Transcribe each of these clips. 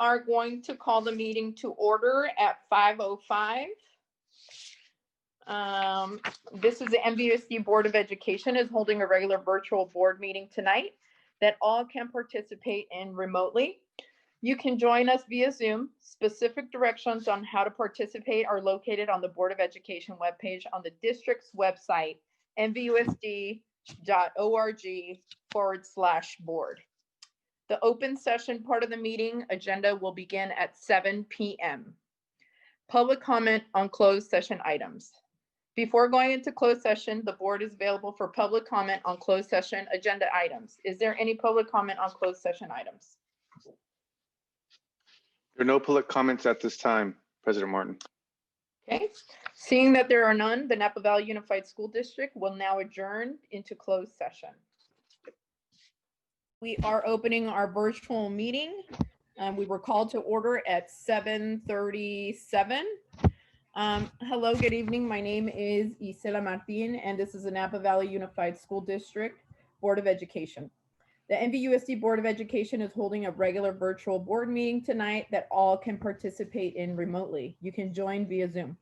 are going to call the meeting to order at 5:05. This is the NVUSD Board of Education is holding a regular virtual board meeting tonight that all can participate in remotely. You can join us via Zoom. Specific directions on how to participate are located on the Board of Education webpage on the district's website, nvusd.org/board. The open session part of the meeting agenda will begin at 7 p.m. Public comment on closed session items. Before going into closed session, the board is available for public comment on closed session agenda items. Is there any public comment on closed session items? There are no public comments at this time, President Martin. Okay, seeing that there are none, the Napa Valley Unified School District will now adjourn into closed session. We are opening our virtual meeting. We were called to order at 7:37. Hello, good evening. My name is Isela Martin, and this is the Napa Valley Unified School District Board of Education. The NVUSD Board of Education is holding a regular virtual board meeting tonight that all can participate in remotely. You can join via Zoom.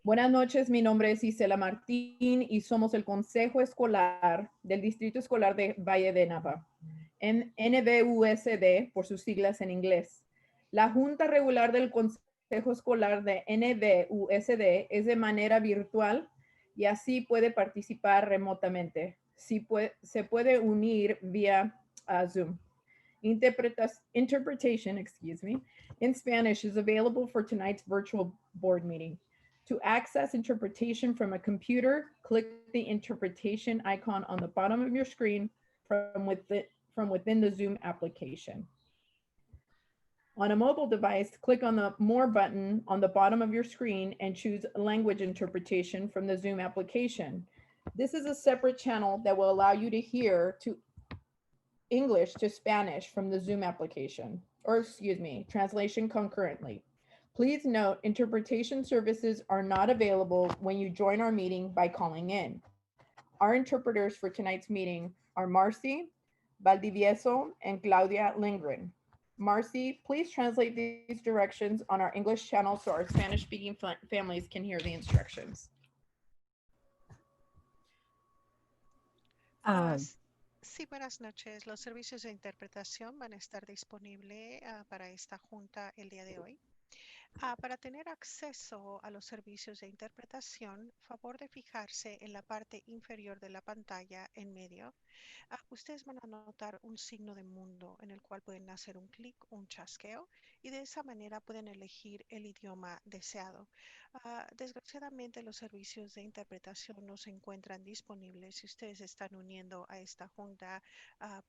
Buenas noches, mi nombre es Isela Martín y somos el Consejo Escolar del Distrito Escolar de Valle de Napa, en NVUSD por sus siglas en inglés. La Junta Regular del Consejo Escolar de NVUSD es de manera virtual y así puede participar remotamente. Se puede unir vía Zoom. Interpretation, in Spanish is available for tonight's virtual board meeting. To access interpretation from a computer, click the interpretation icon on the bottom of your screen from within the Zoom application. On a mobile device, click on the More button on the bottom of your screen and choose Language Interpretation from the Zoom application. This is a separate channel that will allow you to hear to English to Spanish from the Zoom application, or translation concurrently. Please note, interpretation services are not available when you join our meeting by calling in. Our interpreters for tonight's meeting are Marcy Valdivieso and Claudia Lindgren. Marcy, please translate these directions on our English channel so our Spanish-speaking families can hear the instructions. Sí, buenas noches. Los servicios de interpretación van a estar disponibles para esta junta el día de hoy. Para tener acceso a los servicios de interpretación, favor de fijarse en la parte inferior de la pantalla en medio. Ustedes van a notar un signo de mundo en el cual pueden hacer un clic, un chasqueo, y de esa manera pueden elegir el idioma deseado. Desgraciadamente, los servicios de interpretación no se encuentran disponibles si ustedes están uniendo a esta junta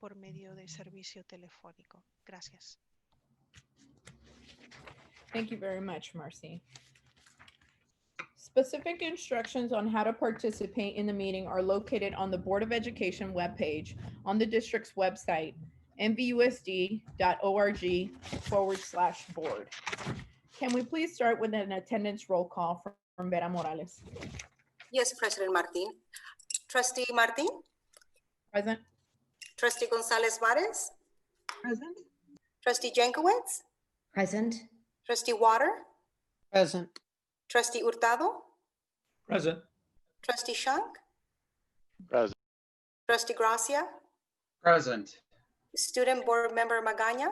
por medio de servicio telefónico. Gracias. Thank you very much, Marcy. Specific instructions on how to participate in the meeting are located on the Board of Education webpage on the district's website, nvusd.org/board. Can we please start with an attendance roll call from Vera Morales? Yes, President Martin. Trustee Martin? Present. Trustee Gonzalez Varez? Present. Trustee Jankowicz? Present. Trustee Water? Present. Trustee Hurtado? Present. Trustee Shunk? Present. Trustee Gracia? Present. Student Board Member Magaña?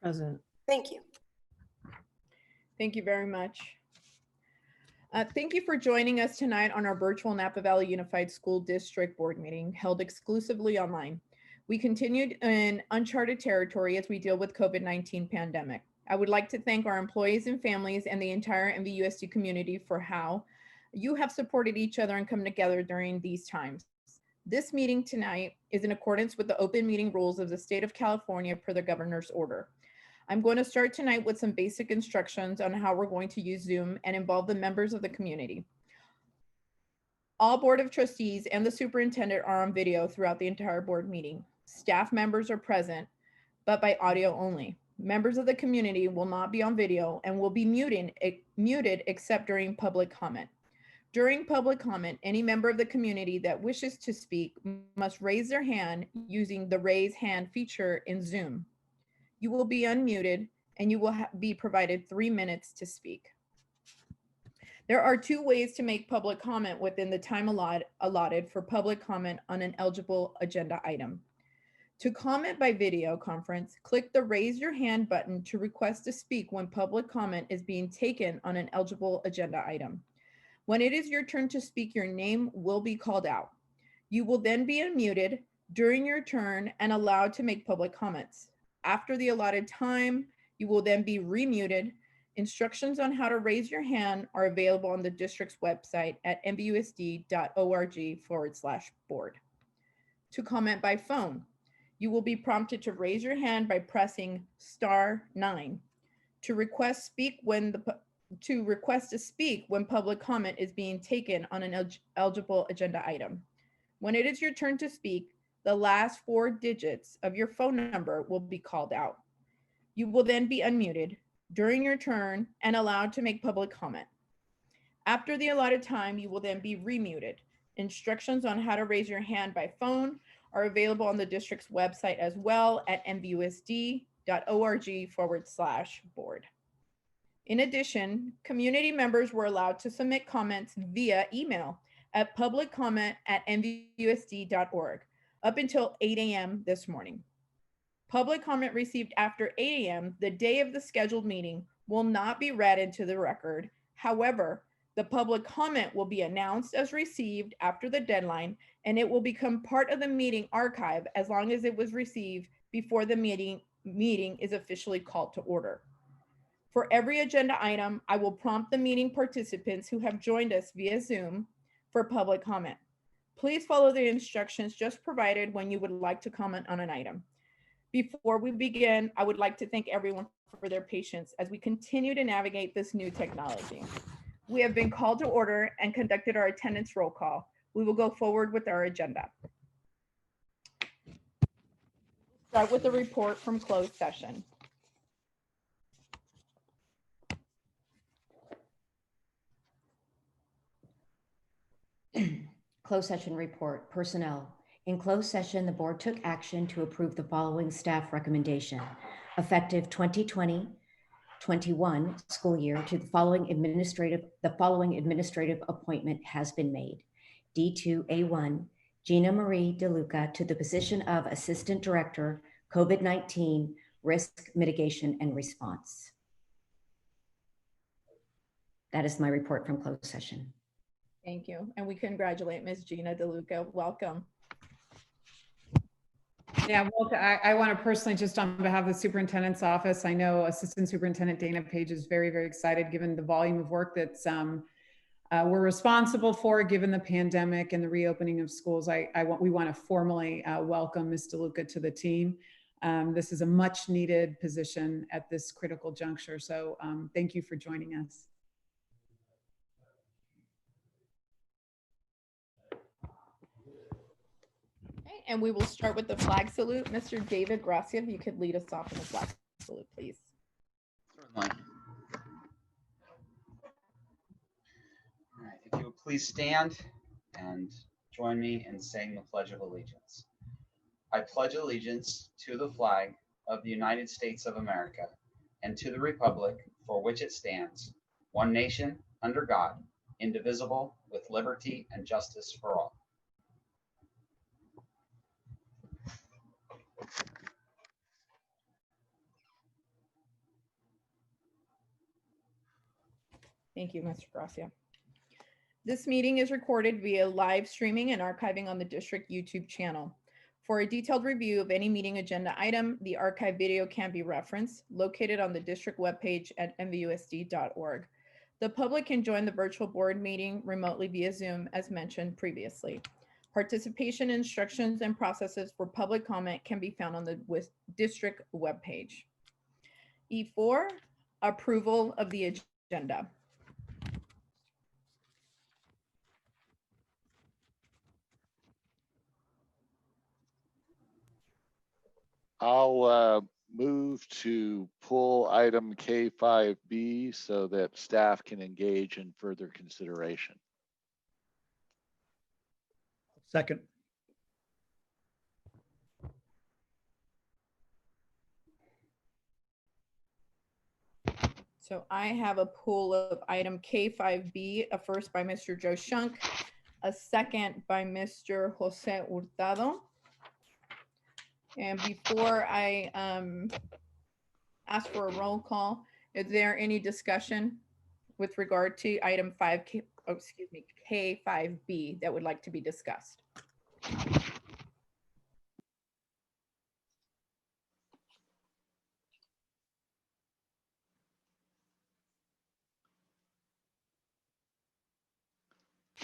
Present. Thank you. Thank you very much. Thank you for joining us tonight on our virtual Napa Valley Unified School District Board meeting held exclusively online. We continued in uncharted territory as we deal with COVID-19 pandemic. I would like to thank our employees and families and the entire NVUSD community for how you have supported each other and come together during these times. This meeting tonight is in accordance with the open meeting rules of the state of California per the governor's order. I'm going to start tonight with some basic instructions on how we're going to use Zoom and involve the members of the community. All Board of Trustees and the superintendent are on video throughout the entire board meeting. Staff members are present, but by audio only. Members of the community will not be on video and will be muted except during public comment. During public comment, any member of the community that wishes to speak must raise their hand using the raise hand feature in Zoom. You will be unmuted and you will be provided 3 minutes to speak. There are 2 ways to make public comment within the time allotted for public comment on an eligible agenda item. To comment by video conference, click the raise your hand button to request to speak when public comment is being taken on an eligible agenda item. When it is your turn to speak, your name will be called out. You will then be unmuted during your turn and allowed to make public comments. After the allotted time, you will then be remuted. Instructions on how to raise your hand are available on the district's website at nvusd.org/board. To comment by phone, you will be prompted to raise your hand by pressing *9. To request to speak when public comment is being taken on an eligible agenda item. When it is your turn to speak, the last 4 digits of your phone number will be called out. You will then be unmuted during your turn and allowed to make public comment. After the allotted time, you will then be remuted. Instructions on how to raise your hand by phone are available on the district's website as well at nvusd.org/board. In addition, community members were allowed to submit comments via email at publiccomment@nvusd.org up until 8 a.m. this morning. Public comment received after 8 a.m. the day of the scheduled meeting will not be read into the record. However, the public comment will be announced as received after the deadline, and it will become part of the meeting archive as long as it was received before the meeting is officially called to order. For every agenda item, I will prompt the meeting participants who have joined us via Zoom for public comment. Please follow the instructions just provided when you would like to comment on an item. Before we begin, I would like to thank everyone for their patience as we continue to navigate this new technology. We have been called to order and conducted our attendance roll call. We will go forward with our agenda. Start with a report from closed session. Closed session report, personnel. In closed session, the board took action to approve the following staff recommendation. Effective 2020-21 school year to the following administrative appointment has been made. D2A1, Gina Marie DeLuca to the position of Assistant Director, COVID-19 Risk Mitigation and Response. That is my report from closed session. Thank you. And we congratulate Ms. Gina DeLuca. Welcome. Yeah, well, I want to personally, just on behalf of the superintendent's office, I know Assistant Superintendent Dana Page is very, very excited given the volume of work that's we're responsible for given the pandemic and the reopening of schools. We want to formally welcome Ms. DeLuca to the team. This is a much needed position at this critical juncture. So thank you for joining us. And we will start with the flag salute. Mr. David Gracia, if you could lead us off in the flag salute, please. Certainly. All right, if you would please stand and join me in saying the Pledge of Allegiance. I pledge allegiance to the flag of the United States of America and to the republic for which it stands, one nation, under God, indivisible, with liberty and justice for all. Thank you, Mr. Gracia. This meeting is recorded via live streaming and archiving on the district YouTube channel. For a detailed review of any meeting agenda item, the archive video can be referenced, located on the district webpage at nvusd.org. The public can join the virtual board meeting remotely via Zoom, as mentioned previously. Participation instructions and processes for public comment can be found on the district webpage. E4, approval of the agenda. I'll move to pull item K5B so that staff can engage in further consideration. Second. So I have a pool of item K5B, a first by Mr. Joe Shunk, a second by Mr. Jose Hurtado. And before I ask for a roll call, is there any discussion with regard to item K5B that would like to be discussed?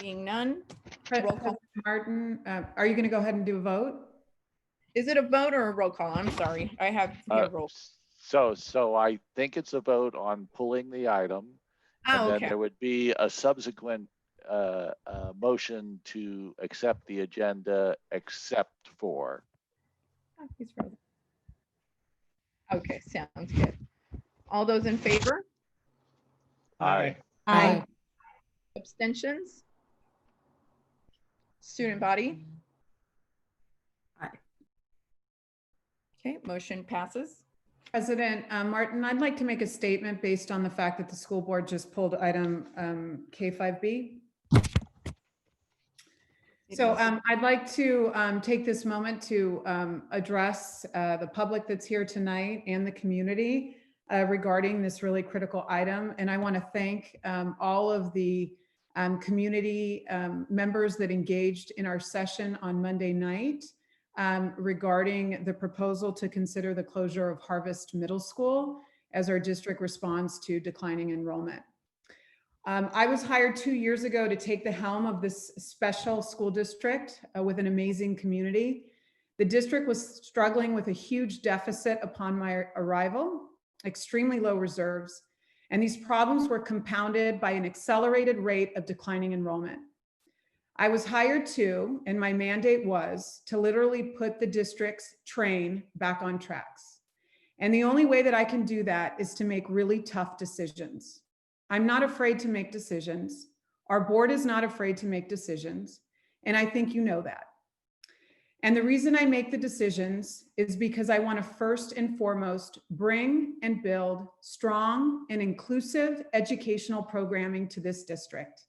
Being none, roll call. President Martin, are you going to go ahead and do a vote? Is it a vote or a roll call? I'm sorry. I have here roll. So I think it's a vote on pulling the item. And Oh, then okay. there would be a subsequent motion to accept the agenda except for. Oh, he's frozen. Okay, sounds good. All those in favor? Aye. Aye. Abstentions? Student body? Aye. Okay, motion passes. President Martin, I'd like to make a statement based on the fact that the school board just pulled item K5B. So I'd like to take this moment to address the public that's here tonight and the community regarding this really critical item. And I want to thank all of the community members that engaged in our session on Monday night regarding the proposal to consider the closure of Harvest Middle School as our district responds to declining enrollment. I was hired 2 years ago to take the helm of this special school district with an amazing community. The district was struggling with a huge deficit upon my arrival, extremely low reserves, and these problems were compounded by an accelerated rate of declining enrollment. I was hired to, and my mandate was to literally put the district's train back on tracks. And the only way that I can do that is to make really tough decisions. I'm not afraid to make decisions. Our board is not afraid to make decisions. And I think you know that. And the reason I make the decisions is because I want to first and foremost bring and build strong and inclusive educational programming to this district.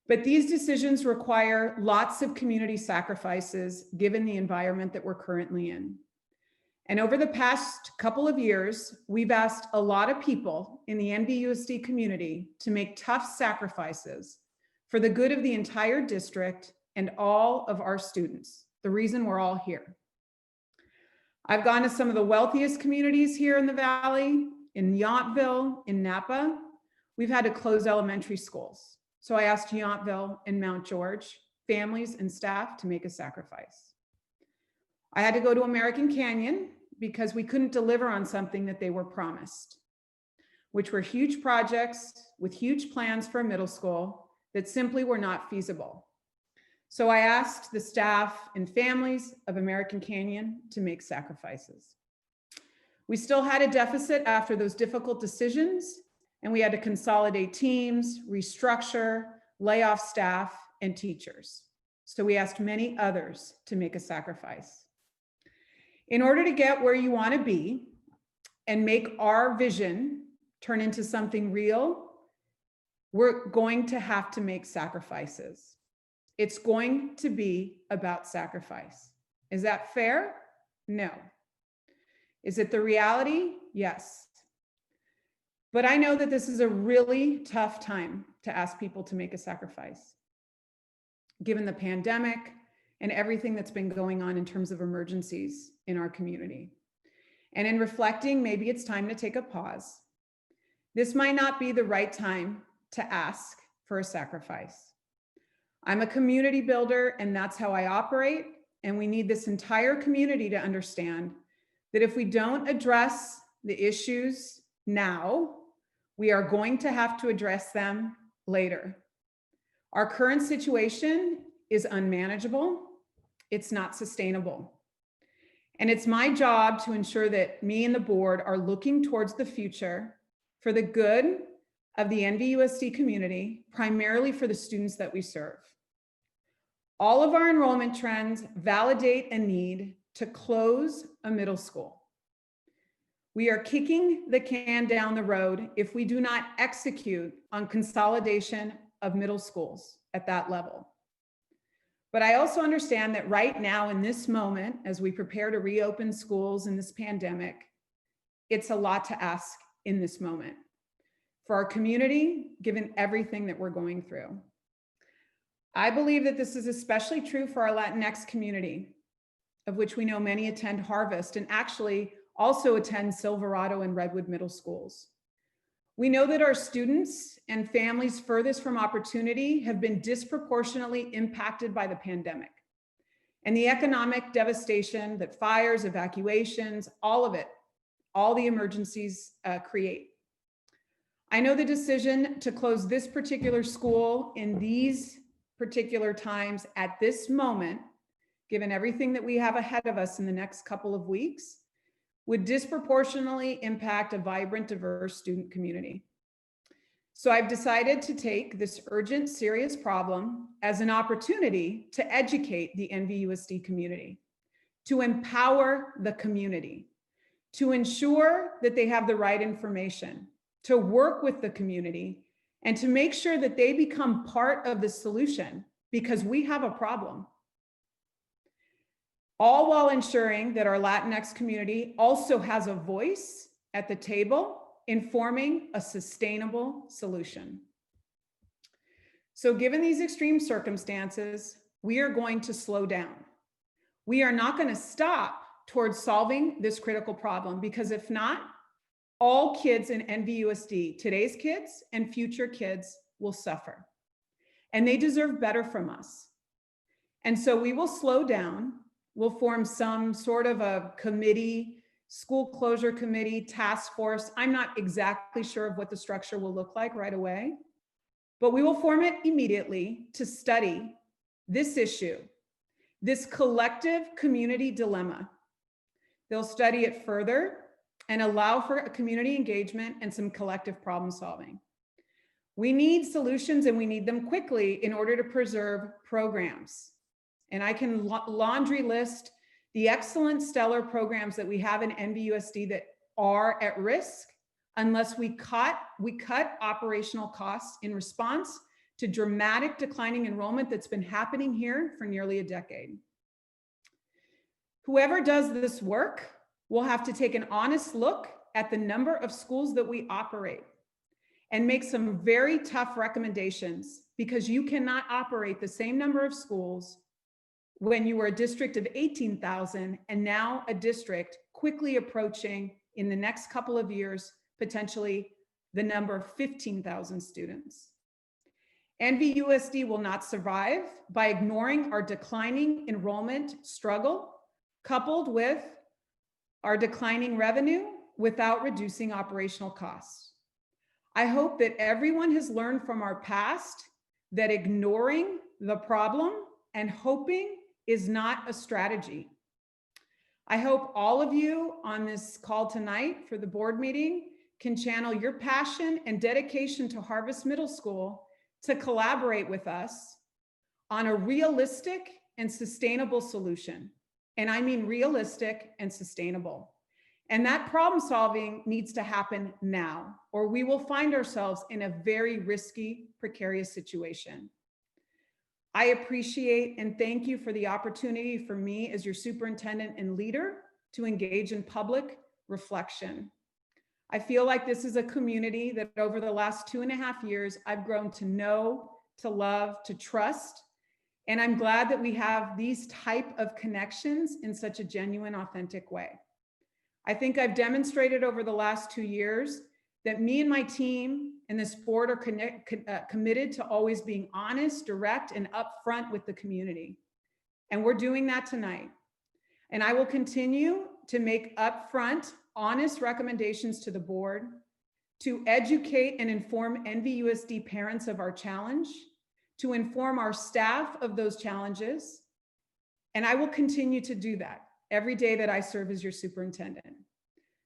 But these decisions require lots of community sacrifices given the environment that we're currently in. And over the past couple of years, we've asked a lot of people in the NVUSD community to make tough sacrifices for the good of the entire district and all of our students, the reason we're all here. I've gone to some of the wealthiest communities here in the Valley, in Yountville, in Napa. We've had to close elementary schools. So I asked Yountville and Mount George, families and staff to make a sacrifice. I had to go to American Canyon because we couldn't deliver on something that they were promised, which were huge projects with huge plans for a middle school that simply were not feasible. So I asked the staff and families of American Canyon to make sacrifices. We still had a deficit after those difficult decisions, and we had to consolidate teams, restructure, lay off staff and teachers. So we asked many others to make a sacrifice. In order to get where you want to be and make our vision turn into something real, we're going to have to make sacrifices. It's going to be about sacrifice. Is that fair? No. Is it the reality? Yes. But I know that this is a really tough time to ask people to make a sacrifice, given the pandemic and everything that's been going on in terms of emergencies in our community. And in reflecting, maybe it's time to take a pause. This might not be the right time to ask for a sacrifice. I'm a community builder, and that's how I operate. And we need this entire community to understand that if we don't address the issues now, we are going to have to address them later. Our current situation is unmanageable. It's not sustainable. And it's my job to ensure that me and the board are looking towards the future for the good of the NVUSD community, primarily for the students that we serve. All of our enrollment trends validate a need to close a middle school. We are kicking the can down the road if we do not execute on consolidation of middle schools at that level. But I also understand that right now in this moment, as we prepare to reopen schools in this pandemic, it's a lot to ask in this moment for our community, given everything that we're going through. I believe that this is especially true for our Latinx community, of which we know many attend Harvest and actually also attend Silverado and Redwood middle schools. We know that our students and families furthest from opportunity have been disproportionately impacted by the pandemic and the economic devastation that fires, evacuations, all of it, all the emergencies create. I know the decision to close this particular school in these particular times at this moment, given everything that we have ahead of us in the next couple of weeks, would disproportionately impact a vibrant, diverse student community. So I've decided to take this urgent, serious problem as an opportunity to educate the NVUSD community, to empower the community, to ensure that they have the right information, to work with the community, and to make sure that they become part of the solution because we have a problem. All while ensuring that our Latinx community also has a voice at the table in forming a sustainable solution. So given these extreme circumstances, we are going to slow down. We are not going to stop towards solving this critical problem because if not, all kids in NVUSD, today's kids and future kids, will suffer. And they deserve better from us. And so we will slow down. We'll form some sort of a committee, school closure committee, task force. I'm not exactly sure of what the structure will look like right away, but we will form it immediately to study this issue, this collective community dilemma. They'll study it further and allow for a community engagement and some collective problem solving. We need solutions and we need them quickly in order to preserve programs. And I can laundry list the excellent stellar programs that we have in NVUSD that are at risk unless we cut operational costs in response to dramatic declining enrollment that's been happening here for nearly a decade. Whoever does this work will have to take an honest look at the number of schools that we operate and make some very tough recommendations because you cannot operate the same number of schools when you were a district of 18,000 and now a district quickly approaching in the next couple of years, potentially the number of 15,000 students. NVUSD will not survive by ignoring our declining enrollment struggle, coupled with our declining revenue without reducing operational costs. I hope that everyone has learned from our past that ignoring the problem and hoping is not a strategy. I hope all of you on this call tonight for the board meeting can channel your passion and dedication to Harvest Middle School to collaborate with us on a realistic and sustainable solution. And I mean realistic and sustainable. And that problem solving needs to happen now, or we will find ourselves in a very risky, precarious situation. I appreciate and thank you for the opportunity for me as your superintendent and leader to engage in public reflection. I feel like this is a community that over the last 2.5 years, I've grown to know, to love, to trust. And I'm glad that we have these type of connections in such a genuine, authentic way. I think I've demonstrated over the last 2 years that me and my team and this board are committed to always being honest, direct, and upfront with the community. And we're doing that tonight. And I will continue to make upfront, honest recommendations to the board to educate and inform NVUSD parents of our challenge, to inform our staff of those challenges. And I will continue to do that every day that I serve as your superintendent.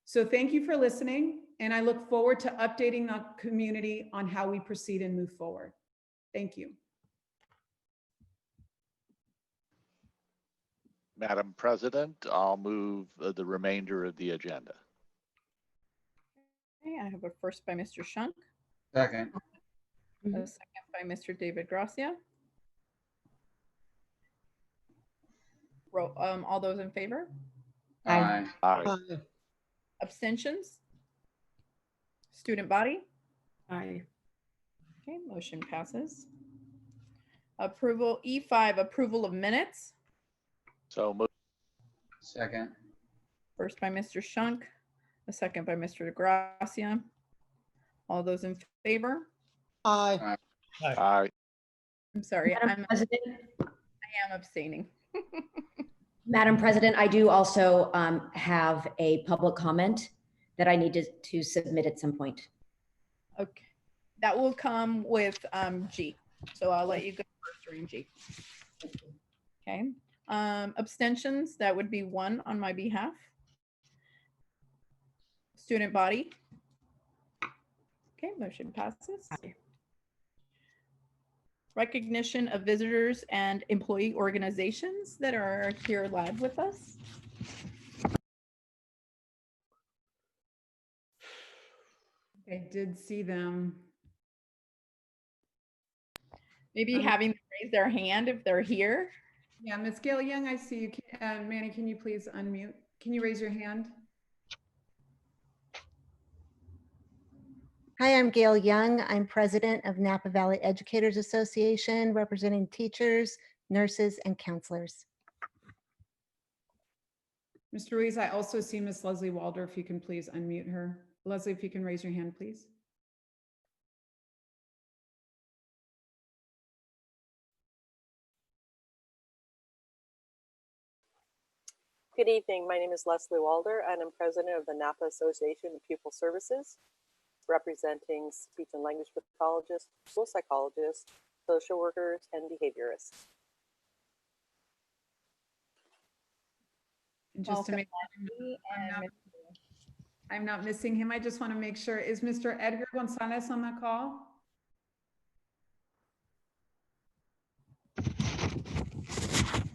So thank you for listening, and I look forward to updating the community on how we proceed and move forward. Thank you. Madam President, I'll move the remainder of the agenda. Okay, I have a first by Mr. Shunk, Second. a second by Mr. David Gracia. All those in favor? Aye. Aye. Abstentions? Student body? Aye. Okay, motion passes. Approval, E5, approval of minutes. So moved. Second. First by Mr. Shunk, a second by Mr. Gracia. All those in favor? Aye. Aye. I'm sorry, I Madam President, am abstaining. Madam President, I do also have a public comment that I need to submit at some point. Okay, that will come with G. So I'll let you go first during G. Okay, abstentions, that would be 1 on my behalf. Student body. Okay, motion passes. Recognition of visitors and employee organizations that are here live with us. I did see them. Maybe having them raise their hand if they're here. Yeah, Ms. Gail Young, I see you. Manny, can you please unmute? Can you raise your hand? Hi, I'm Gail Young. I'm president of Napa Valley Educators Association, representing teachers, nurses, and counselors. Mr. Ruiz, I also see Miss Leslie Walder, if you can please unmute her. Leslie, if you can raise your hand, please. Good evening. My name is Leslie Walder, and I'm president of the Napa Association of Pupil Services, representing speech and language pathologists, school psychologists, social workers, and behaviorists. And just to make I'm not missing him, I just want to make sure, is Mr. Edgar Gonzalez on the call?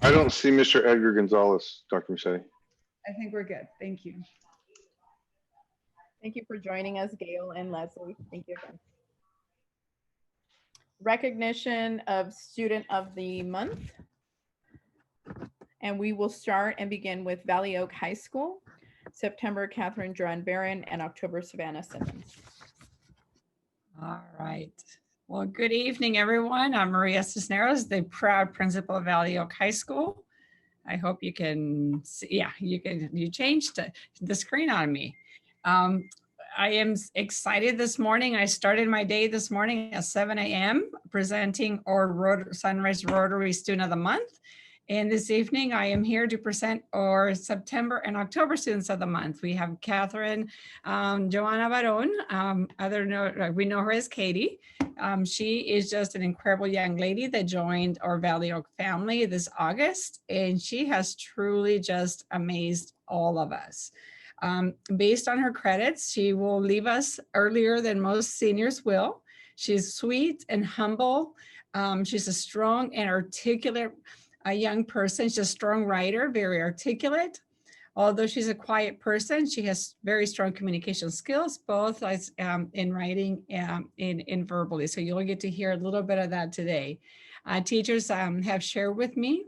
I don't see Mr. Edgar Gonzalez, Dr. Musetti. I think we're good. Thank you. Thank you for joining us, Gail and Leslie. Thank you again. Recognition of Student of the Month. And we will start and begin with Valley Oak High School, September, Catherine Duran Barron, and October, Savannah Simmons. All right. Well, good evening, everyone. I'm Maria Cisneros, the proud principal of Valley Oak High School. I hope you can see, yeah, you changed the screen on me. I am excited this morning. I started my day this morning at 7 a.m. presenting our Sunrise Rotary Student of the Month. And this evening, I am here to present our September and October Students of the Month. We have Catherine Joanna Baron, we know her as Katie. She is just an incredible young lady that joined our Valley Oak family this August, and she has truly just amazed all of us. Based on her credits, she will leave us earlier than most seniors will. She's sweet and humble. She's a strong and articulate young person. She's a strong writer, very articulate. Although she's a quiet person, she has very strong communication skills, both as, in writing and in verbally. So you'll get to hear a little bit of that today. Teachers have shared with me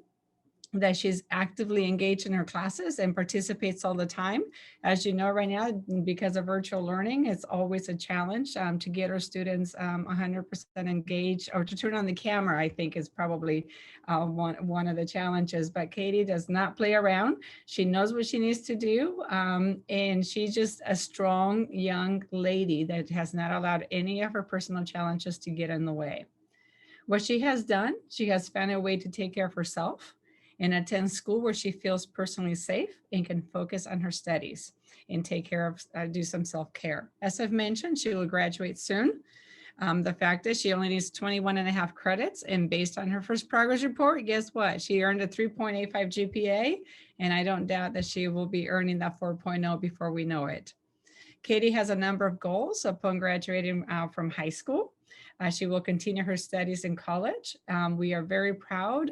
that she's actively engaged in her classes and participates all the time. As you know, right now, because of virtual learning, it's always a challenge to get our students 100% engaged, or to turn on the camera, I think is probably one of the challenges. But Katie does not play around. She knows what she needs to do. And she's just a strong young lady that has not allowed any of her personal challenges to get in the way. What she has done, she has found a way to take care of herself and attend school where she feels personally safe and can focus on her studies and take care of, do some self-care. As I've mentioned, she will graduate soon. The fact is she only needs 21.5 credits, and based on her first progress report, guess what? She earned a 3.85 GPA, and I don't doubt that she will be earning that 4.0 before we know it. Katie has a number of goals upon graduating from high school. She will continue her studies in college. We are very proud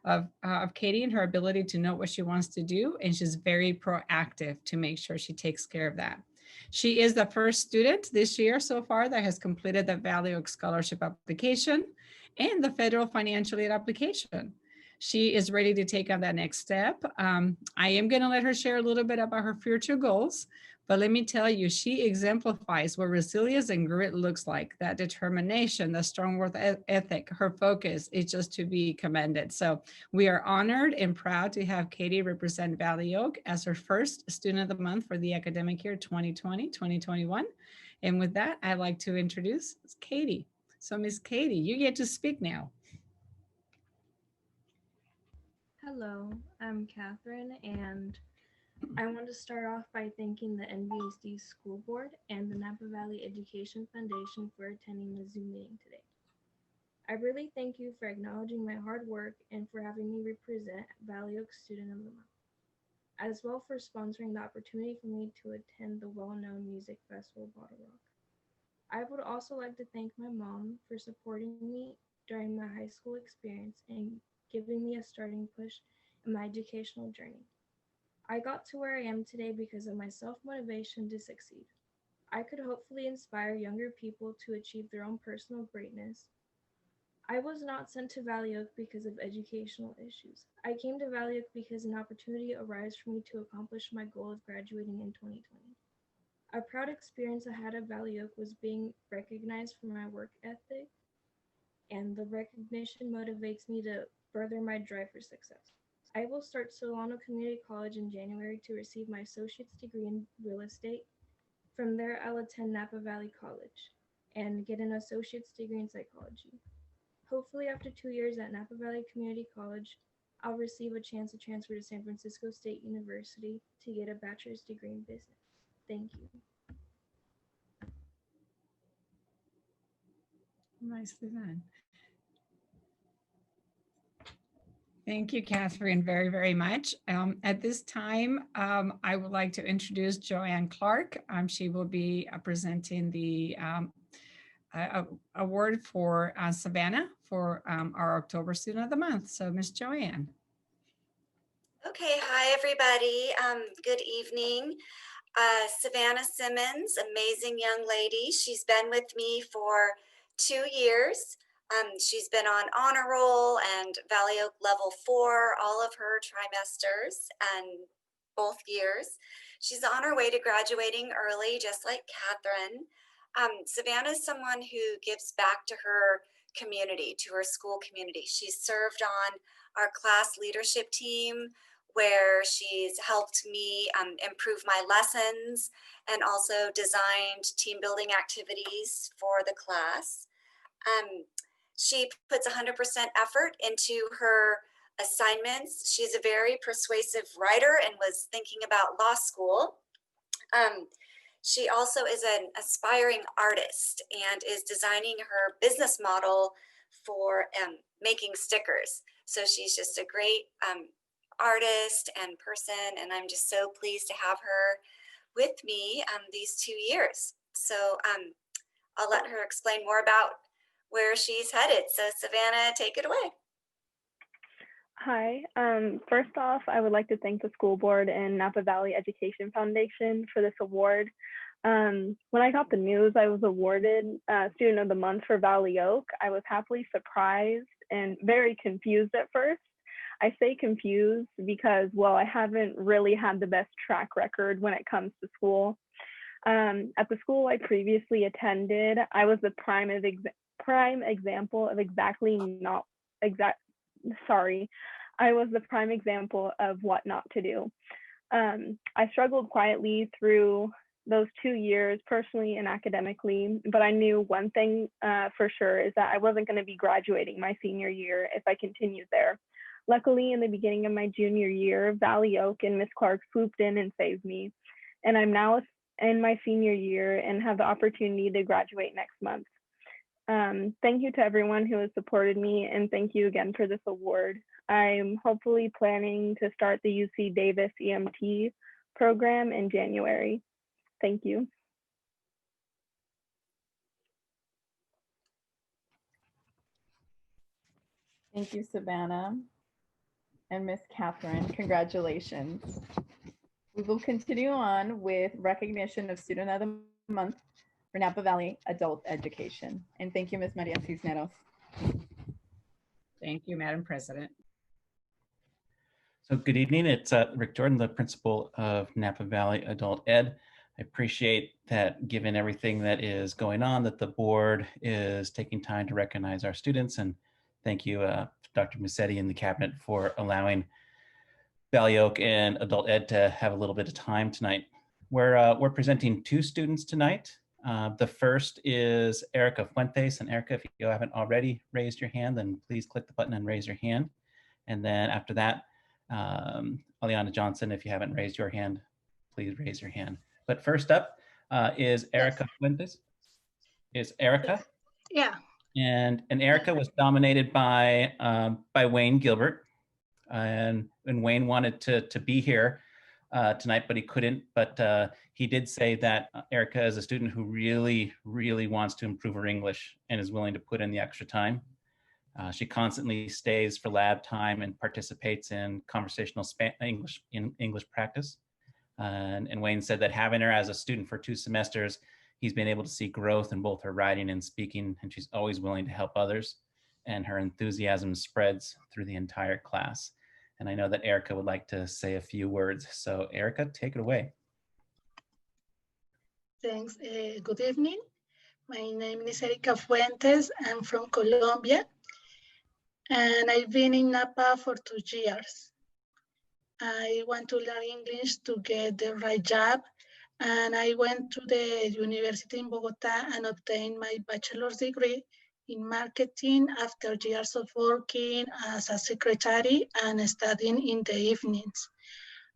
of Katie and her ability to know what she wants to do, and she's very proactive to make sure she takes care of that. She is the first student this year so far that has completed the Valley Oak Scholarship application and the federal financial aid application. She is ready to take on that next step. I am going to let her share a little bit about her future goals, but let me tell you, she exemplifies what resilience and grit looks like, that determination, the strong work ethic, her focus is just to be commended. So we are honored and proud to have Katie represent Valley Oak as her first Student of the Month for the academic year 2020-2021. And with that, I'd like to introduce Katie. So Miss Katie, you get to speak now. Hello, I'm Catherine, and I want to start off by thanking the NVUSD School Board and the Napa Valley Education Foundation for attending the Zoom meeting today. I really thank you for acknowledging my hard work and for having me represent Valley Oak Student of the Month, as well for sponsoring the opportunity for me to attend the well-known music festival, Bottle Rock. I would also like to thank my mom for supporting me during my high school experience and giving me a starting push in my educational journey. I got to where I am today because of my self-motivation to succeed. I could hopefully inspire younger people to achieve their own personal greatness. I was not sent to Valley Oak because of educational issues. I came to Valley Oak because an opportunity arose for me to accomplish my goal of graduating in 2020. A proud experience I had at Valley Oak was being recognized for my work ethic, and the recognition motivates me to further my drive for success. I will start Solano Community College in January to receive my associate's degree in real estate. From there, I'll attend Napa Valley College and get an associate's degree in psychology. Hopefully, after 2 years at Napa Valley Community College, I'll receive a chance to transfer to San Francisco State University to get a bachelor's degree in business. Thank you. Nicely done. Thank you, Catherine, very, very much. At this time, I would like to introduce Joanne Clark. She will be presenting the award for Savannah for our October Student of the Month. So Miss Joanne. Okay, hi everybody. Good evening. Savannah Simmons, amazing young lady. She's been with me for 2 years. She's been on honor roll and Valley Oak level 4, all of her trimesters and both years. She's on her way to graduating early, just like Catherine. Savannah is someone who gives back to her community, to her school community. She's served on our class leadership team, where she's helped me improve my lessons and also designed team building activities for the class. She puts 100% effort into her assignments. She's a very persuasive writer and was thinking about law school. She also is an aspiring artist and is designing her business model for making stickers. So she's just a great artist and person, and I'm just so pleased to have her with me these 2 years. So I'll let her explain more about where she's headed. So Savannah, take it away. Hi. First off, I would like to thank the school board and Napa Valley Education Foundation for this award. When I got the news I was awarded Student of the Month for Valley Oak, I was happily surprised and very confused at first. I say confused because, well, I haven't really had the best track record when it comes to school. At the school I previously attended, I was the prime example of I was the prime example of what not to do. I struggled quietly through those 2 years, personally and academically, but I knew one thing for sure is that I wasn't going to be graduating my senior year if I continued there. Luckily, in the beginning of my junior year, Valley Oak and Miss Clark swooped in and saved me. And I'm now in my senior year and have the opportunity to graduate next month. Thank you to everyone who has supported me, and thank you again for this award. I'm hopefully planning to start the UC Davis EMT program in January. Thank you. Thank you, Savannah. And Miss Catherine, congratulations. We will continue on with recognition of Student of the Month for Napa Valley Adult Education. And thank you, Ms. Maria Cisneros. Thank you, Madam President. So good evening. It's Rick Jordan, the principal of Napa Valley Adult Ed. I appreciate that given everything that is going on, that the board is taking time to recognize our students. And thank you, Dr. Musetti and the cabinet for allowing Valley Oak and Adult Ed to have a little bit of time tonight. We're presenting two students tonight. The first is Erica Fuentes. And Erica, if you haven't already raised your hand, then please click the button and raise your hand. And then after that, Aliana Johnson, if you haven't raised your hand, please raise your hand. But first up is Erica Fuentes. Is Erica? Yeah. And Erica was nominated by Wayne Gilbert. And Wayne wanted to be here tonight, but he couldn't. But he did say that Erica is a student who really, really wants to improve her English and is willing to put in the extra time. She constantly stays for lab time and participates in conversational English practice. And Wayne said that having her as a student for 2 semesters, he's been able to see growth in both her writing and speaking, and she's always willing to help others. And her enthusiasm spreads through the entire class. And I know that Erica would like to say a few words. So Erica, take it away. Thanks. Good evening. My name is Erica Fuentes. I'm from Colombia. And I've been in Napa for 2 years. I want to learn English to get the right job. And I went to the university in Bogota and obtained my bachelor's degree in marketing after years of working as a secretary and studying in the evenings.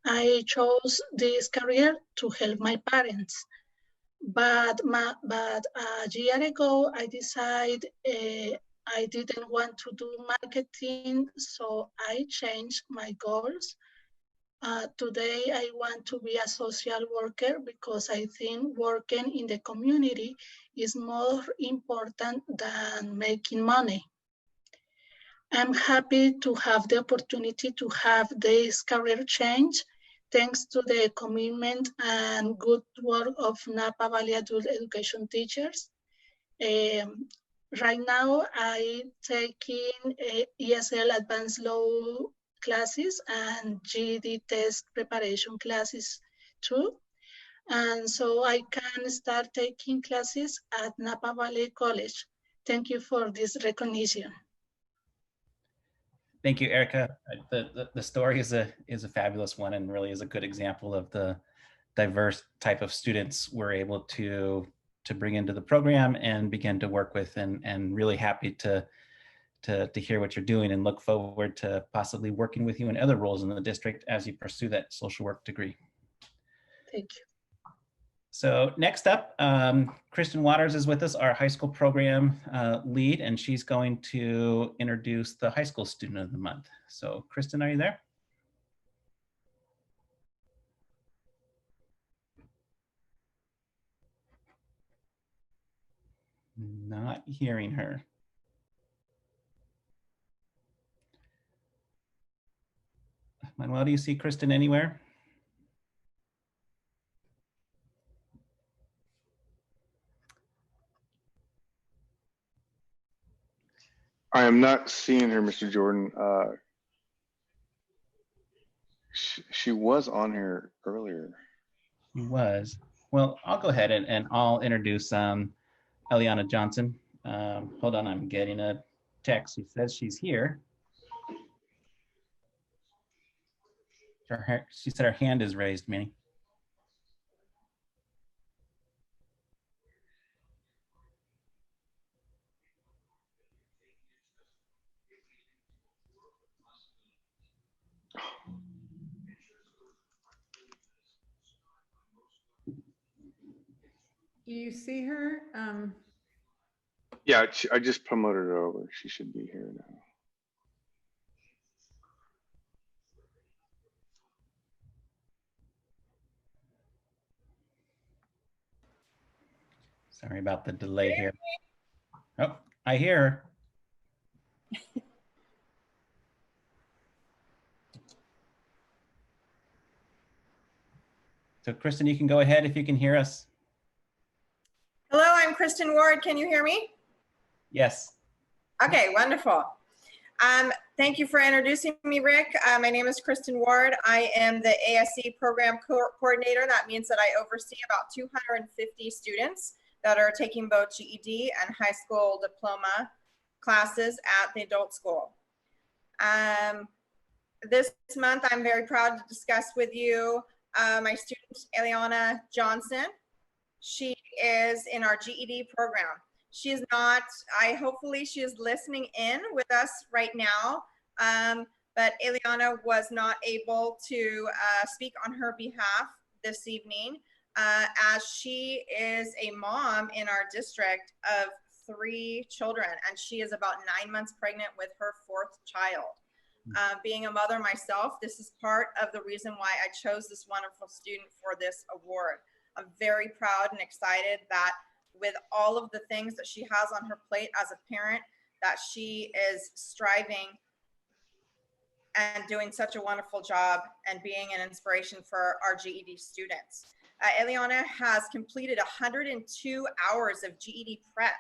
I chose this career to help my parents. But a year ago, I decided I didn't want to do marketing, so I changed my goals. Today, I want to be a social worker because I think working in the community is more important than making money. I'm happy to have the opportunity to have this career change thanks to the commitment and good work of Napa Valley Adult Education teachers. Right now, I'm taking ESL Advanced Law classes and GED test preparation classes too. And so I can start taking classes at Napa Valley College. Thank you for this recognition. Thank you, Erica. The story is a fabulous one and really is a good example of the diverse type of students we're able to bring into the program and begin to work with, and really happy to hear what you're doing and look forward to possibly working with you in other roles in the district as you pursue that social work degree. Thank you. So next up, Kristen Waters is with us, our high school program lead, and she's going to introduce the high school student of the month. So Kristen, are you there? Not hearing her. Manuel, do you see Kristen anywhere? I am not seeing her, Mr. Jordan. She was on here earlier. She was. Well, I'll go ahead and I'll introduce Eliana Johnson. Hold on, I'm getting a text. She says she's here. She said her hand is raised, Minnie. Do you see her? Yeah, I just promoted her over. She should be here now. Sorry about the delay here. Oh, I hear her. So Kristen, you can go ahead if you can hear us. Hello, I'm Kristen Ward. Can you hear me? Yes. Okay, wonderful. Thank you for introducing me, Rick. My name is Kristen Ward. I am the ASE program coordinator. That means that I oversee about 250 students that are taking both GED and high school diploma classes at the adult school. This month, I'm very proud to discuss with you my student, Eliana Johnson. She is in our GED program. She is not, hopefully she is listening in with us right now, but Eliana was not able to speak on her behalf this evening as she is a mom in our district of 3 children, and she is about 9 months pregnant with her 4th child. Being a mother myself, this is part of the reason why I chose this wonderful student for this award. I'm very proud and excited that with all of the things that she has on her plate as a parent, that she is striving and doing such a wonderful job and being an inspiration for our GED students. Eliana has completed 102 hours of GED prep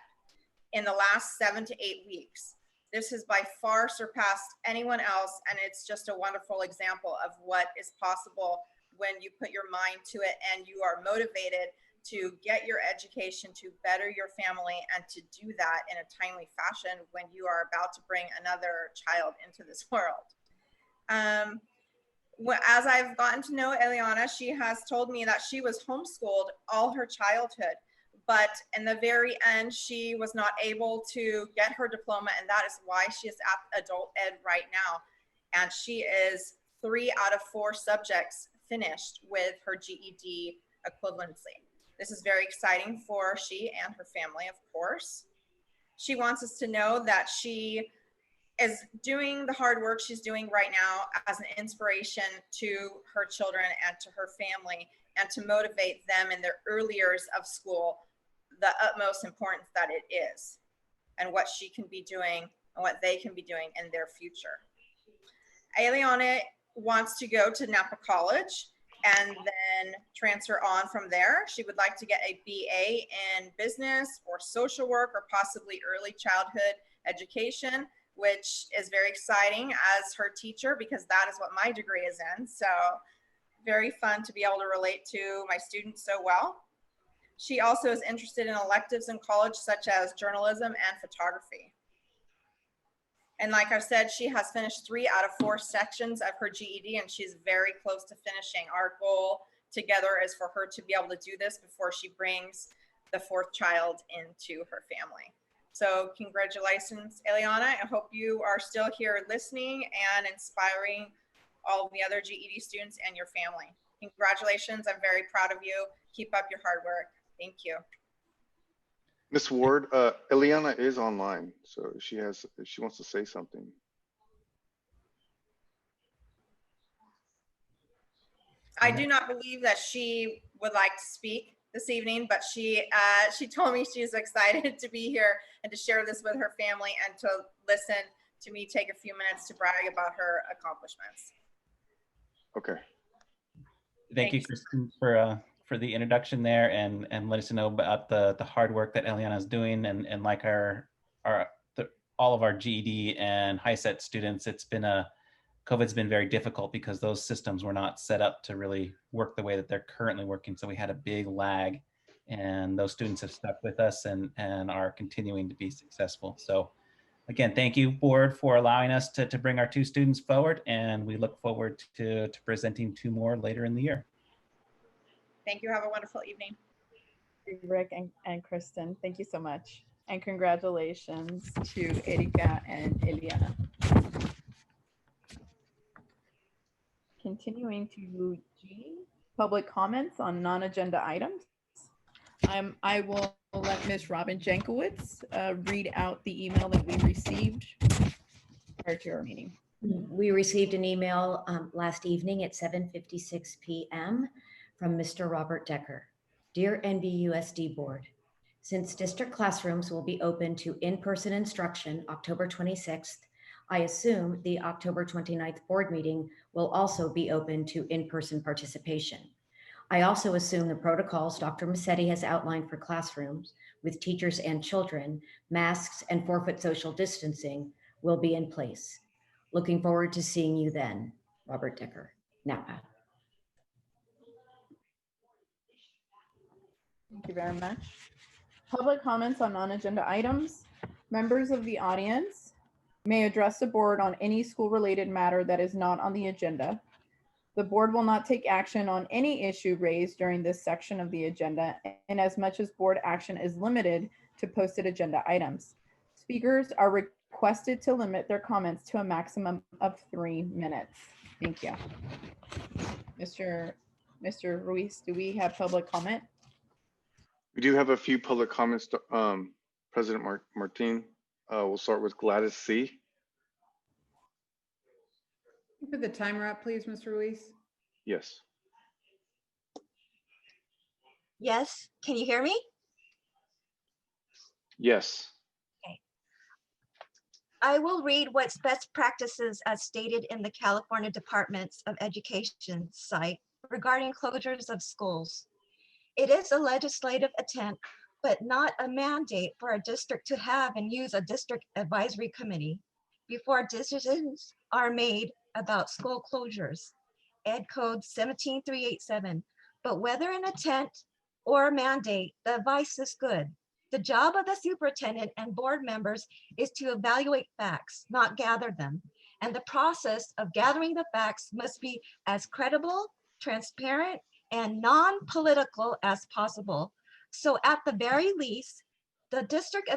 in the last 7 to 8 weeks. This has by far surpassed anyone else, and it's just a wonderful example of what is possible when you put your mind to it and you are motivated to get your education, to better your family, and to do that in a timely fashion when you are about to bring another child into this world. As I've gotten to know Eliana, she has told me that she was homeschooled all her childhood, but in the very end, she was not able to get her diploma, and that is why she is at adult ed right now. And she is 3 out of 4 subjects finished with her GED equivalency. This is very exciting for she and her family, of course. She wants us to know that she is doing the hard work she's doing right now as an inspiration to her children and to her family, and to motivate them in their early years of school, the utmost importance that it is, and what she can be doing and what they can be doing in their future. Eliana wants to go to Napa College and then transfer on from there. She would like to get a BA in business or social work, or possibly early childhood education, which is very exciting as her teacher, because that is what my degree is in. So very fun to be able to relate to my students so well. She also is interested in electives in college, such as journalism and photography. And like I said, she has finished 3 out of 4 sections of her GED, and she's very close to finishing. Our goal together is for her to be able to do this before she brings the 4th child into her family. So congratulations, Eliana. I hope you are still here listening and inspiring all of the other GED students and your family. Congratulations. I'm very proud of you. Keep up your hard work. Thank you. Ms. Ward, Eliana is online, so she wants to say something. I do not believe that she would like to speak this evening, but she told me she's excited to be here and to share this with her family and to listen to me take a few minutes to brag about her accomplishments. Okay. Thank you, Kristen, for the introduction there, and let us know about the hard work that Eliana is doing, and like all of our GED and HiSET students, COVID's been very difficult because those systems were not set up to really work the way that they're currently working. So we had a big lag, and those students have stuck with us and are continuing to be successful. So again, thank you, board, for allowing us to bring our 2 students forward, and we look forward to presenting 2 more later in the year. Thank you. Have a wonderful evening. Rick and Kristen, thank you so much. And congratulations to Erika and Eliana. Continuing to G, public comments on non-agenda items. I will let Ms. Robin Jankowitz read out the email that we received prior to our meeting. We received an email last evening at 7:56 p.m. from Mr. Robert Decker. Dear NVUSD Board, since district classrooms will be open to in-person instruction October 26th, I assume the October 29th board meeting will also be open to in-person participation. I also assume the protocols Dr. Massetti has outlined for classrooms with teachers and children, masks and 4-foot social distancing will be in place. Looking forward to seeing you then. Robert Decker, Napa. Thank you very much. Public comments on non-agenda items. Members of the audience may address the board on any school-related matter that is not on the agenda. The board will not take action on any issue raised during this section of the agenda, and as much as board action is limited to posted agenda items. Speakers are requested to limit their comments to a maximum of 3 minutes. Thank you. Mr. Ruiz, do we have public comment? We do have a few public comments, President Martin. We'll start with Gladys C. Put the timer up, please, Mr. Ruiz. Yes. Yes, can you hear me? Yes. Okay. I will read what's best practices as stated in the California Departments of Education site regarding closures of schools. It is a legislative intent, but not a mandate for a district to have and use a district advisory committee before decisions are made about school closures. Ed Code 17387, but whether an intent or a mandate, the advice is good. The job of the superintendent and board members is to evaluate facts, not gather them. And the process of gathering the facts must be as credible, transparent, and non-political as possible. So at the very least, the district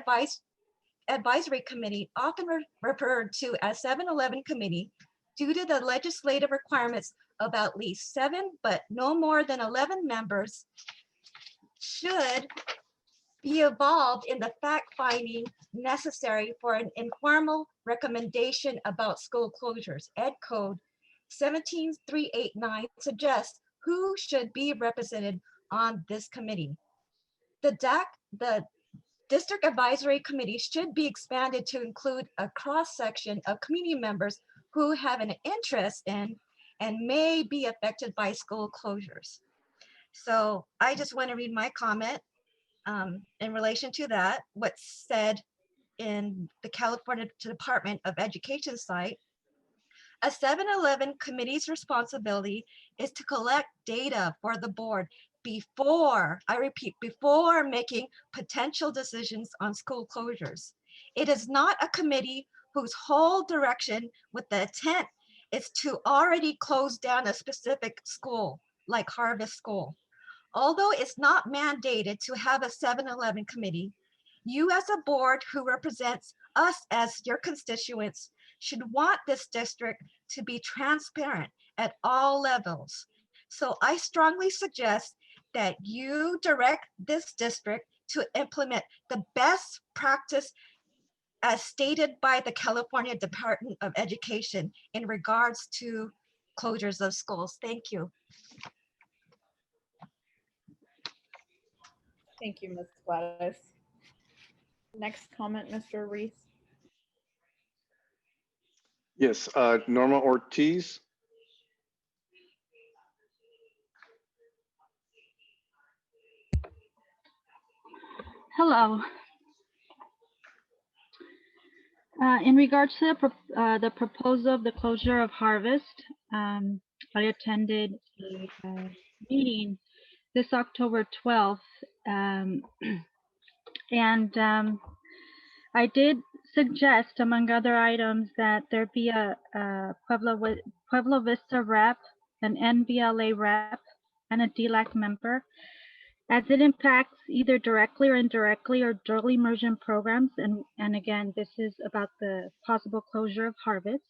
advisory committee, often referred to as 7-Eleven committee, due to the legislative requirements of at least 7, but no more than 11 members, should be involved in the fact-finding necessary for an informal recommendation about school closures. Ed Code 17389 suggests who should be represented on this committee. The District Advisory Committee should be expanded to include a cross-section of community members who have an interest in and may be affected by school closures. So I just want to read my comment in relation to that, what's said in the California Department of Education site. A 7-Eleven committee's responsibility is to collect data for the board before, I repeat, before making potential decisions on school closures. It is not a committee whose whole direction with the intent is to already close down a specific school, like Harvest School. Although it's not mandated to have a 7-Eleven committee, you as a board who represents us as your constituents should want this district to be transparent at all levels. So I strongly suggest that you direct this district to implement the best practice as stated by the California Department of Education in regards to closures of schools. Thank you. Thank you, Ms. Gladys. Next comment, Mr. Reese. Yes, Norma Ortiz. Hello. In regards to the proposal of the closure of Harvest, I attended a meeting this October 12th, and I did suggest, among other items, that there be a Pueblo Vista rep, an NVLA rep, and a DLAC member, as it impacts either directly or indirectly our dual immersion programs. And again, this is about the possible closure of Harvest.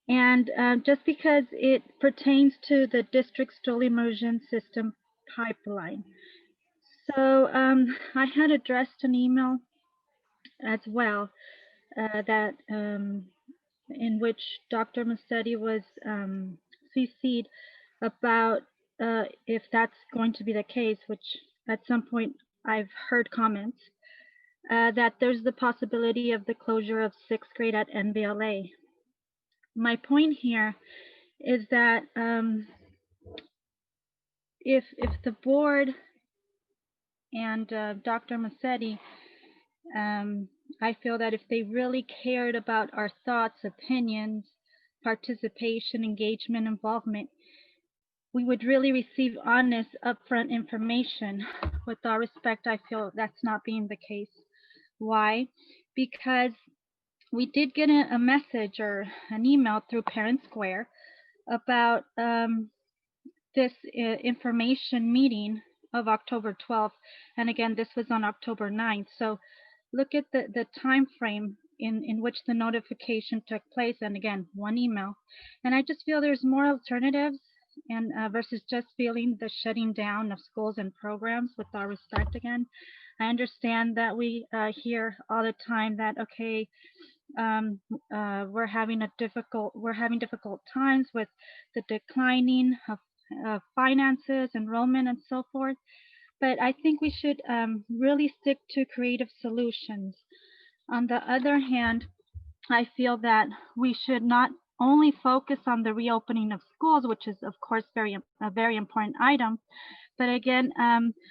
And just because it pertains to the district's dual immersion system pipeline. So I had addressed an email as well that in which Dr. Massetti was CC'd about if that's going to be the case, which at some point I've heard comments that there's the possibility of the closure of 6th grade at NVLA. My point here is that if the board and Dr. Massetti, I feel that if they really cared about our thoughts, opinions, participation, engagement, involvement, we would really receive honest, upfront information. With all respect, I feel that's not being the case. Why? Because we did get a message or an email through Parent Square about this information meeting of October 12th. And again, this was on October 9th. So look at the time frame in which the notification took place. And again, one email. And I just feel there's more alternatives and versus just feeling the shutting down of schools and programs. With all respect, again, I understand that we hear all the time that, okay, we're having difficult times with the declining of finances, enrollment, and so forth. But I think we should really stick to creative solutions. On the other hand, I feel that we should not only focus on the reopening of schools, which is of course a very important item, but again,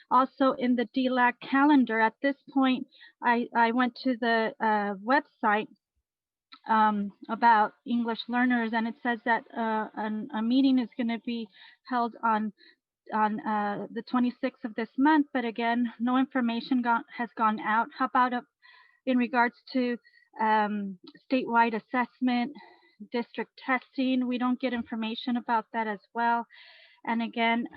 also in the DLAC calendar. At this point, I went to the website about English learners, and it says that a meeting is going to be held on the 26th of this month. But again, no information has gone out. How about in regards to statewide assessment, district testing? We don't get information about that as well. And again,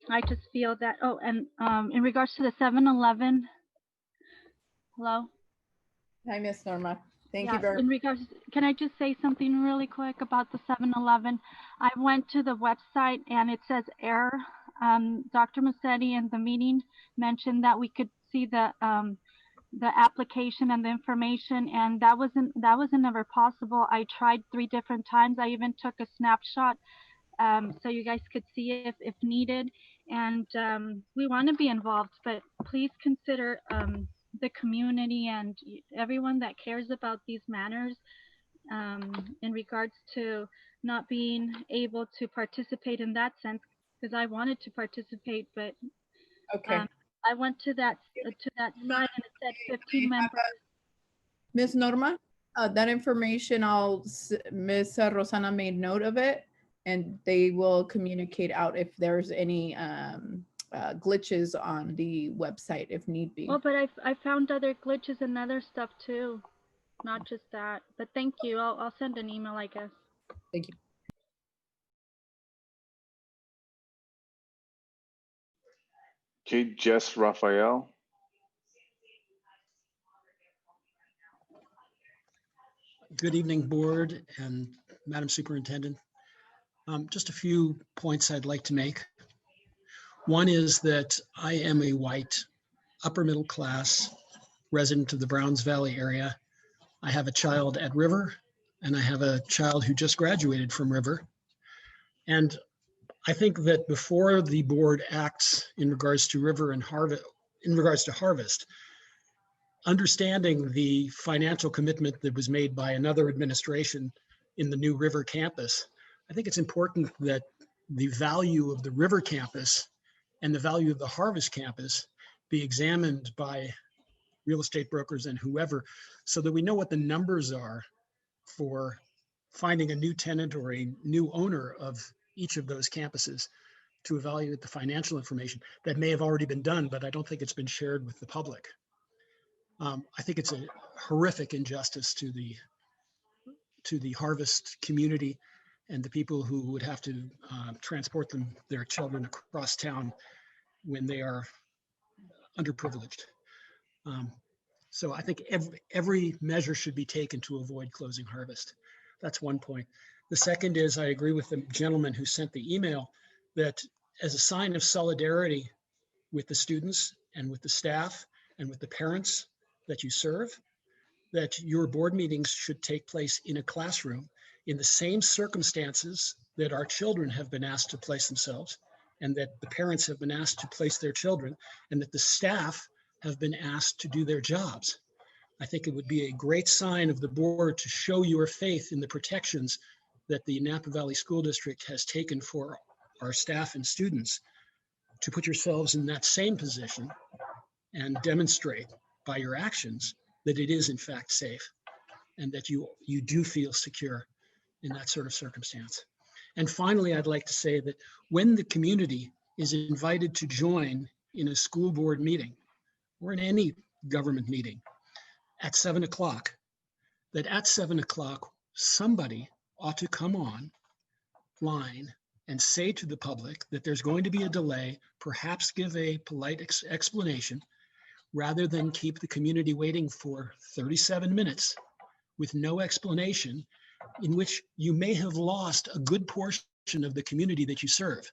I just feel that, oh, and in regards to the 7-Eleven, hello? Hi, Miss Norma. Thank you Yes, very in much. regards, can I just say something really quick about the 7-Eleven? I went to the website and it says error. Dr. Massetti in the meeting mentioned that we could see the application and the information, and that wasn't ever possible. I tried 3 different times. I even took a snapshot so you guys could see if needed. And we want to be involved, but please consider the community and everyone that cares about these matters in regards to not being able to participate in that sense, because I wanted to participate, but Okay. I went to that site and it said 15 members. Miss Norma, that information, Miss Rosana made note of it, and they will communicate out if there's any glitches on the website if need be. Oh, but I found other glitches and other stuff too, not just that. But thank you. I'll send an email, I guess. Thank you. Okay, Jess Raphael. Good evening, board and Madam Superintendent. Just a few points I'd like to make. One is that I am a white, upper middle class resident of the Browns Valley area. I have a child at River, and I have a child who just graduated from River. And I think that before the board acts in regards to River and Harvest, Harvest, understanding the financial commitment that was made by another administration in the new River campus, I think it's important that the value of the River campus and the value of the Harvest campus be examined by real estate brokers and whoever, so that we know what the numbers are for finding a new tenant or a new owner of each of those campuses, to evaluate the financial information that may have already been done, but I don't think it's been shared with the public. I think it's a horrific injustice to the Harvest community and the people who would have to transport their children across town when they are underprivileged. So I think every measure should be taken to avoid closing Harvest. That's one point. The second is, I agree with the gentleman who sent the email that as a sign of solidarity with the students and with the staff and with the parents that you serve, that your board meetings should take place in a classroom in the same circumstances that our children have been asked to place themselves, and that the parents have been asked to place their children, and that the staff have been asked to do their jobs. I think it would be a great sign of the board to show your faith in the protections that the Napa Valley School District has taken for our staff and students to put yourselves in that same position and demonstrate by your actions that it is in fact safe and that you do feel secure in that sort of circumstance. And finally, I'd like to say that when the community is invited to join in a school board meeting or in any government meeting at 7 o'clock, that at 7 o'clock, somebody ought to come online and say to the public that there's going to be a delay, perhaps give a polite explanation, rather than keep the community waiting for 37 minutes with no explanation, in which you may have lost a good portion of the community that you serve,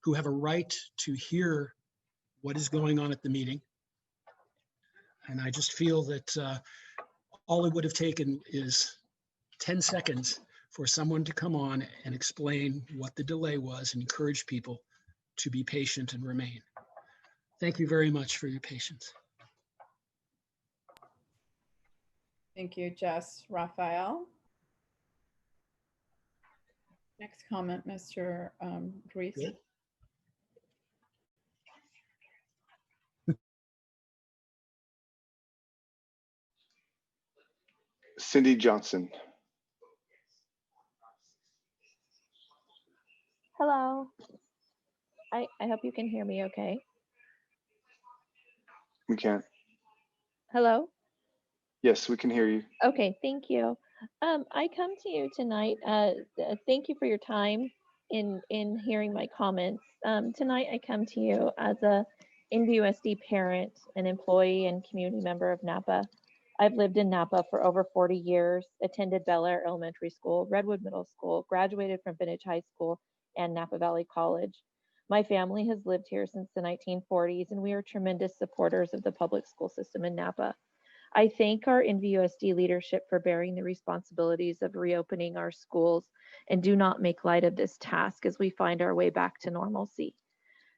who have a right to hear what is going on at the meeting. And I just feel that all it would have taken is 10 seconds for someone to come on and explain what the delay was and encourage people to be patient and remain. Thank you very much for your patience. Thank you, Jess. Raphael? Next comment, Mr. Ruiz. Good. Cindy Johnson. Hello. I hope you can hear me okay. We can't. Hello? Yes, we can hear you. Okay, thank you. I come to you tonight. Thank you for your time in hearing my comments. Tonight I come to you as a NVUSD parent, an employee and community member of Napa. I've lived in Napa for over 40 years, attended Bel Air Elementary School, Redwood Middle School, graduated from Vintage High School and Napa Valley College. My family has lived here since the 1940s, and we are tremendous supporters of the public school system in Napa. I thank our NVUSD leadership for bearing the responsibilities of reopening our schools and do not make light of this task as we find our way back to normalcy.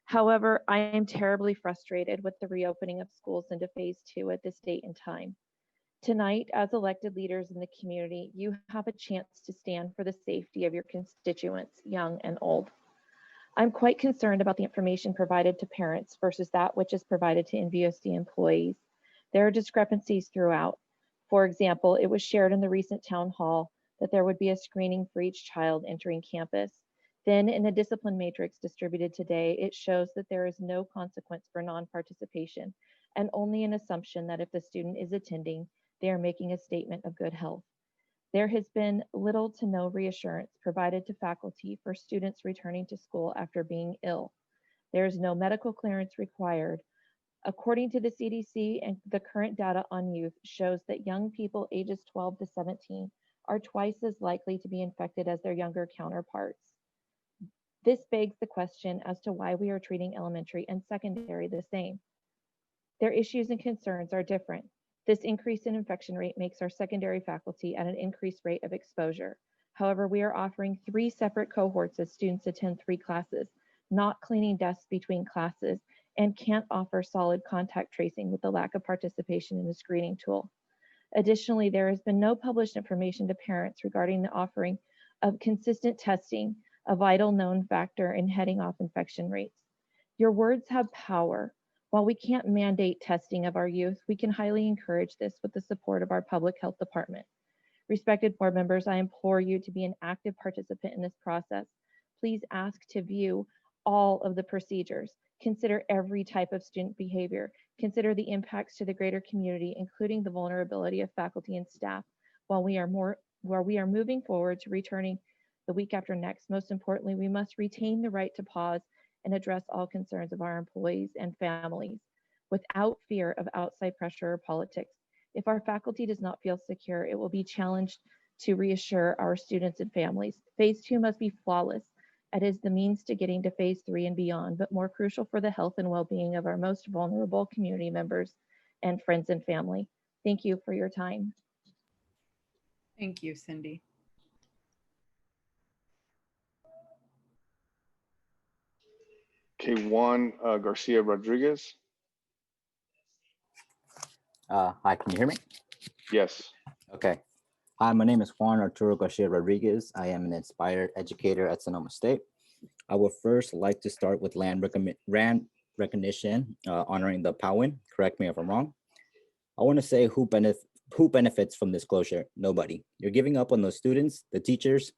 However, I am terribly frustrated with the reopening of schools into phase 2 at this date and time. Tonight, as elected leaders in the community, you have a chance to stand for the safety of your constituents, young and old. I'm quite concerned about the information provided to parents versus that which is provided to NVUSD employees. There are discrepancies throughout. For example, it was shared in the recent town hall that there would be a screening for each child entering campus. Then in a discipline matrix distributed today, it shows that there is no consequence for non-participation and only an assumption that if the student is attending, they are making a statement of good health. There has been little to no reassurance provided to faculty for students returning to school after being ill. There is no medical clearance required. According to the CDC, and the current data on youth shows that young people ages 12 to 17 are twice as likely to be infected as their younger counterparts. This begs the question as to why we are treating elementary and secondary the same. Their issues and concerns are different. This increase in infection rate makes our secondary faculty at an increased rate of exposure. However, we are offering 3 separate cohorts as students attend 3 classes, not cleaning desks between classes, and can't offer solid contact tracing with the lack of participation in the screening tool. Additionally, there has been no published information to parents regarding the offering of consistent testing, a vital known factor in heading off infection rates. Your words have power. While we can't mandate testing of our youth, we can highly encourage this with the support of our public health department. Respected board members, I implore you to be an active participant in this process. Please ask to view all of the procedures. Consider every type of student behavior. Consider the impacts to the greater community, including the vulnerability of faculty and staff. While we are moving forward to returning the week after next, most importantly, we must retain the right to pause and address all concerns of our employees and families without fear of outside pressure or politics. If our faculty does not feel secure, it will be challenged to reassure our students and families. Phase 2 must be flawless. It is the means to getting to phase 3 and beyond, but more crucial for the health and well-being of our most vulnerable community members and friends and family. Thank you for your time. Thank you, Cindy. Okay, Juan Garcia Rodriguez. Hi, can you hear me? Yes. Okay. Hi, my name is Juan Arturo Garcia Rodriguez. I am an inspired educator at Sonoma State. I would first like to start with land recognition, honoring the Powin. Correct me if I'm wrong. I want to say who benefits from this closure? Nobody. You're giving up on those students, the teachers,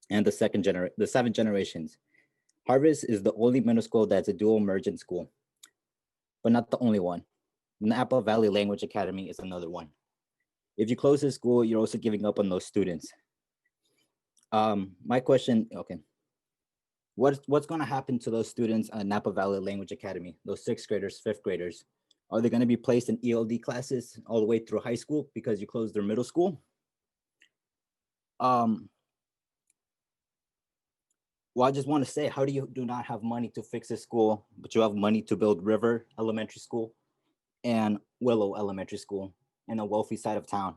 and the seven generations. Harvest is the only middle school that's a dual immersion school, but not the only one. Napa Valley Language Academy is another one. If you close this school, you're also giving up on those students. My question, okay. What's going to happen to those students at Napa Valley Language Academy, those 6th graders, 5th graders? Are they going to be placed in ELD classes all the way through high school because you closed their middle school? Well, I just want to say, how do you do not have money to fix this school, but you have money to build River Elementary School and Willow Elementary School in a wealthy side of town?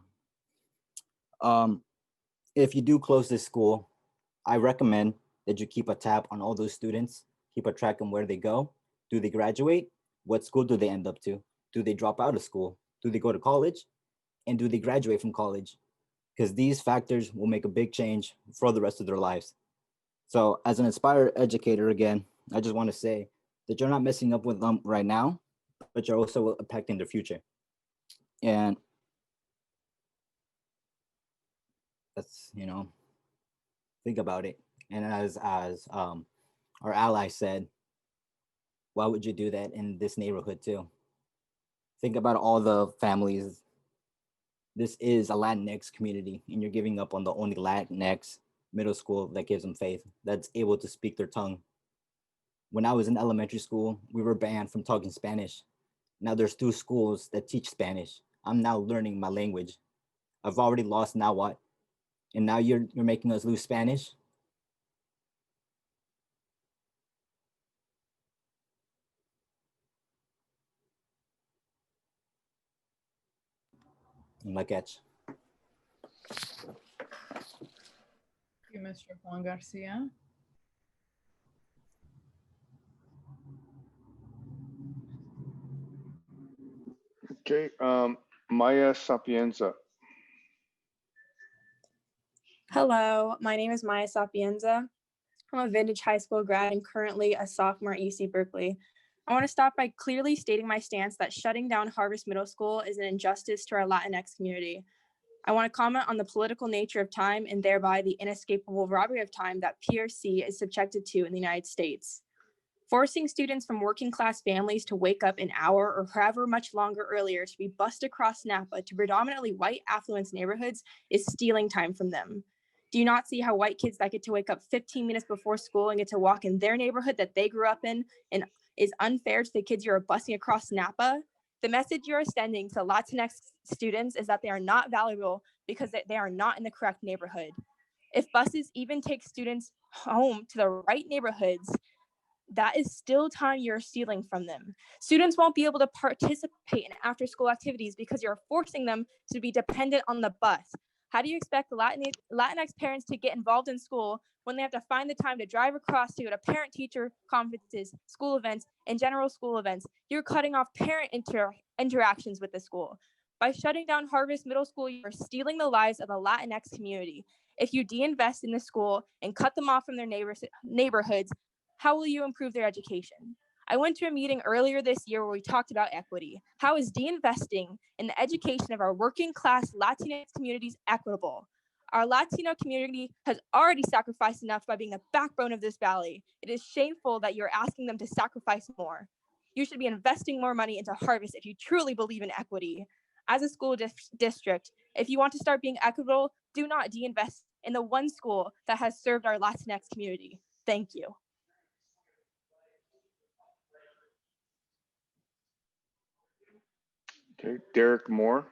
If you do close this school, I recommend that you keep a tab on all those students, keep a track on where they go. Do they graduate? What school do they end up to? Do they drop out of school? Do they go to college? And do they graduate from college? Because these factors will make a big change for the rest of their lives. So as an inspired educator, again, I just want to say that you're not messing up with them right now, but you're also impacting their future. And that's, think about it. And as our ally said, why would you do that in this neighborhood too? Think about all the families. This is a Latinx community, and you're giving up on the only Latinx middle school that gives them faith, that's able to speak their tongue. When I was in elementary school, we were banned from talking Spanish. Now there's 2 schools that teach Spanish. I'm now learning my language. I've already lost now what? And now you're making us lose Spanish? La catch. Thank you, Mr. Juan Garcia. Okay, Maya Sapienza. Hello, my name is Maya Sapienza. I'm a Vintage High School grad and currently a sophomore at UC Berkeley. I want to start by clearly stating my stance that shutting down Harvest Middle School is an injustice to our Latinx community. I want to comment on the political nature of time and thereby the inescapable robbery of time that PRC is subjected to in the United States. Forcing students from working class families to wake up an hour or however much longer earlier to be bused across Napa to predominantly white affluence neighborhoods is stealing time from them. Do you not see how white kids that get to wake up 15 minutes before school and get to walk in their neighborhood that they grew up in and is unfair to the kids you're busing across Napa? The message you're sending to Latinx students is that they are not valuable because they are not in the correct neighborhood. If buses even take students home to the right neighborhoods, that is still time you're stealing from them. Students won't be able to participate in after-school activities because you're forcing them to be dependent on the bus. How do you expect Latinx parents to get involved in school when they have to find the time to drive across to go to parent-teacher conferences, school events, and general school events? You're cutting off parent interactions with the school. By shutting down Harvest Middle School, you're stealing the lives of the Latinx community. If you de-invest in the school and cut them off from their neighborhoods, how will you improve their education? I went to a meeting earlier this year where we talked about equity. How is de-investing in the education of our working class Latinx communities equitable? Our Latino community has already sacrificed enough by being the backbone of this valley. It is shameful that you're asking them to sacrifice more. You should be investing more money into Harvest if you truly believe in equity. As a school district, if you want to start being equitable, do not de-invest in the one school that has served our Latinx community. Thank you. Okay, Derek Moore.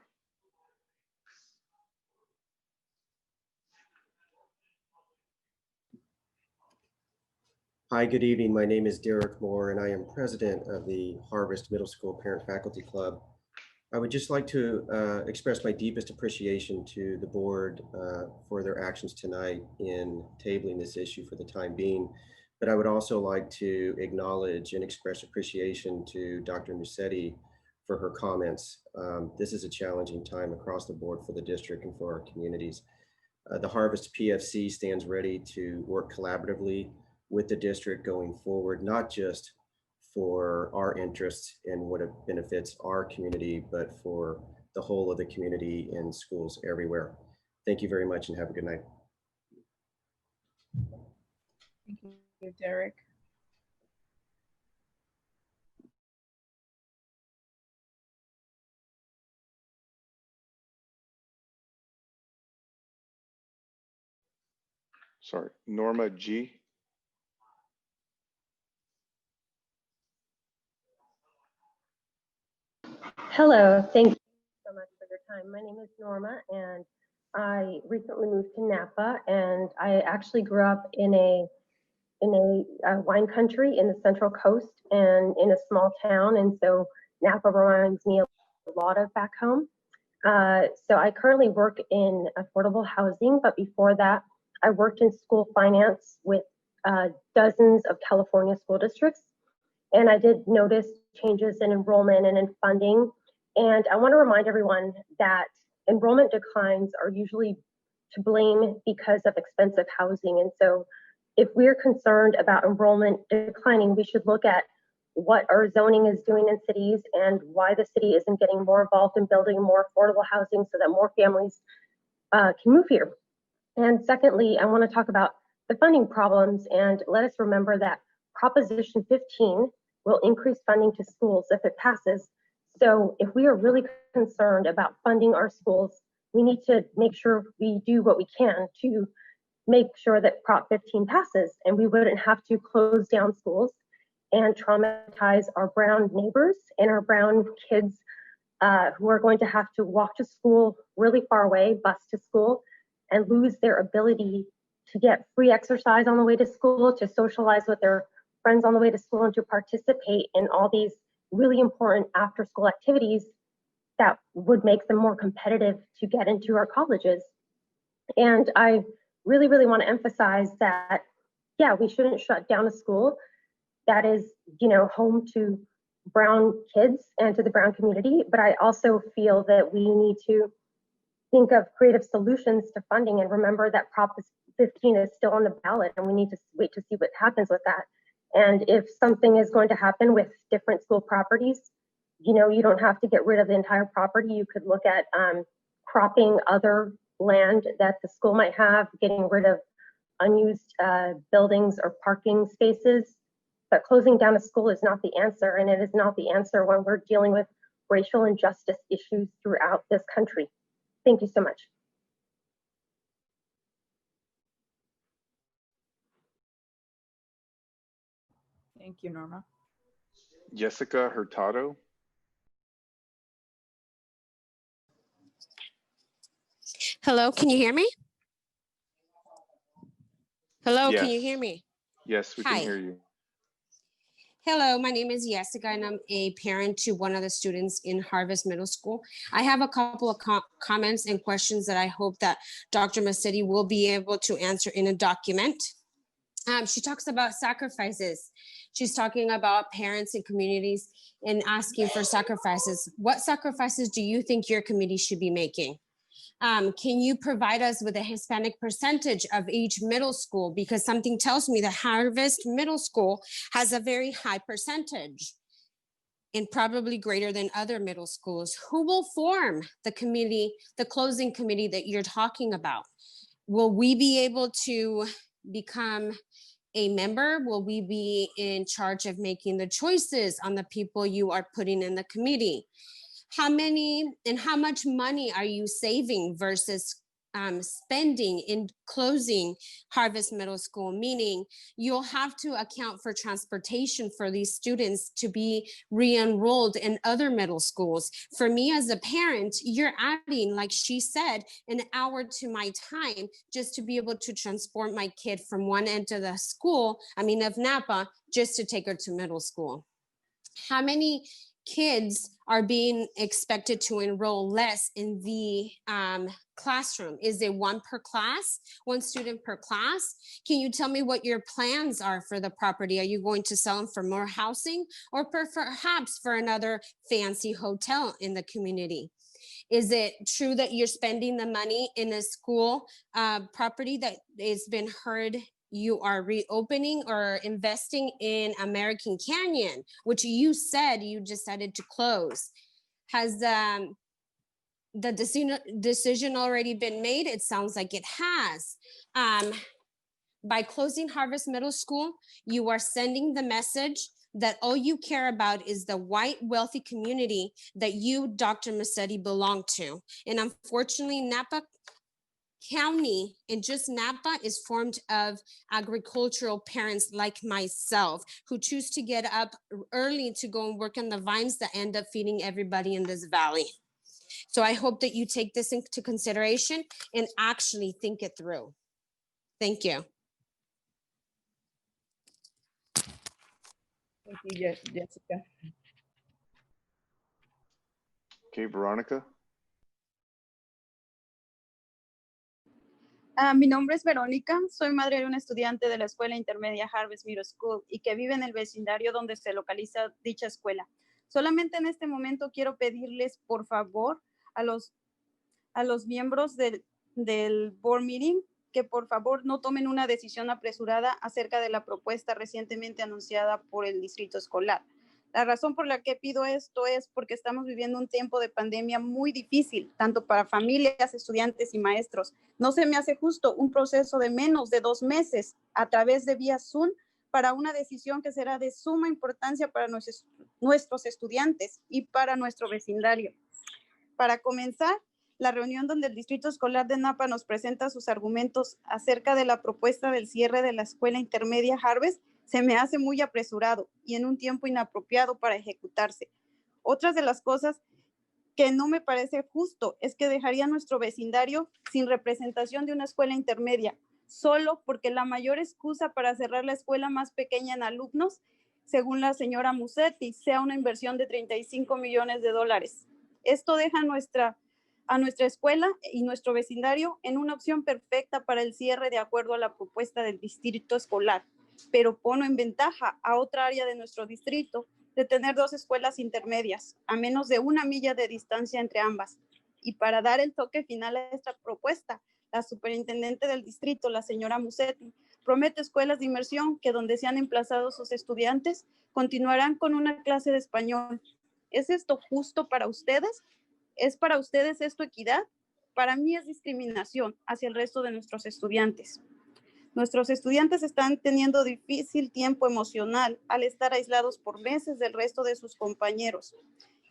Hi, good evening. My name is Derek Moore, and I am president of the Harvest Middle School Parent Faculty Club. I would just like to express my deepest appreciation to the board for their actions tonight in tabling this issue for the time being. But I would also like to acknowledge and express appreciation to Dr. Musetti for her comments. This is a challenging time across the board for the district and for our communities. The Harvest PFC stands ready to work collaboratively with the district going forward, not just for our interests and what it benefits our community, but for the whole of the community and schools everywhere. Thank you very much and have a good night. Thank you, Derek. Sorry, Norma G. Hello, thank you so much for your time. My name is Norma, and I recently moved to Napa, and I actually grew up in a wine country in the Central Coast and in a small town, and so Napa reminds me a lot of back home. So I currently work in affordable housing, but before that, I worked in school finance with dozens of California school districts. And I did notice changes in enrollment and in funding. And I want to remind everyone that enrollment declines are usually to blame because of expensive housing. And so if we're concerned about enrollment declining, we should look at what our zoning is doing in cities and why the city isn't getting more involved in building more affordable housing so that more families can move here. And secondly, I want to talk about the funding problems, and let us remember that Proposition 15 will increase funding to schools if it passes. So if we are really concerned about funding our schools, we need to make sure we do what we can to make sure that Prop 15 passes, and we wouldn't have to close down schools and traumatize our brown neighbors and our brown kids who are going to have to walk to school really far away, bus to school, and lose their ability to get free exercise on the way to school, to socialize with their friends on the way to school, and to participate in all these really important after school activities that would make them more competitive to get into our colleges. And I really, really want to emphasize that, yeah, we shouldn't shut down a school that is, home to brown kids and to the brown community. But I also feel that we need to think of creative solutions to funding and remember that Prop 15 is still on the ballot, and we need to wait to see what happens with that. And if something is going to happen with different school properties, you don't have to get rid of the entire property. You could look at cropping other land that the school might have, getting rid of unused buildings or parking spaces. But closing down a school is not the answer, and it is not the answer when we're dealing with racial injustice issues throughout this country. Thank you so much. Thank you, Norma. Jessica Hurtado. Hello, can you hear me? Hello, Yes. can you hear me? Yes, we Hi. can hear you. Hello, my name is Jessica, and I'm a parent to one of the students in Harvest Middle School. I have a couple of comments and questions that I hope that Dr. Massetti will be able to answer in a document. She talks about sacrifices. She's talking about parents and communities and asking for sacrifices. What sacrifices do you think your committee should be making? Can you provide us with a Hispanic percentage of each middle school? Because something tells me that Harvest Middle School has a very high percentage and probably greater than other middle schools. Who will form the committee, the closing committee that you're talking about? Will we be able to become a member? Will we be in charge of making the choices on the people you are putting in the committee? How many and how much money are you saving versus spending in closing Harvest Middle School? Meaning you'll have to account for transportation for these students to be re-enrolled in other middle schools. For me as a parent, you're adding, like she said, an hour to my time just to be able to transport my kid from one end of the school, of Napa, just to take her to middle school. How many kids are being expected to enroll less in the classroom? Is it one per class, one student per class? Can you tell me what your plans are for the property? Are you going to sell them for more housing or perhaps for another fancy hotel in the community? Is it true that you're spending the money in a school property that has been heard you are reopening or investing in American Canyon, which you said you decided to close. Has the decision already been made? It sounds like it has. By closing Harvest Middle School, you are sending the message that all you care about is the white wealthy community that you, Dr. Massetti, belong to. And unfortunately, Napa County and just Napa is formed of agricultural parents like myself who choose to get up early to go and work on the vines that end up feeding everybody in this valley. So I hope that you take this into consideration and actually think it through. Thank you. Thank you, Jessica. Okay, Veronica. Mi nombre es Verónica, soy madre de un estudiante de la escuela intermedia Harvest Middle School y que vive en el vecindario donde se localiza dicha escuela. Solamente en este momento quiero pedirles, por favor, a los miembros del board meeting que por favor no tomen una decisión apresurada acerca de la propuesta recientemente anunciada por el distrito escolar. La razón por la que pido esto es porque estamos viviendo un tiempo de pandemia muy difícil, tanto para familias, estudiantes y maestros. No se me hace justo un proceso de menos de 2 meses a través de vía Zoom para una decisión que será de suma importancia para nuestros estudiantes y para nuestro vecindario. Para comenzar, la reunión donde el Distrito Escolar de Napa nos presenta sus argumentos acerca de la propuesta del cierre de la escuela intermedia Harvest se me hace muy apresurado y en un tiempo inapropiado para ejecutarse. Otras de las cosas que no me parece justo es que dejaría a nuestro vecindario sin representación de una escuela intermedia, solo porque la mayor excusa para cerrar la escuela más pequeña en alumnos, según la señora Musetti, sea una inversión de $35 millones. Esto deja a nuestra escuela y nuestro vecindario en una opción perfecta para el cierre de acuerdo a la propuesta del distrito escolar, pero pone en ventaja a otra área de nuestro distrito de tener 2 escuelas intermedias a menos de 1 milla de distancia entre ambas. Y para dar el toque final a esta propuesta, la superintendente del distrito, la señora Musetti, promete escuelas de inmersión que donde se han emplazado sus estudiantes continuarán con una clase de español. ¿Es esto justo para ustedes? ¿Es para ustedes esto equidad? Para mí es discriminación hacia el resto de nuestros estudiantes. Nuestros estudiantes están teniendo difícil tiempo emocional al estar aislados por meses del resto de sus compañeros.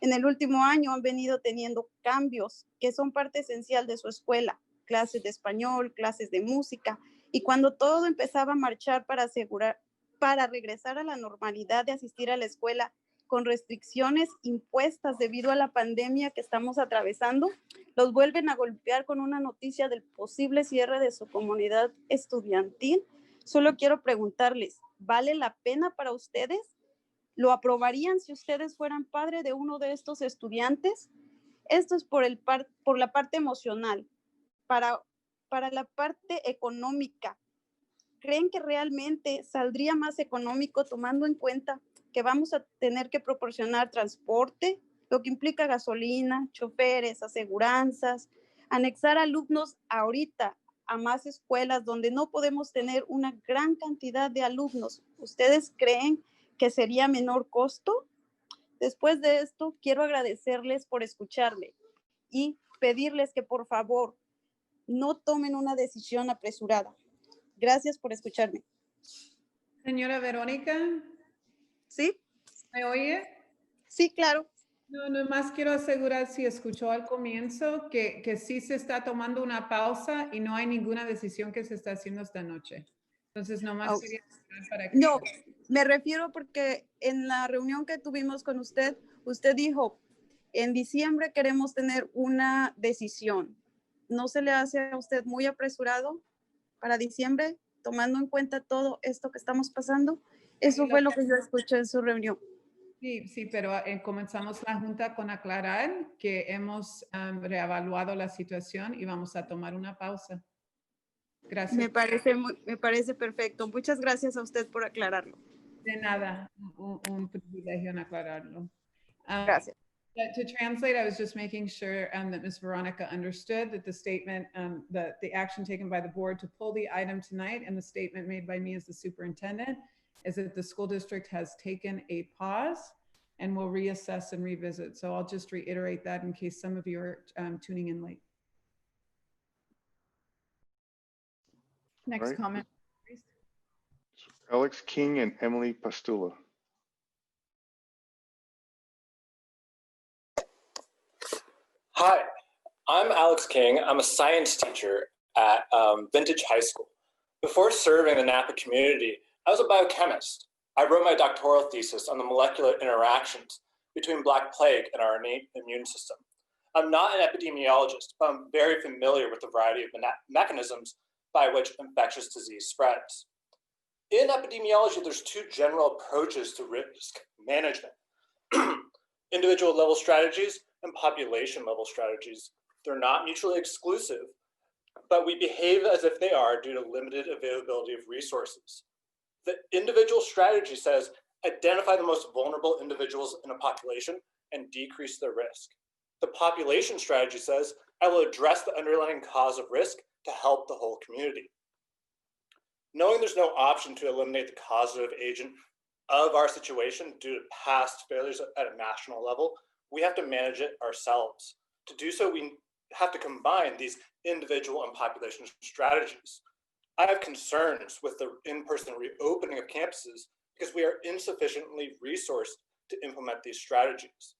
En el último año han venido teniendo cambios que son parte esencial de su escuela, clases de español, clases de música, y cuando todo empezaba a marchar para regresar a la normalidad de asistir a la escuela con restricciones impuestas debido a la pandemia que estamos atravesando, los vuelven a golpear con una noticia del posible cierre de su comunidad estudiantil. Solo quiero preguntarles, ¿vale la pena para ustedes? ¿Lo aprobarían si ustedes fueran padre de uno de estos estudiantes? Esto es por la parte emocional. Para la parte económica, ¿creen que realmente saldría más económico tomando en cuenta que vamos a tener que proporcionar transporte, lo que implica gasolina, choferes, aseguranzas, anexar alumnos ahorita a más escuelas donde no podemos tener una gran cantidad de alumnos? ¿Ustedes creen que sería menor costo? Después de esto, quiero agradecerles por escucharme y pedirles que por favor no tomen una decisión apresurada. Gracias por escucharme. Señora Verónica. ¿Sí? ¿Me oye? Sí, claro. No, nomás quiero asegurar si escuchó al comienzo que sí se está tomando una pausa y no hay ninguna decisión que se está haciendo esta noche. Entonces, nomás quería para que... No, me refiero porque en la reunión que tuvimos con usted, usted dijo, en diciembre queremos tener una decisión. ¿No se le hace a usted muy apresurado para diciembre, tomando en cuenta todo esto que estamos pasando? Eso fue lo que yo escuché en su reunión. Sí, pero comenzamos la junta con aclarar que hemos reevaluado la situación y vamos a tomar una pausa. Gracias. Me parece perfecto. Muchas gracias a usted por aclararlo. De nada, un privilegio en aclararlo. Gracias. To translate, I was just making sure that Ms. Veronica understood that the statement, that the action taken by the board to pull the item tonight and the statement made by me as the superintendent is that the school district has taken a pause and will reassess and revisit. So I'll just reiterate that in case some of you are tuning in late. Next Right. comment, please. Alex King and Emily Pastula. Hi, I'm Alex King. I'm a science teacher at Vintage High School. Before serving the Napa community, I was a biochemist. I wrote my doctoral thesis on the molecular interactions between Black plague and our innate immune system. I'm not an epidemiologist, but I'm very familiar with the variety of mechanisms by which infectious disease spreads. In epidemiology, there's two general approaches to risk management. Individual level strategies and population level strategies. They're not mutually exclusive, but we behave as if they are due to limited availability of resources. The individual strategy says, identify the most vulnerable individuals in a population and decrease their risk. The population strategy says, I will address the underlying cause of risk to help the whole community. Knowing there's no option to eliminate the causative agent of our situation due to past failures at a national level, we have to manage it ourselves. To do so, we have to combine these individual and population strategies. I have concerns with the in-person reopening of campuses because we are insufficiently resourced to implement these strategies.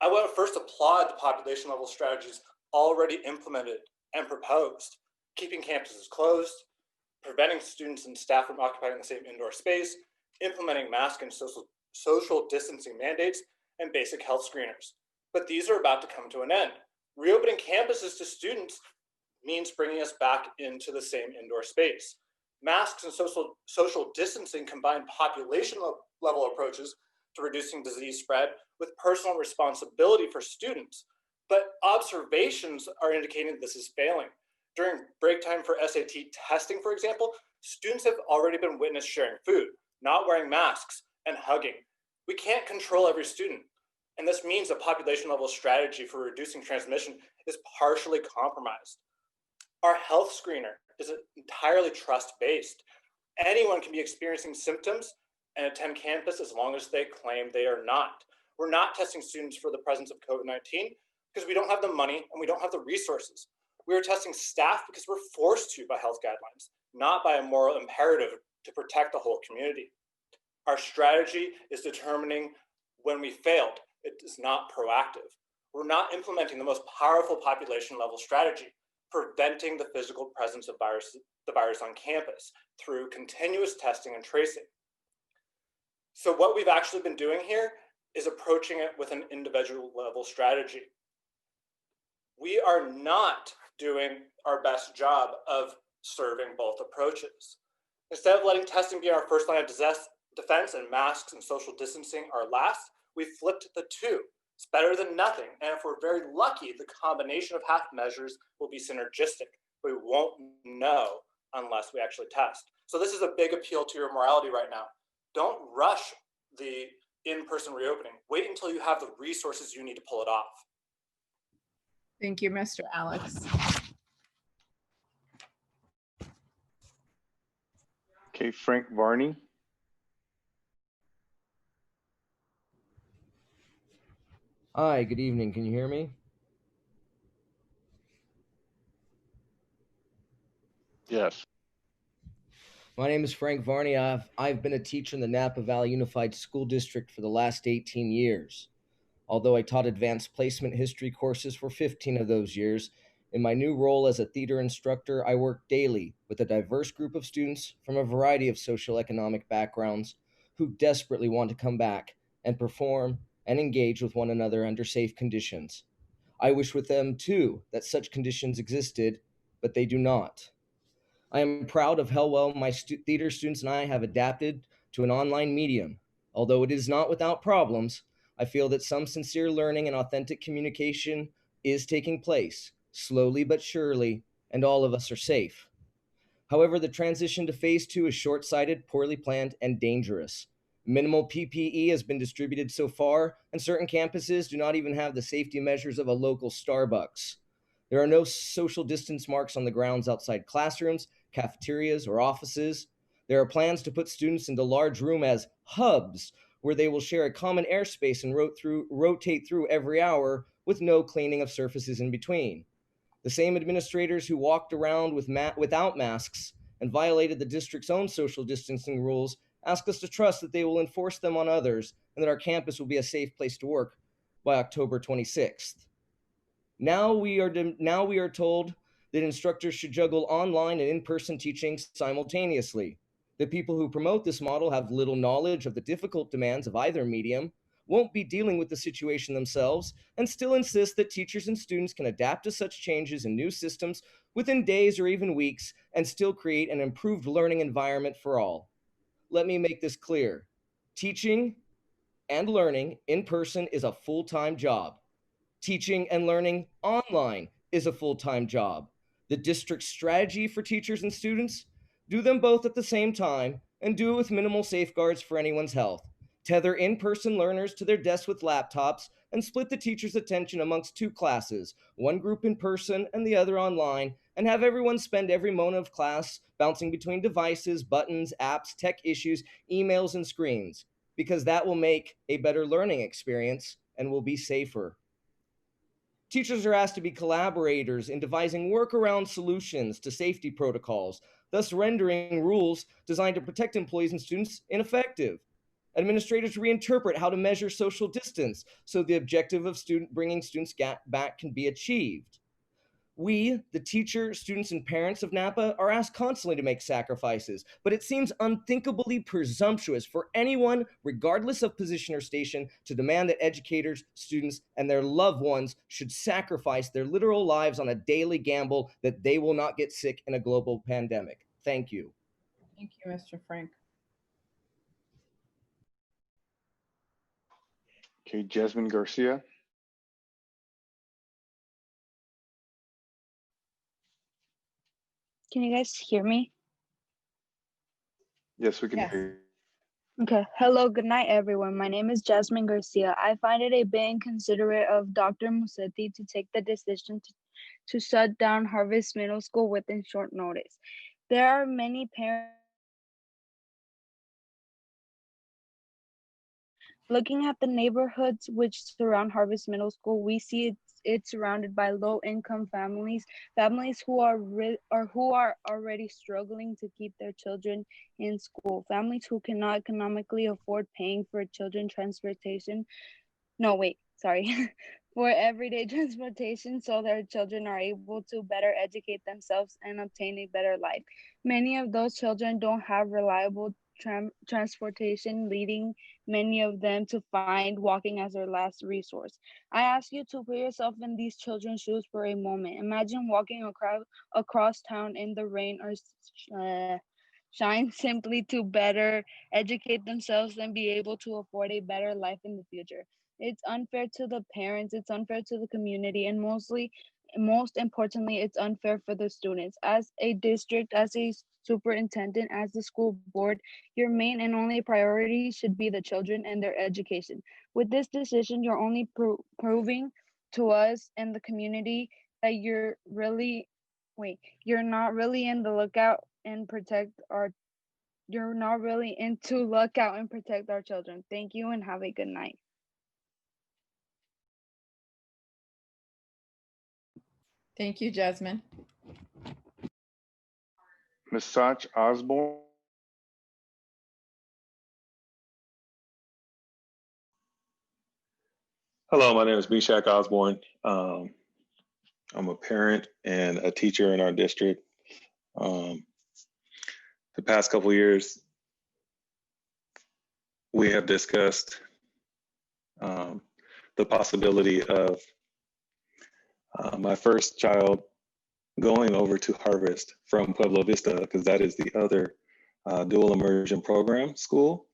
I want to first applaud the population level strategies already implemented and proposed, keeping campuses closed, preventing students and staff from occupying the same indoor space, implementing mask and social distancing mandates, and basic health screeners. But these are about to come to an end. Reopening campuses to students means bringing us back into the same indoor space. Masks and social distancing combine population level approaches to reducing disease spread with personal responsibility for students. But observations are indicating this is failing. During break time for SAT testing, for example, students have already been witnessed sharing food, not wearing masks, and hugging. We can't control every student. And this means a population level strategy for reducing transmission is partially compromised. Our health screener is entirely trust-based. Anyone can be experiencing symptoms and attend campus as long as they claim they are not. We're not testing students for the presence of COVID-19 because we don't have the money and we don't have the resources. We are testing staff because we're forced to by health guidelines, not by a moral imperative to protect the whole community. Our strategy is determining when we failed. It is not proactive. We're not implementing the most powerful population level strategy, preventing the physical presence of the virus on campus through continuous testing and tracing. So what we've actually been doing here is approaching it with an individual level strategy. We are not doing our best job of serving both approaches. Instead of letting testing be our first line of defense and masks and social distancing are last, we flipped the two. It's better than nothing. And if we're very lucky, the combination of half measures will be synergistic. We won't know unless we actually test. So this is a big appeal to your morality right now. Don't rush the in-person reopening. Wait until you have the resources you need to pull it off. Thank you, Mr. Alex. Okay, Frank Varney. Hi, good evening. Can you hear me? Yes. My name is Frank Varney. I've been a teacher in the Napa Valley Unified School District for the last 18 years. Although I taught advanced placement history courses for 15 of those years, in my new role as a theater instructor, I work daily with a diverse group of students from a variety of social economic backgrounds who desperately want to come back and perform and engage with one another under safe conditions. I wish with them, too, that such conditions existed, but they do not. I am proud of how well my theater students and I have adapted to an online medium. Although it is not without problems, I feel that some sincere learning and authentic communication is taking place, slowly but surely, and all of us are safe. However, the transition to phase 2 is short-sighted, poorly planned, and dangerous. Minimal PPE has been distributed so far, and certain campuses do not even have the safety measures of a local Starbucks. There are no social distance marks on the grounds outside classrooms, cafeterias, or offices. There are plans to put students into large rooms as hubs, where they will share a common airspace and rotate through every hour with no cleaning of surfaces in between. The same administrators who walked around without masks and violated the district's own social distancing rules ask us to trust that they will enforce them on others and that our campus will be a safe place to work by October 26th. Now we are told that instructors should juggle online and in-person teaching simultaneously. The people who promote this model have little knowledge of the difficult demands of either medium, won't be dealing with the situation themselves, and still insist that teachers and students can adapt to such changes in new systems within days or even weeks and still create an improved learning environment for all. Let me make this clear. Teaching and learning in person is a full-time job. Teaching and learning online is a full-time job. The district's strategy for teachers and students? Do them both at the same time and do it with minimal safeguards for anyone's health. Tether in-person learners to their desks with laptops and split the teacher's attention amongst two classes, one group in person and the other online, and have everyone spend every moment of class bouncing between devices, buttons, apps, tech issues, emails, and screens, because that will make a better learning experience and will be safer. Teachers are asked to be collaborators in devising workaround solutions to safety protocols, thus rendering rules designed to protect employees and students ineffective. Administrators reinterpret how to measure social distance so the objective of bringing students back can be achieved. We, the teacher, students, and parents of Napa, are asked constantly to make sacrifices, but it seems unthinkably presumptuous for anyone, regardless of position or station, to demand that educators, students, and their loved ones should sacrifice their literal lives on a daily gamble that they will not get sick in a global pandemic. Thank you. Thank you, Mr. Frank. Okay, Jasmine Garcia. Can you guys hear me? Yes, we can hear you. Okay. Hello, good night, everyone. My name is Jasmine Garcia. I find it a bit inconsiderate of Dr. Musetti to take the decision to shut down Harvest Middle School within short notice. There are many parents looking at the neighborhoods which surround Harvest Middle School. We see it's surrounded by low-income families who are already struggling to keep their children in school, families who cannot economically afford paying for children transportation. No, wait, sorry. For everyday transportation so their children are able to better educate themselves and obtain a better life. Many of those children don't have reliable transportation, leading many of them to find walking as their last resource. I ask you to put yourself in these children's shoes for a moment. Imagine walking across town in the rain or shine simply to better educate themselves and be able to afford a better life in the future. It's unfair to the parents, it's unfair to the community, and most importantly, it's unfair for the students. As a district, as a superintendent, as the school board, your main and only priority should be the children and their education. With this decision, you're only proving to us and the community that you're not really in the lookout and protect our you're not really into look out and protect our children. Thank you and have a good night. Thank you, Jasmine. Ms. Sach Osborne. Hello, my name is Meshach Osborne. I'm a parent and a teacher in our district. The past couple of years, we have discussed the possibility of my first child going over to Harvest from Pueblo Vista, because that is the other dual immersion program school.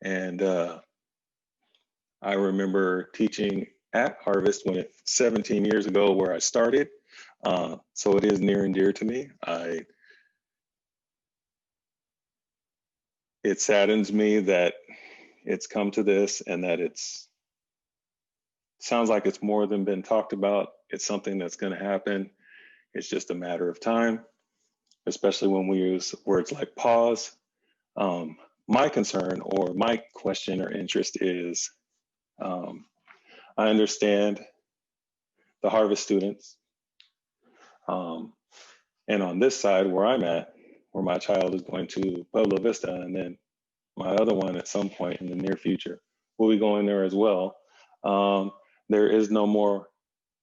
And I remember teaching at Harvest 17 years ago where I started. So it is near and dear to me. It saddens me that it's come to this and that sounds like it's more than been talked about. It's something that's going to happen. It's just a matter of time, especially when we use words like pause. My concern or my question or interest is, I understand the Harvest students. And on this side where I'm at, where my child is going to Pueblo Vista, and then my other one at some point in the near future will be going there as well. There is no more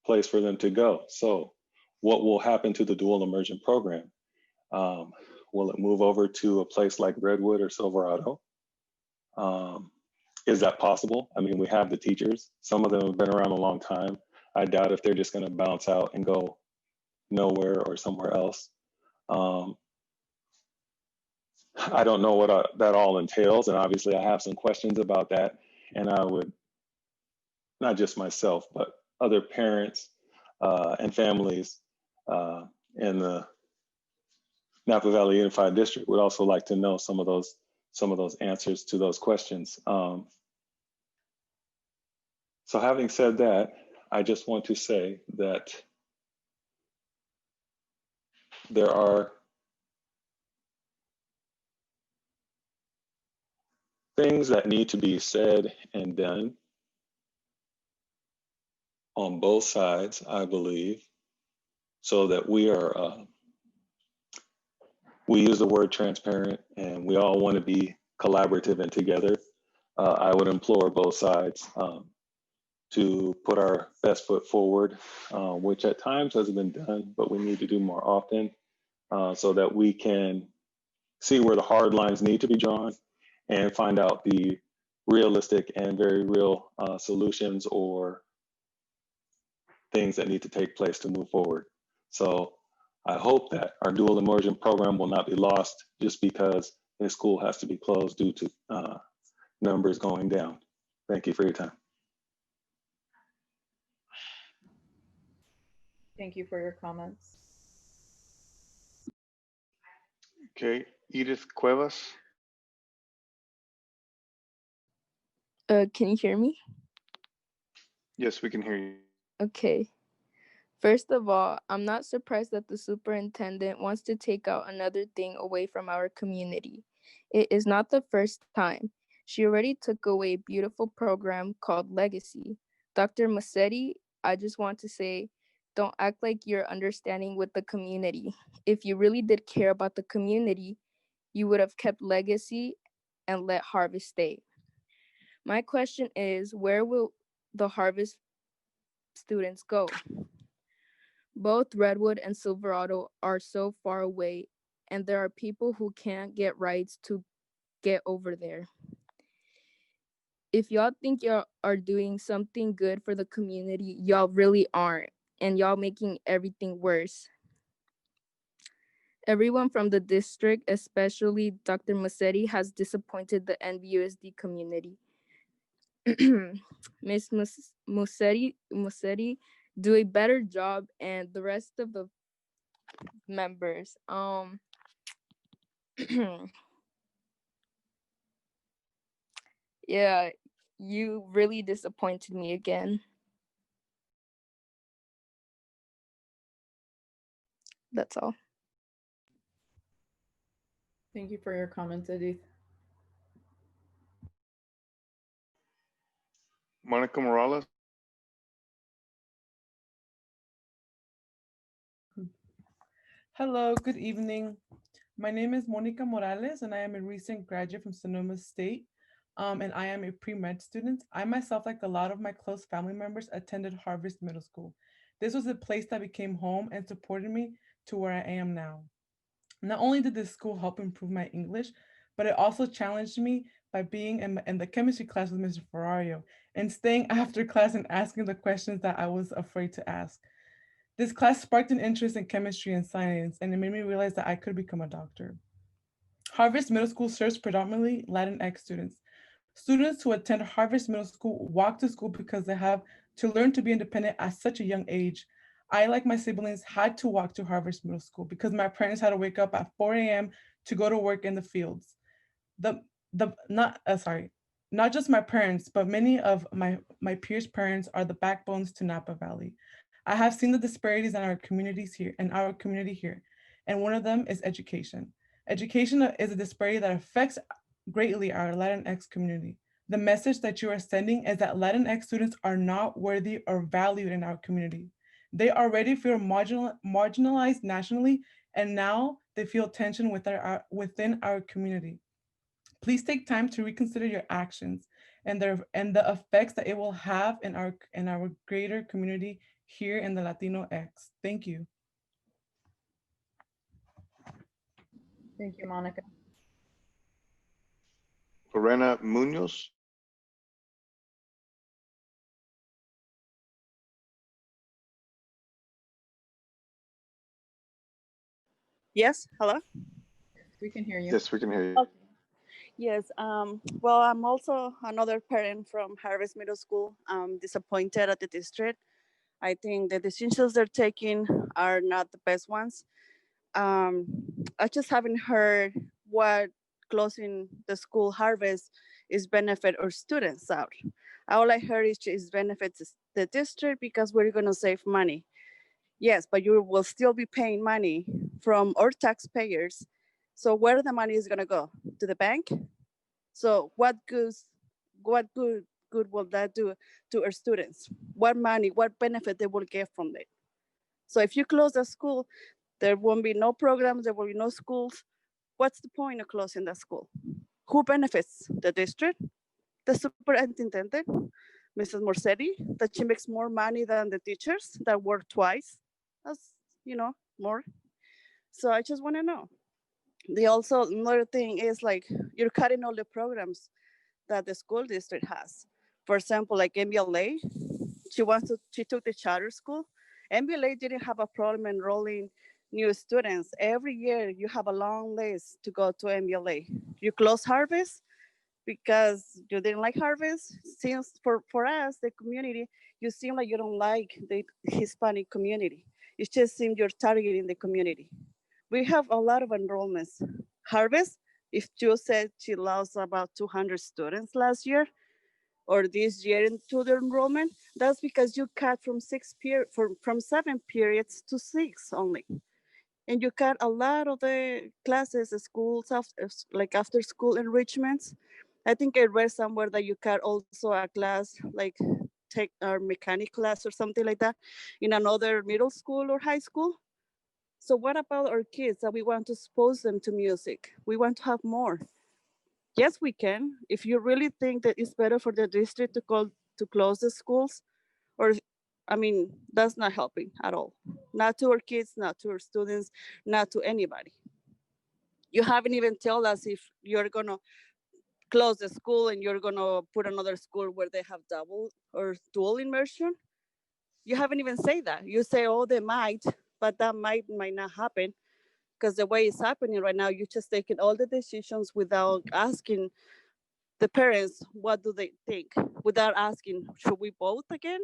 place for them to go. So what will happen to the dual immersion program? Will it move over to a place like Redwood or Silverado? Is that possible? I mean, we have the teachers. Some of them have been around a long time. I doubt if they're just going to bounce out and go nowhere or somewhere else. I don't know what that all entails. And obviously I have some questions about that. And I would, not just myself, but other parents and families in the Napa Valley Unified District would also like to know some of those answers to those questions. So having said that, I just want to say that there are things that need to be said and done on both sides, I believe, so that we use the word transparent and we all want to be collaborative and together. I would implore both sides to put our best foot forward, which at times has been done, but we need to do more often so that we can see where the hard lines need to be drawn and find out the realistic and very real solutions or things that need to take place to move forward. So I hope that our dual immersion program will not be lost just because a school has to be closed due to numbers going down. Thank you for your time. Thank you for your comments. Okay, Edith Cuevas. Can you hear me? Yes, we can hear you. Okay. First of all, I'm not surprised that the superintendent wants to take out another thing away from our community. It is not the first time. She already took away a beautiful program called Legacy. Dr. Massetti, I just want to say, don't act like you're understanding with the community. If you really did care about the community, you would have kept Legacy and let Harvest stay. My question is, where will the Harvest students go? Both Redwood and Silverado are so far away, and there are people who can't get rides to get over there. If y'all think y'all are doing something good for the community, y'all really aren't, and y'all making everything worse. Everyone from the district, especially Dr. Massetti, has disappointed the NVUSD community. Miss Massetti do a better job, and the rest of the members. Yeah, you really disappointed me again. That's all. Thank you for your comments, Edith. Monica Morales. Hello, good evening. My name is Monica Morales, and I am a recent graduate from Sonoma State, and I am a pre-med student. I myself, like a lot of my close family members, attended Harvest Middle School. This was a place that became home and supported me to where I am now. Not only did this school help improve my English, but it also challenged me by being in the chemistry class with Mr. Ferrario and staying after class and asking the questions that I was afraid to ask. This class sparked an interest in chemistry and science, and it made me realize that I could become a doctor. Harvest Middle School serves predominantly Latinx students. Students who attend Harvest Middle School walk to school because they have to learn to be independent at such a young age. I, like my siblings, had to walk to Harvest Middle School because my parents had to wake up at 4 a.m. to go to work in the fields. Not just my parents, but many of my peers' parents are the backbones to Napa Valley. I have seen the disparities in our communities here, and one of them is education. Education is a disparity that affects greatly our Latinx community. The message that you are sending is that Latinx students are not worthy or valued in our community. They already feel marginalized nationally, and now they feel tension within our community. Please take time to reconsider your actions and the effects that it will have in our greater community here in the Latino X. Thank you. Thank you, Monica. Lorena Munoz. Yes, hello? We can hear you. Yes, we can hear you. Okay. Yes, well, I'm also another parent from Harvest Middle School. I'm disappointed at the district. I think the decisions they're taking are not the best ones. I just haven't heard what closing the school Harvest is benefit our students out. All I heard is benefits the district because we're gonna save money. Yes, but you will still be paying money from our taxpayers. So where the money is gonna go? To the bank? So what good will that do to our students? What money, what benefit they will get from it? So if you close the school, there won't be no programs, there will be no schools. What's the point of closing the school? Who benefits? The district? The superintendent, Mrs. Morsetti, that she makes more money than the teachers that work twice as, more. So I just want to know. Another thing is like, you're cutting all the programs that the school district has. For example, like MBLA, she took the charter school. MBLA didn't have a problem enrolling new students. Every year you have a long list to go to MBLA. You close Harvest because you didn't like Harvest. Since for us, the community, you seem like you don't like the Hispanic community. It just seems you're targeting the community. We have a lot of enrollments. Harvest, if you said she lost about 200 students last year, or this year into the enrollment, that's because you cut from 7 periods to 6 only. And you cut a lot of the classes, the schools, like after school enrichments. I think I read somewhere that you cut also a class, like take our mechanic class or something like that in another middle school or high school. So what about our kids that we want to expose them to music? We want to have more. Yes, we can. If you really think that it's better for the district to close the schools, or that's not helping at all. Not to our kids, not to our students, not to anybody. You haven't even told us if you're gonna close the school and you're gonna put another school where they have double or dual immersion. You haven't even said that. You say, oh, they might, but that might not happen. Because the way it's happening right now, you're just taking all the decisions without asking the parents what do they think, without asking, should we vote again?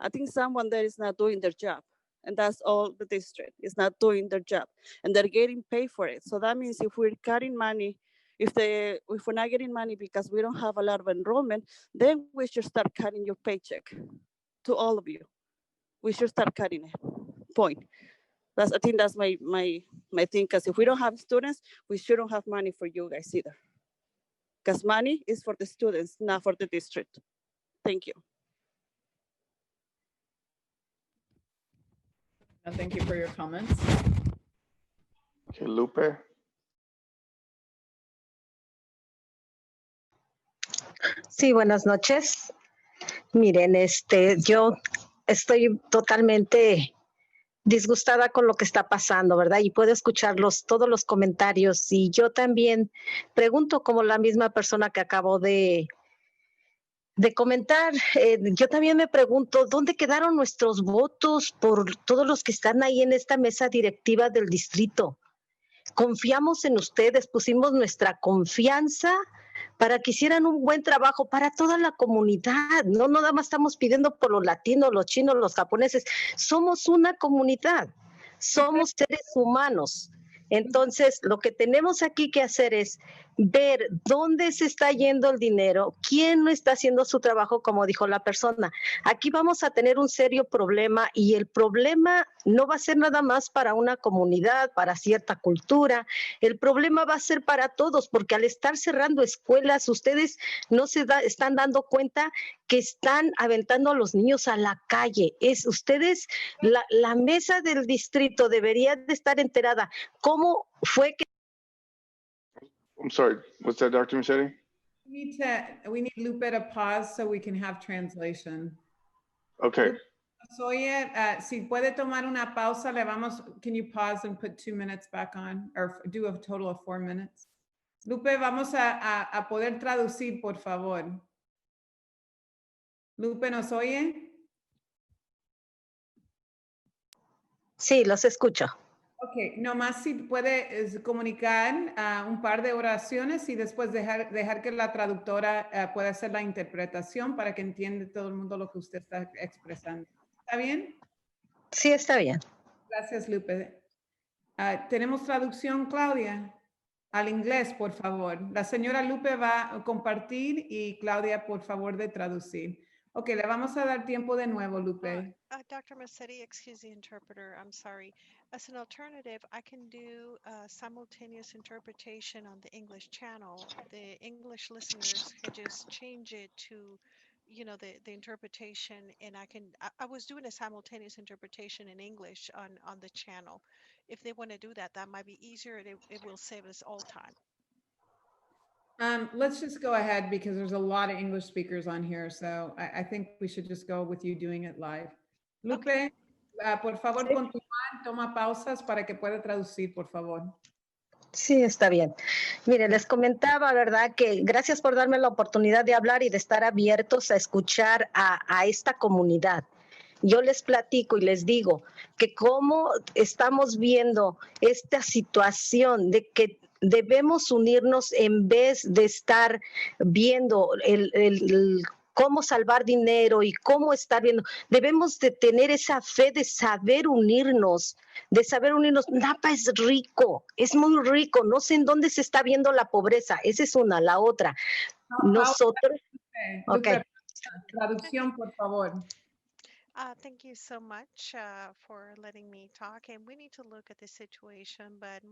I think someone there is not doing their job, and that's all the district is not doing their job, and they're getting paid for it. So that means if we're cutting money, if we're not getting money because we don't have a lot of enrollment, then we should start cutting your paycheck to all of you. We should start cutting it. Point. I think that's my thing, because if we don't have students, we shouldn't have money for you guys either. Because money is for the students, not for the district. Thank you. Thank you for your comments. Okay, Lupe. Sí, buenas noches. Miren, yo estoy totalmente disgustada con lo que está pasando, ¿verdad? Y puedo escuchar todos los comentarios. Y yo también pregunto, como la misma persona que acabo de comentar, yo también me pregunto, ¿dónde quedaron nuestros votos por todos los que están ahí en esta mesa directiva del distrito? Confiamos en ustedes, pusimos nuestra confianza para que hicieran un buen trabajo para toda la comunidad. No nada más estamos pidiendo por los latinos, los chinos, los japoneses. Somos una comunidad, somos seres humanos. Entonces, lo que tenemos aquí que hacer es ver dónde se está yendo el dinero, quién no está haciendo su trabajo, como dijo la persona. Aquí vamos a tener un serio problema y el problema no va a ser nada más para una comunidad, para cierta cultura. El problema va a ser para todos, porque al estar cerrando escuelas, ustedes no están dando cuenta que están aventando a los niños a la calle. Ustedes, la mesa del distrito debería de estar enterada. ¿Cómo fue que I'm sorry, what's that, Dr. Misetti? We need Lupe to pause so we can have translation. Okay. Lupe, ¿nos oye? Si puede tomar una pausa, le vamos, can you pause and put 2 minutes back on, or do a total of 4 minutes? Lupe, vamos a poder traducir, por favor. Lupe, ¿nos oye? Sí, los escucho. Ok, nomás si puede comunicar un par de oraciones y después dejar que la traductora pueda hacer la interpretación para que entienda todo el mundo lo que usted está expresando. ¿Está bien? Sí, está bien. Gracias, Lupe. ¿Tenemos traducción, Claudia? Al inglés, por favor. La señora Lupe va a compartir y Claudia, por favor, de traducir. Ok, le vamos a dar tiempo de nuevo, Lupe. Dr. Massetti, excuse the interpreter, I'm sorry. As an alternative, I can do simultaneous interpretation on the English channel. The English listeners could just change it to, you know, the interpretation, and I was doing a simultaneous interpretation in English on the channel. If they want to do that, that might be easier, and it will save us all time. Let's just go ahead because there's a lot of English speakers on here, so I think we should just go with you doing it live. Lupe, por favor, continúa, toma pausas para que pueda traducir, por favor. Sí, está bien. Mire, les comentaba, ¿verdad? Que gracias por darme la oportunidad de hablar y de estar abiertos a escuchar a esta comunidad. Yo les platico y les digo que cómo estamos viendo esta situación de que debemos unirnos en vez de estar viendo cómo salvar dinero y cómo estar viendo. Debemos de tener esa fe de saber unirnos, Napa es rico, es muy rico. No sé en dónde se está viendo la pobreza. Esa es una. La otra, nosotros... Lupe, traducción, por favor. Thank you so much for letting me talk. And we need to look at the situation, but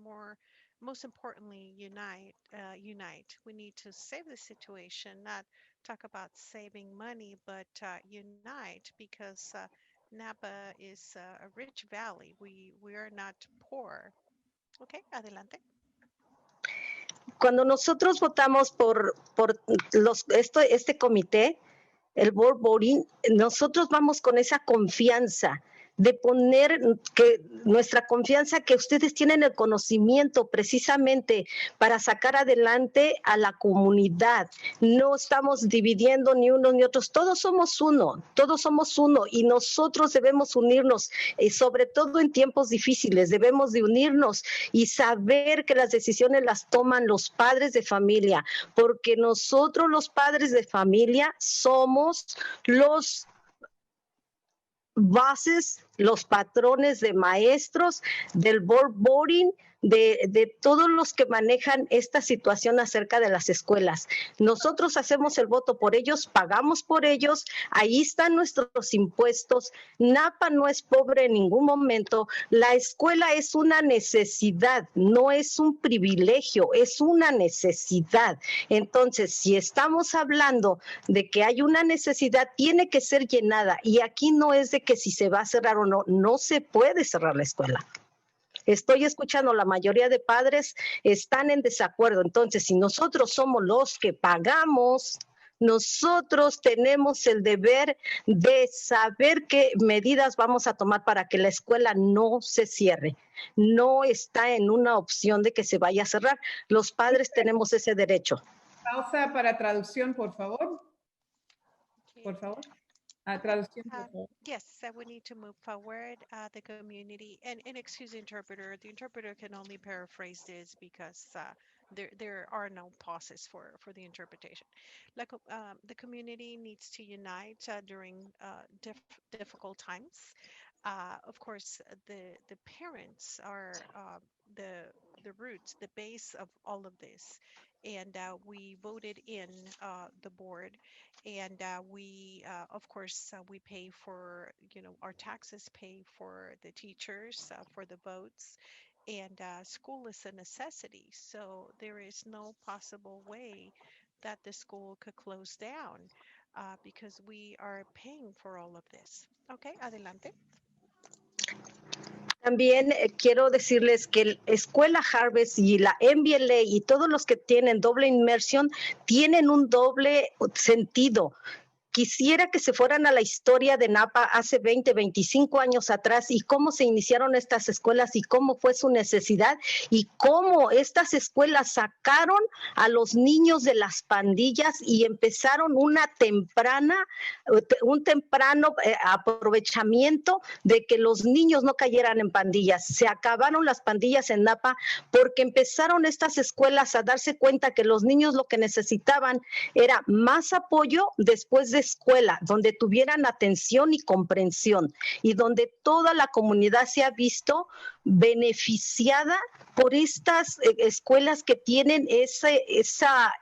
most importantly, unite. We need to save the situation, not talk about saving money, but unite because Napa is a rich valley. We are not poor. Okay, adelante. Cuando nosotros votamos por este comité, el board voting, nosotros vamos con esa confianza de poner nuestra confianza que ustedes tienen el conocimiento precisamente para sacar adelante a la comunidad. No estamos dividiendo ni unos ni otros, todos somos uno y nosotros debemos unirnos, sobre todo en tiempos difíciles, debemos de unirnos y saber que las decisiones las toman los padres de familia, porque nosotros los padres de familia somos los bases, los patrones de maestros, del board voting, de todos los que manejan esta situación acerca de las escuelas. Nosotros hacemos el voto por ellos, pagamos por ellos, ahí están nuestros impuestos. Napa no es pobre en ningún momento. La escuela es una necesidad, no es un privilegio, es una necesidad. Entonces, si estamos hablando de que hay una necesidad, tiene que ser llenada. Y aquí no es de que si se va a cerrar o no, no se puede cerrar la escuela. Estoy escuchando, la mayoría de padres están en desacuerdo. Entonces, si nosotros somos los que pagamos, nosotros tenemos el deber de saber qué medidas vamos a tomar para que la escuela no se cierre. No está en una opción de que se vaya a cerrar. Los padres tenemos ese derecho. Pausa para traducción, por favor. Por favor. Traducción, por favor. Yes, we need to move forward. The community, and excuse the interpreter can only paraphrase this because there are no pauses for the interpretation. Like the community needs to unite during difficult times. Of course, the parents are the roots, the base of all of this. and we voted in the board, and we, of course, we pay for, our taxes pay for the teachers, for the votes, and school is a necessity. So there is no possible way that the school could close down because we are paying for all of this. Okay, adelante. También quiero decirles que la Escuela Harvest y la NVLA y todos los que tienen doble inmersión tienen un doble sentido. Quisiera que se fueran a la historia de Napa hace 20, 25 años atrás y cómo se iniciaron estas escuelas y cómo fue su necesidad y cómo estas escuelas sacaron a los niños de las pandillas y empezaron un temprano aprovechamiento de que los niños no cayeran en pandillas. Se acabaron las pandillas en Napa porque empezaron estas escuelas a darse cuenta que los niños lo que necesitaban era más apoyo después de escuela, donde tuvieran atención y comprensión y donde toda la comunidad se ha visto beneficiada por estas escuelas que tienen esa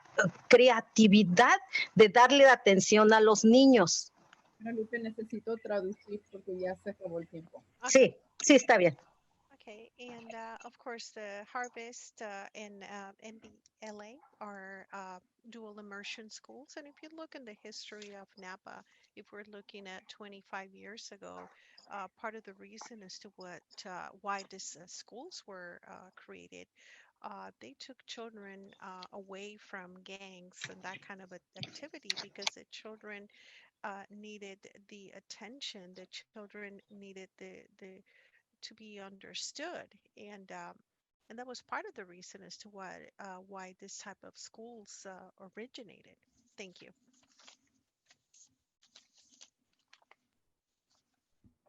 creatividad de darle atención a los niños. Lupe, necesito traducir porque ya se acabó el tiempo. Sí, sí, está bien. Okay, and of course, the Harvest and NBLA are dual immersion schools. And if you look in the history of Napa, if we're looking at 25 years ago, part of the reason as to why these schools were created, they took children away from gangs and that kind of activity because the children needed the attention. The children needed the to be understood, and that was part of the reason as to why this type of schools originated. Thank you.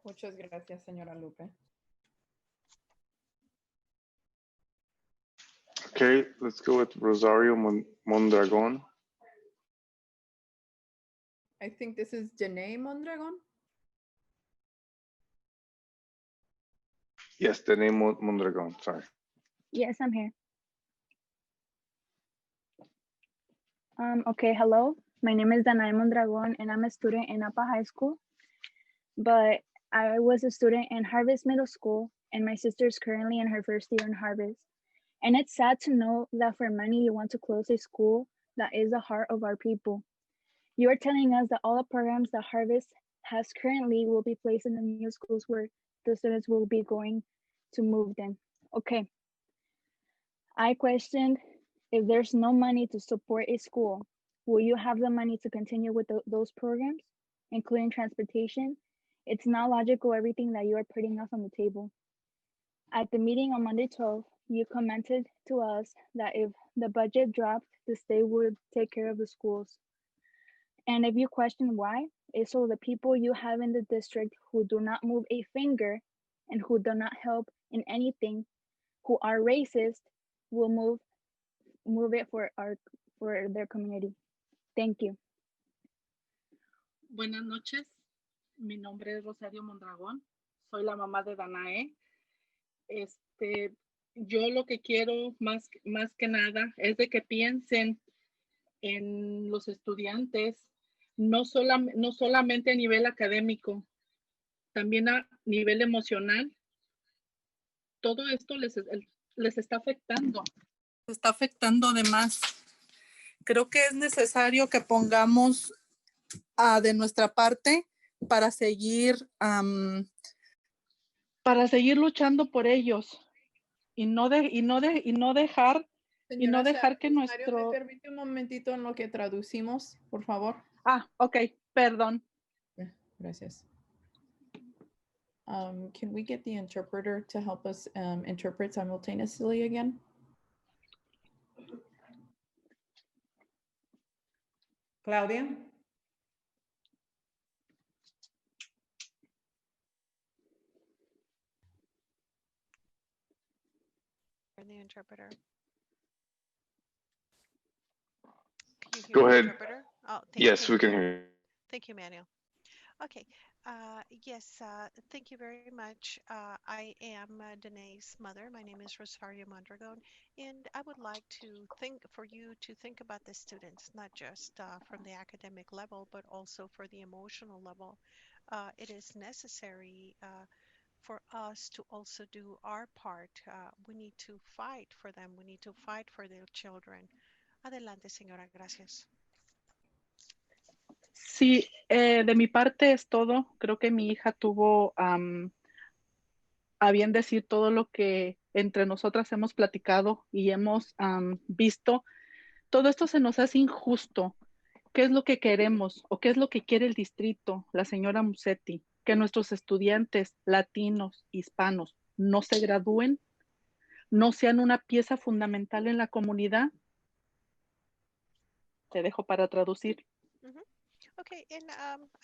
Muchas gracias, señora Lupe. Okay, let's go with Rosario Mondragon. I think this is Janae Mondragon. Yes, the name Mondragon, sorry. Yes, I'm here. Okay, hello. My name is Danae Mondragon, and I'm a student in Napa High School. But I was a student in Harvest Middle School, and my sister is currently in her first year in Harvest. And it's sad to know that for money, you want to close a school that is the heart of our people. You are telling us that all the programs that Harvest has currently will be placed in the new schools where the students will be going to move them. Okay. I questioned, if there's no money to support a school, will you have the money to continue with those programs, including transportation? It's not logical, everything that you are putting us on the table. At the meeting on Monday 12th, you commented to us that if the budget dropped, the state would take care of the schools. And if you question why, it's so the people you have in the district who do not move a finger and who do not help in anything, who are racist, will move it for their community. Thank you. Buenas noches. Mi nombre es Rosario Mondragón. Soy la mamá de Danae. Yo lo que quiero más que nada es de que piensen en los estudiantes, no solamente a nivel académico, también a nivel emocional. Todo esto les está afectando. Está afectando además. Creo que es necesario que pongamos de nuestra parte para seguir luchando por ellos y no dejar que nuestro... ¿Me permite un momentito en lo que traducimos, por favor? Ok, perdón. Gracias. Can we get the interpreter to help us interpret simultaneously again? Claudia? The interpreter. Can you hear Go the ahead. interpreter? Oh, Yes, we can hear you. Thank you, Manuel. Okay, Yes, thank you very much. I am Danae's mother. My name is Rosario Mondragon, and I would like to think for you to think about the students, not just from the academic level, but also for the emotional level. It is necessary for us to also do our part. We need to fight for them. We need to fight for their children. Adelante, señora. Gracias. Sí, de mi parte es todo. Creo que mi hija tuvo a bien decir todo lo que entre nosotras hemos platicado y hemos visto. Todo esto se nos hace injusto. ¿Qué es lo que queremos o qué es lo que quiere el distrito, la señora Musetti? Que nuestros estudiantes latinos, hispanos, no se gradúen, no sean una pieza fundamental en la comunidad. Te dejo para traducir. Mhm. Okay, and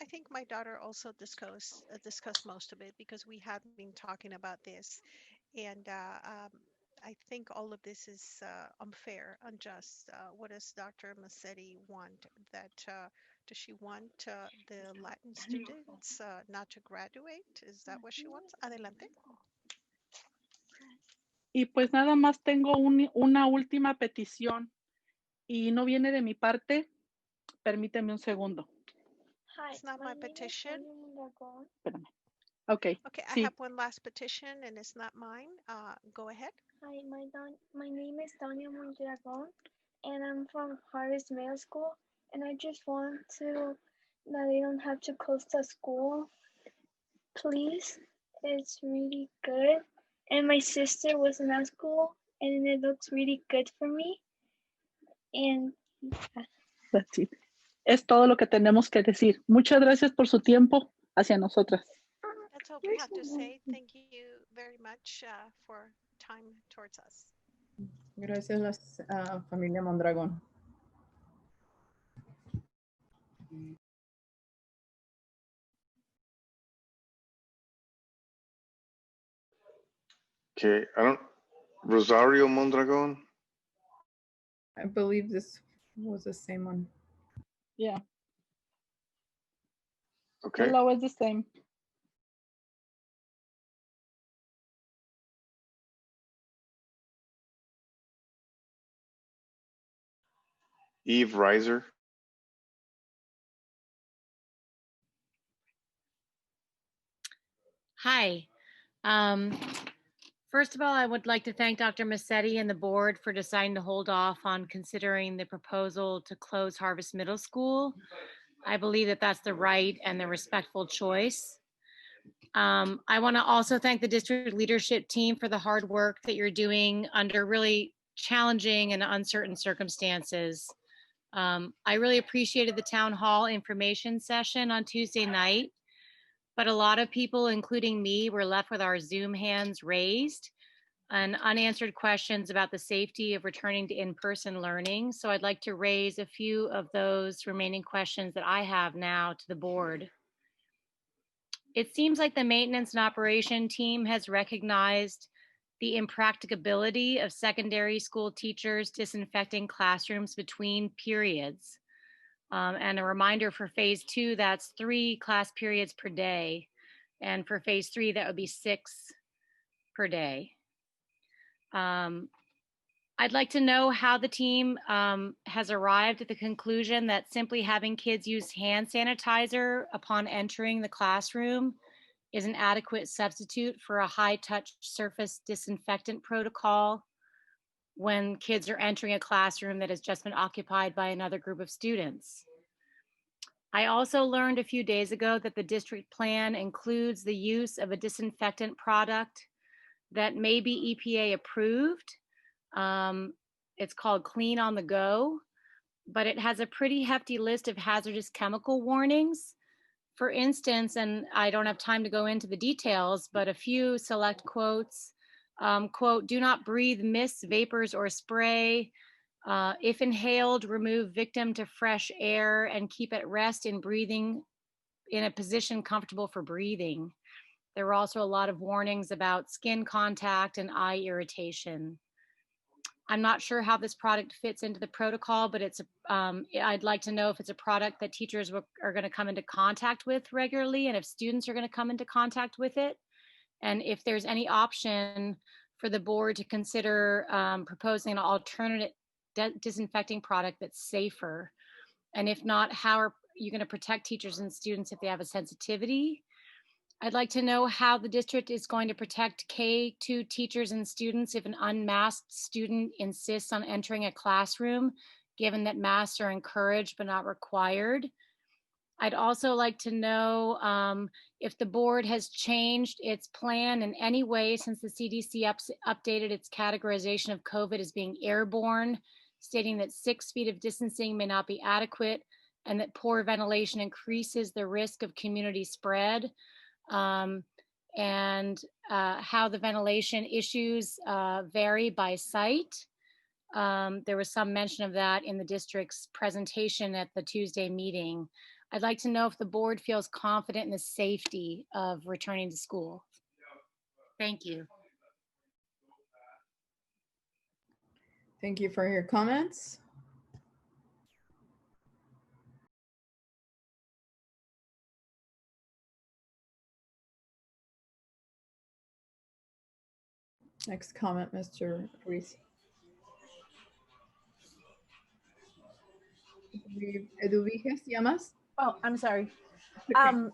I think my daughter also discussed most of it because we have been talking about this, and I think all of this is unfair, unjust. What does Dr. Massetti want? That does she want the Latin students not to graduate? Is that what she wants? Adelante. Y pues nada más tengo una última petición y no viene de mi parte. Permíteme un segundo. It's not my petition. Espérame. Okay. Okay, I Sí. have one last petition and it's not mine. Go ahead. Hi, my name is Tanya Mondragon, and I'm from Harvest Middle School, and I just want to that they don't have to close the school. Please, it's really good. And my sister was in that school, and it looks really good for me. And That's it. Es todo lo que tenemos que decir. Muchas gracias por su tiempo hacia nosotras. That's all we have to say. Thank you very much for time towards us. Gracias, familia Mondragón. Okay, Rosario Mondragon. I believe this was the same one. Yeah. Okay. Hello, it's the same. Eve Reiser. Hi. First of all, I would like to thank Dr. Massetti and the board for deciding to hold off on considering the proposal to close Harvest Middle School. I believe that that's the right and the respectful choice. I want to also thank the district leadership team for the hard work that you're doing under really challenging and uncertain circumstances. I really appreciated the town hall information session on Tuesday night, but a lot of people, including me, were left with our Zoom hands raised and unanswered questions about the safety of returning to in-person learning. So I'd like to raise a few of those remaining questions that I have now to the board. It seems like the maintenance and operation team has recognized the impracticability of secondary school teachers disinfecting classrooms between periods. And a reminder for phase 2, that's 3 class periods per day. And for phase 3, that would be 6 per day. I'd like to know how the team has arrived at the conclusion that simply having kids use hand sanitizer upon entering the classroom is an adequate substitute for a high-touch surface disinfectant protocol when kids are entering a classroom that has just been occupied by another group of students. I also learned a few days ago that the district plan includes the use of a disinfectant product that may be EPA approved. It's called Clean on the Go, but it has a pretty hefty list of hazardous chemical warnings. For instance, and I don't have time to go into the details, but a few select quotes, quote, do not breathe mist, vapors, or spray. If inhaled, remove victim to fresh air and keep at rest in breathing in a position comfortable for breathing. There were also a lot of warnings about skin contact and eye irritation. I'm not sure how this product fits into the protocol, but I'd like to know if it's a product that teachers are going to come into contact with regularly, and if students are going to come into contact with it, and if there's any option for the board to consider proposing an alternate disinfecting product that's safer. And if not, how are you going to protect teachers and students if they have a sensitivity? I'd like to know how the district is going to protect K-2 teachers and students if an unmasked student insists on entering a classroom, given that masks are encouraged but not required. I'd also like to know if the board has changed its plan in any way since the CDC updated its categorization of COVID as being airborne, stating that 6 feet of distancing may not be adequate and that poor ventilation increases the risk of community spread. And how the ventilation issues vary by site. There was some mention of that in the district's presentation at the Tuesday meeting. I'd like to know if the board feels confident in the safety of returning to school. Thank you. Thank you for your comments. Next comment, Mr. Ruiz. Eduviges, ¿llamas? Oh, I'm sorry. Okay.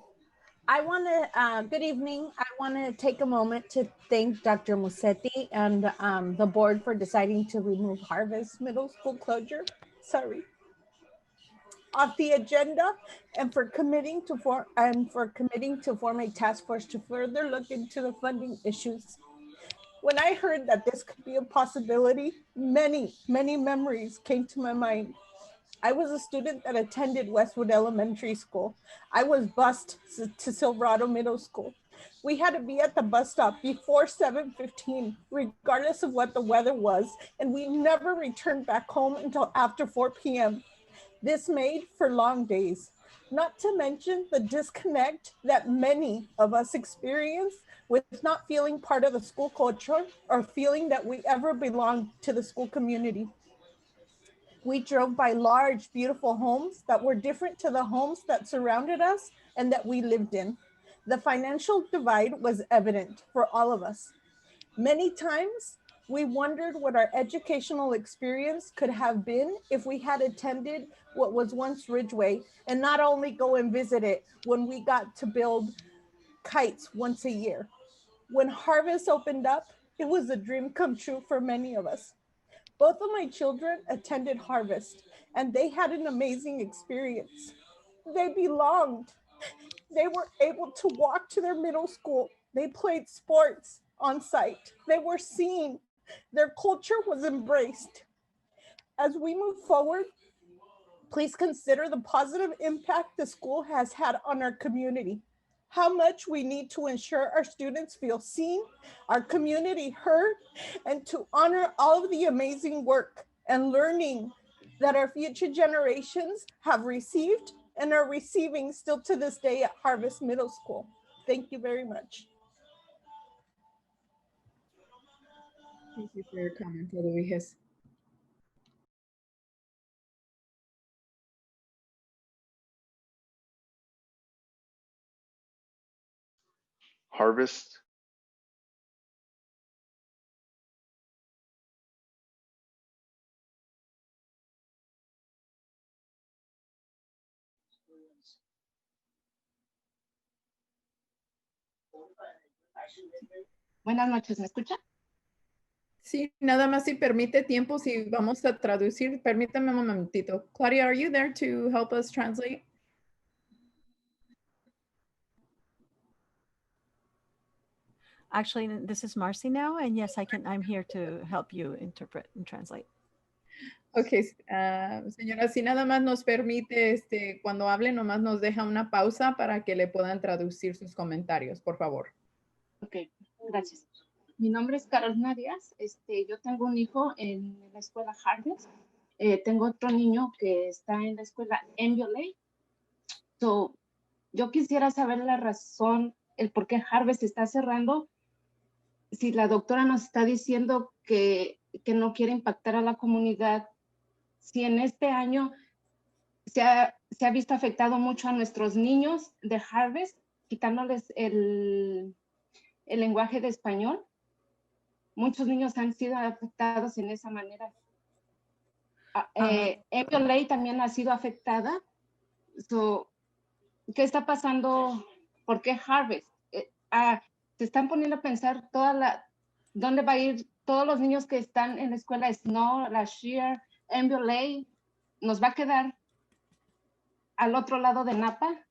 I want to, good evening. I want to take a moment to thank Dr. Musetti and the board for deciding to remove Harvest Middle School closure, off the agenda, and for committing to form a task force to further look into the funding issues. When I heard that this could be a possibility, many memories came to my mind. I was a student that attended Westwood Elementary School. I was bused to Silverado Middle School. We had to be at the bus stop before 7:15, regardless of what the weather was, and we never returned back home until after 4 p.m. This made for long days, not to mention the disconnect that many of us experience with not feeling part of the school culture or feeling that we ever belonged to the school community. We drove by large, beautiful homes that were different to the homes that surrounded us and that we lived in. The financial divide was evident for all of us. Many times, we wondered what our educational experience could have been if we had attended what was once Ridgeway and not only go and visit it when we got to build kites once a year. When Harvest opened up, it was a dream come true for many of us. Both of my children attended Harvest and they had an amazing experience. They belonged. They were able to walk to their middle school. They played sports on site. They were seen. Their culture was embraced. As we move forward, please consider the positive impact the school has had on our community. How much we need to ensure our students feel seen, our community heard, and to honor all of the amazing work and learning that our future generations have received and are receiving still to this day at Harvest Middle School. Thank you very much. Thank you for your comment, Eduviges. Harvest. Buenas noches, ¿me escucha? Sí, nada más si permite tiempo, si vamos a traducir, permítame un momentito. Claudia, are you there to help us translate? Actually, this is Marcy now, and yes, I'm here to help you interpret and translate. Ok, señora, si nada más nos permite, cuando hable, nomás nos deja una pausa para que le puedan traducir sus comentarios, por favor. Ok, gracias. Mi nombre es Carolina Díaz. Yo tengo un hijo en la escuela Harvest. Tengo otro niño que está en la escuela NVUSD. So, yo quisiera saber la razón, el por qué Harvest está cerrando. Si la doctora nos está diciendo que que no quiere impactar a la comunidad, si en este año se ha visto afectado mucho a nuestros niños de Harvest, quitándoles el lenguaje de español. Muchos niños han sido afectados en esa manera. NVUSD también ha sido afectada. ¿Qué está pasando? ¿Por qué Harvest? Se están poniendo a pensar dónde va a ir todos los niños que están en la escuela Snow, la Shear, NVUSD. ¿Nos va a quedar al otro lado de Napa?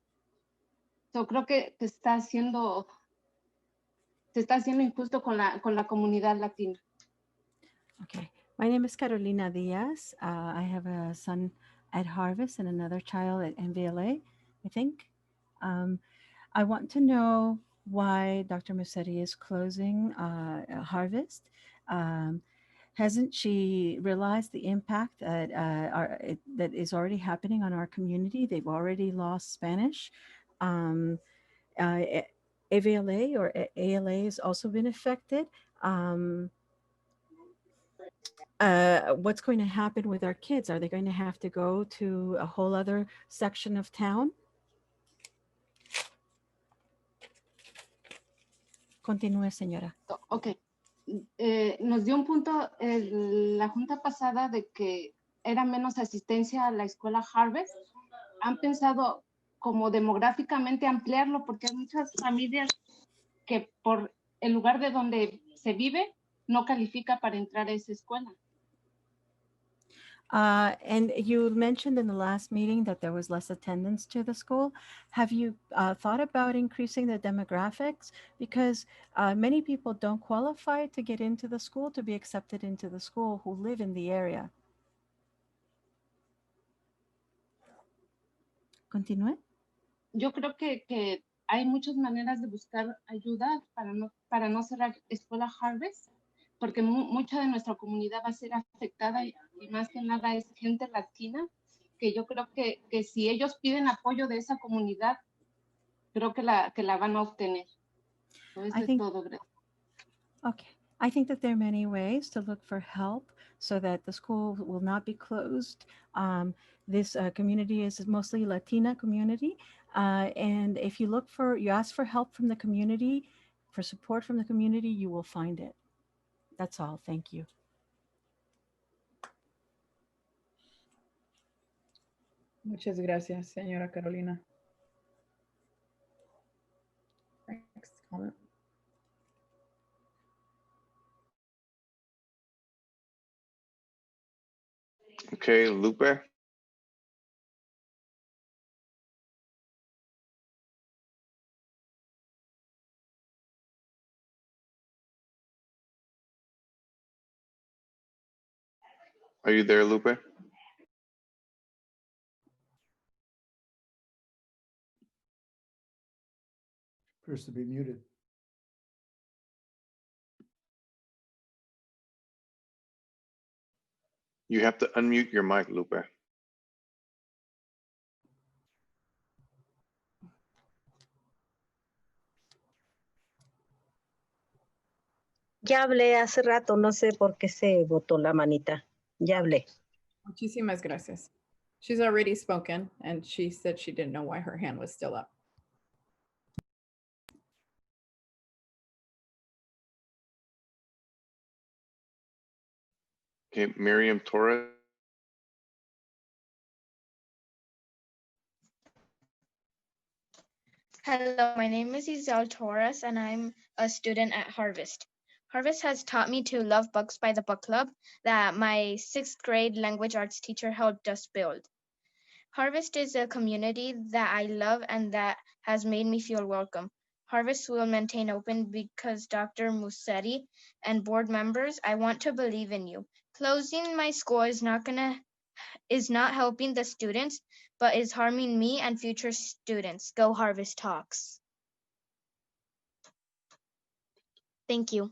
Creo que se está haciendo injusto con la comunidad latina. Okay. My name is Carolina Diaz. I have a son at Harvest and another child at NVLA, I think. I want to know why Dr. Musetti is closing Harvest. Hasn't she realized the impact that that is already happening on our community? They've already lost Spanish. AVLA or ALA has also been affected. What's going to happen with our kids? Are they going to have to go to a whole other section of town? Continúe, señora. Ok. Nos dio un punto la junta pasada de que era menos asistencia a la escuela Harvest. Han pensado como demográficamente ampliarlo porque hay muchas familias que por el lugar de donde se vive no califica para entrar a esa escuela. And you mentioned in the last meeting that there was less attendance to the school. Have you thought about increasing the demographics? Because many people don't qualify to get into the school, to be accepted into the school, who live in the area. Continúe. Yo creo que hay muchas maneras de buscar ayuda para no cerrar escuela Harvest, porque mucha de nuestra comunidad va a ser afectada y más que nada es gente latina, que yo creo que si ellos piden apoyo de esa comunidad, creo que la van a obtener. Eso es todo. Okay. I think that there are many ways to look for help so that the school will not be closed. This community is mostly Latina community. And if you ask for help from the community, for support from the community, you will find it. That's all. Thank you. Muchas gracias, señora Carolina. Next comment. Okay, Lupe. Are you there, Lupe? Appears to be muted. You have to unmute your mic, Lupe. Ya hablé hace rato, no sé por qué se botó la manita. Ya hablé. Muchísimas gracias. She's already spoken and she said she didn't know why her hand was still up. Okay, Miriam Torres. Hello, my name is Isel Torres, and I'm a student at Harvest. Harvest has taught me to love books by the book club that my 6th grade language arts teacher helped us build. Harvest is a community that I love and that has made me feel welcome. Harvest will maintain open because Dr. Musetti and board members, I want to believe in you. Closing my school is not helping the students, but is harming me and future students. Go Harvest Talks. Thank you.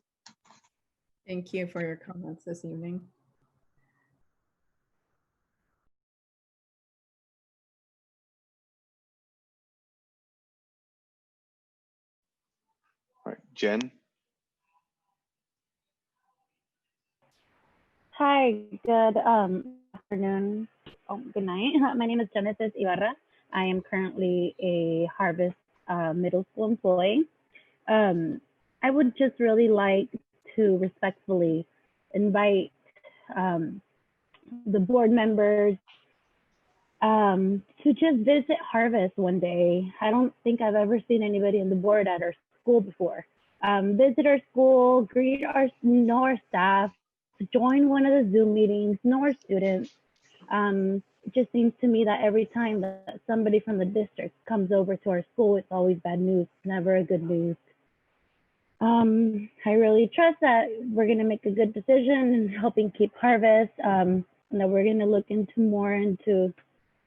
Thank you for your comments this evening. All right, Jen. Hi, good afternoon. Oh, good night. My name is Genesis Ibarra. I am currently a Harvest middle school employee. Um, I would just really like to respectfully invite um, the board members to just visit Harvest one day. I don't think I've ever seen anybody on the board at our school before. Visit our school, know our staff, join one of the Zoom meetings, know our students. It just seems to me that every time that somebody from the district comes over to our school, it's always bad news, never a good news. I really trust that we're going to make a good decision in helping keep Harvest, and that we're going to look into more into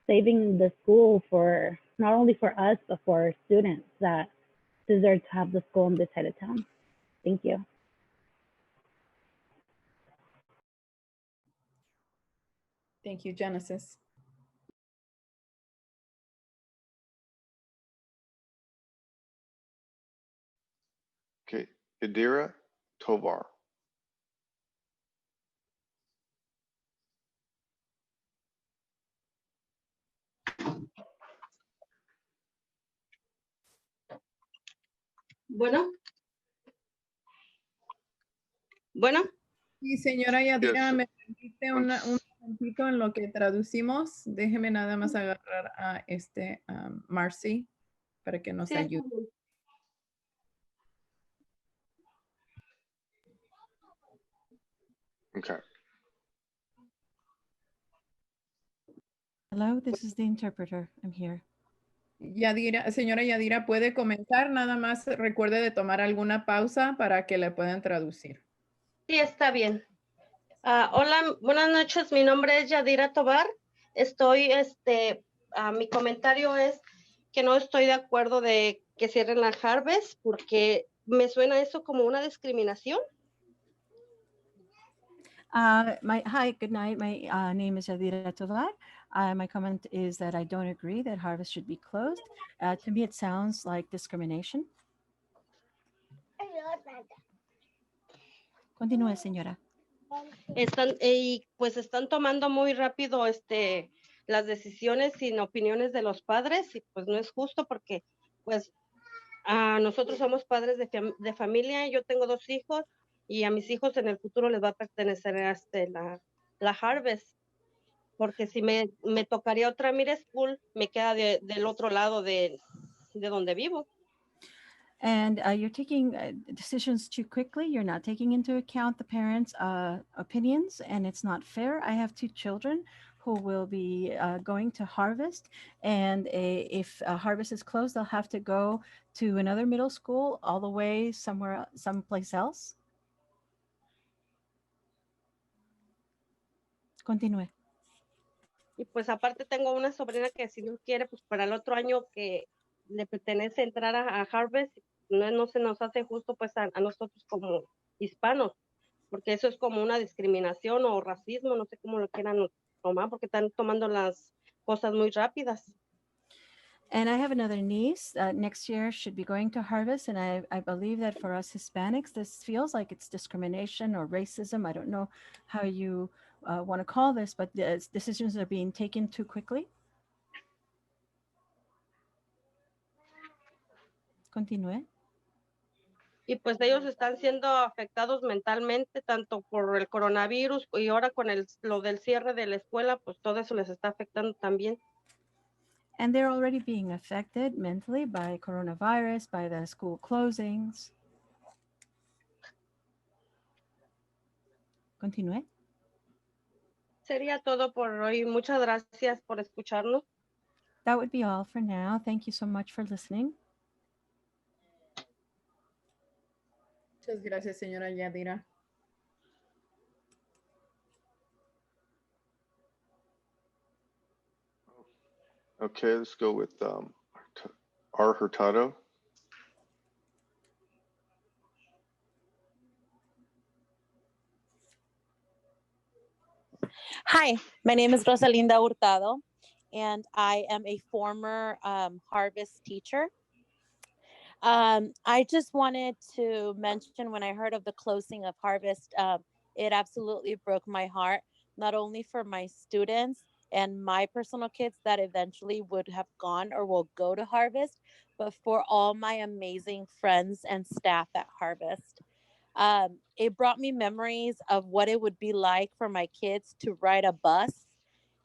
saving the school for not only for us, but for our students that deserve to have the school in this side of town. Thank you. Thank you, Genesis. Okay, Idira Tovar. Bueno. Bueno. Sí, señora Yadira, Yes. me permite un momentito en lo que traducimos. Déjeme nada más agarrar a Marcy para que nos Sí, está ayude. bien. Okay. Hello, this is the interpreter. I'm here. Yadira, señora Yadira, puede comenzar. Nada más recuerde de tomar alguna pausa para que le puedan traducir. Sí, está bien. Hola, buenas noches. Mi nombre es Yadira Tobar. Mi comentario es que no estoy de acuerdo de que cierren la Harvest porque me suena eso como una discriminación. Hi, good night. My name is Yadira Tovar. My comment is that I don't agree that Harvest should be closed. To me, it sounds like discrimination. Continúe, señora. Están tomando muy rápido las decisiones sin opiniones de los padres y pues no es justo porque pues nosotros somos padres de familia, yo tengo 2 hijos y a mis hijos en el futuro les va a pertenecer la Harvest, porque si me tocaría otra Mire School, me queda del otro lado de donde vivo. And you're taking decisions too quickly. You're not taking into account the parents' opinions, and it's not fair. I have 2 children who will be going to Harvest, and if Harvest is closed, they'll have to go to another middle school all the way someplace else. Continúe. Y pues aparte tengo una sobrina que si Dios quiere, pues para el otro año que le pertenece entrar a Harvest, no se nos hace justo pues a nosotros como hispanos, porque eso es como una discriminación o racismo, no sé cómo lo quieran tomar, porque están tomando las cosas muy rápidas. And I have another niece next year should be going to Harvest. And I believe that for us Hispanics, this feels like it's discrimination or racism. I don't know how you want to call this, but the decisions are being taken too quickly. Continúe. Y pues ellos están siendo afectados mentalmente, tanto por el coronavirus y ahora con lo del cierre de la escuela, pues todo eso les está afectando también. And they're already being affected mentally by coronavirus, by the school closings. Continúe. Sería todo por hoy. Muchas gracias por escucharnos. That would be all for now. Thank you so much for listening. Muchas gracias, señora Yadira. Okay, let's go with R. Hurtado. Hi, my name is Rosalinda Hurtado, and I am a former Harvest teacher. I just wanted to mention when I heard of the closing of Harvest, It absolutely broke my heart, not only for my students and my personal kids that eventually would have gone or will go to Harvest, but for all my amazing friends and staff at Harvest. It brought me memories of what it would be like for my kids to ride a bus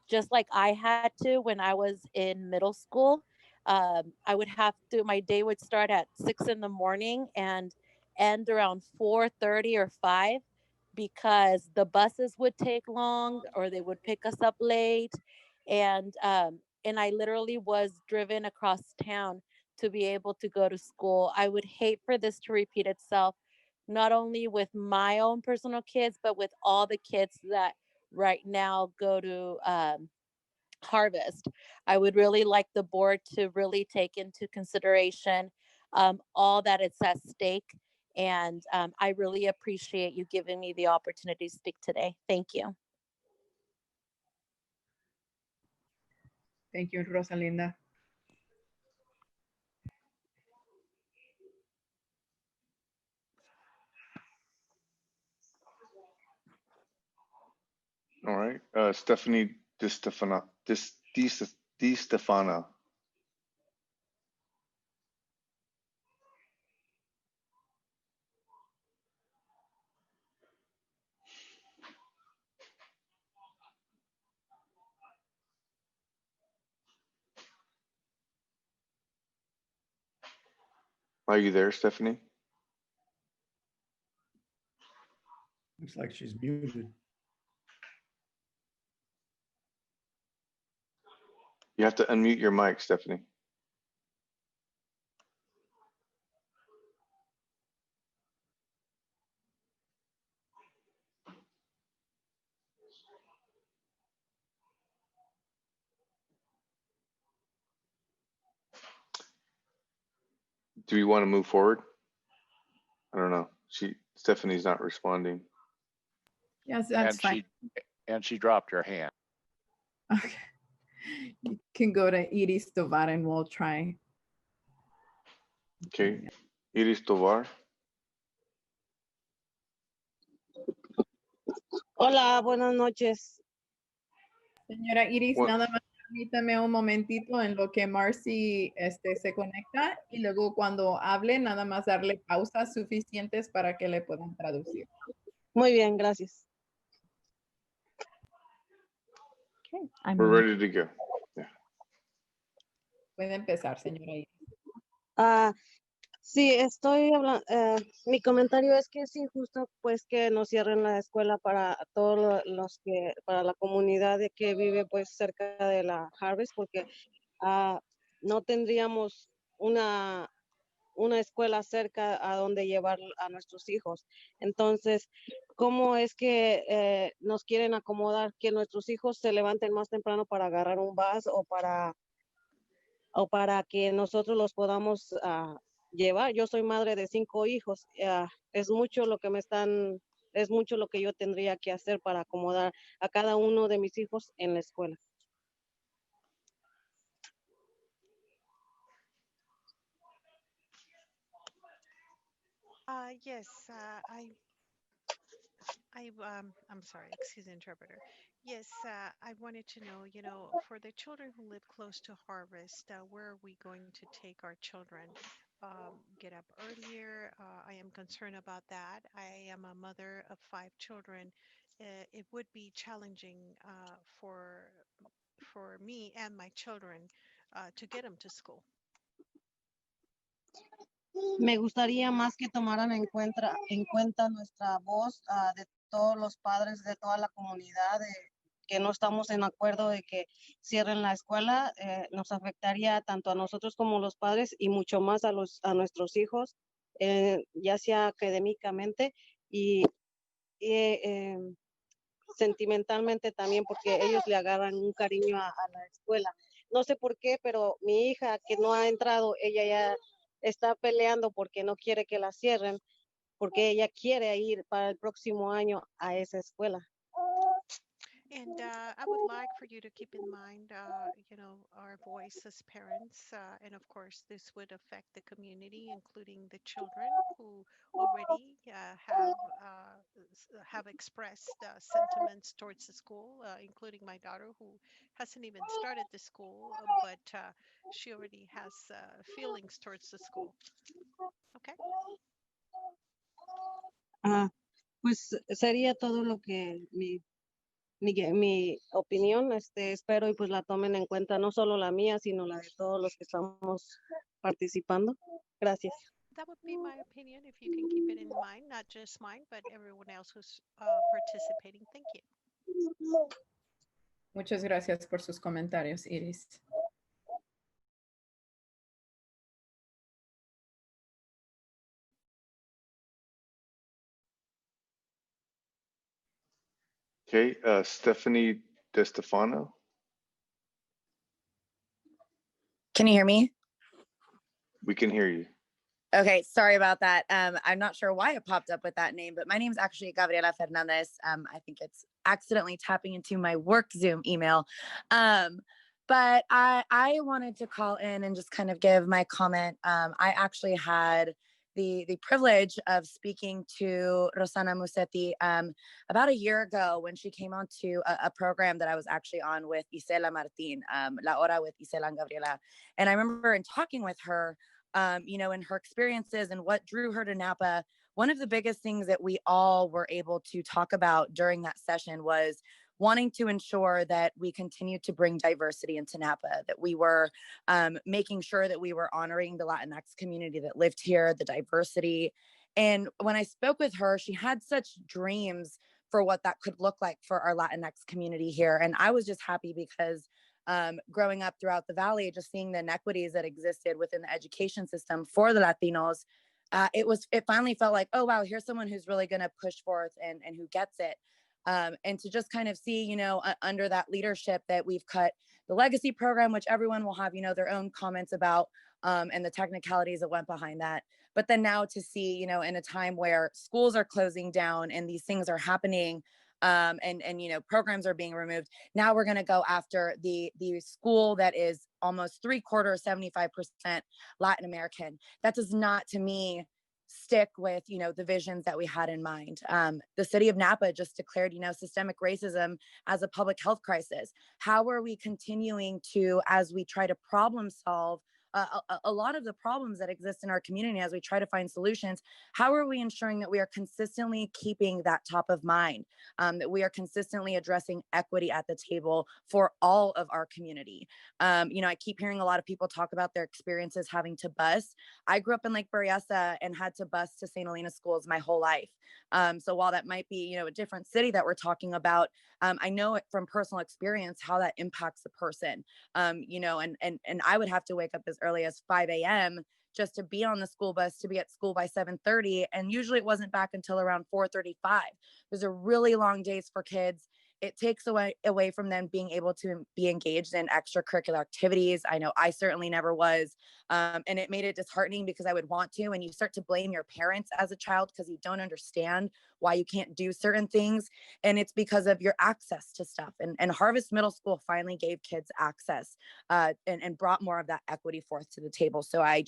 just like I had to when I was in middle school. I would have to, my day would start at 6 in the morning and end around 4:30 or 5 because the buses would take long or they would pick us up late. And I literally was driven across town to be able to go to school. I would hate for this to repeat itself, not only with my own personal kids, but with all the kids that right now go to Harvest. I would really like the board to really take into consideration all that it's at stake. And I really appreciate you giving me the opportunity to speak today. Thank you. Thank you, Rosalinda. All right. Stephanie Di Stefana. Are you there, Stephanie? Looks like she's muted. You have to unmute your mic, Stephanie. Do we want to move forward? I don't know. Stephanie's not responding. Yes, that's And fine. she dropped her hand. Okay. You can go to Iris Tovar and we'll try. Okay. Iris Tovar. Hola, buenas noches. Señora Iris, What? nada más permítame un momentito en lo que Marcy se conecta y luego cuando hable, nada más darle pausas suficientes para que le puedan traducir. Muy bien, gracias. Okay. We're ready to go. Yeah. Puede empezar, señora Iris. Sí, estoy hablando, mi comentario es que es injusto pues que nos cierren la escuela para todos los que, para la comunidad de que vive pues cerca de la Harvest, porque no tendríamos una escuela cerca a donde llevar a nuestros hijos. Entonces, ¿cómo es que nos quieren acomodar que nuestros hijos se levanten más temprano para agarrar un bus o para que nosotros los podamos llevar? Yo soy madre de 5 hijos. Es mucho lo que es mucho lo que yo tendría que hacer para acomodar a cada uno de mis hijos en la escuela. Yes, I'm sorry, excuse the interpreter. Yes, I wanted to know, for the children who live close to Harvest, where are we going to take our children? Get up earlier. I am concerned about that. I am a mother of 5 children. It would be challenging for me and my children to get them to school. Me gustaría más que tomaran en cuenta nuestra voz de todos los padres de toda la comunidad, que no estamos en acuerdo de que cierren la escuela. Nos afectaría tanto a nosotros como los padres y mucho más a nuestros hijos, ya sea académicamente y sentimentalmente también, porque ellos le agarran un cariño a la escuela. No sé por qué, pero mi hija que no ha entrado, ella ya está peleando porque no quiere que la cierren, porque ella quiere ir para el próximo año a esa escuela. And I would like for you to keep in mind, our voice as parents. And of course, this would affect the community, including the children who already have have expressed sentiments towards the school, including my daughter, who hasn't even started the school, but she already has feelings towards the school. Okay. Pues sería todo lo que mi opinión, espero y pues la tomen en cuenta, no solo la mía, sino la de todos los que estamos participando. Gracias. That would be my opinion, if you can keep it in mind, not just mine, but everyone else who's participating. Thank you. Muchas gracias por sus comentarios, Iris. Okay, Stephanie DeStefano. Can you hear me? We can hear you. Okay, sorry about that. I'm not sure why it popped up with that name, but my name is actually Gabriela Fernandez. I think it's accidentally tapping into my work Zoom email. But I wanted to call in and just kind of give my comment. I actually had the privilege of speaking to Rosana Musetti about a year ago when she came on to a program that I was actually on with Isela Martin, La Hora with Isela and Gabriela. And I remember in talking with her, you know, in her experiences and what drew her to Napa, one of the biggest things that we all were able to talk about during that session was wanting to ensure that we continue to bring diversity into Napa, that we were making sure that we were honoring the Latinx community that lived here, the diversity. And when I spoke with her, she had such dreams for what that could look like for our Latinx community here. And I was just happy because growing up throughout the Valley, just seeing the inequities that existed within the education system for the Latinos, it finally felt like, oh, wow, here's someone who's really going to push forth and who gets it. And to just kind of see, you know, under that leadership that we've cut the legacy program, which everyone will have, you know, their own comments about and the technicalities that went behind that. But then now to see, you know, in a time where schools are closing down and these things are happening, and you know, programs are being removed. Now we're going to go after the school that is almost 3/4, 75% Latin American. That does not, to me, stick with, you know, the visions that we had in mind. The city of Napa just declared, you know, systemic racism as a public health crisis. How are we continuing to, as we try to problem solve a lot of the problems that exist in our community, as we try to find solutions, how are we ensuring that we are consistently keeping that top of mind, that we are consistently addressing equity at the table for all of our community? You know, I keep hearing a lot of people talk about their experiences having to bus. I grew up in Lake Berryessa and had to bus to St. Helena schools my whole life. So while that might be, you know, a different city that we're talking about, I know it from personal experience how that impacts the person. You know, and I would have to wake up as early as 5 a.m. just to be on the school bus, to be at school by 7:30. And usually it wasn't back until around 4:35. Those are really long days for kids. It takes away from them being able to be engaged in extracurricular activities. I know I certainly never was. And it made it disheartening because I would want to, and you start to blame your parents as a child because you don't understand why you can't do certain things. And it's because of your access to stuff. And Harvest Middle School finally gave kids access and brought more of that equity forth to the table. So I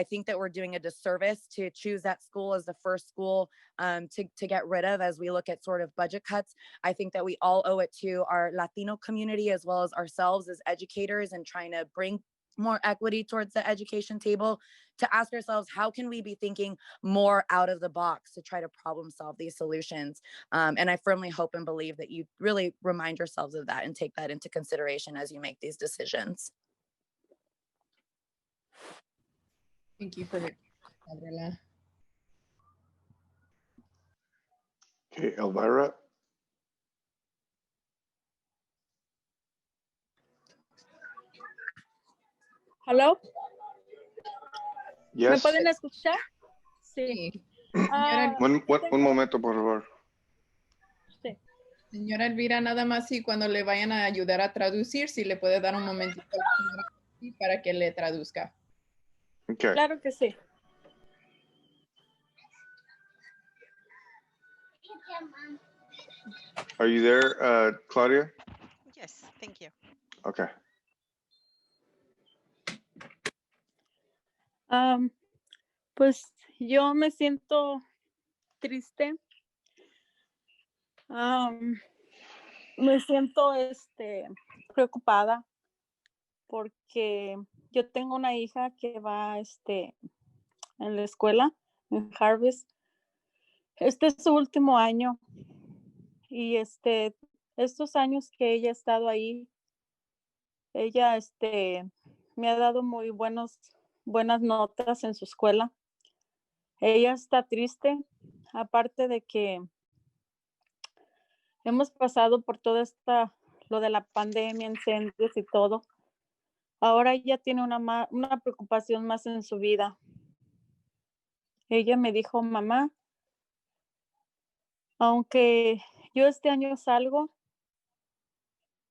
think that we're doing a disservice to choose that school as the first school to get rid of as we look at sort of budget cuts. I think that we all owe it to our Latino community as well as ourselves as educators and trying to bring more equity towards the education table, to ask ourselves, how can we be thinking more out of the box to try to problem solve these solutions? And I firmly hope and believe that you really remind yourselves of that and take that into consideration as you make these decisions. Thank you for the Gabriela. Okay, Elvira. ¿Aló? ¿Me Yes. pueden escuchar? Sí. Un momento, por favor. Sí. Señora Elvira, nada más si cuando le vayan a ayudar a traducir, si le puede dar un momentito a la señora para que le traduzca. Okay. Claro que sí. Are you there, Claudia? Yes, thank you. Okay. Pues yo me siento triste Me siento preocupada porque yo tengo una hija que va en la escuela, en Harvest. Este es su último año y estos años que ella ha estado ahí, ella me ha dado muy buenas notas en su escuela. Ella está triste, aparte de que hemos pasado por lo de la pandemia, incendios y todo. Ahora ella tiene una preocupación más en su vida. Ella me dijo, mamá, aunque yo este año salgo,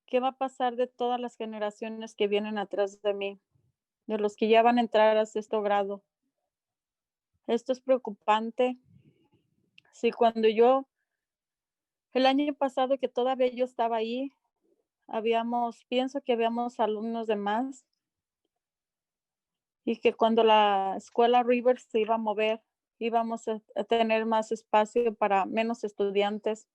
¿qué va a pasar de todas las generaciones que vienen atrás de mí? De los que ya van a entrar a sexto grado. Esto es preocupante. Sí, el año pasado que todavía yo estaba ahí, pienso que habíamos alumnos de más y que cuando la escuela Rivers se iba a mover, íbamos a tener más espacio para menos estudiantes.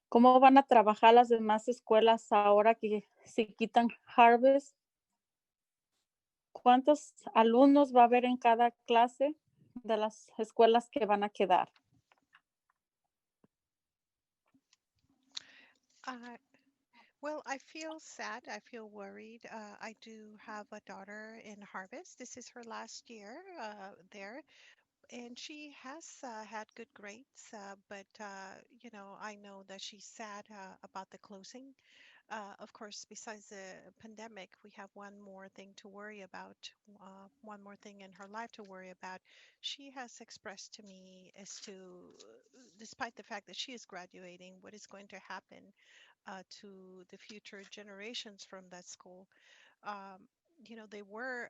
¿Cómo van a trabajar las demás escuelas ahora que se quitan Harvest? ¿Cuántos alumnos va a haber en cada clase de las escuelas que van a quedar? Well, I feel sad. I feel worried. I do have a daughter in Harvest. This is her last year there, and she has had good grades. But I know that she's sad about the closing. Of course, besides the pandemic, we have one more thing to worry about, one more thing in her life to worry about. She has expressed to me as to, despite the fact that she is graduating, what is going to happen to the future generations from that school. Um, there were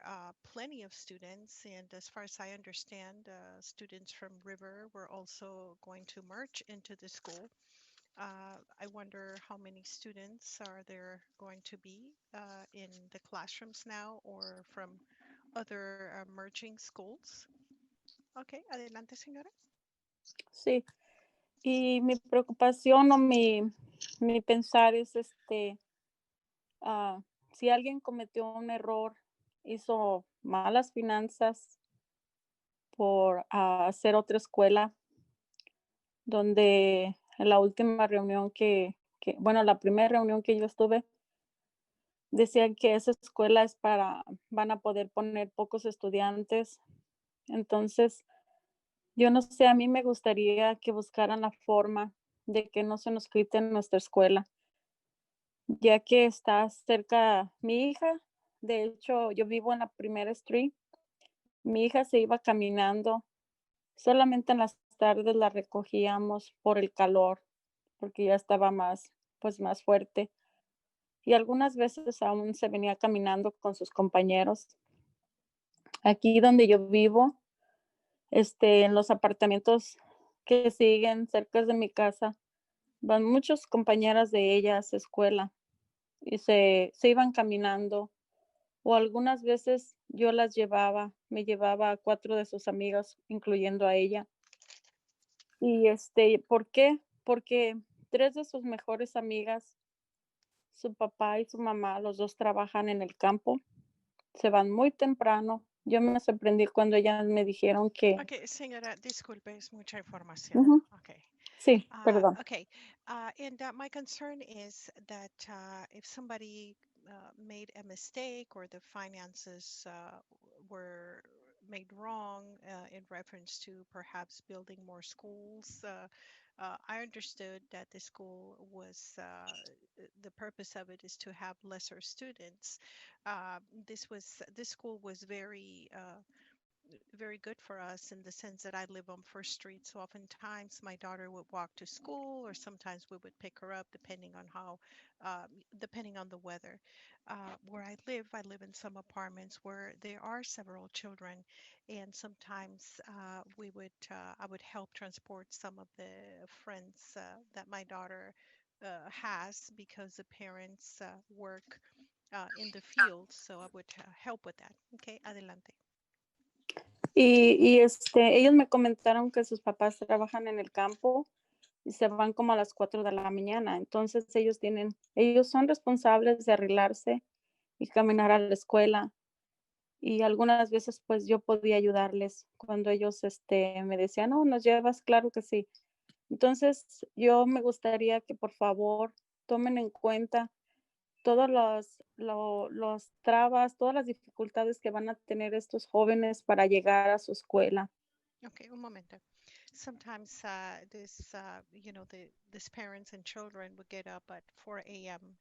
plenty of students, and as far as I understand, students from River were also going to merge into the school. I wonder how many students are there going to be in the classrooms now or from other merging schools. Okay, adelante, señora. Sí, y mi preocupación o mi pensar es si alguien cometió un error, hizo malas finanzas por hacer otra escuela, donde en la última reunión la primera reunión que yo estuve, decían que esa escuela van a poder poner pocos estudiantes. Entonces, yo no sé, a mí me gustaría que buscaran la forma de que no se nos quite en nuestra escuela, ya que está cerca mi hija. De hecho, yo vivo en la primera street. Mi hija se iba caminando. Solamente en las tardes la recogíamos por el calor, porque ya estaba más fuerte. Y algunas veces aún se venía caminando con sus compañeros. Aquí donde yo vivo, en los apartamentos que siguen cerca de mi casa, van muchas compañeras de ella a esa escuela y se iban caminando. O algunas veces yo me llevaba a 4 de sus amigas, incluyendo a ella. Y ¿por qué? Porque 3 de sus mejores amigas, su papá y su mamá, los 2 trabajan en el campo, se van muy temprano. Yo me sorprendí cuando ellas me dijeron que Okay, señora, disculpe, es mucha información. Ujú. Okay. Sí, perdón. Okay. And my concern is that if somebody made a mistake or the finances were made wrong in reference to perhaps building more schools, I understood that the school was, the purpose of it is to have lesser students. This school was very good for us in the sense that I live on First Street. So oftentimes my daughter would walk to school, or sometimes we would pick her up depending on the weather. Where I live in some apartments where there are several children, and sometimes I would help transport some of the friends that my daughter has because the parents work in the field. So I would help with that. Okay, adelante. Y ellos me comentaron que sus papás trabajan en el campo y se van como a las 4 de la mañana. Entonces ellos son responsables de arreglarse y caminar a la escuela. Y algunas veces pues yo podía ayudarles cuando ellos me decían, no, ¿nos llevas? Claro que sí. Entonces yo me gustaría que por favor tomen en cuenta todos los trabas, todas las dificultades que van a tener estos jóvenes para llegar a su escuela. Okay, un momento. Sometimes this parents and children would get up at 4 a.m.,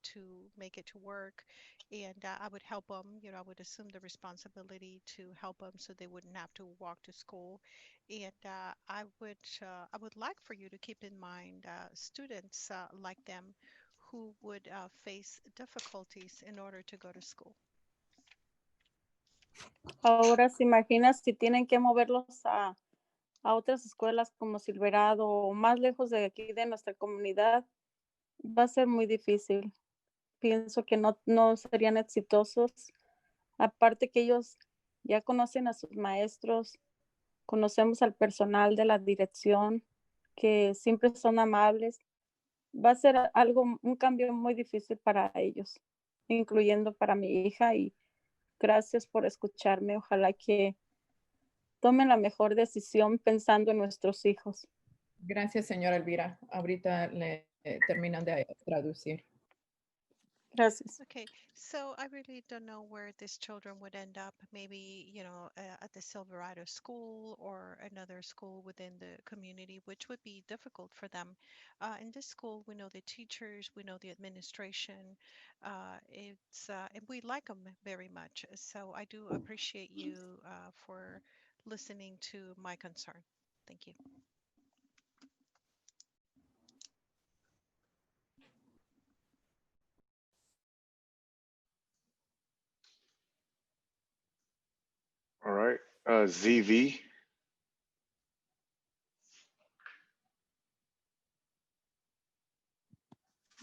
to make it to work, and I would help them. I would assume the responsibility to help them so they wouldn't have to walk to school, and I would like for you to keep in mind students like them who would face difficulties in order to go to school. Ahora se imagina si tienen que moverlos a otras escuelas como Silverado o más lejos de aquí de nuestra comunidad, va a ser muy difícil. Pienso que no serían exitosos. Aparte que ellos ya conocen a sus maestros, conocemos al personal de la dirección, que siempre son amables. Va a ser un cambio muy difícil para ellos, incluyendo para mi hija, y gracias por escucharme. Ojalá que tomen la mejor decisión pensando en nuestros hijos. Gracias, señora Elvira. Ahorita le terminan de traducir. Gracias. Okay, so I really don't know where these children would end up. Maybe, at the Silverado school or another school within the community, which would be difficult for them. In this school, we know the teachers, we know the administration. And we like them very much. So I do appreciate you for listening to my concern. Thank you. All right, ZV.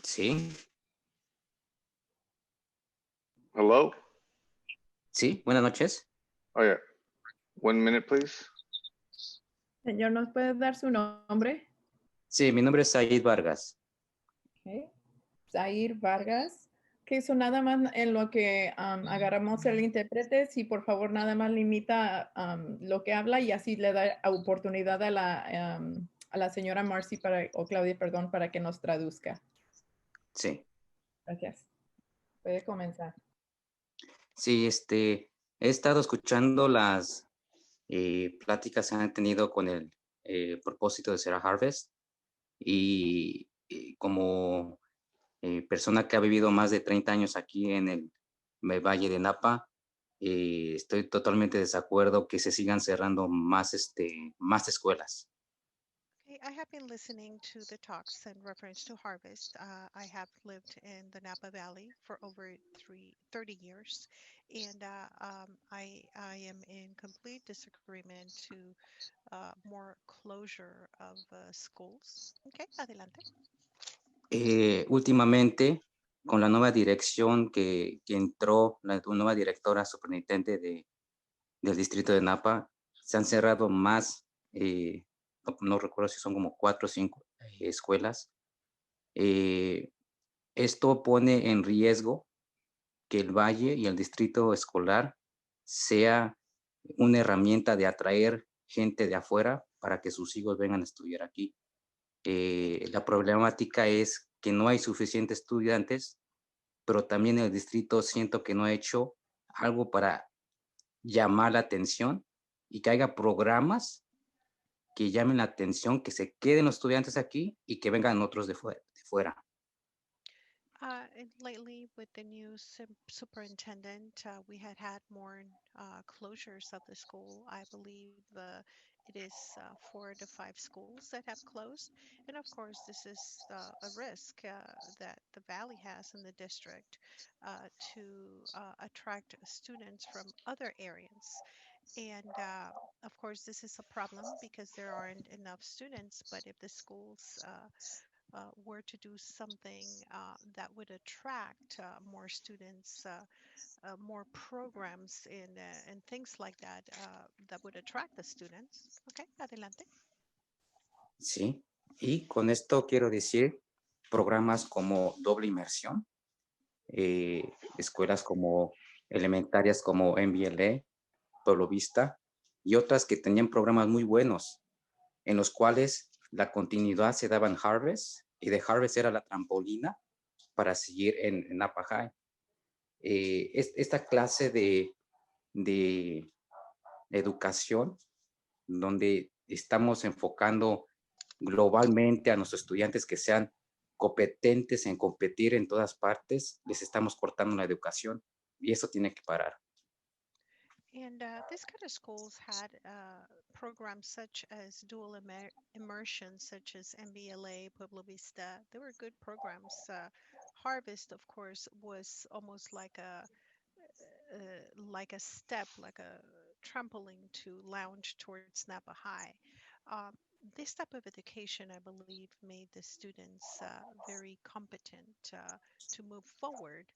Sí, Hello? sí, buenas noches. Oh, yeah. 1 minute, please. Señor, ¿nos puede dar su nombre? Sí, mi nombre es Said Vargas. Okay. Zair Vargas. Que eso nada más en lo que agarramos el intérprete, si por favor nada más limita lo que habla y así le da oportunidad a la señora Marcy o Claudia, perdón, para que nos traduzca. Sí, Gracias. Puede comenzar. sí, he estado escuchando las pláticas que han tenido con el propósito de Serra Harvest y como persona que ha vivido más de 30 años aquí en el Valle de Napa, estoy totalmente de desacuerdo que se sigan cerrando más escuelas. Okay, I have been listening to the talks in reference to harvest. I have lived in the Napa Valley for over 30 years, and I am in complete disagreement to more closure of schools. Okay, adelante. Últimamente, con la nueva dirección que entró, la nueva directora superintendente del distrito de Napa, se han cerrado más, no recuerdo si son como 4 o 5 escuelas. Esto pone en riesgo que el valle y el distrito escolar sea una herramienta de atraer gente de afuera para que sus hijos vengan a estudiar aquí. La problemática es que no hay suficientes estudiantes, pero también el distrito siento que no ha hecho algo para llamar la atención y que haya programas que llamen la atención, que se queden los estudiantes aquí y que vengan otros de fuera. And lately, with the new superintendent, we had more closures of the school. I believe it is 4 to 5 schools that have closed. And of course, this is a risk that the valley has in the district to attract students from other areas. And of course, this is a problem because there aren't enough students. But if the schools were to do something that would attract more students, more programs, and things like that that would attract the students. Okay, adelante. ¿sí? Y con esto quiero decir programas como doble inmersión, escuelas como elementarias como NVLA, Pueblo Vista, y otras que tenían programas muy buenos, en los cuales la continuidad se daba en Harvest, y de Harvest era la trampolina para seguir en Napa High. Esta clase de educación, donde estamos enfocando globalmente a nuestros estudiantes que sean competentes en competir en todas partes, les estamos cortando la educación y eso tiene que parar. And this kind of schools had programs such as dual immersion, such as MBLA, Pueblo Vista. They were good programs. Harvest, of course, was almost like a step, like a trampoline to launch towards Napa High. Um, this type of education, I believe, made the students very competent to move forward.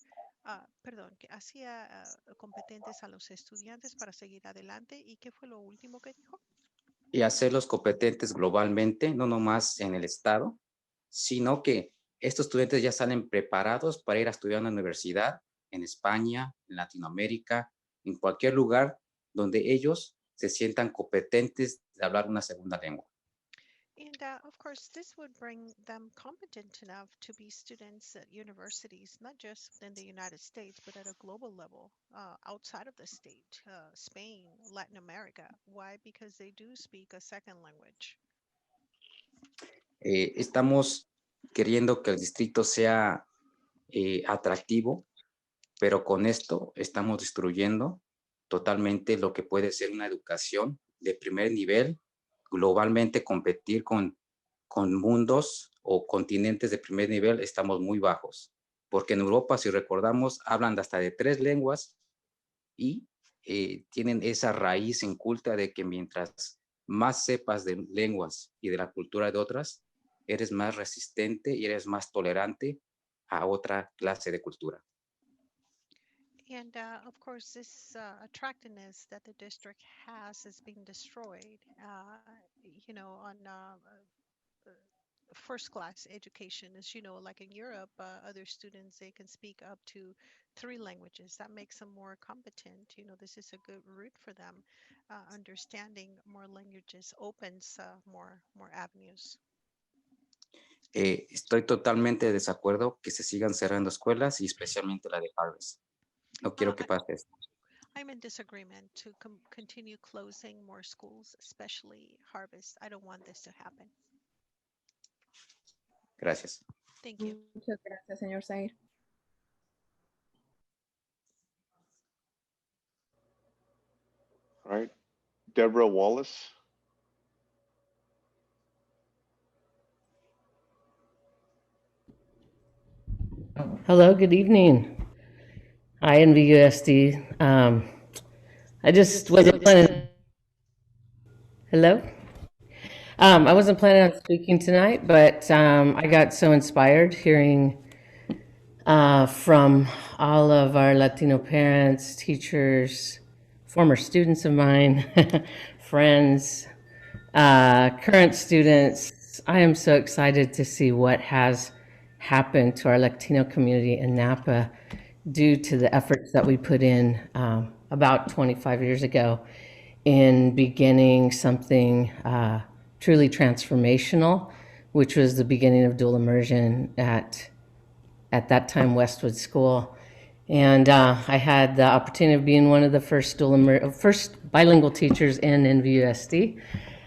Perdón, que hacía competentes a los estudiantes para seguir adelante. ¿Y qué fue lo último que dijo? Y hacerlos competentes globalmente, no nomás en el estado, sino que estos estudiantes ya salen preparados para ir a estudiar en la universidad, en España, en Latinoamérica, en cualquier lugar donde ellos se sientan competentes de hablar una segunda lengua. And of course, this would bring them competent enough to be students at universities, not just in the United States, but at a global level, outside of the state, Spain, Latin America. Why? Because they do speak a second language. Estamos queriendo que el distrito sea atractivo, pero con esto estamos destruyendo totalmente lo que puede ser una educación de primer nivel, globalmente competir con mundos o continentes de primer nivel. Estamos muy bajos, porque en Europa, si recordamos, hablan hasta de 3 lenguas y tienen esa raíz inculta de que mientras más sepas de lenguas y de la cultura de otras, eres más resistente y eres más tolerante a otra clase de cultura. And of course, this attractiveness that the district has been destroyed, on first class education. As you know, like in Europe, other students, they can speak up to 3 languages. That makes them more competent. This is a good route for them. Understanding more languages opens more avenues. Estoy totalmente de desacuerdo que se sigan cerrando escuelas y especialmente la de Harvest. No quiero que pase esto. I'm in disagreement to continue closing more schools, especially Harvest. I don't want this to happen. Gracias. Thank you. Muchas gracias, señor Said. All right. Deborah Wallace. Hello, good evening. Hi, NVUSD. I just wasn't planning. Hello? I wasn't planning on speaking tonight, but I got so inspired hearing from all of our Latino parents, teachers, former students of mine, friends, current students. I am so excited to see what has happened to our Latino community in Napa due to the efforts that we put in about 25 years ago in beginning something truly transformational, which was the beginning of dual immersion at that time Westwood School. And I had the opportunity of being one of the first bilingual teachers in NVUSD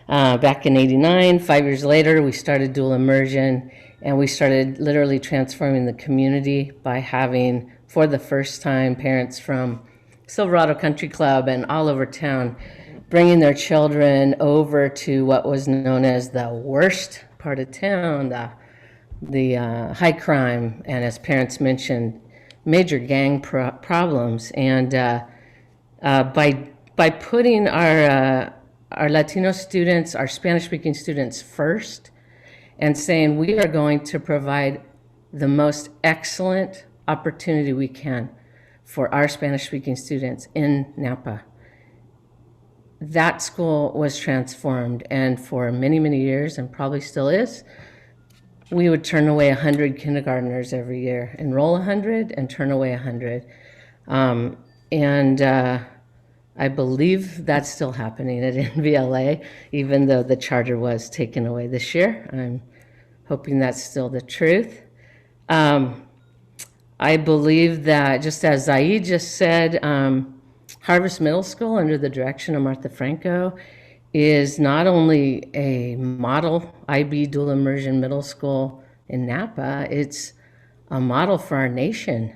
back in '89. 5 years later, we started dual immersion, and we started literally transforming the community by having, for the first time, parents from Silverado Country Club and all over town bringing their children over to what was known as the worst part of town, the high crime, and as parents mentioned, major gang problems. And by putting our Latino students, our Spanish-speaking students first, and saying we are going to provide the most excellent opportunity we can for our Spanish-speaking students in Napa, that school was transformed. And for many, many years, and probably still is, we would turn away 100 kindergartners every year, enroll 100 and turn away 100. I believe that's still happening at NVLA, even though the charter was taken away this year. I'm hoping that's still the truth. I believe that, just as Zaid just said, Harvest Middle School, under the direction of Martha Franco, is not only a model IB dual immersion middle school in Napa, it's a model for our nation.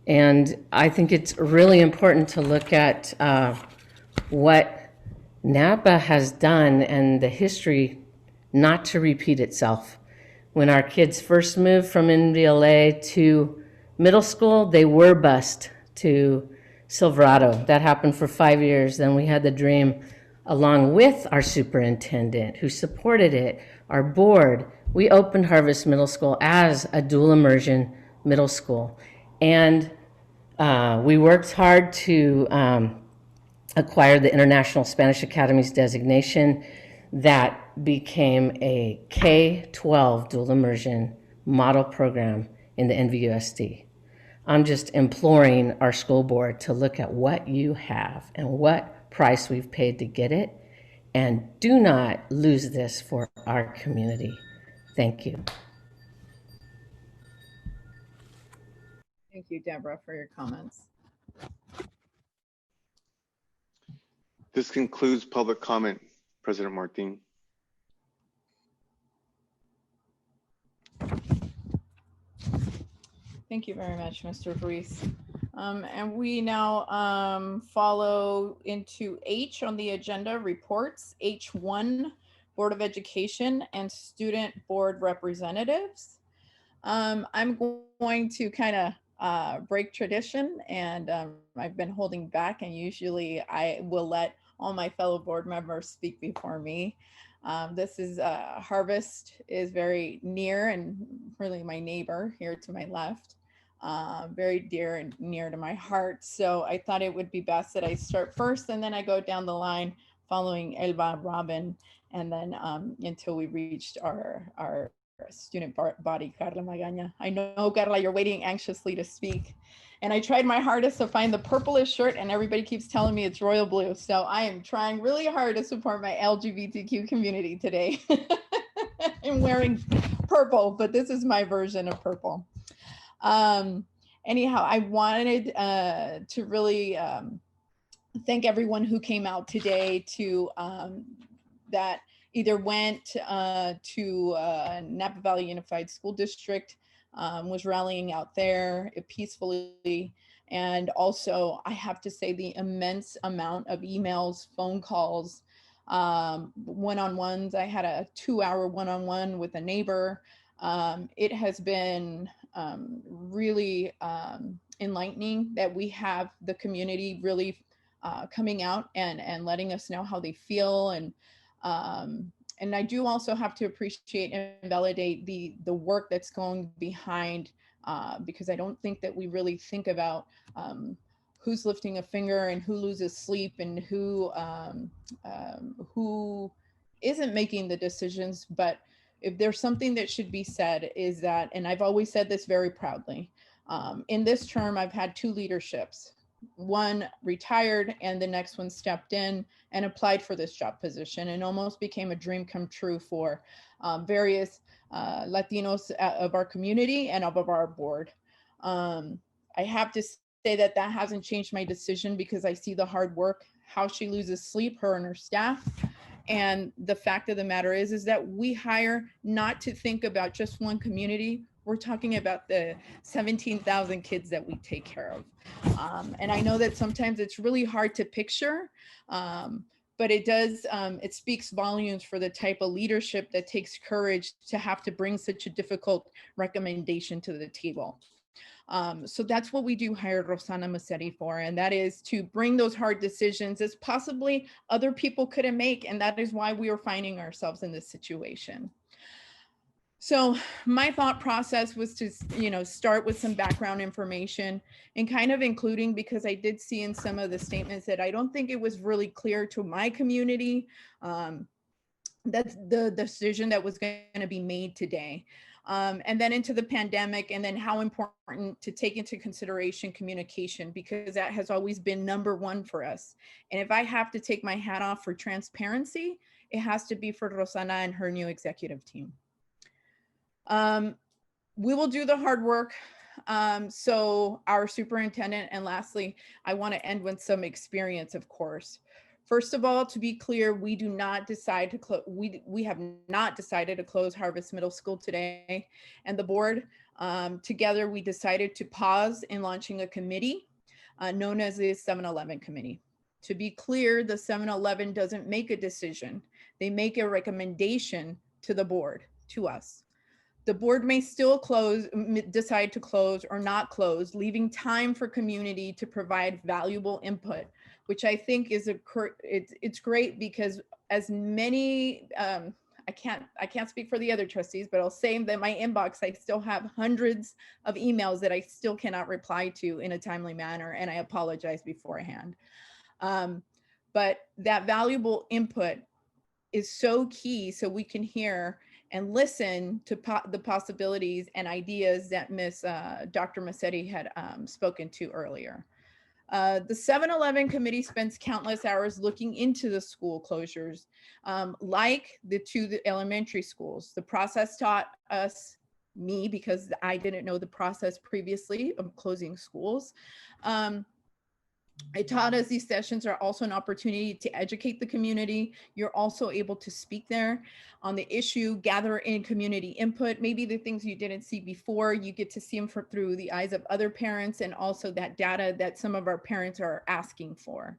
And I think it's really important to look at what Napa has done and the history not to repeat itself. When our kids first moved from NVLA to middle school, they were bused to Silverado. That happened for 5 years. Then we had the dream, along with our superintendent who supported it, our board. We opened Harvest Middle School as a dual immersion middle school. And we worked hard to acquire the International Spanish Academy's designation. That became a K-12 dual immersion model program in the NVUSD. I'm just imploring our school board to look at what you have and what price we've paid to get it, and do not lose this for our community. Thank you. Thank you, Deborah, for your comments. This concludes public comment, President Martin. Thank you very much, Mr. Ruiz. And we now follow into H on the agenda, reports, H1, Board of Education and Student Board Representatives. I'm going to kind of break tradition, and I've been holding back, and usually I will let all my fellow board members speak before me. This is Harvest is very near and really my neighbor here to my left, very dear and near to my heart. So I thought it would be best that I start first and then I go down the line following Elba, Robin, and then until we reached our student body, Carla Magaña. I know, Carla, you're waiting anxiously to speak. And I tried my hardest to find the purplish shirt, and everybody keeps telling me it's royal blue. So I am trying really hard to support my LGBTQ community today. I'm wearing purple, but this is my version of purple. Anyhow, I wanted to really thank everyone who came out today to that either went to Napa Valley Unified School District, was rallying out there peacefully. And also, I have to say, the immense amount of emails, phone calls, one-on-ones. I had a 2-hour one-on-one with a neighbor. It has been really enlightening that we have the community really coming out and letting us know how they feel. And I do also have to appreciate and validate the work that's going behind, because I don't think that we really think about who's lifting a finger and who loses sleep and who isn't making the decisions. But if there's something that should be said is that, and I've always said this very proudly, in this term, I've had 2 leaderships. One retired and the next one stepped in and applied for this job position, and almost became a dream come true for various Latinos of our community and of our board. I have to say that that hasn't changed my decision, because I see the hard work, how she loses sleep, her and her staff. And the fact of the matter is that we hire not to think about just one community. We're talking about the 17,000 kids that we take care of. And I know that sometimes it's really hard to picture, but it does, it speaks volumes for the type of leadership that takes courage to have to bring such a difficult recommendation to the table. So that's what we do hire Rosana Massetti for, and that is to bring those hard decisions as possibly other people couldn't make, and that is why we are finding ourselves in this situation. So my thought process was to, start with some background information and kind of including, because I did see in some of the statements that I don't think it was really clear to my community that the decision that was going to be made today. And then into the pandemic, and then how important to take into consideration communication, because that has always been number one for us. And if I have to take my hat off for transparency, it has to be for Rosana and her new executive team. We will do the hard work. So our superintendent, and lastly, I want to end with some experience, of course. First of all, to be clear, we do not decide to close. We have not decided to close Harvest Middle School today, and the board together we decided to pause in launching a committee known as the 7-Eleven Committee. To be clear, the 7-Eleven doesn't make a decision; they make a recommendation to the board, to us. The board may still decide to close or not close, leaving time for community to provide valuable input, which I think is it's great, because as many, I can't speak for the other trustees, but I'll say that my inbox, I still have hundreds of emails that I still cannot reply to in a timely manner, and I apologize beforehand. But that valuable input is so key, so we can hear and listen to the possibilities and ideas that Dr. Massetti had spoken to earlier. The 7-Eleven Committee spends countless hours looking into the school closures, like the elementary schools. The process taught me, because I didn't know the process previously of closing schools. It taught us these sessions are also an opportunity to educate the community. You're also able to speak there on the issue, gather in community input, maybe the things you didn't see before, you get to see them through the eyes of other parents, and also that data that some of our parents are asking for.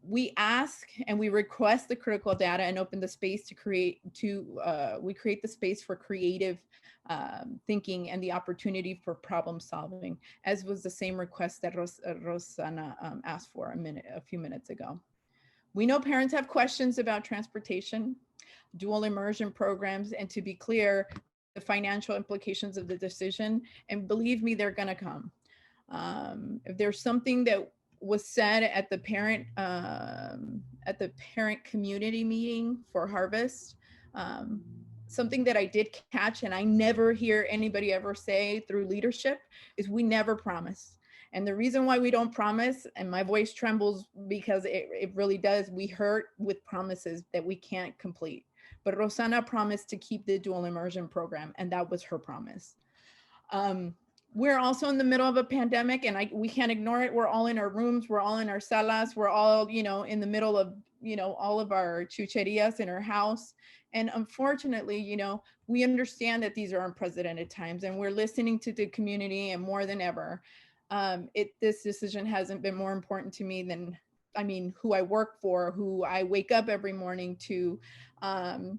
We ask and we request the critical data and open the space to create the space for creative thinking and the opportunity for problem solving, as was the same request that Rosana asked for a few minutes ago. We know parents have questions about transportation, dual immersion programs, and to be clear, the financial implications of the decision, and believe me, they're gonna come. If there's something that was said at the parent community meeting for Harvest, something that I did catch, and I never hear anybody ever say through leadership, is we never promise. And the reason why we don't promise, and my voice trembles because it really does, we hurt with promises that we can't complete. But Rosana promised to keep the dual immersion program, and that was her promise. We're also in the middle of a pandemic, and we can't ignore it. We're all in our rooms, we're all in our salas, we're all, in the middle of, all of our chucherias in our house. And unfortunately, we understand that these are unprecedented times, and we're listening to the community, and more than ever, this decision hasn't been more important to me than, who I work for, who I wake up every morning to,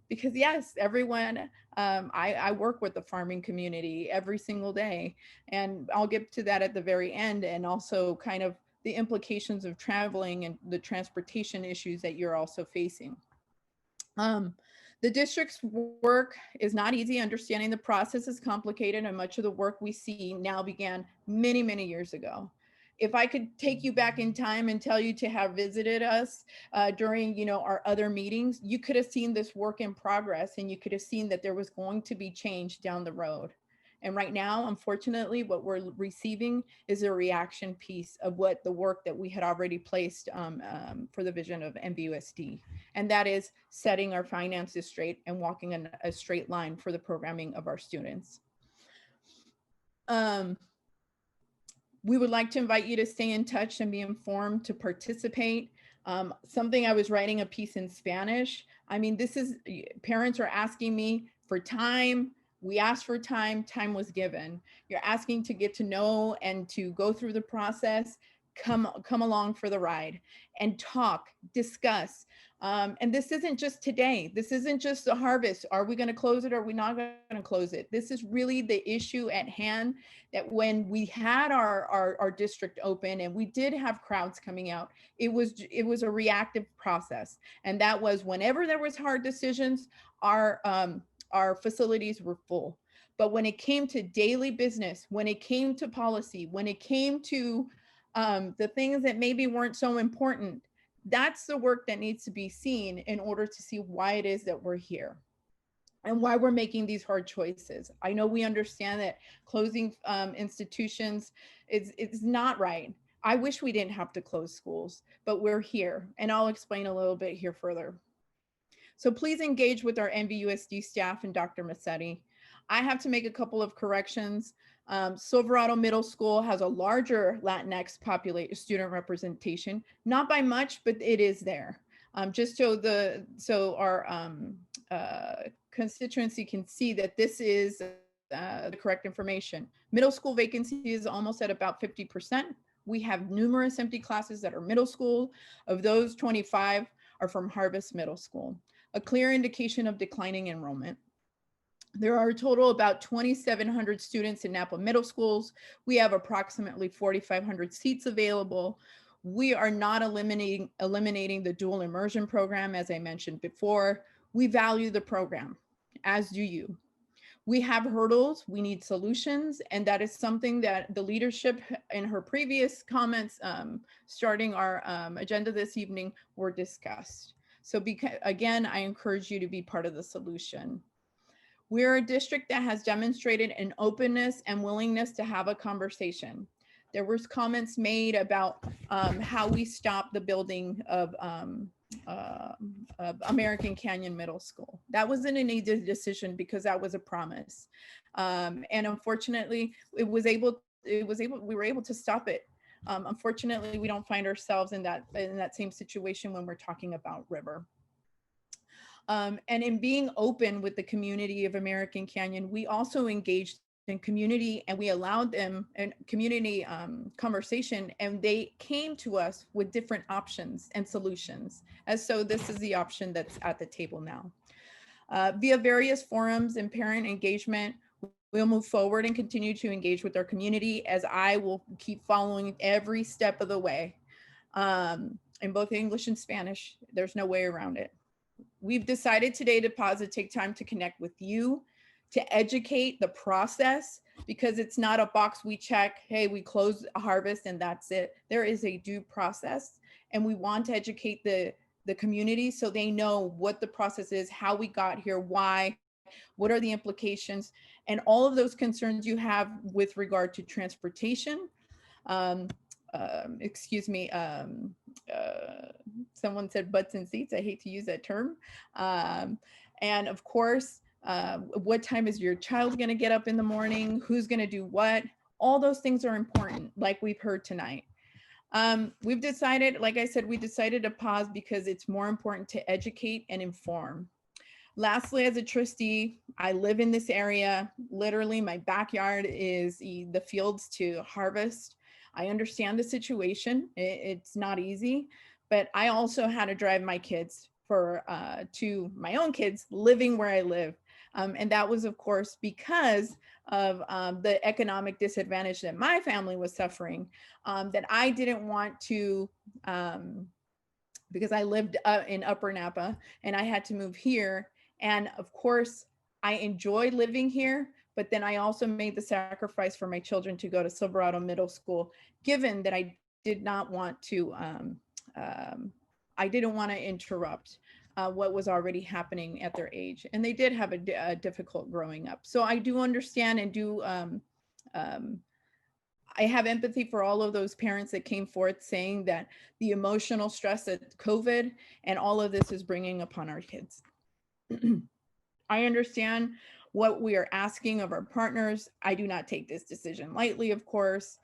because yes, everyone, I work with the farming community every single day, and I'll get to that at the very end, and also kind of the implications of traveling and the transportation issues that you're also facing. The district's work is not easy. Understanding the process is complicated, and much of the work we see now began many, many years ago. If I could take you back in time and tell you to have visited us during, our other meetings, you could have seen this work in progress, and you could have seen that there was going to be change down the road. And right now, unfortunately, what we're receiving is a reaction piece of what the work that we had already placed for the vision of NVUSD. And that is setting our finances straight and walking in a straight line for the programming of our students. We would like to invite you to stay in touch and be informed to participate. Something I was writing a piece in Spanish. Parents are asking me for time. We asked for time, time was given. You're asking to get to know and to go through the process. Come along for the ride and talk, discuss. And this isn't just today. This isn't just the harvest. Are we going to close it or are we not going to close it? This is really the issue at hand, that when we had our district open and we did have crowds coming out, it was a reactive process. And that was whenever there was hard decisions, our our facilities were full. But when it came to daily business, when it came to policy, when it came to the things that maybe weren't so important, that's the work that needs to be seen in order to see why it is that we're here and why we're making these hard choices. I know we understand that closing institutions is not right. I wish we didn't have to close schools, but we're here, and I'll explain a little bit here further. So please engage with our NVUSD staff and Dr. Massetti. I have to make a couple of corrections. Silverado Middle School has a larger Latinx student representation, not by much, but it is there. Just so our constituency can see that this is the correct information. Middle school vacancy is almost at about 50%. We have numerous empty classes that are middle school. Of those, 25 are from Harvest Middle School, a clear indication of declining enrollment. There are a total about 2,700 students in Napa Middle Schools. We have approximately 4,500 seats available. We are not eliminating the dual immersion program, as I mentioned before. We value the program, as do you. We have hurdles, we need solutions, and that is something that the leadership in her previous comments starting our agenda this evening were discussed. So again, I encourage you to be part of the solution. We're a district that has demonstrated an openness and willingness to have a conversation. There was comments made about how we stopped the building of American Canyon Middle School. That wasn't an easy decision because that was a promise. And unfortunately, we were able to stop it. Unfortunately, we don't find ourselves in that same situation when we're talking about River. And in being open with the community of American Canyon, we also engaged in community, and we allowed them in community conversation, and they came to us with different options and solutions. And so this is the option that's at the table now. Via various forums and parent engagement, we'll move forward and continue to engage with our community, as I will keep following every step of the way in both English and Spanish. There's no way around it. We've decided today to pause and take time to connect with you, to educate the process, because it's not a box we check, hey, we close a harvest and that's it. There is a due process, and we want to educate the community so they know what the process is, how we got here, why, what are the implications, and all of those concerns you have with regard to transportation. Someone said butts and seats. I hate to use that term. And of course, what time is your child going to get up in the morning? Who's going to do what? All those things are important, like we've heard tonight. We've decided, like I said, we decided to pause because it's more important to educate and inform. Lastly, as a trustee, I live in this area. Literally, my backyard is the fields to Harvest. I understand the situation. It's not easy, but I also had to drive my kids to my own kids living where I live. And that was, of course, because of the economic disadvantage that my family was suffering, that I didn't want to, because I lived in Upper Napa and I had to move here. And of course, I enjoyed living here, but then I also made the sacrifice for my children to go to Silverado Middle School, given that I did not want to, I didn't want to interrupt what was already happening at their age. And they did have a difficult growing up. So I do understand and do, I have empathy for all of those parents that came forth saying that the emotional stress that COVID and all of this is bringing upon our kids. I understand what we are asking of our partners. I do not take this decision lightly, of course.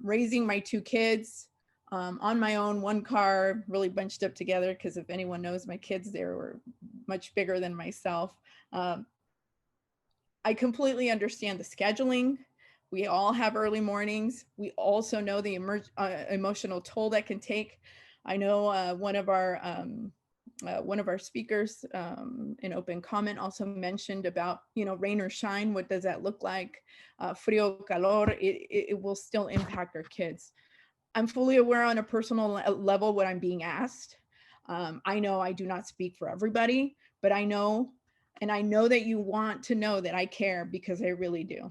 Raising my two kids on my own, one car, really bunched up together, because if anyone knows my kids, they were much bigger than myself. I completely understand the scheduling. We all have early mornings. We also know the emotional toll that can take. I know one of our speakers in open comment also mentioned about, rain or shine, what does that look like? Frio, calor, it will still impact our kids. I'm fully aware on a personal level what I'm being asked. I know I do not speak for everybody, but I know And I know that you want to know that I care, because I really do.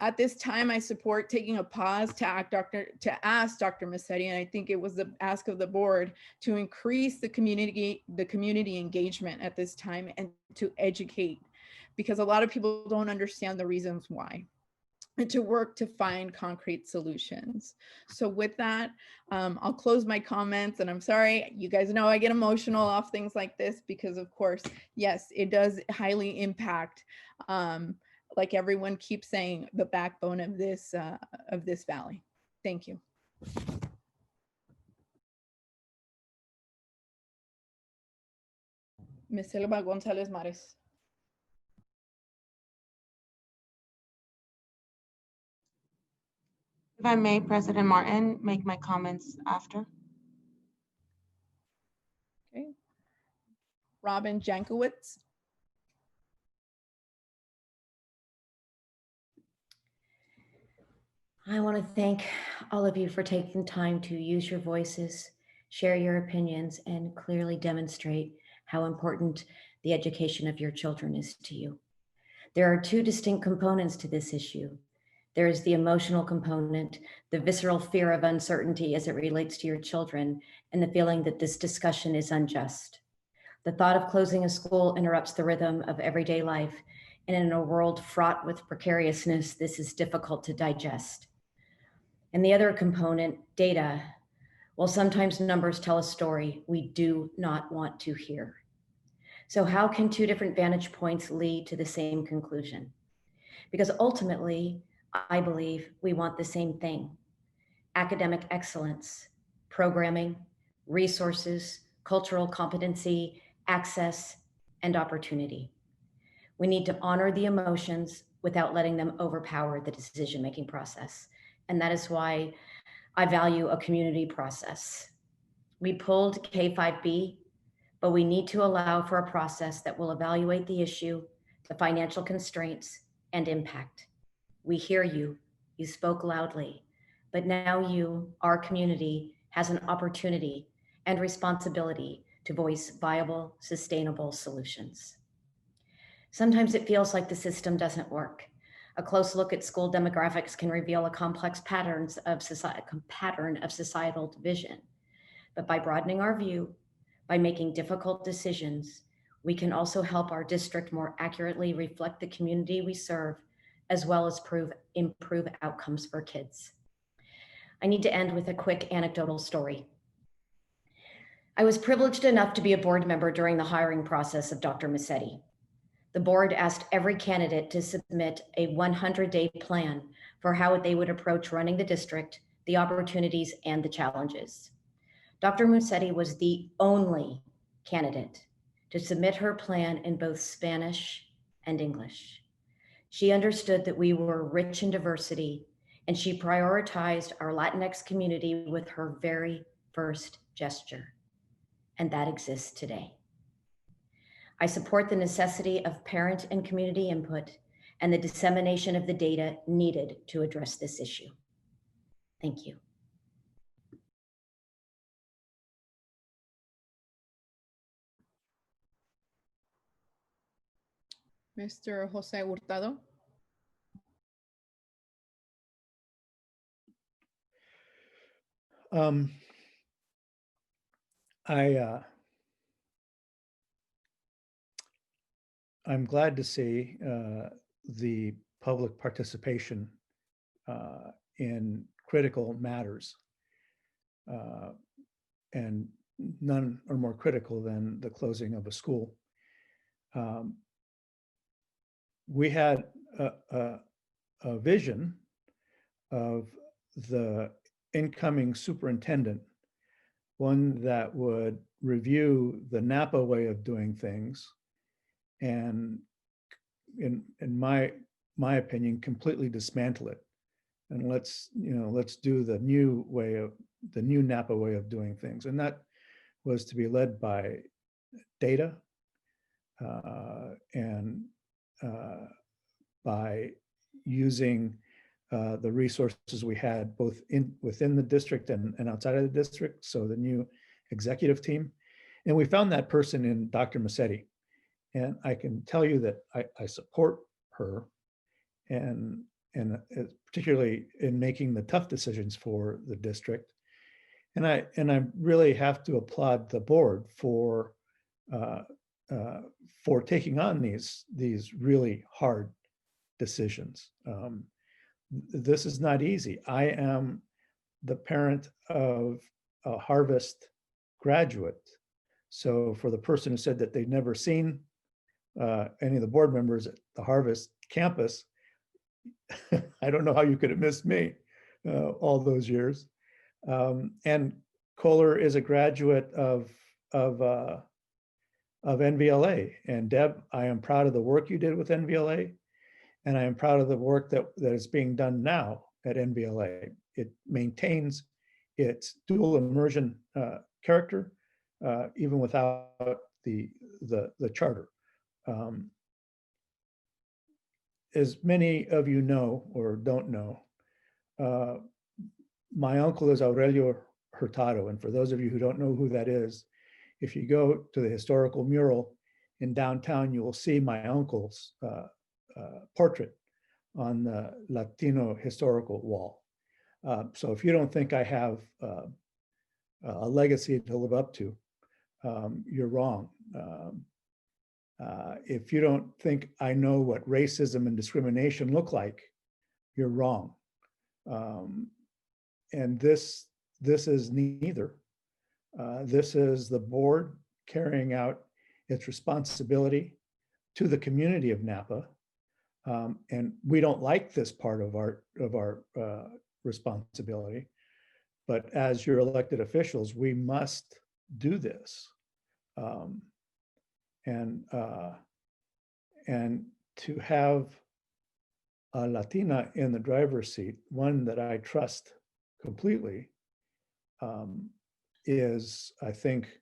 At this time, I support taking a pause to ask Dr. Massetti, and I think it was the ask of the board, to increase the community engagement at this time and to educate, because a lot of people don't understand the reasons why, and to work to find concrete solutions. So with that, I'll close my comments, and I'm sorry, you guys know I get emotional off things like this, because of course, yes, it does highly impact, like everyone keeps saying, the backbone of this valley. Thank you. Ms. Elba Gonzalez Mares. If I may, President Martin, make my comments after. Okay. Robin Jankowitz. I want to thank all of you for taking time to use your voices, share your opinions, and clearly demonstrate how important the education of your children is to you. There are two distinct components to this issue. There is the emotional component, the visceral fear of uncertainty as it relates to your children, and the feeling that this discussion is unjust. The thought of closing a school interrupts the rhythm of everyday life, and in a world fraught with precariousness, this is difficult to digest. And the other component, data, well, sometimes numbers tell a story we do not want to hear. So how can two different vantage points lead to the same conclusion? Because ultimately, I believe we want the same thing: academic excellence, programming, resources, cultural competency, access, and opportunity. We need to honor the emotions without letting them overpower the decision-making process. And that is why I value a community process. We pulled K5B, but we need to allow for a process that will evaluate the issue, the financial constraints, and impact. We hear you, you spoke loudly, but now you, our community, has an opportunity and responsibility to voice viable, sustainable solutions. Sometimes it feels like the system doesn't work. A close look at school demographics can reveal a complex pattern of societal division. But by broadening our view, by making difficult decisions, we can also help our district more accurately reflect the community we serve, as well as improve outcomes for kids. I need to end with a quick anecdotal story. I was privileged enough to be a board member during the hiring process of Dr. Massetti. The board asked every candidate to submit a 100-day plan for how they would approach running the district, the opportunities, and the challenges. Dr. Massetti was the only candidate to submit her plan in both Spanish and English. She understood that we were rich in diversity, and she prioritized our Latinx community with her very first gesture, and that exists today. I support the necessity of parent and community input and the dissemination of the data needed to address this issue. Thank you. Mr. Jose Hurtado. I'm glad to see the public participation in critical matters, and none are more critical than the closing of a school. We had a vision of the incoming superintendent, one that would review the Napa way of doing things, and in my opinion, completely dismantle it. And let's do the new Napa way of doing things. And that was to be led by data and by using the resources we had both within the district and outside of the district. So the new executive team. And we found that person in Dr. Massetti. And I can tell you that I support her, and particularly in making the tough decisions for the district. And I really have to applaud the board for taking on these really hard decisions. This is not easy. I am the parent of a Harvest graduate. So for the person who said that they'd never seen any of the board members at the Harvest campus, I don't know how you could have missed me all those years. And Kohler is a graduate of NVLA. And Deb, I am proud of the work you did with NVLA, and I am proud of the work that is being done now at NVLA. It maintains its dual immersion character, even without the charter. As many of you know or don't know, my uncle is Aurelio Hurtado. And for those of you who don't know who that is, if you go to the historical mural in downtown, you will see my uncle's portrait on the Latino historical wall. So if you don't think I have a legacy to live up to, you're wrong. If you don't think I know what racism and discrimination look like, you're wrong. And this is neither. This is the board carrying out its responsibility to the community of Napa. And we don't like this part of our responsibility, but as your elected officials, we must do this. And to have a Latina in the driver's seat, one that I trust completely, is, I think,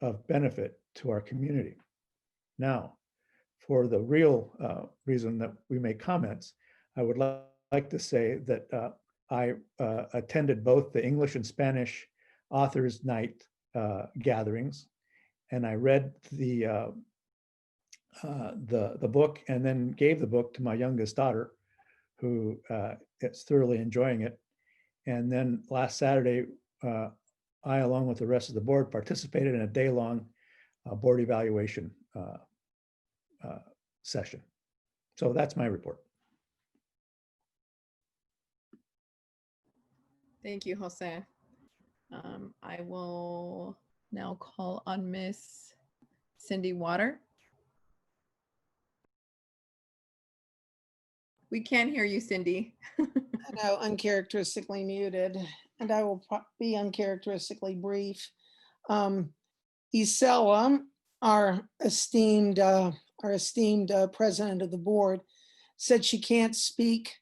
of benefit to our community. Now, for the real reason that we make comments, I would like to say that I attended both the English and Spanish Authors Night gatherings, and I read the book and then gave the book to my youngest daughter, who is thoroughly enjoying it. And then last Saturday, I, along with the rest of the board, participated in a day-long board evaluation session. So that's my report. Thank you, Jose. I will now call on Miss Cindy Water. We can't hear you, Cindy. I know, uncharacteristically muted, and I will be uncharacteristically brief. Isela, our esteemed president of the board, said she can't speak.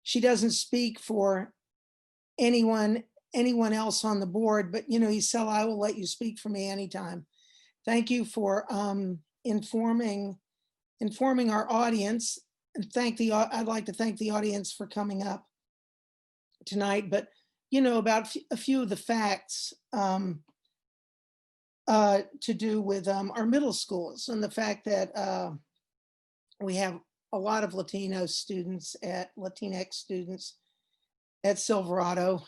She doesn't speak for anyone else on the board, but Isela, I will let you speak for me anytime. Thank you for informing our audience, and I'd like to thank the audience for coming up tonight. But about a few of the facts to do with our middle schools, and the fact that we have a lot of Latinx students at Silverado,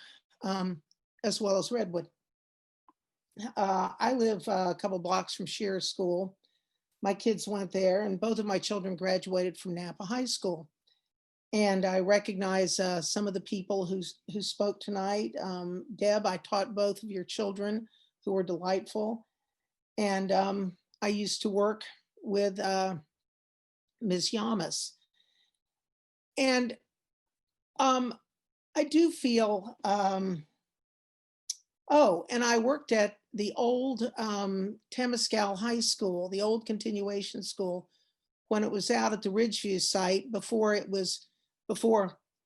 as well as Redwood. I live a couple blocks from Shearer School. My kids went there, and both of my children graduated from Napa High School. And I recognize some of the people who spoke tonight. Deb, I taught both of your children, who were delightful. And I used to work with Ms. Yamas. And I do feel, and I worked at the old Temescal High School, the old continuation school, when it was out at the Ridgeview site before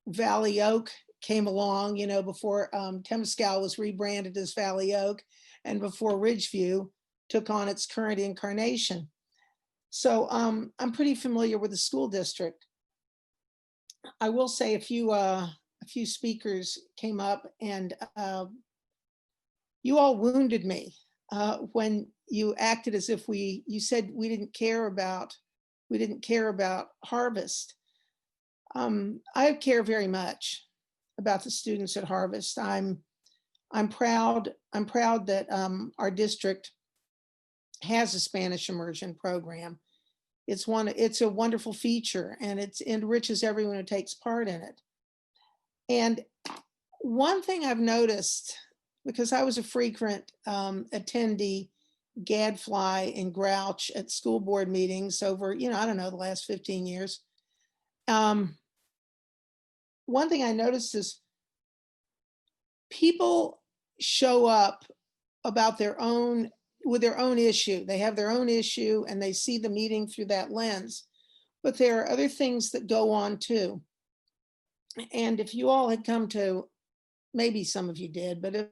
Valley Oak came along, before Temescal was rebranded as Valley Oak, and before Ridgeview took on its current incarnation. So I'm pretty familiar with the school district. I will say a few speakers came up, and you all wounded me when you acted as if you said we didn't care about Harvest. I care very much about the students at Harvest. I'm proud that our district has a Spanish immersion program. It's a wonderful feature, and it enriches everyone who takes part in it. And one thing I've noticed, because I was a frequent attendee, gadfly and grouch at school board meetings over, I don't know, the last 15 years. One thing I noticed is people show up with their own issue. They have their own issue and they see the meeting through that lens. But there are other things that go on too. And if you all had come to, maybe some of you did, but if,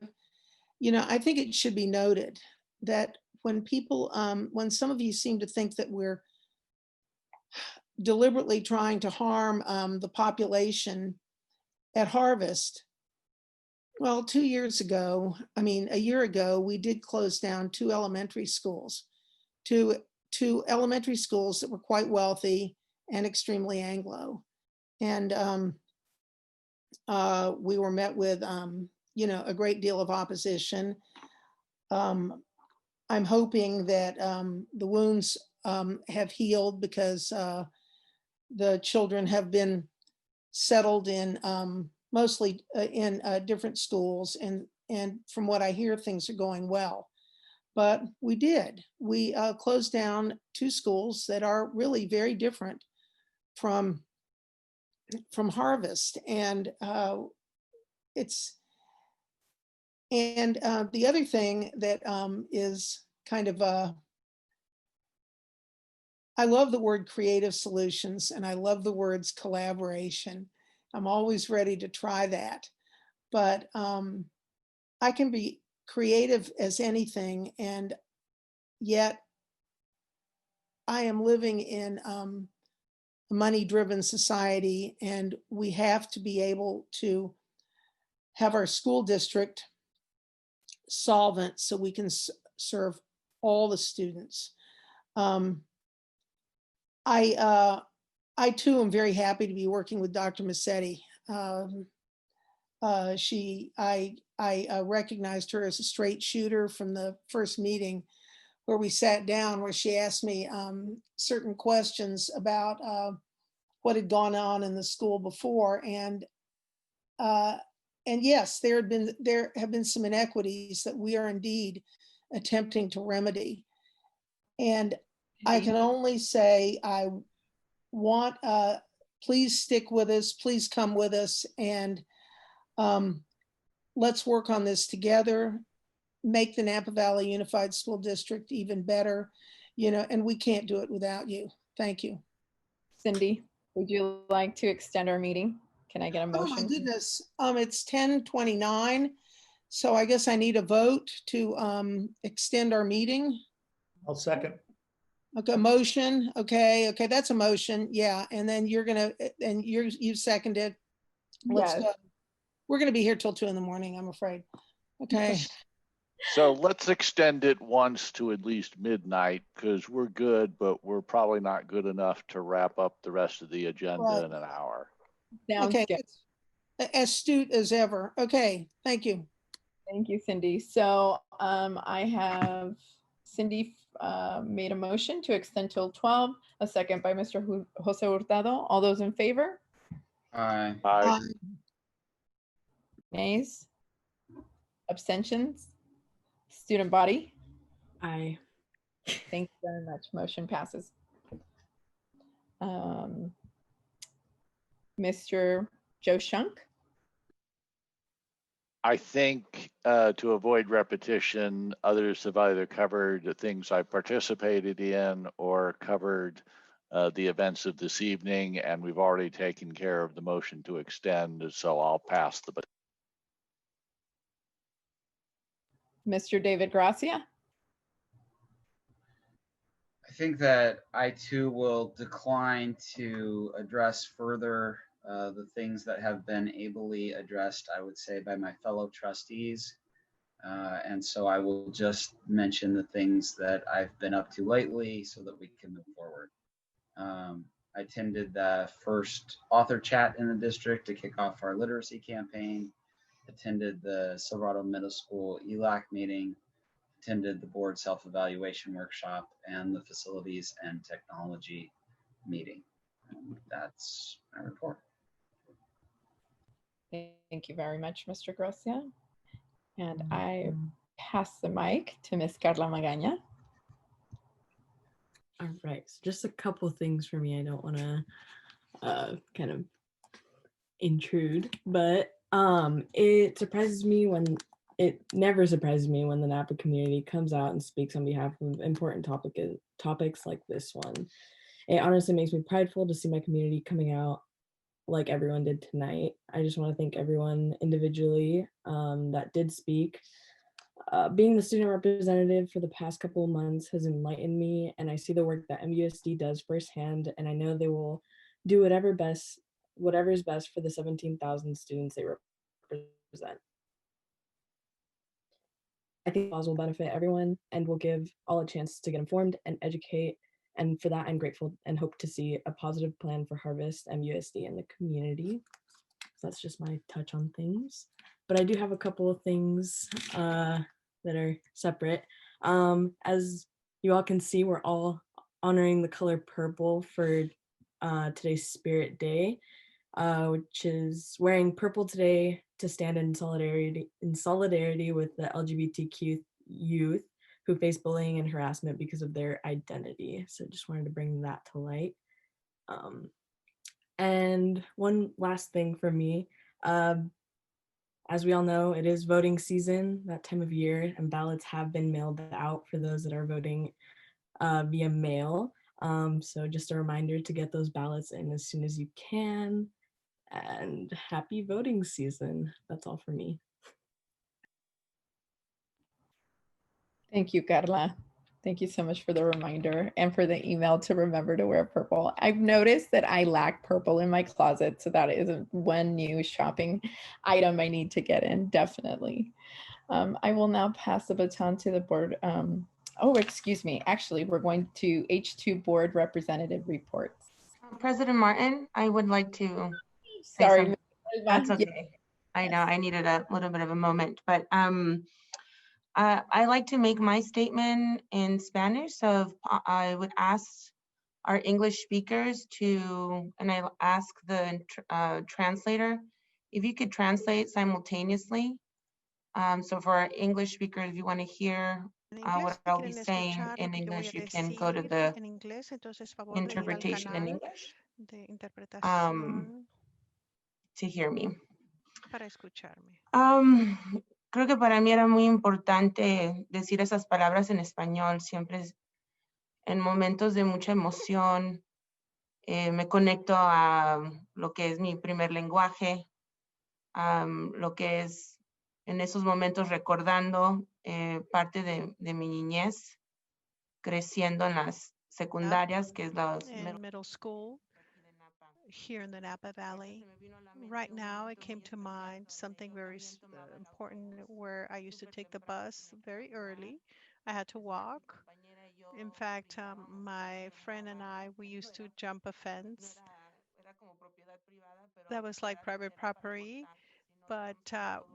I think it should be noted that when some of you seem to think that we're deliberately trying to harm the population at Harvest, well, a year ago, we did close down two elementary schools that were quite wealthy and extremely Anglo. And we were met with, a great deal of opposition. I'm hoping that the wounds have healed because the children have been settled in mostly in different schools, and from what I hear, things are going well. But we closed down two schools that are really very different from Harvest, and the other thing that is kind of I love the word creative solutions, and I love the words collaboration. I'm always ready to try that, but I can be creative as anything, and yet I am living in a money-driven society, and we have to be able to have our school district solvent so we can serve all the students. I too am very happy to be working with Dr. Massetti. I recognized her as a straight shooter from the first meeting where we sat down, where she asked me certain questions about what had gone on in the school before. And yes, there have been some inequities that we are indeed attempting to remedy. And I can only say, I want, please stick with us, please come with us, and let's work on this together, make the Napa Valley Unified School District even better, and we can't do it without you. Thank you. Cindy, would you like to extend our meeting? Can I get a motion? Oh my goodness, it's 10:29, so I guess I need a vote to extend our meeting. I'll second. Okay, motion. Okay, that's a motion. Yeah, and then you seconded. Let's go. We're gonna be here till 2 a.m, I'm afraid. Okay. So let's extend it once to at least midnight, because we're good, but we're probably not good enough to wrap up the rest of the agenda in an hour. Okay, astute as ever. Okay, thank you. Thank you, Cindy. So I have Cindy made a motion to extend till 12, a second by Mr. Jose Hurtado. All those in favor? Aye. Aye. Nays? Abstentions? Student body? Aye. Thank you very much. Motion passes. Mr. Joe Shunk? I think to avoid repetition, others have either covered the things I participated in or covered the events of this evening, and we've already taken care of the motion to extend, so I'll pass the baton. Mr. David Gracia? I think that I too will decline to address further the things that have been ably addressed, I would say, by my fellow trustees. And so I will just mention the things that I've been up to lately so that we can move forward. I attended the first author chat in the district to kick off our literacy campaign, attended the Silverado Middle School ELAC meeting, attended the board self-evaluation workshop and the facilities and technology meeting. And that's my report. Thank you very much, Mr. Gracia. And I pass the mic to Ms. Carla Magaña. All right, so just a couple things for me. I don't want to kind of intrude, but it surprises me when it never surprises me when the Napa community comes out and speaks on behalf of important topics like this one. It honestly makes me prideful to see my community coming out like everyone did tonight. I just want to thank everyone individually that did speak. Being the student representative for the past couple of months has enlightened me, and I see the work that NVUSD does firsthand, and I know they will do whatever is best for the 17,000 students they represent. I think laws will benefit everyone and will give all a chance to get informed and educate, and for that I'm grateful and hope to see a positive plan for Harvest, NVUSD, and the community. So that's just my touch on things. But I do have a couple of things that are separate. As you all can see, we're all honoring the color purple for today's Spirit Day, which is wearing purple today to stand in solidarity with the LGBTQ youth who face bullying and harassment because of their identity. So just wanted to bring that to light. And one last thing for me, as we all know, it is voting season, that time of year, and ballots have been mailed out for those that are voting via mail. So just a reminder to get those ballots in as soon as you can. And happy voting season. That's all for me. Thank you, Carla. Thank you so much for the reminder and for the email to remember to wear purple. I've noticed that I lack purple in my closet, so that is one new shopping item I need to get in, definitely. I will now pass the baton to the board. Oh, excuse me. Actually, we're going to H2 board representative reports. President Martin, I would like to say Sorry, something. That's okay. I know I needed a little bit of a moment, but I like to make my statement in Spanish. So I would ask our English speakers to, and I ask the translator, if you could translate simultaneously. So for our English speakers, if you want to hear what I'll be saying in English, you can go to the interpretation in English to hear me. Para escucharme. Creo que para mí era muy importante decir esas palabras en español. Siempre en momentos de mucha emoción me conecto a lo que es mi primer lenguaje, lo que es en esos momentos recordando parte de mi niñez, creciendo en las secundarias, que es la middle school here in the Napa Valley. Right now, it came to mind something very important where I used to take the bus very early. I had to walk. In fact, my friend and I, we used to jump a fence. That was like private property, but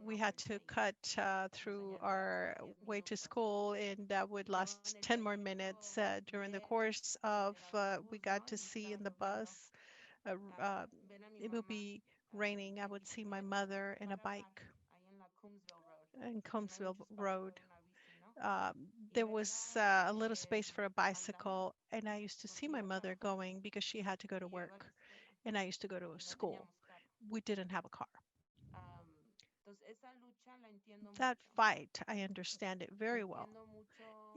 we had to cut through our way to school, and that would last 10 more minutes. During the course of, we got to see in the bus, it would be raining. I would see my mother in a bike in Combsville Road. There was a little space for a bicycle, and I used to see my mother going because she had to go to work, and I used to go to school. We didn't have a car. That fight, I understand it very well.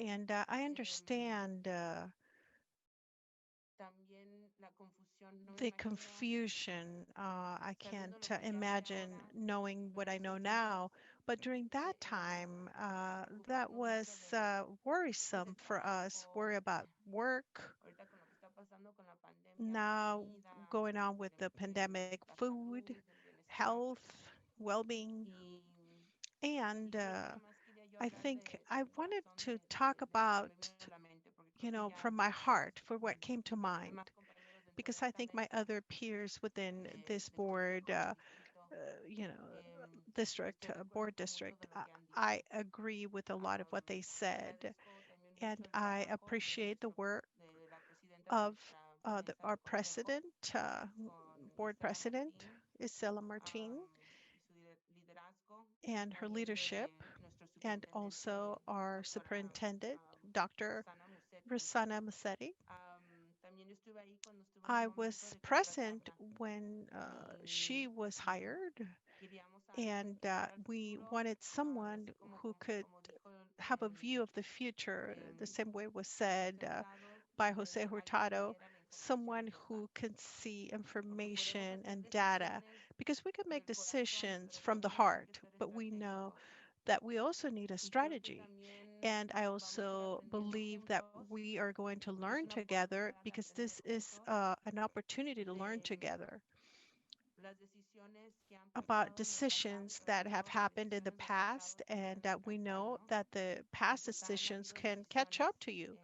And I understand the confusion. I can't imagine knowing what I know now. But during that time, that was worrisome for us, worry about work. Now, going on with the pandemic, food, health, well being. And I think I wanted to talk about, from my heart for what came to mind, because I think my other peers within this board, you know, board district, I agree with a lot of what they said, and I appreciate the work of our president, board president, Isela Martin, and her leadership, and also our superintendent, Dr. Rosanna Massetti. I was present when she was hired, and we wanted someone who could have a view of the future, the same way it was said by Jose Hurtado, someone who can see information and data, because we can make decisions from the heart, but we know that we also need a strategy. And I also believe that we are going to learn together because this is an opportunity to learn together about decisions that have happened in the past, and that we know that the past decisions can catch up to you.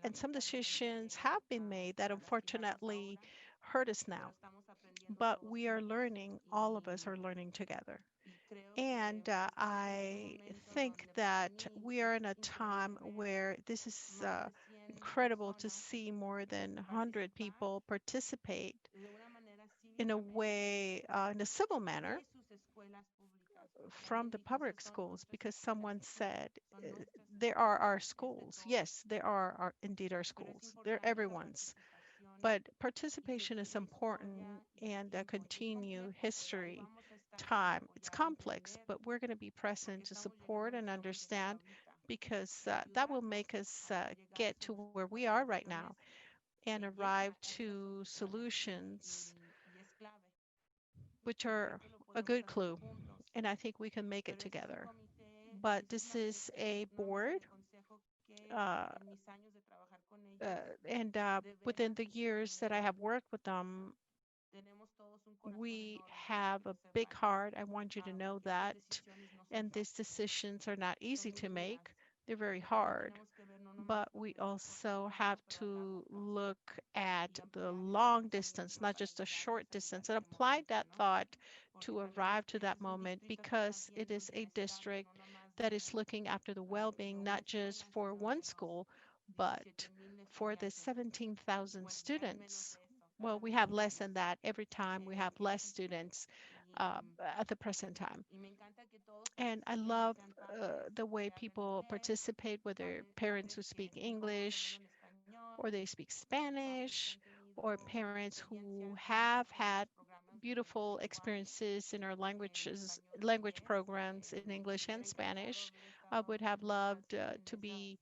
And some decisions have been made that unfortunately hurt us now. But we are learning, all of us are learning together. And I think that we are in a time where this is incredible to see more than 100 people participate in a way, in a civil manner, from the public schools, because someone said there are our schools. Yes, there are indeed our schools. They're everyone's. But participation is important, and continue history, time. It's complex, but we're going to be present to support and understand, because that will make us get to where we are right now and arrive to solutions which are a good clue. And I think we can make it together. But this is a board, uh, and within the years that I have worked with them, we have a big heart. I want you to know that. And these decisions are not easy to make, they're very hard. But we also have to look at the long distance, not just a short distance, and apply that thought to arrive to that moment, because it is a district that is looking after the well being, not just for one school, but for the 17,000 students. Well, we have less than that. Every time we have less students at the present time. And I love the way people participate, whether parents who speak English or they speak Spanish, or parents who have had beautiful experiences in our language programs in English and Spanish. I would have loved to be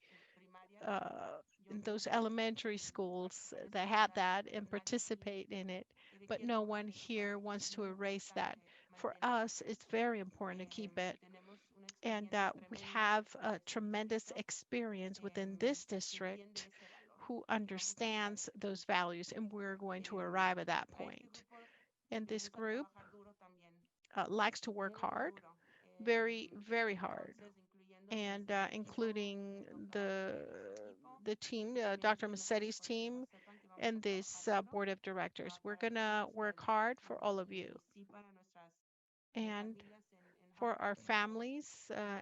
in those elementary schools that had that and participate in it, but no one here wants to erase that. For us, it's very important to keep it, and we have a tremendous experience within this district who understands those values, and we're going to arrive at that point. And this group likes to work hard, very, very hard, and including the team, Dr. Massetti's team, and this board of directors. We're gonna work hard for all of you and for our families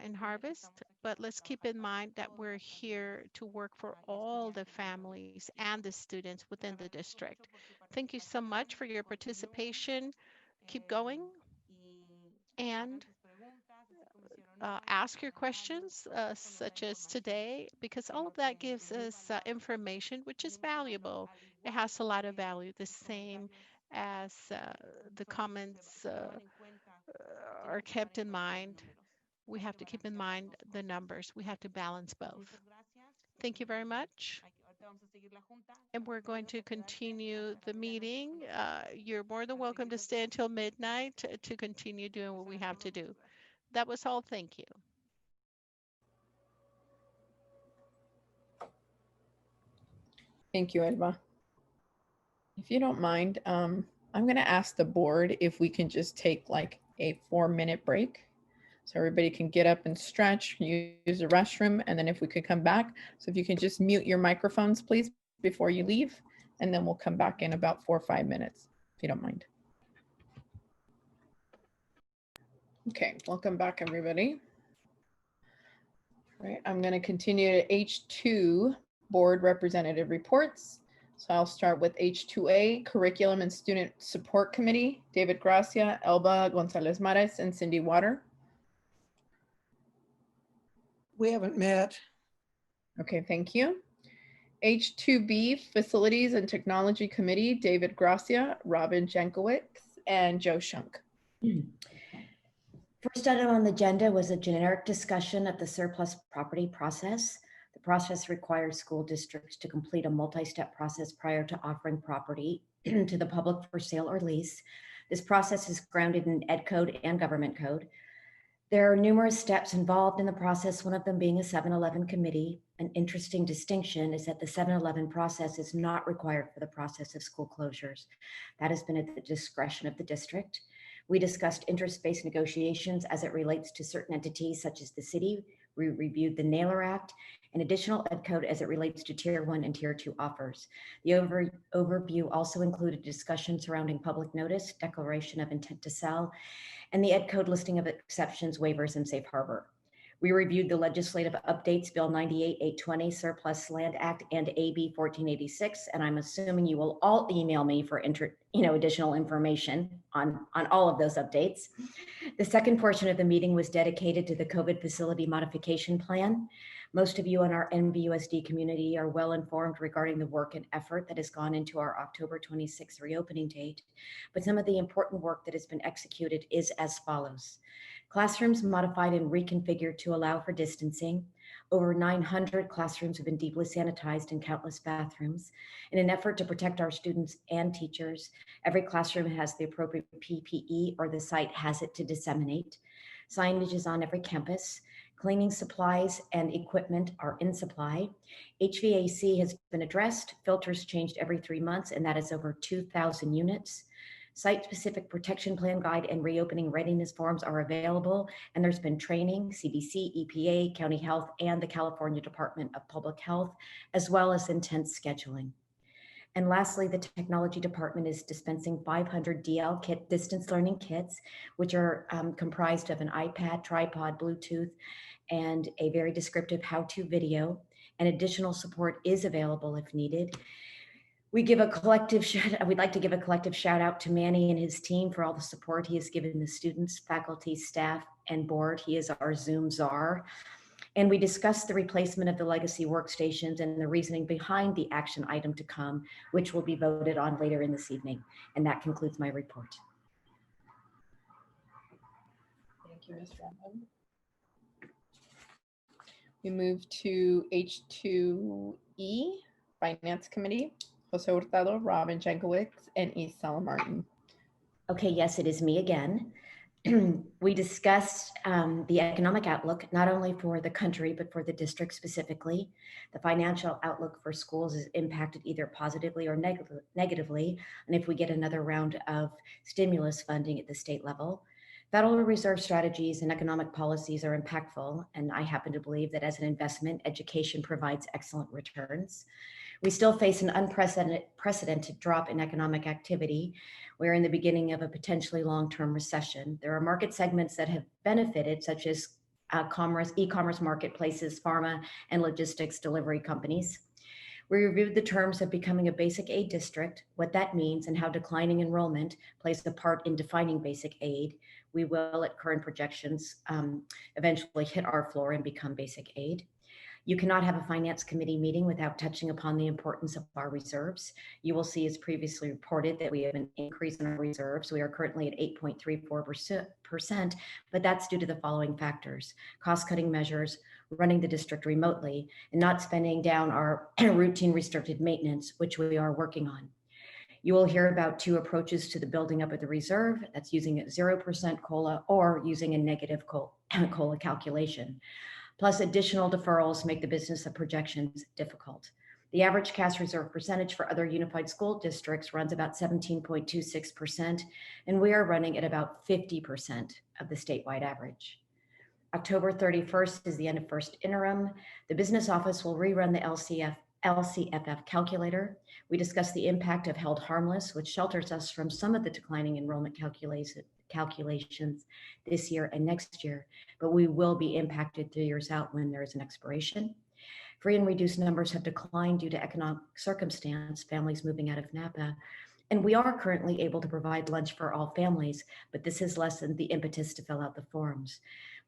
in Harvest. But let's keep in mind that we're here to work for all the families and the students within the district. Thank you so much for your participation. Keep going and ask your questions, such as today, because all of that gives us information which is valuable. It has a lot of value, the same as the comments are kept in mind. We have to keep in mind the numbers. We have to balance both. Thank you very much. And we're going to continue the meeting. You're more than welcome to stay until midnight to continue doing what we have to do. That was all. Thank you. Thank you, Edva. If you don't mind, I'm going to ask the board if we can just take like a 4-minute break. So everybody can get up and stretch, use the restroom, and then if we could come back. So if you can just mute your microphones, please, before you leave, and then we'll come back in about 4 or 5 minutes, if you don't mind. Okay, welcome back, everybody. All right, I'm going to continue to H2, Board Representative Reports. So I'll start with H2A, Curriculum and Student Support Committee, David Gracia, Elba Gonzalez Mares, and Cindy Water. We haven't met. Okay, thank you. H2B, Facilities and Technology Committee, David Gracia, Robin Jankowicz, and Joe Shunk. First item on the agenda was a generic discussion of the surplus property process. The process requires school districts to complete a multi-step process prior to offering property to the public for sale or lease. This process is grounded in Ed Code and Government Code. There are numerous steps involved in the process, one of them being a 7-Eleven committee. An interesting distinction is that the 7-Eleven process is not required for the process of school closures. That has been at the discretion of the district. We discussed interest-based negotiations as it relates to certain entities such as the city. We reviewed the Naylor Act and additional Ed Code as it relates to Tier 1 and Tier 2 offers. The overview also included discussion surrounding public notice, declaration of intent to sell, and the Ed Code listing of exceptions, waivers, and safe harbor. We reviewed the legislative updates, Bill 98-820, Surplus Land Act, and AB 1486, and I'm assuming you will all email me for additional information on all of those updates. The second portion of the meeting was dedicated to the COVID facility modification plan. Most of you in our NVUSD community are well informed regarding the work and effort that has gone into our October 26th reopening date, but some of the important work that has been executed is as follows. Classrooms modified and reconfigured to allow for distancing. Over 900 classrooms have been deeply sanitized and countless bathrooms. In an effort to protect our students and teachers, every classroom has the appropriate PPE or the site has it to disseminate. Signage is on every campus. Cleaning supplies and equipment are in supply. HVAC has been addressed, filters changed every 3 months, and that is over 2,000 units. Site-specific protection plan guide and reopening readiness forms are available, and there's been training, CDC, EPA, County Health, and the California Department of Public Health, as well as intense scheduling. And lastly, the technology department is dispensing 500 DL kit, distance learning kits, which are comprised of an iPad, tripod, Bluetooth, and a very descriptive how-to video. And additional support is available if needed. We'd like to give a collective shout out to Manny and his team for all the support he has given the students, faculty, staff, and board. He is our Zoom czar. And we discussed the replacement of the legacy workstations and the reasoning behind the action item to come, which will be voted on later in this evening. And that concludes my report. Thank you, Ms. Rambon. We move to H2E, Finance Committee, Jose Hurtado, Robin Jankowicz, and Isela Martin. Okay, yes, it is me again. We discussed the economic outlook, not only for the country, but for the district specifically. The financial outlook for schools is impacted either positively or negatively, and if we get another round of stimulus funding at the state level. Federal Reserve strategies and economic policies are impactful, and I happen to believe that as an investment, education provides excellent returns. We still face an unprecedented drop in economic activity. We're in the beginning of a potentially long-term recession. There are market segments that have benefited, such as e-commerce marketplaces, pharma, and logistics delivery companies. We reviewed the terms of becoming a basic aid district, what that means, and how declining enrollment plays a part in defining basic aid. We will, at current projections, eventually hit our floor and become basic aid. You cannot have a finance committee meeting without touching upon the importance of our reserves. You will see, as previously reported, that we have an increase in our reserves. We are currently at 8.34%, but that's due to the following factors: cost-cutting measures, running the district remotely, and not spending down our routine restricted maintenance, which we are working on. You will hear about two approaches to the building up of the reserve. That's using a 0% COLA or using a negative COLA calculation. Plus, additional deferrals make the business of projections difficult. The average cash reserve percentage for other unified school districts runs about 17.26%, and we are running at about 50% of the statewide average. October 31st is the end of first interim. The business office will rerun the LCFF calculator. We discussed the impact of held harmless, which shelters us from some of the declining enrollment calculations this year and next year, but we will be impacted 3 years out when there is an expiration. Free and reduced numbers have declined due to economic circumstance, families moving out of Napa. And we are currently able to provide lunch for all families, but this has lessened the impetus to fill out the forms.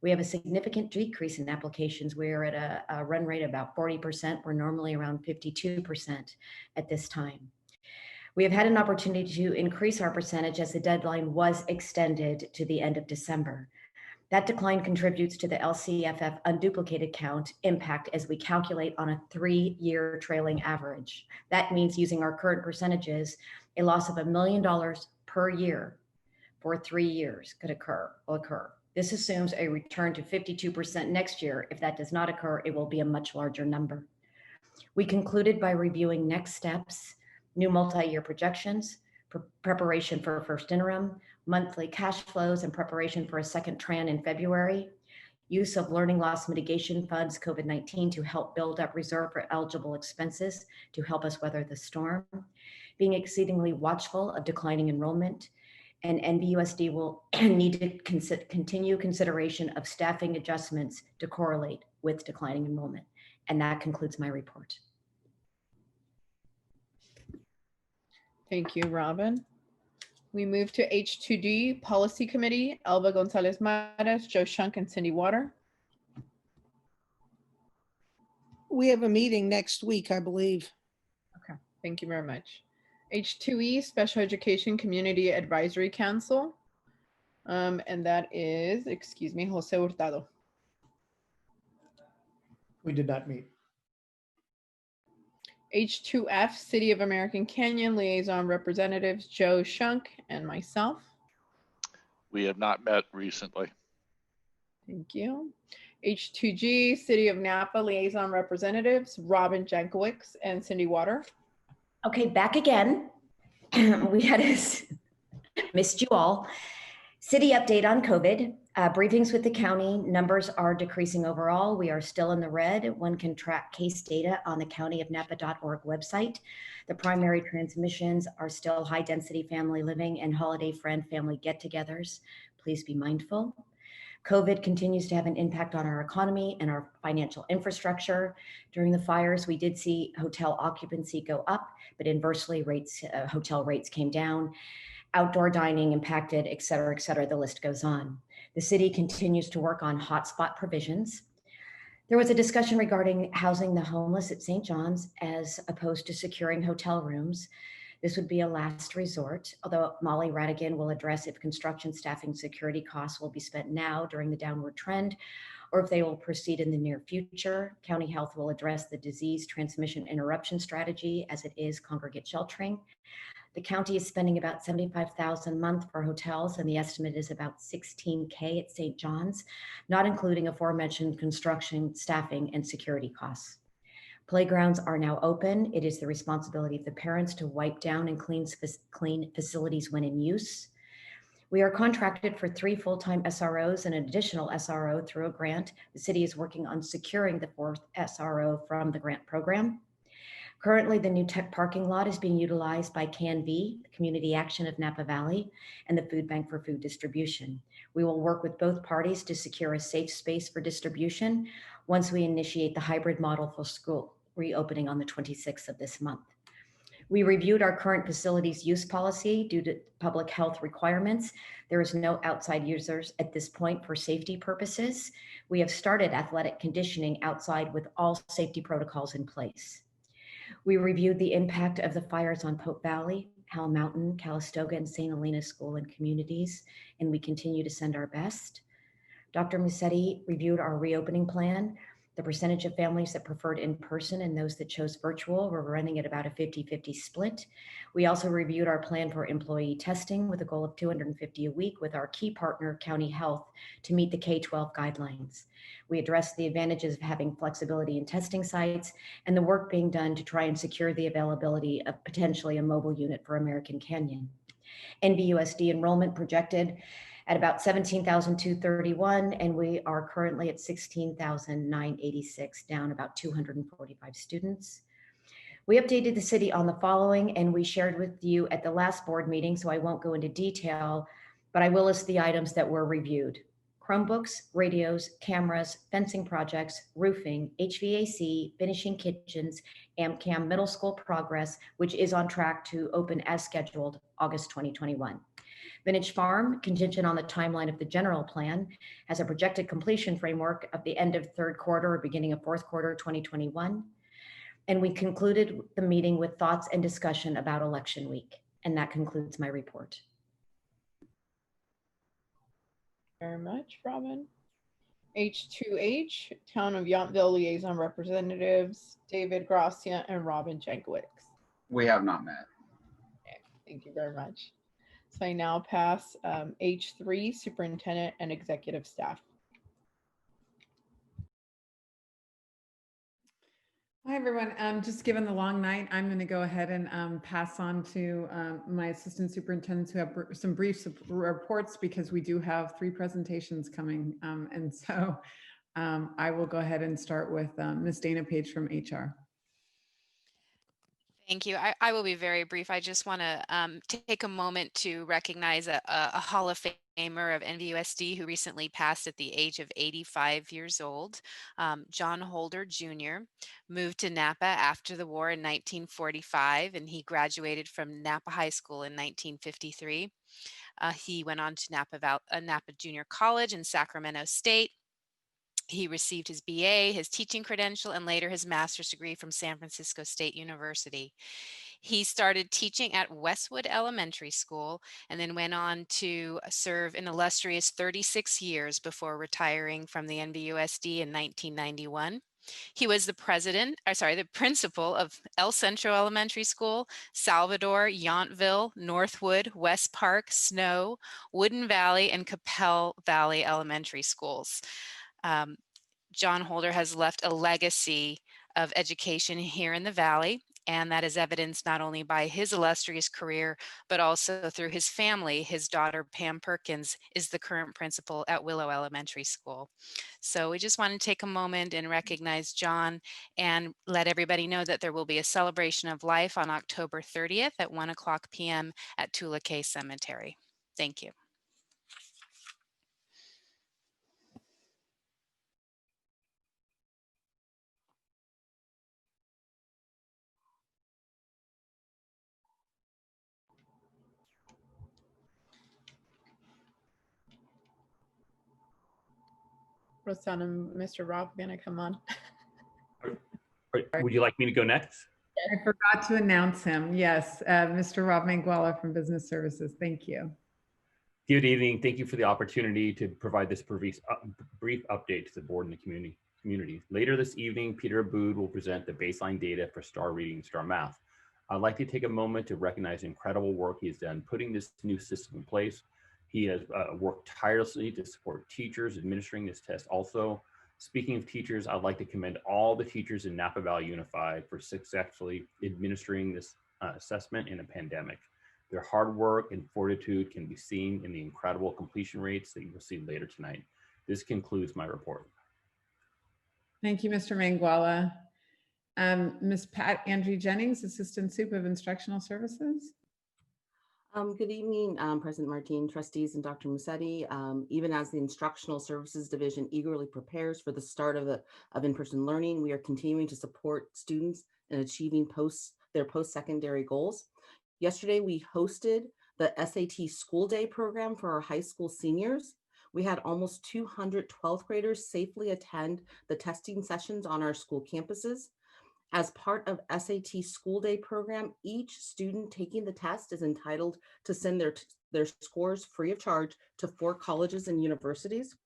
We have a significant decrease in applications. We are at a run rate of about 40%. We're normally around 52% at this time. We have had an opportunity to increase our percentage as the deadline was extended to the end of December. That decline contributes to the LCFF unduplicated count impact as we calculate on a 3-year trailing average. That means using our current percentages, a loss of $1 million per year for 3 years will occur. This assumes a return to 52% next year. If that does not occur, it will be a much larger number. We concluded by reviewing next steps, new multi-year projections, preparation for a first interim, monthly cash flows and preparation for a second tran in February, use of learning loss mitigation funds, COVID-19 to help build up reserve for eligible expenses to help us weather the storm, being exceedingly watchful of declining enrollment, and NVUSD will need to continue consideration of staffing adjustments to correlate with declining enrollment. And that concludes my report. Thank you, Robin. We move to H2D Policy Committee, Elba Gonzalez Mares, Joe Shunk, and Cindy Water. We have a meeting next week, I believe. Okay, thank you very much. H2E Special Education Community Advisory Council. And that is, excuse me, Jose Hurtado. We did not meet. H2F City of American Canyon Liaison Representatives Joe Shunk and myself. We have not met recently. Thank you. H2G City of Napa Liaison Representatives Robin Jankowicz and Cindy Water. Okay, back again. We had missed you all. City update on COVID. Briefings with the county. Numbers are decreasing overall. We are still in the red. One can track case data on the countyofnapa.org website. The primary transmissions are still high density family living and holiday friend family get-togethers. Please be mindful. COVID continues to have an impact on our economy and our financial infrastructure. During the fires, we did see hotel occupancy go up, but inversely hotel rates came down. Outdoor dining impacted, et cetera, the list goes on. The city continues to work on hotspot provisions. There was a discussion regarding housing the homeless at St. John's as opposed to securing hotel rooms. This would be a last resort, although Molly Radigan will address if construction staffing security costs will be spent now during the downward trend, or if they will proceed in the near future. County Health will address the disease transmission interruption strategy as it is congregate sheltering. The county is spending about $75,000 a month for hotels, and the estimate is about $16K at St. John's, not including aforementioned construction, staffing, and security costs. Playgrounds are now open. It is the responsibility of the parents to wipe down and clean facilities when in use. We are contracted for 3 full-time SROs and an additional SRO through a grant. The city is working on securing the 4th SRO from the grant program. Currently, the new tech parking lot is being utilized by CANV, the Community Action of Napa Valley, and the Food Bank for food distribution. We will work with both parties to secure a safe space for distribution once we initiate the hybrid model for school reopening on the 26th of this month. We reviewed our current facilities use policy due to public health requirements. There is no outside users at this point for safety purposes. We have started athletic conditioning outside with all safety protocols in place. We reviewed the impact of the fires on Pope Valley, Howell Mountain, Calistoga, and St. Helena School and communities, and we continue to send our best. Dr. Musetti reviewed our reopening plan. The percentage of families that preferred in-person and those that chose virtual were running at about a 50-50 split. We also reviewed our plan for employee testing with a goal of 250 a week with our key partner, County Health, to meet the K-12 guidelines. We addressed the advantages of having flexibility in testing sites and the work being done to try and secure the availability of potentially a mobile unit for American Canyon. NVUSD enrollment projected at about 17,231, and we are currently at 16,986, down about 245 students. We updated the city on the following, and we shared with you at the last board meeting, so I won't go into detail, but I will list the items that were reviewed. Chromebooks, radios, cameras, fencing projects, roofing, HVAC, finishing kitchens, AmCam middle school progress, which is on track to open as scheduled August 2021. Vintage Farm, contingent on the timeline of the general plan, has a projected completion framework of the end of third quarter or beginning of fourth quarter 2021. And we concluded the meeting with thoughts and discussion about election week. And that concludes my report. Very much, Robin. H2H, Town of Yountville Liaison Representatives, David Gracia and Robin Jankowicz. We have not met. Okay, thank you very much. So I now pass H3, Superintendent and Executive Staff. Hi, everyone. Just given the long night, I'm going to go ahead and pass on to my assistant superintendents who have some brief reports because we do have 3 presentations coming. And so I will go ahead and start with Ms. Dana Page from HR. Thank you. I will be very brief. I just want to take a moment to recognize a Hall of Famer of NVUSD who recently passed at the age of 85 years old. John Holder Jr. moved to Napa after the war in 1945, and he graduated from Napa High School in 1953. He went on to Napa Junior College in Sacramento State. He received his BA, his teaching credential, and later his master's degree from San Francisco State University. He started teaching at Westwood Elementary School and then went on to serve an illustrious 36 years before retiring from the NVUSD in 1991. He was the principal of El Centro Elementary School, Salvador, Yountville, Northwood, West Park, Snow, Woodin Valley, and Capel Valley Elementary Schools. John Holder has left a legacy of education here in the Valley, and that is evidenced not only by his illustrious career, but also through his family. His daughter, Pam Perkins, is the current principal at Willow Elementary School. So we just want to take a moment and recognize John and let everybody know that there will be a celebration of life on October 30th at 1:00 p.m. at Tula Cay Cemetery. Thank you. Rosanna and Mr. Rob are going to come on. Would you like me to go next? I forgot to announce him. Yes, Mr. Rob Manguala from Business Services. Thank you. Good evening. Thank you for the opportunity to provide this brief update to the board and the community. Later this evening, Peter Aboud will present the baseline data for STAR Reading and STAR Math. I'd like to take a moment to recognize the incredible work he's done putting this new system in place. He has worked tirelessly to support teachers administering this test also. Speaking of teachers, I'd like to commend all the teachers in Napa Valley Unified for successfully administering this assessment in a pandemic. Their hard work and fortitude can be seen in the incredible completion rates that you will see later tonight. This concludes my report. Thank you, Mr. Manguala. Ms. Pat Andrew Jennings, Assistant Sup of Instructional Services. Good evening, President Martin, trustees, and Dr. Musetti. Even as the Instructional Services Division eagerly prepares for the start of in-person learning, we are continuing to support students in achieving their post-secondary goals. Yesterday, we hosted the SAT School Day program for our high school seniors. We had almost 200 12th graders safely attend the testing sessions on our school campuses. As part of SAT School Day program, each student taking the test is entitled to send their scores free of charge to 4 colleges and universities.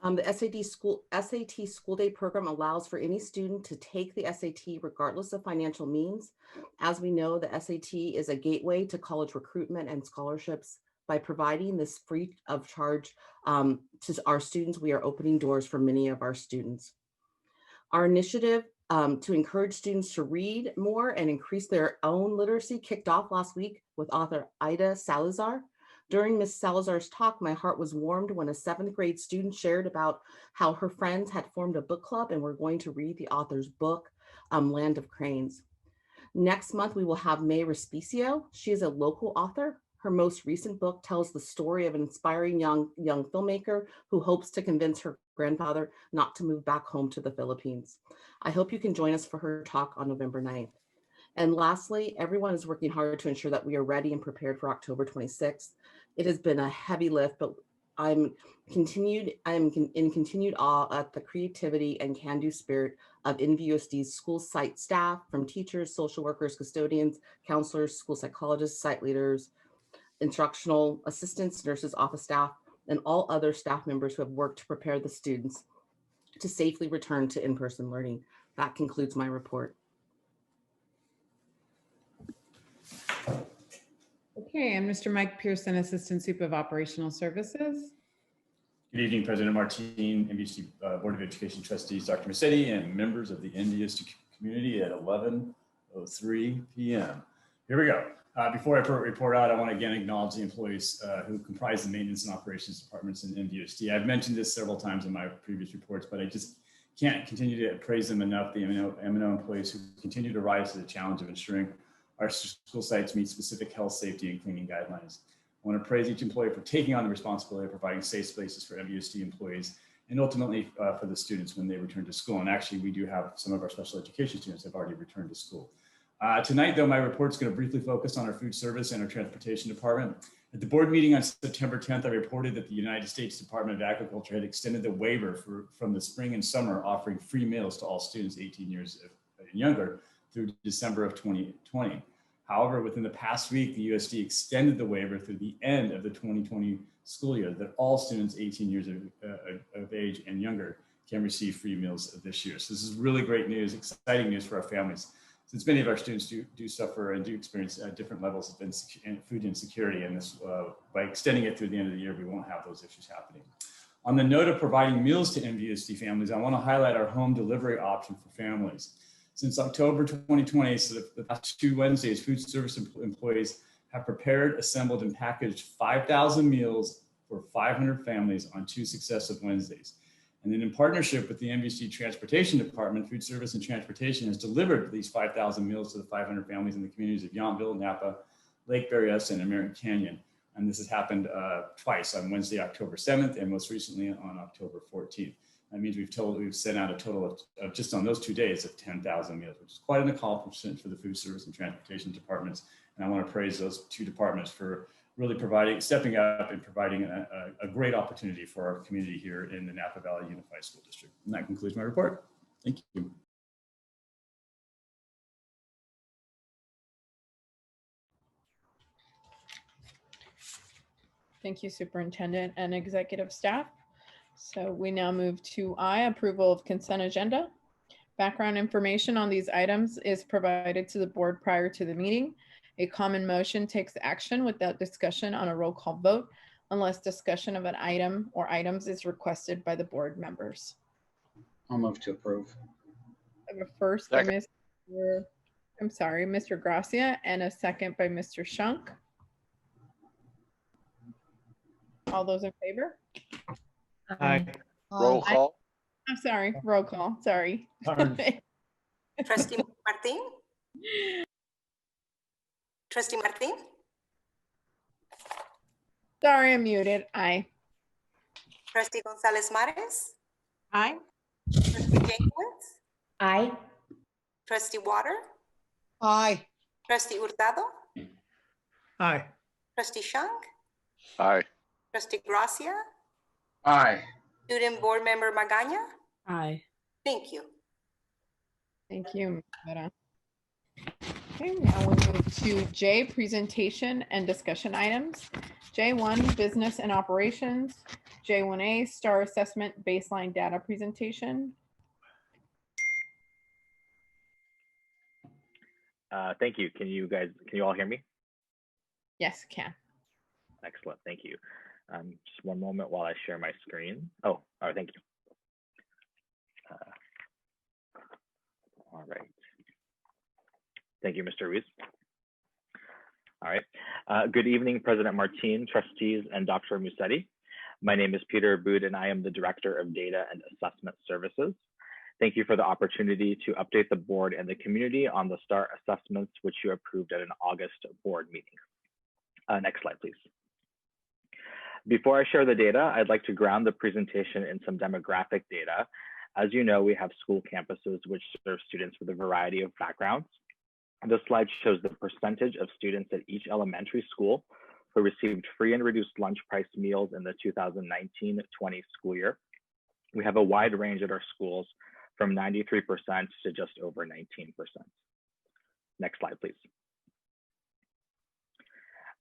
The SAT School Day program allows for any student to take the SAT regardless of financial means. As we know, the SAT is a gateway to college recruitment and scholarships. By providing this free of charge to our students, we are opening doors for many of our students. Our initiative to encourage students to read more and increase their own literacy kicked off last week with author Ida Salazar. During Ms. Salazar's talk, my heart was warmed when a 7th grade student shared about how her friends had formed a book club and were going to read the author's book, Land of Cranes. Next month, we will have May Respicio. She is a local author. Her most recent book tells the story of an inspiring young filmmaker who hopes to convince her grandfather not to move back home to the Philippines. I hope you can join us for her talk on November 9th. And lastly, everyone is working hard to ensure that we are ready and prepared for October 26th. It has been a heavy lift, but I'm in continued awe at the creativity and can-do spirit of NVUSD's school site staff, from teachers, social workers, custodians, counselors, school psychologists, site leaders, instructional assistants, nurses, office staff, and all other staff members who have worked to prepare the students to safely return to in-person learning. That concludes my report. Okay, and Mr. Mike Pearson, Assistant Soup of Operational Services. Good evening, President Martin, NVUSD Board of Education trustees, Dr. Massetti, and members of the NVUSD community at 11:03 p.m. Here we go. Before I report out, I want to again acknowledge the employees who comprise the maintenance and operations departments in NVUSD. I've mentioned this several times in my previous reports, but I just can't continue to praise them enough, the M&O employees who continue to rise to the challenge of ensuring our school sites meet specific health, safety, and cleaning guidelines. I want to praise each employee for taking on the responsibility of providing safe spaces for NVUSD employees and ultimately for the students when they return to school. And actually, we do have some of our special education students have already returned to school. Tonight, though, my report is going to briefly focus on our food service and our transportation department. At the board meeting on September 10th, I reported that the United States Department of Agriculture had extended the waiver from the spring and summer, offering free meals to all students 18 years and younger through December of 2020. However, within the past week, the USD extended the waiver through the end of the 2020 school year that all students 18 years of age and younger can receive free meals this year. So this is really great news, exciting news for our families, since many of our students do suffer and do experience different levels of food insecurity. And this, by extending it through the end of the year, we won't have those issues happening. On the note of providing meals to NVUSD families, I want to highlight our home delivery option for families. Since October 2020, so the past 2 Wednesdays, food service employees have prepared, assembled, and packaged 5,000 meals for 500 families on 2 successive Wednesdays. And then in partnership with the NVUSD Transportation Department, Food Service and Transportation has delivered these 5,000 meals to the 500 families in the communities of Yountville, Napa, Lake Berryessa, and American Canyon. And this has happened twice, on Wednesday, October 7th, and most recently on October 14th. That means we've sent out a total of just on those 2 days of 10,000 meals, which is quite an accomplishment for the Food Service and Transportation Departments. And I want to praise those 2 departments for really stepping up and providing a great opportunity for our community here in the Napa Valley Unified School District. And that concludes my report. Thank you. Thank you, Superintendent and executive staff. So we now move to I, approval of consent agenda. Background information on these items is provided to the board prior to the meeting. A common motion takes action without discussion on a roll call vote unless discussion of an item or items is requested by the board members. I'll move to approve. I have a first by Mr. Gracia, and a second by Mr. Shunk. All those in favor? Aye. Roll call. I'm sorry, roll call, sorry. Trustee Martin? Trustee Martin? Sorry, I'm muted. Aye. Trustee Gonzalez Mares? Aye. Trustee Jenkins? Aye. Trustee Water? Aye. Trustee Hurtado? Aye. Trustee Shunk? Aye. Trustee Gracia? Aye. Student Board Member Magaña? Aye. Thank you. Thank you, Ms. Vera. Okay, now we move to J, presentation and discussion items. J1, business and operations. J1A, STAR assessment baseline data presentation. Thank you. Can you all hear me? Yes, can. Excellent. Thank you. Just one moment while I share my screen. Oh, all right. Thank you. All right. Thank you, Mr. Ruiz. All right. Good evening, President Martin, trustees, and Dr. Musetti. My name is Peter Aboud, and I am the Director of Data and Assessment Services. Thank you for the opportunity to update the board and the community on the STAR assessments, which you approved at an August board meeting. Next slide, please. Before I share the data, I'd like to ground the presentation in some demographic data. As you know, we have school campuses which serve students with a variety of backgrounds. This slide shows the percentage of students at each elementary school who received free and reduced lunch price meals in the 2019-20 school year. We have a wide range at our schools from 93% to just over 19%. Next slide, please.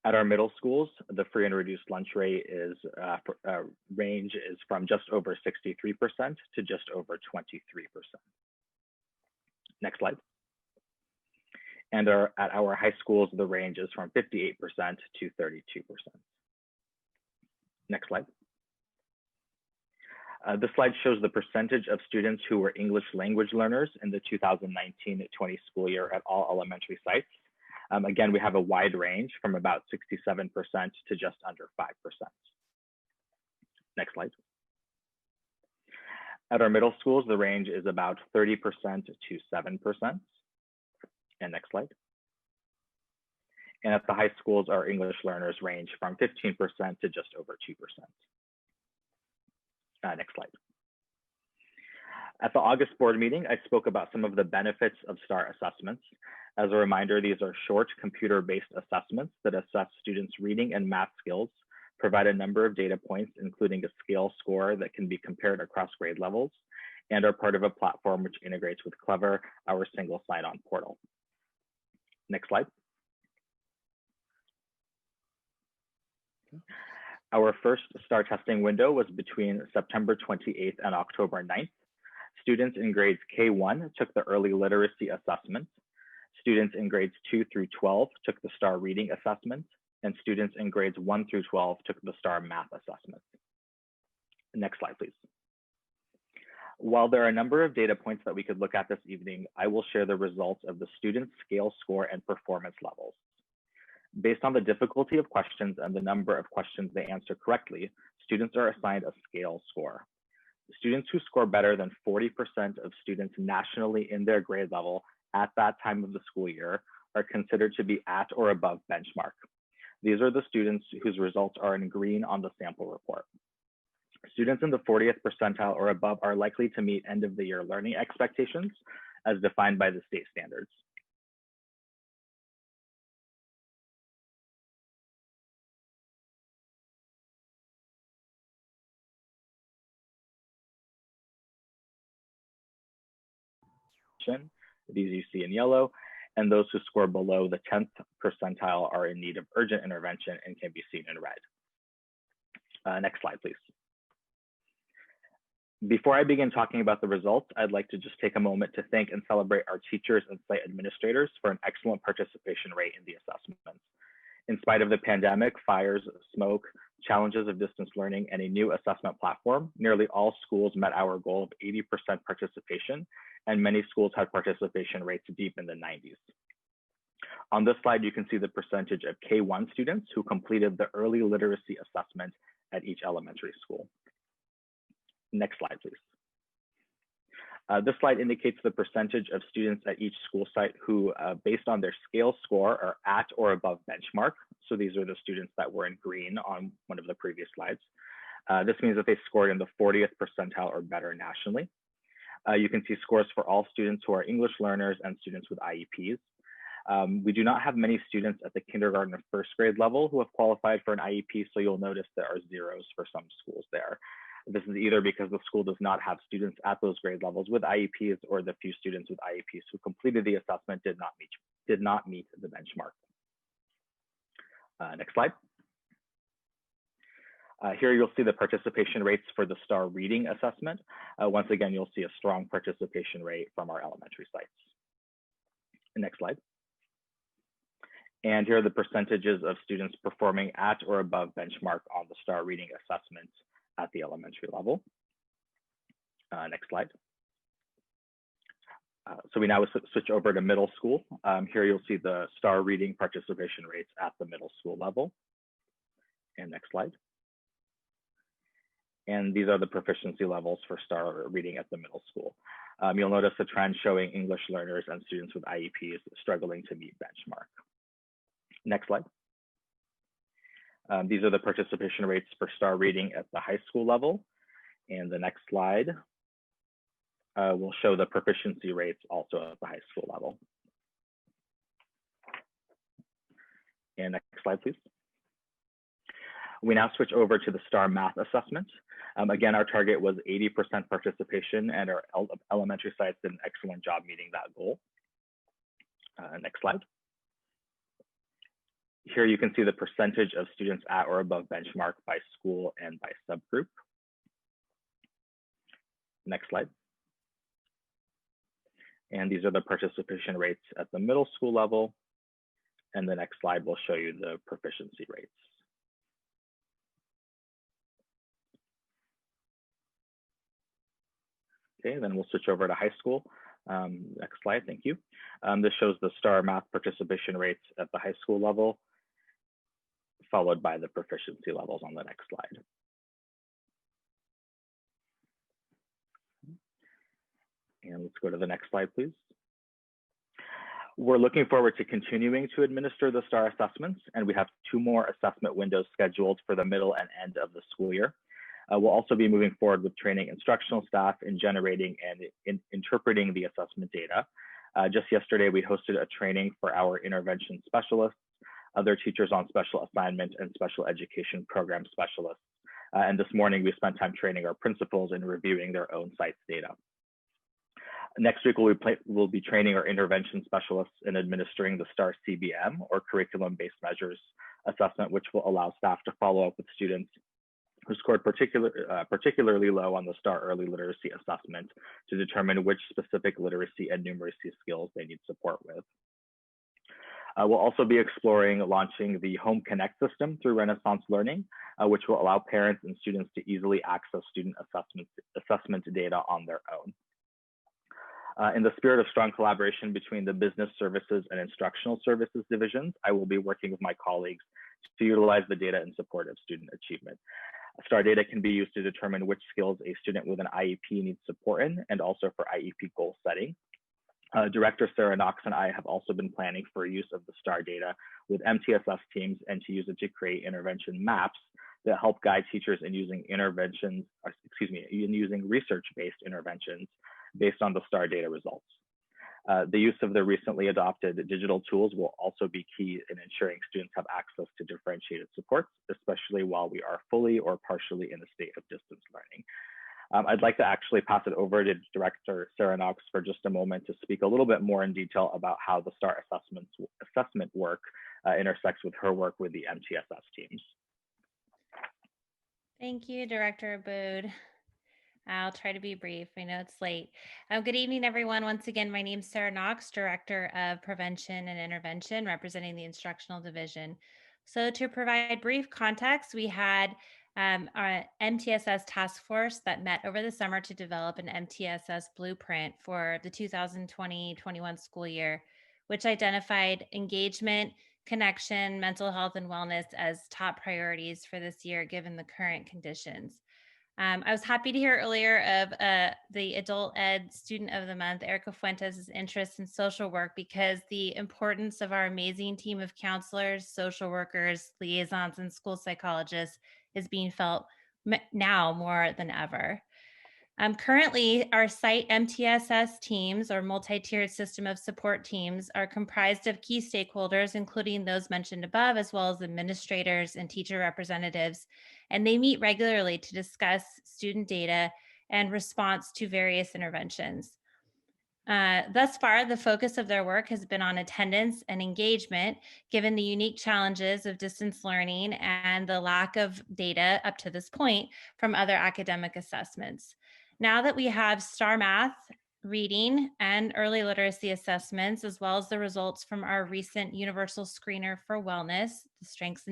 At our middle schools, the free and reduced lunch rate is range is from just over 63% to just over 23%. Next slide. And at our high schools, the range is from 58% to 32%. Next slide. This slide shows the percentage of students who were English language learners in the 2019-20 school year at all elementary sites. Again, we have a wide range from about 67% to just under 5%. Next slide. At our middle schools, the range is about 30% to 7%. And next slide. And at the high schools, our English learners range from 15% to just over 2%. Next slide. At the August board meeting, I spoke about some of the benefits of STAR assessments. As a reminder, these are short computer-based assessments that assess students' reading and math skills, provide a number of data points, including a scale score that can be compared across grade levels, and are part of a platform which integrates with Clever, our single sign-on portal. Next slide. Our first STAR testing window was between September 28th and October 9th. Students in grades K1 took the early literacy assessment. Students in grades 2 through 12 took the STAR reading assessment, and students in grades 1 through 12 took the STAR math assessment. Next slide, please. While there are a number of data points that we could look at this evening, I will share the results of the student scale score and performance levels. Based on the difficulty of questions and the number of questions they answer correctly, students are assigned a scale score. Students who score better than 40% of students nationally in their grade level at that time of the school year are considered to be at or above benchmark. These are the students whose results are in green on the sample report. Students in the 40th percentile or above are likely to meet end of the year learning expectations as defined by the state standards. These you see in yellow, and those who score below the 10th percentile are in need of urgent intervention and can be seen in red. Next slide, please. Before I begin talking about the results, I'd like to just take a moment to thank and celebrate our teachers and site administrators for an excellent participation rate in the assessments. In spite of the pandemic, fires, smoke, challenges of distance learning, and a new assessment platform, nearly all schools met our goal of 80% participation, and many schools had participation rates deep in the 90s. On this slide, you can see the percentage of K1 students who completed the early literacy assessment at each elementary school. Next slide, please. This slide indicates the percentage of students at each school site who, based on their scale score, are at or above benchmark. So these are the students that were in green on one of the previous slides. This means that they scored in the 40th percentile or better nationally. You can see scores for all students who are English learners and students with IEPs. We do not have many students at the kindergarten or first grade level who have qualified for an IEP, so you'll notice there are zeros for some schools there. This is either because the school does not have students at those grade levels with IEPs, or the few students with IEPs who completed the assessment did not meet the benchmark. Next slide. Here you'll see the participation rates for the STAR reading assessment. Once again, you'll see a strong participation rate from our elementary sites. Next slide. And here are the percentages of students performing at or above benchmark on the STAR reading assessment at the elementary level. Next slide. So we now switch over to middle school. Here you'll see the STAR reading participation rates at the middle school level. And next slide. And these are the proficiency levels for STAR reading at the middle school. You'll notice a trend showing English learners and students with IEPs struggling to meet benchmark. Next slide. These are the participation rates for STAR reading at the high school level. And the next slide will show the proficiency rates also at the high school level. And next slide, please. We now switch over to the STAR math assessment. Again, our target was 80% participation, and our elementary sites did an excellent job meeting that goal. Next slide. Here you can see the percentage of students at or above benchmark by school and by subgroup. Next slide. And these are the participation rates at the middle school level. And the next slide will show you the proficiency rates. Okay, then we'll switch over to high school. Next slide, thank you. This shows the STAR math participation rates at the high school level, followed by the proficiency levels on the next slide. And let's go to the next slide, please. We're looking forward to continuing to administer the STAR assessments, and we have 2 more assessment windows scheduled for the middle and end of the school year. We'll also be moving forward with training instructional staff in generating and interpreting the assessment data. Just yesterday, we hosted a training for our intervention specialists, other teachers on special assignment, and special education program specialists. And this morning, we spent time training our principals in reviewing their own site's data. Next week, we'll be training our intervention specialists in administering the STAR CBM, or curriculum-based measures assessment, which will allow staff to follow up with students who scored particularly low on the STAR early literacy assessment to determine which specific literacy and numeracy skills they need support with. We'll also be exploring launching the Home Connect system through Renaissance Learning, which will allow parents and students to easily access student assessment data on their own. In the spirit of strong collaboration between the business services and instructional services divisions, I will be working with my colleagues to utilize the data in support of student achievement. STAR data can be used to determine which skills a student with an IEP needs support in, and also for IEP goal setting. Director Sarah Knox and I have also been planning for use of the STAR data with MTSS teams and to use it to create intervention maps that help guide teachers in using using research-based interventions based on the STAR data results. The use of the recently adopted digital tools will also be key in ensuring students have access to differentiated supports, especially while we are fully or partially in a state of distance learning. I'd like to actually pass it over to Director Sarah Knox for just a moment to speak a little bit more in detail about how the STAR assessment work intersects with her work with the MTSS teams. Thank you, Director Abood. I'll try to be brief. I know it's late. Good evening, everyone. Once again, my name is Sarah Knox, Director of Prevention and Intervention, representing the Instructional Division. So to provide brief context, we had our MTSS task force that met over the summer to develop an MTSS blueprint for the 2020-21 school year, which identified engagement, connection, mental health, and wellness as top priorities for this year, given the current conditions. I was happy to hear earlier of the Adult Ed Student of the Month, Erica Fuentes' interest in social work, because the importance of our amazing team of counselors, social workers, liaisons, and school psychologists is being felt now more than ever. Currently, our site MTSS teams, or multi-tiered system of support teams, are comprised of key stakeholders, including those mentioned above, as well as administrators and teacher representatives, and they meet regularly to discuss student data and response to various interventions. Thus far, the focus of their work has been on attendance and engagement, given the unique challenges of distance learning and the lack of data up to this point from other academic assessments. Now that we have STAR Math, reading, and early literacy assessments, as well as the results from our recent Universal Screener for Wellness, the Strengths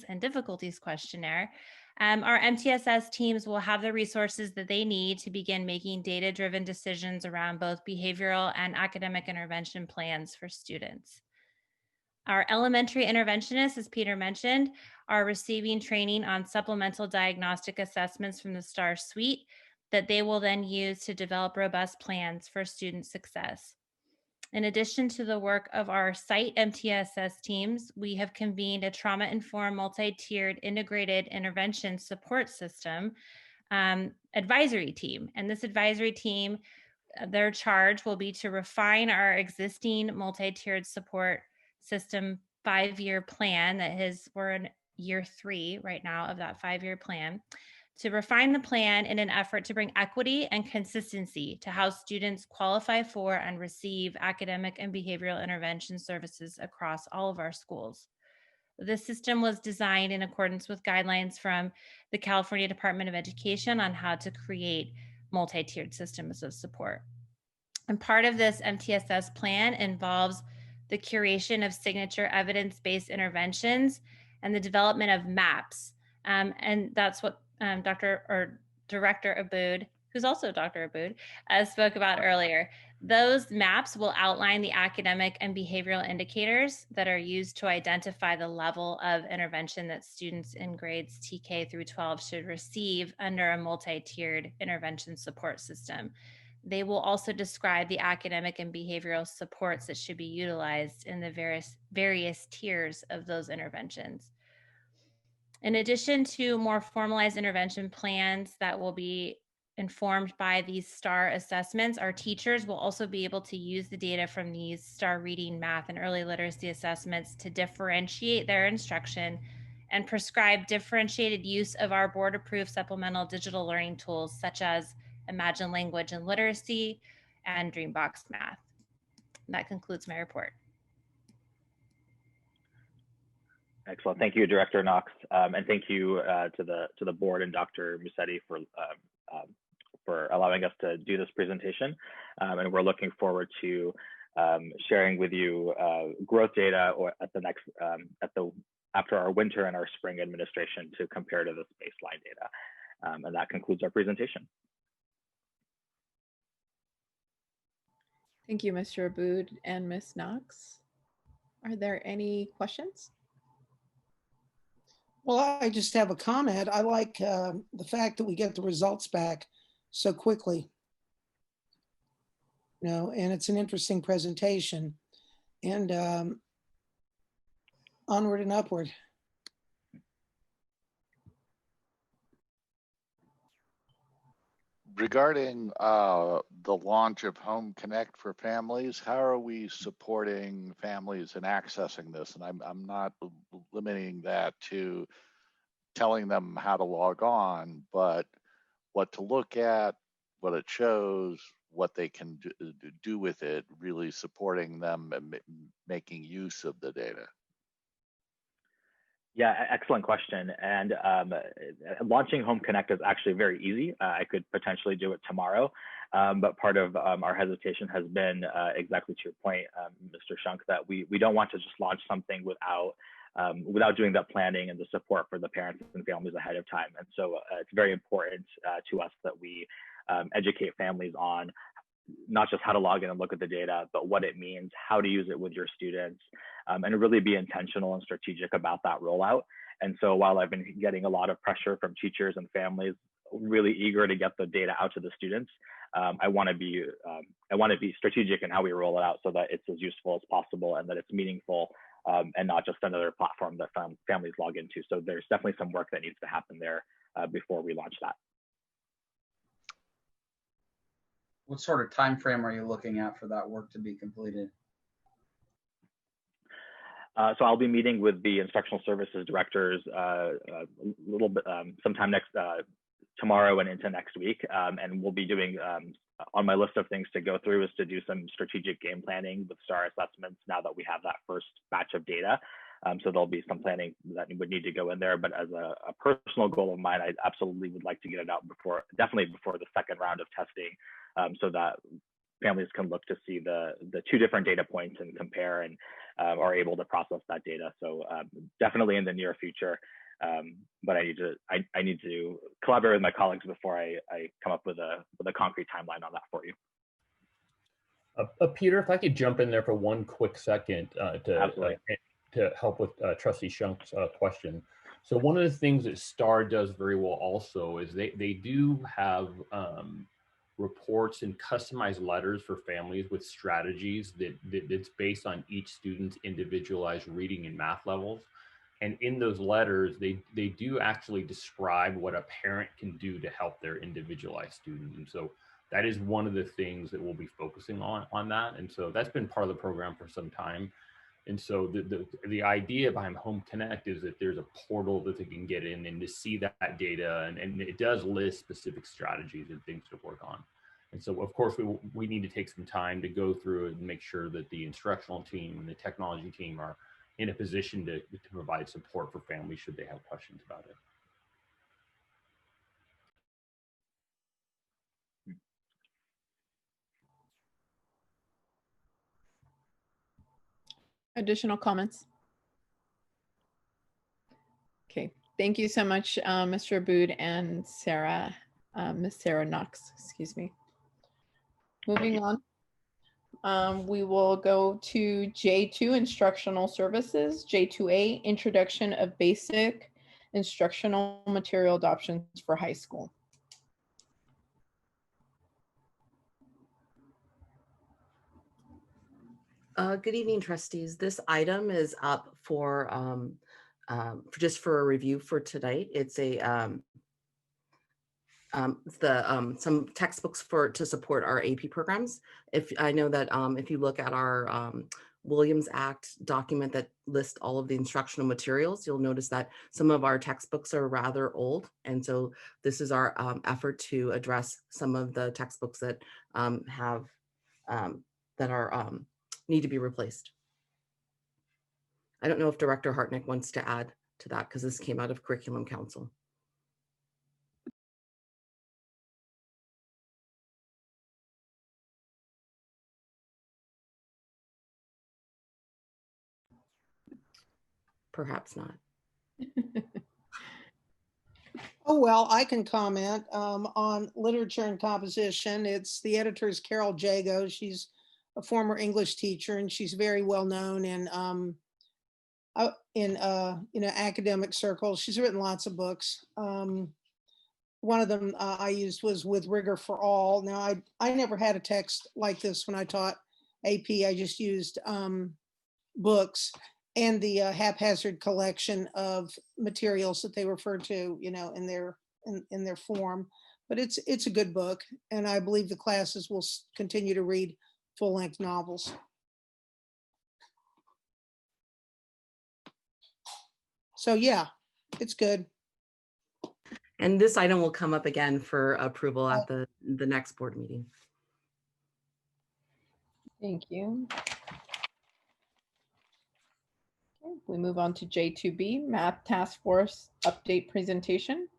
and Difficulties questionnaire, Our MTSS teams will have the resources that they need to begin making data-driven decisions around both behavioral and academic intervention plans for students. Our elementary interventionists, as Peter mentioned, are receiving training on supplemental diagnostic assessments from the STAR suite that they will then use to develop robust plans for student success. In addition to the work of our site MTSS teams, we have convened a trauma-informed, multi-tiered integrated intervention support system advisory team. And this advisory team, their charge will be to refine our existing multi-tiered support system 5-year plan we're in year 3 right now of that 5-year plan, to refine the plan in an effort to bring equity and consistency to how students qualify for and receive academic and behavioral intervention services across all of our schools. This system was designed in accordance with guidelines from the California Department of Education on how to create multi-tiered systems of support. And part of this MTSS plan involves the curation of signature evidence-based interventions and the development of maps. And that's what Director Aboud, who's also Dr. Aboud, spoke about earlier. Those maps will outline the academic and behavioral indicators that are used to identify the level of intervention that students in grades TK through 12 should receive under a multi-tiered intervention support system. They will also describe the academic and behavioral supports that should be utilized in the various tiers of those interventions. In addition to more formalized intervention plans that will be informed by these STAR assessments, our teachers will also be able to use the data from these STAR reading, math, and early literacy assessments to differentiate their instruction and prescribe differentiated use of our board-approved supplemental digital learning tools, such as Imagine Language and Literacy and Dreambox Math. That concludes my report. Excellent. Thank you, Director Knox, and thank you to the board and Dr. Musetti for allowing us to do this presentation. And we're looking forward to sharing with you growth data or at the next after our winter and our spring administration to compare to this baseline data. And that concludes our presentation. Thank you, Mr. Aboud and Ms. Knox. Are there any questions? Well, I just have a comment. I like the fact that we get the results back so quickly. You know, and it's an interesting presentation. And onward and upward. Regarding the launch of Home Connect for families, how are we supporting families in accessing this? And I'm not limiting that to telling them how to log on, but what to look at, what it shows, what they can do with it, really supporting them and making use of the data. Yeah, excellent question. And launching Home Connect is actually very easy. I could potentially do it tomorrow, but part of our hesitation has been exactly to your point, Mr. Shunk, that we don't want to just launch something without doing that planning and the support for the parents and families ahead of time. And so it's very important to us that we educate families on not just how to log in and look at the data, but what it means, how to use it with your students, and really be intentional and strategic about that rollout. And so while I've been getting a lot of pressure from teachers and families, really eager to get the data out to the students, I want to be strategic in how we roll it out so that it's as useful as possible and that it's meaningful, and not just another platform that families log into. So there's definitely some work that needs to happen there before we launch that. What sort of time frame are you looking at for that work to be completed? So I'll be meeting with the instructional services directors a little bit sometime tomorrow and into next week, and we'll be doing on my list of things to go through is to do some strategic game planning with STAR assessments now that we have that first batch of data. So there'll be some planning that would need to go in there, but as a personal goal of mine, I absolutely would like to get it out definitely before the second round of testing, so that families can look to see the 2 different data points and compare and are able to process that data. So definitely in the near future, But I need to collaborate with my colleagues before I come up with a concrete timeline on that for you. Peter, if I could jump in there for one quick second to help with Trustee Shunk's question. So one of the things that STAR does very well also is they do have reports and customized letters for families with strategies that's based on each student's individualized reading and math levels. And in those letters, they do actually describe what a parent can do to help their individualized student. And so that is one of the things that we'll be focusing on that. And so that's been part of the program for some time. And so the idea behind Home Connect is that there's a portal that they can get in and to see that data, and it does list specific strategies and things to work on. And so of course we need to take some time to go through it and make sure that the instructional team and the technology team are in a position to provide support for families should they have questions about it. Additional comments? Okay, thank you so much, Mr. Aboud and Sarah, Ms. Sarah Knox, excuse me. Moving on, we will go to J2, Instructional Services, J2A, Introduction of Basic Instructional Material Adoptions for High School. Good evening, trustees. This item is up for just for a review for tonight. It's some textbooks to support our AP programs. I know that if you look at our Williams Act document that lists all of the instructional materials, you'll notice that some of our textbooks are rather old. And so this is our effort to address some of the textbooks that need to be replaced. I don't know if Director Hartnick wants to add to that because this came out of Curriculum Council. Perhaps not. Oh, well, I can comment on literature and composition. It's the editor is Carol Jago. She's a former English teacher, and she's very well known in academic circles. She's written lots of books. One of them I used was With Rigor for All. Now, I never had a text like this when I taught AP. I just used books and the haphazard collection of materials that they refer to, in their form. But it's a good book, and I believe the classes will continue to read full-length novels. So yeah, it's good. And this item will come up again for approval at the next board meeting. Thank you. Okay, we move on to J2B, Math Task Force Update Presentation.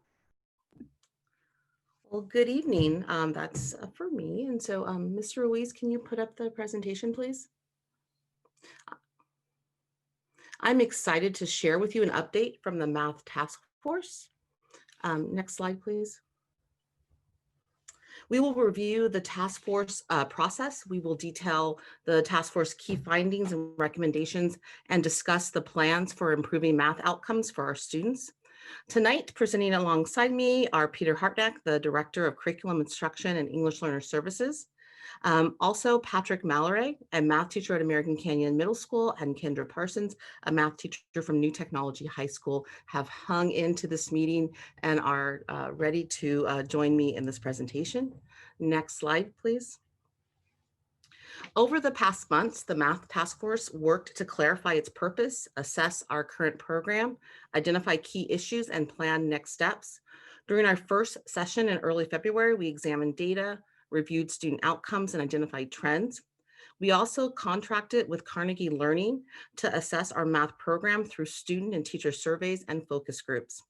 Well, good evening. That's for me. And so Mr. Ruiz, can you put up the presentation, please? I'm excited to share with you an update from the Math Task Force. Next slide, please. We will review the task force process. We will detail the task force key findings and recommendations and discuss the plans for improving math outcomes for our students. Tonight, presenting alongside me are Peter Hartneck, the Director of Curriculum Instruction and English Learner Services. Also, Patrick Mallory, a math teacher at American Canyon Middle School, and Kendra Parsons, a math teacher from New Technology High School, have hung into this meeting and are ready to join me in this presentation. Next slide, please. Over the past months, the Math Task Force worked to clarify its purpose, assess our current program, identify key issues, and plan next steps. During our first session in early February, we examined data, reviewed student outcomes, and identified trends. We also contracted with Carnegie Learning to assess our math program through student and teacher surveys and focus groups.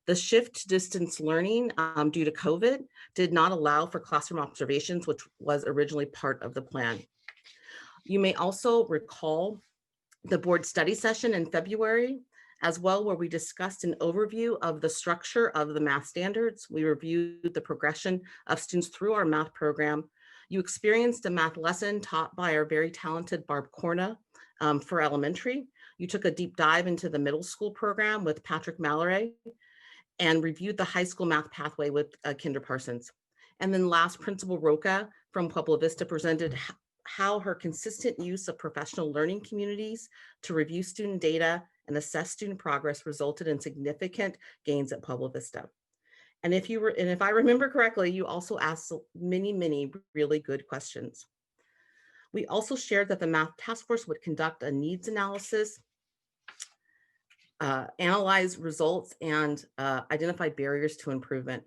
The shift to distance learning due to COVID did not allow for classroom observations, which was originally part of the plan. You may also recall the board study session in February as well, where we discussed an overview of the structure of the math standards. We reviewed the progression of students through our math program. You experienced a math lesson taught by our very talented Barb Corna for elementary. You took a deep dive into the middle school program with Patrick Mallory and reviewed the high school math pathway with Kinder Parsons. And then last, Principal Roca from Pueblo Vista presented how her consistent use of professional learning communities to review student data and assess student progress resulted in significant gains at Pueblo Vista. And if I remember correctly, you also asked many really good questions. We also shared that the Math Task Force would conduct a needs analysis, analyze results, and identify barriers to improvement.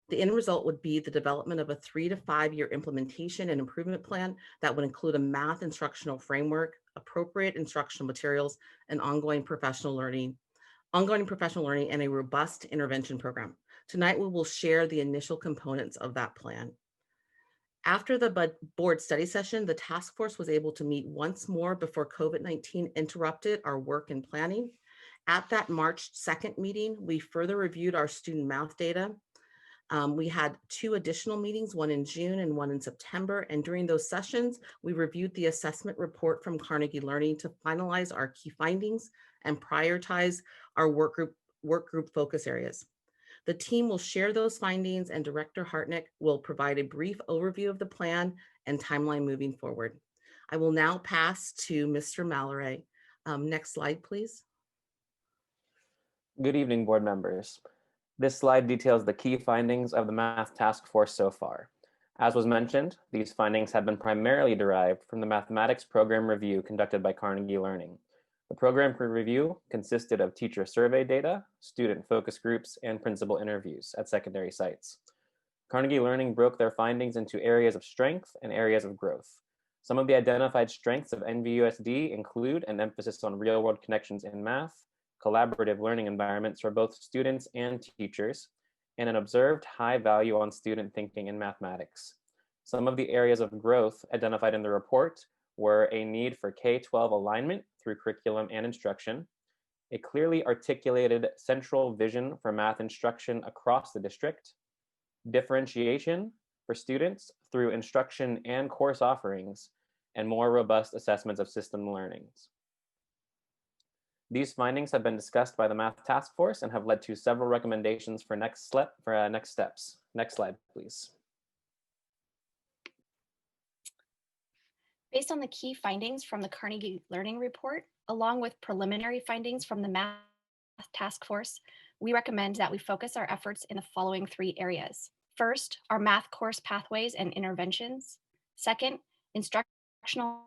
The end result would be the development of a 3 to 5 year implementation and improvement plan that would include a math instructional framework, appropriate instructional materials, and ongoing professional learning, and a robust intervention program. Tonight, we will share the initial components of that plan. After the board study session, the task force was able to meet once more before COVID-19 interrupted our work and planning. At that March 2nd meeting, we further reviewed our student math data. We had 2 additional meetings, one in June and one in September. And during those sessions, we reviewed the assessment report from Carnegie Learning to finalize our key findings and prioritize our work group focus areas. The team will share those findings, and Director Hartnick will provide a brief overview of the plan and timeline moving forward. I will now pass to Mr. Mallory. Next slide, please. Good evening, board members. This slide details the key findings of the Math Task Force so far. As was mentioned, these findings have been primarily derived from the mathematics program review conducted by Carnegie Learning. The program review consisted of teacher survey data, student focus groups, and principal interviews at secondary sites. Carnegie Learning broke their findings into areas of strength and areas of growth. Some of the identified strengths of NVUSD include an emphasis on real-world connections in math, collaborative learning environments for both students and teachers, and an observed high value on student thinking in mathematics. Some of the areas of growth identified in the report were a need for K-12 alignment through curriculum and instruction, a clearly articulated central vision for math instruction across the district, differentiation for students through instruction and course offerings, and more robust assessments of system learnings. These findings have been discussed by the Math Task Force and have led to several recommendations for next steps. Next slide, please. Based on the key findings from the Carnegie Learning Report, along with preliminary findings from the Math Task Force, we recommend that we focus our efforts in the following 3 areas. First, our math course pathways and interventions. Second, instructional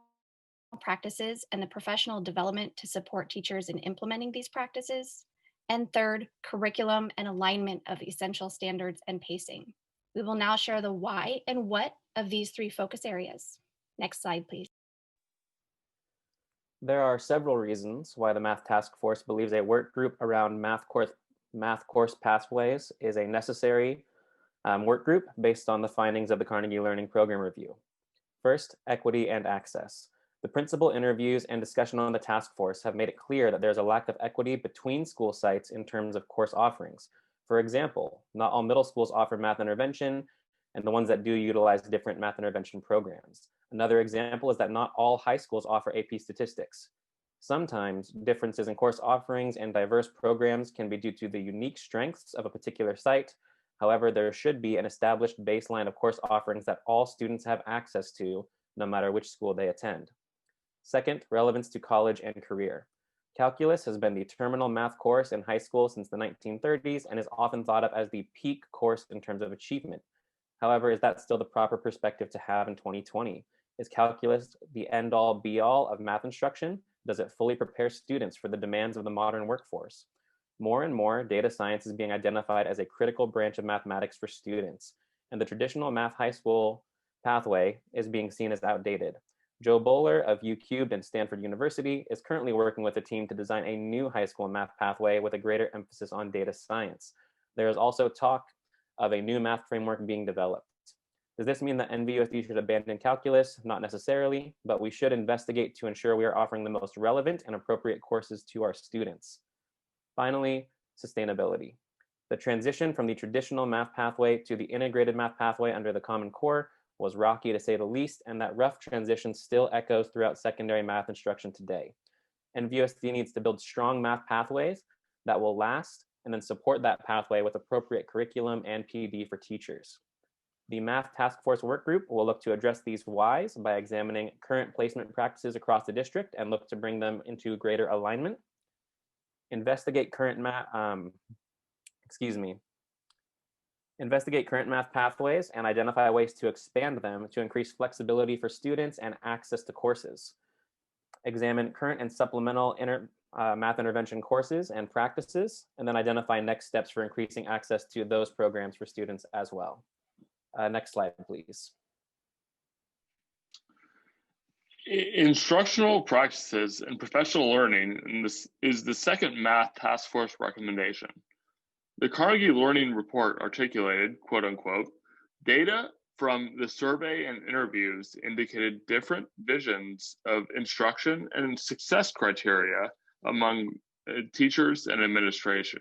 practices and the professional development to support teachers in implementing these practices. And third, curriculum and alignment of essential standards and pacing. We will now share the why and what of these 3 focus areas. Next slide, please. There are several reasons why the Math Task Force believes a work group around math course pathways is a necessary work group based on the findings of the Carnegie Learning Program Review. First, equity and access. The principal interviews and discussion on the task force have made it clear that there's a lack of equity between school sites in terms of course offerings. For example, not all middle schools offer math intervention, and the ones that do utilize different math intervention programs. Another example is that not all high schools offer AP statistics. Sometimes differences in course offerings and diverse programs can be due to the unique strengths of a particular site. However, there should be an established baseline of course offerings that all students have access to, no matter which school they attend. Second, relevance to college and career. Calculus has been the terminal math course in high school since the 1930s and is often thought of as the peak course in terms of achievement. However, is that still the proper perspective to have in 2020? Is calculus the end-all be-all of math instruction? Does it fully prepare students for the demands of the modern workforce? More and more, data science is being identified as a critical branch of mathematics for students, and the traditional math high school pathway is being seen as outdated. Joe Bowler of UCubed and Stanford University is currently working with a team to design a new high school math pathway with a greater emphasis on data science. There is also talk of a new math framework being developed. Does this mean that NVUSD should abandon calculus? Not necessarily, but we should investigate to ensure we are offering the most relevant and appropriate courses to our students. Finally, sustainability. The transition from the traditional math pathway to the integrated math pathway under the Common Core was rocky to say the least, and that rough transition still echoes throughout secondary math instruction today. NVUSD needs to build strong math pathways that will last and then support that pathway with appropriate curriculum and PD for teachers. The Math Task Force work group will look to address these whys by examining current placement practices across the district and look to bring them into greater alignment. Investigate current math pathways and identify ways to expand them to increase flexibility for students and access to courses. Examine current and supplemental math intervention courses and practices, and then identify next steps for increasing access to those programs for students as well. Next slide, please. Instructional practices and professional learning, and this is the second Math Task Force recommendation. The Carnegie Learning Report articulated, quote unquote, data from the survey and interviews indicated different visions of instruction and success criteria among teachers and administration.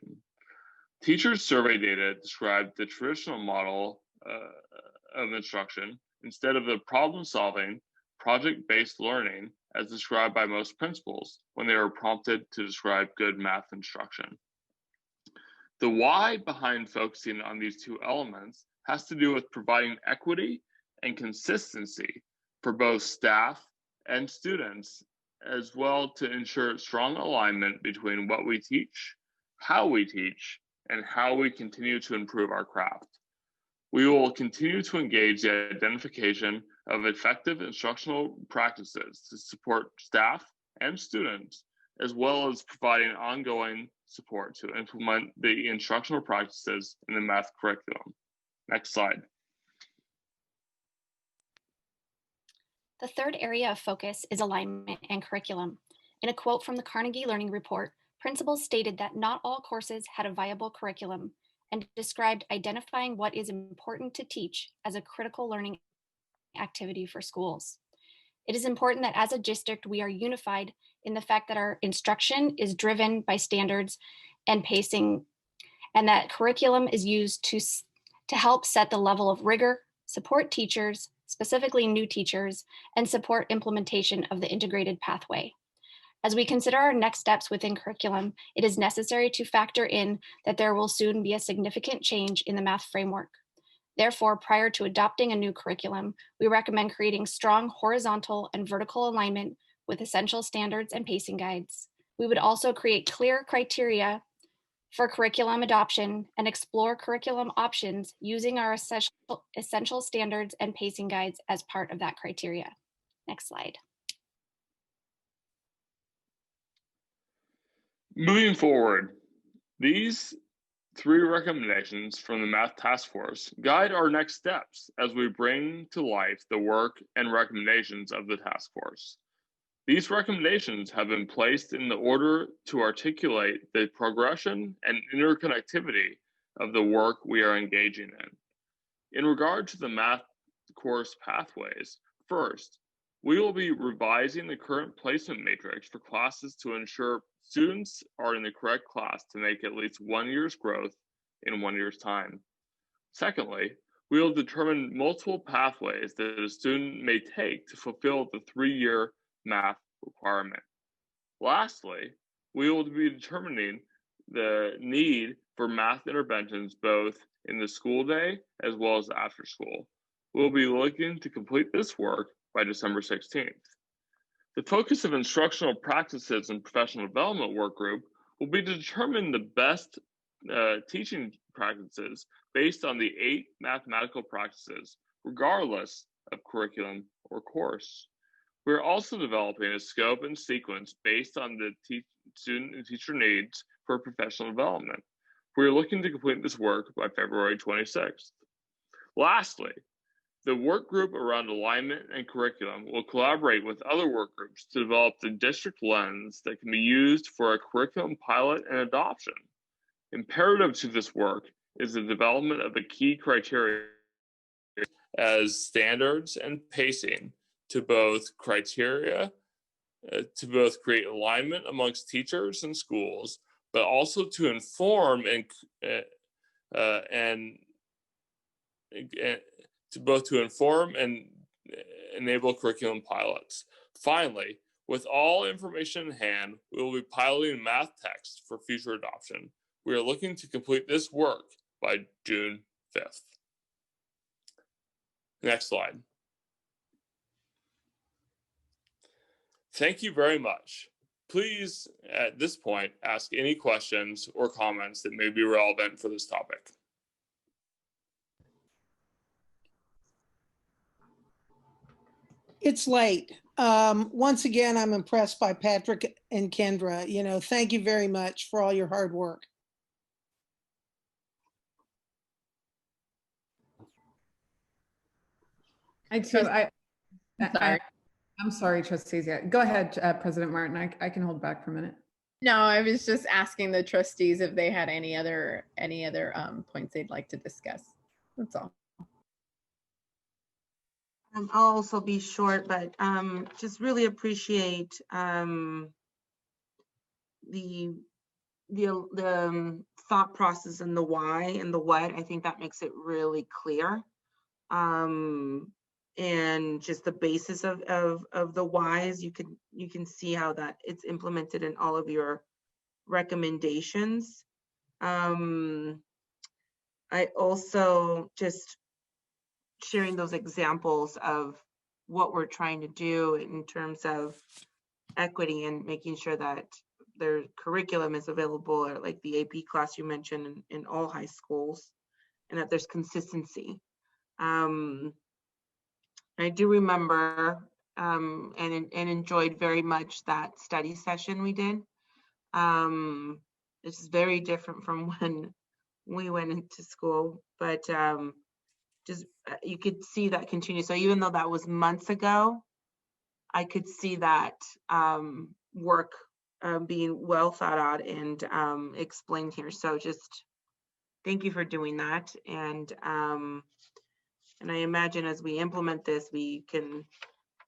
Teachers' survey data described the traditional model of instruction instead of the problem-solving, project-based learning as described by most principals when they were prompted to describe good math instruction. The why behind focusing on these two elements has to do with providing equity and consistency for both staff and students, as well to ensure strong alignment between what we teach, how we teach, and how we continue to improve our craft. We will continue to engage the identification of effective instructional practices to support staff and students, as well as providing ongoing support to implement the instructional practices in the math curriculum. Next slide. The third area of focus is alignment and curriculum. In a quote from the Carnegie Learning Report, principals stated that not all courses had a viable curriculum and described identifying what is important to teach as a critical learning activity for schools. It is important that as a district, we are unified in the fact that our instruction is driven by standards and pacing, and that curriculum is used to help set the level of rigor, support teachers, specifically new teachers, and support implementation of the integrated pathway. As we consider our next steps within curriculum, it is necessary to factor in that there will soon be a significant change in the math framework. Therefore, prior to adopting a new curriculum, we recommend creating strong horizontal and vertical alignment with essential standards and pacing guides. We would also create clear criteria for curriculum adoption and explore curriculum options using our essential standards and pacing guides as part of that criteria. Next slide. Moving forward, these three recommendations from the Math Task Force guide our next steps as we bring to life the work and recommendations of the task force. These recommendations have been placed in the order to articulate the progression and interconnectivity of the work we are engaging in. In regard to the math course pathways, first, we will be revising the current placement matrix for classes to ensure students are in the correct class to make at least 1 year's growth in 1 year's time. Secondly, we will determine multiple pathways that a student may take to fulfill the 3-year math requirement. Lastly, we will be determining the need for math interventions both in the school day as well as after school. We'll be looking to complete this work by December 16th. The focus of instructional practices and professional development work group will be to determine the best teaching practices based on the 8 mathematical practices, regardless of curriculum or course. We're also developing a scope and sequence based on the student and teacher needs for professional development. We're looking to complete this work by February 26th. Lastly, the work group around alignment and curriculum will collaborate with other work groups to develop the district lens that can be used for a curriculum pilot and adoption. Imperative to this work is the development of the key criteria as standards and pacing to both criteria, to both create alignment amongst teachers and schools, but also to inform and to both to inform and enable curriculum pilots. Finally, with all information in hand, we will be piloting math text for future adoption. We are looking to complete this work by June 5th. Next slide. Thank you very much. Please, at this point, ask any questions or comments that may be relevant for this topic. It's late. Once again, I'm impressed by Patrick and Kendra. You know, thank you very much for all your hard work. I'm sorry, trustees. Yeah, go ahead, President Martin. I can hold back for a minute. No, I was just asking the trustees if they had any other points they'd like to discuss. That's all. I'll also be short, but just really appreciate the thought process and the why and the what. I think that makes it really clear. And just the basis of the whys, you can see how that it's implemented in all of your recommendations. I also just sharing those examples of what we're trying to do in terms of equity and making sure that their curriculum is available, or like the AP class you mentioned in all high schools, and that there's consistency. I do remember and enjoyed very much that study session we did. This is very different from when we went into school, but just you could see that continue. So even though that was months ago, I could see that work being well thought out and explained here. So just thank you for doing that. And I imagine as we implement this, we can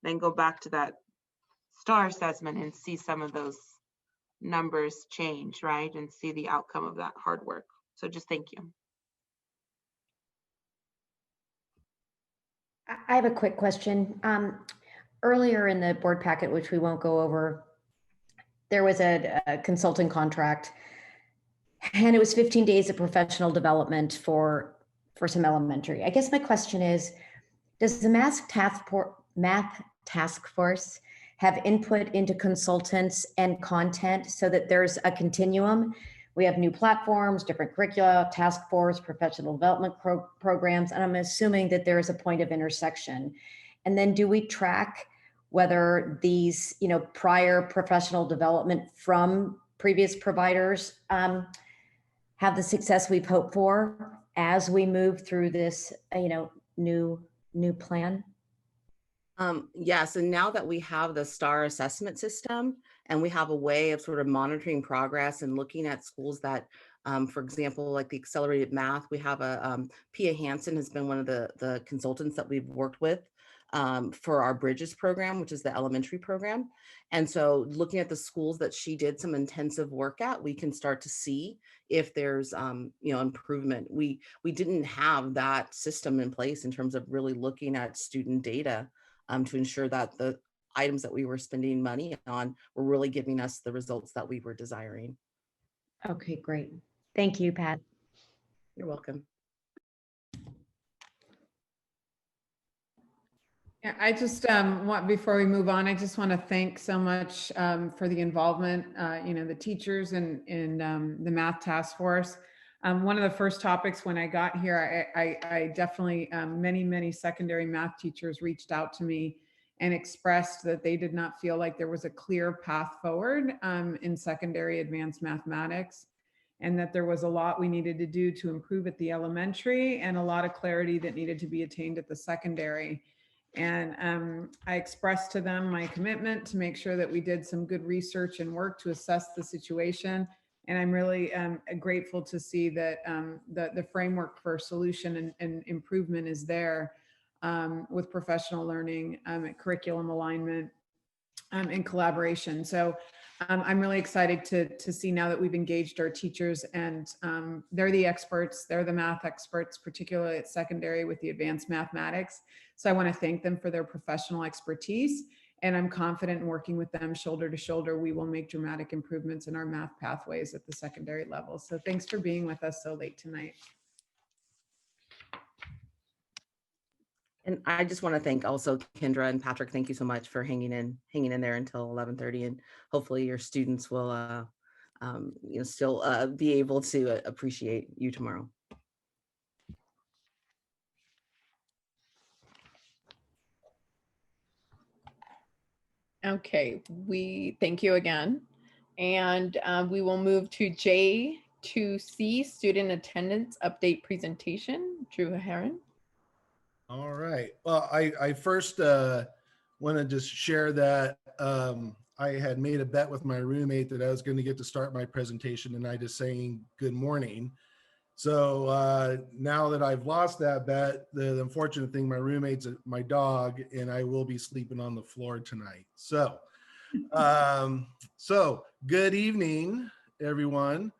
then go back to that STAR assessment and see some of those numbers change, right? And see the outcome of that hard work. So just thank you. I have a quick question. Earlier in the board packet, which we won't go over, there was a consulting contract, and it was 15 days of professional development for some elementary. I guess my question is, does the math task force have input into consultants and content so that there's a continuum? We have new platforms, different curricula, task force, professional development programs, and I'm assuming that there is a point of intersection. And then do we track whether these, prior professional development from previous providers have the success we've hoped for as we move through this, new plan? Yes, and now that we have the STAR assessment system and we have a way of sort of monitoring progress and looking at schools that, for example, like the accelerated math, we have Pia Hansen has been one of the consultants that we've worked with for our Bridges program, which is the elementary program. And so looking at the schools that she did some intensive work at, we can start to see if there's, improvement. We didn't have that system in place in terms of really looking at student data to ensure that the items that we were spending money on were really giving us the results that we were desiring. Okay, great. Thank you, Pat. You're welcome. Yeah, I just before we move on, I just want to thank so much for the involvement, the teachers and the math task force. One of the first topics when I got here, I definitely, many secondary math teachers reached out to me and expressed that they did not feel like there was a clear path forward in secondary advanced mathematics, and that there was a lot we needed to do to improve at the elementary and a lot of clarity that needed to be attained at the secondary. And I expressed to them my commitment to make sure that we did some good research and work to assess the situation. And I'm really grateful to see that the framework for solution and improvement is there with professional learning, curriculum alignment, and collaboration. So I'm really excited to see now that we've engaged our teachers, and they're the experts. They're the math experts, particularly at secondary with the advanced mathematics. So I want to thank them for their professional expertise. And I'm confident in working with them shoulder to shoulder, we will make dramatic improvements in our math pathways at the secondary level. So thanks for being with us so late tonight. And I just want to thank also Kendra and Patrick. Thank you so much for hanging in there until 11:30, and hopefully your students will, still be able to appreciate you tomorrow. Okay, we thank you again. And we will move to J2C, student attendance update presentation. Drew Heron. All right. Well, I first want to just share that I had made a bet with my roommate that I was going to get to start my presentation tonight just saying good morning. So now that I've lost that bet, the unfortunate thing, my roommate's my dog, and I will be sleeping on the floor tonight. So, good evening, everyone.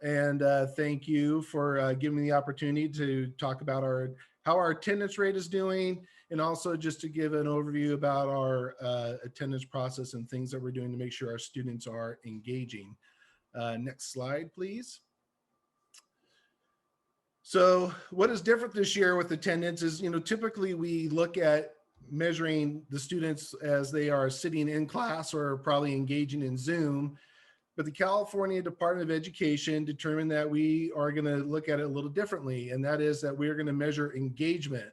And thank you for giving me the opportunity to talk about how our attendance rate is doing, and also just to give an overview about our attendance process and things that we're doing to make sure our students are engaging. Next slide, please. So what is different this year with attendance is, typically we look at measuring the students as they are sitting in class or probably engaging in Zoom. But the California Department of Education determined that we are going to look at it a little differently, and that is that we're going to measure engagement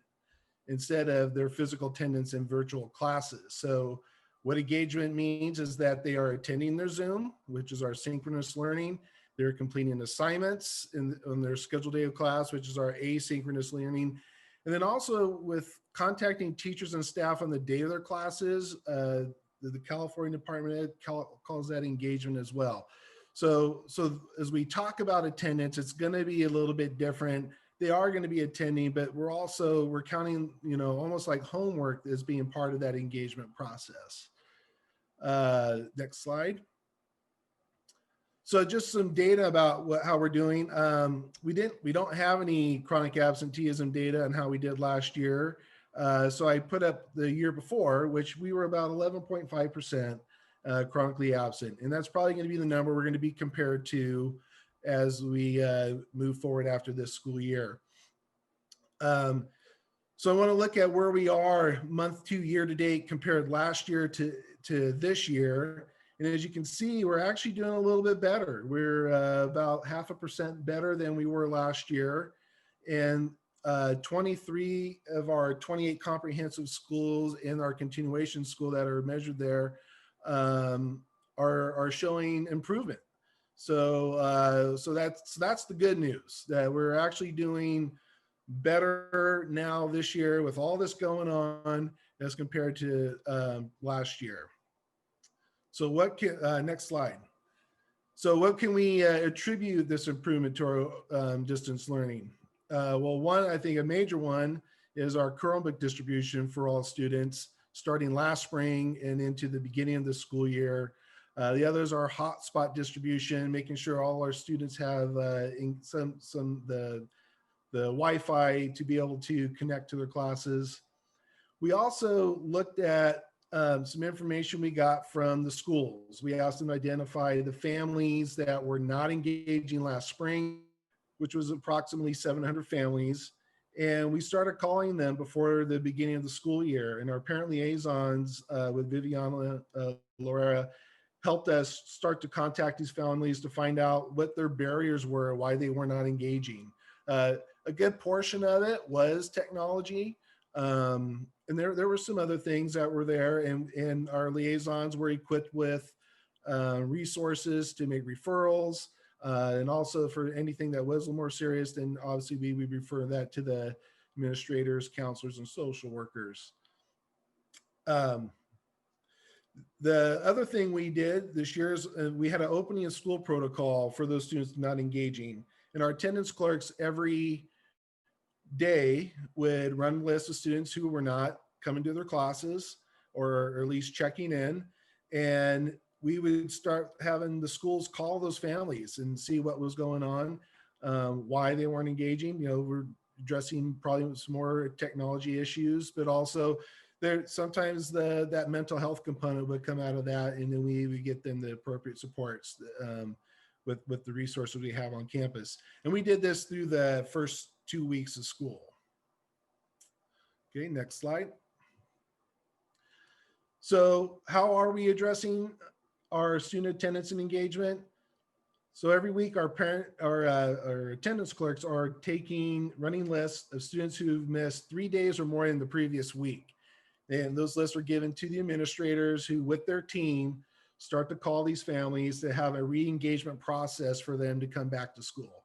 instead of their physical attendance in virtual classes. So what engagement means is that they are attending their Zoom, which is our synchronous learning. They're completing assignments on their scheduled day of class, which is our asynchronous learning. And then also with contacting teachers and staff on the day of their classes, the California Department of Ed calls that engagement as well. So as we talk about attendance, it's going to be a little bit different. They are going to be attending, but we're counting, almost like homework as being part of that engagement process. Next slide. So just some data about how we're doing. We don't have any chronic absenteeism data on how we did last year. So I put up the year before, which we were about 11.5% chronically absent. And that's probably going to be the number we're going to be compared to as we move forward after this school year. So I want to look at where we are month to year to date compared last year to this year. And as you can see, we're actually doing a little bit better. We're about 0.5% better than we were last year. And 23 of our 28 comprehensive schools in our continuation school that are measured there are showing improvement. So that's the good news, that we're actually doing better now this year with all this going on as compared to last year. So what can, next slide. So what can we attribute this improvement to our distance learning? Well, one, I think a major one is our Chromebook distribution for all students starting last spring and into the beginning of the school year. The others are hotspot distribution, making sure all our students have the Wi-Fi to be able to connect to their classes. We also looked at some information we got from the schools. We asked them to identify the families that were not engaging last spring, which was approximately 700 families. And we started calling them before the beginning of the school year. And our parent liaisons with Viviana Lorera helped us start to contact these families to find out what their barriers were, why they were not engaging. A good portion of it was technology. And there were some other things that were there, and our liaisons were equipped with resources to make referrals, and also for anything that was a little more serious, then obviously we would refer that to the administrators, counselors, and social workers. The other thing we did this year is we had an opening of school protocol for those students not engaging, and our attendance clerks every day would run a list of students who were not coming to their classes or at least checking in. And we would start having the schools call those families and see what was going on, why they weren't engaging. You know, we're addressing probably some more technology issues, but also there sometimes that mental health component would come out of that, and then we would get them the appropriate supports with the resources we have on campus. And we did this through the first 2 weeks of school. Okay, next slide. So how are we addressing our student attendance and engagement? So every week our attendance clerks are running lists of students who've missed 3 days or more in the previous week. And those lists are given to the administrators who, with their team, start to call these families to have a re-engagement process for them to come back to school.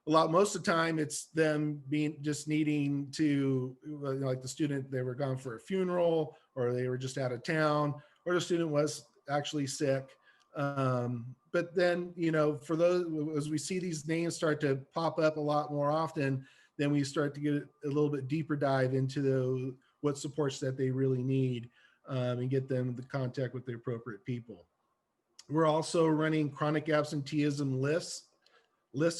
Most of the time it's them just needing to, like the student, they were gone for a funeral, or they were just out of town, or the student was actually sick. But then, you know, for those, as we see these names start to pop up a lot more often, then we start to get a little bit deeper dive into what supports that they really need, and get them the contact with the appropriate people. We're also running chronic absenteeism lists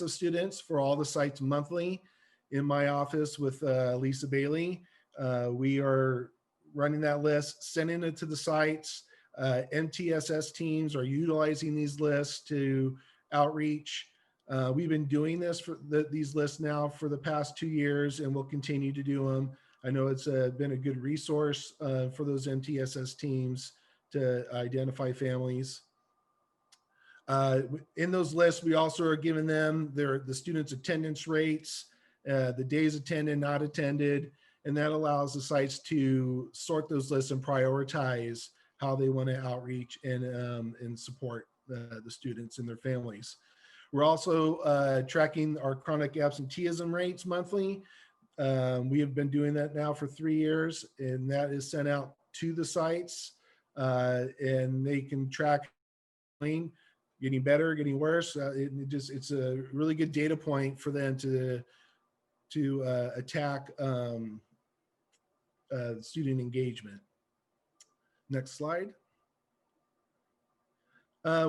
of students for all the sites monthly. In my office with Lisa Bailey, we are running that list, sending it to the sites. MTSS teams are utilizing these lists to outreach. We've been doing this for these lists now for the past 2 years, and we'll continue to do them. I know it's been a good resource for those MTSS teams to identify families. In those lists, we also are giving them the students' attendance rates, the days attended, not attended, and that allows the sites to sort those lists and prioritize how they want to outreach and support the students and their families. We're also tracking our chronic absenteeism rates monthly. We have been doing that now for 3 years, and that is sent out to the sites, and they can track getting better, getting worse. It's a really good data point for them to attack student engagement. Next slide.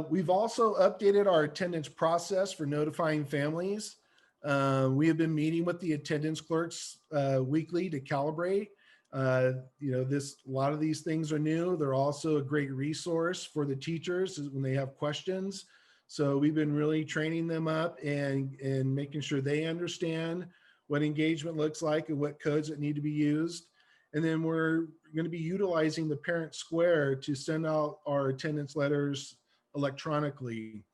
We've also updated our attendance process for notifying families. We have been meeting with the attendance clerks weekly to calibrate. You know, a lot of these things are new. They're also a great resource for the teachers when they have questions. So we've been really training them up and making sure they understand what engagement looks like and what codes that need to be used. And then we're going to be utilizing the parent square to send out our attendance letters electronically.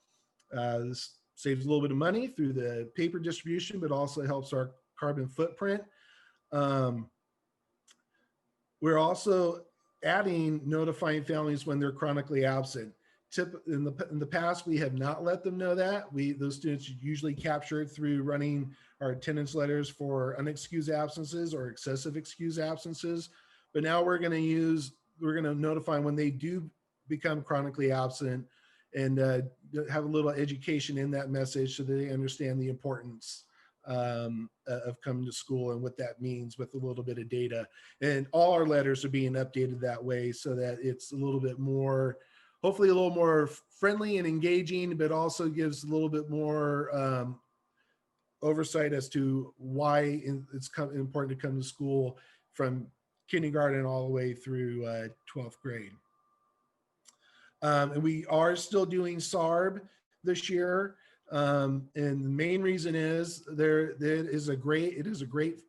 This saves a little bit of money through the paper distribution, but also helps our carbon footprint. We're also adding notifying families when they're chronically absent. In the past, we have not let them know that. Those students usually capture it through running our attendance letters for unexcused absences or excessive excused absences. But now we're going to notify when they do become chronically absent, and have a little education in that message so that they understand the importance of coming to school and what that means, with a little bit of data. And all our letters are being updated that way so that it's a little bit more, hopefully a little more friendly and engaging, but also gives a little bit more oversight as to why it's important to come to school from kindergarten all the way through 12th grade. And we are still doing SARB this year. And the main reason is it is a great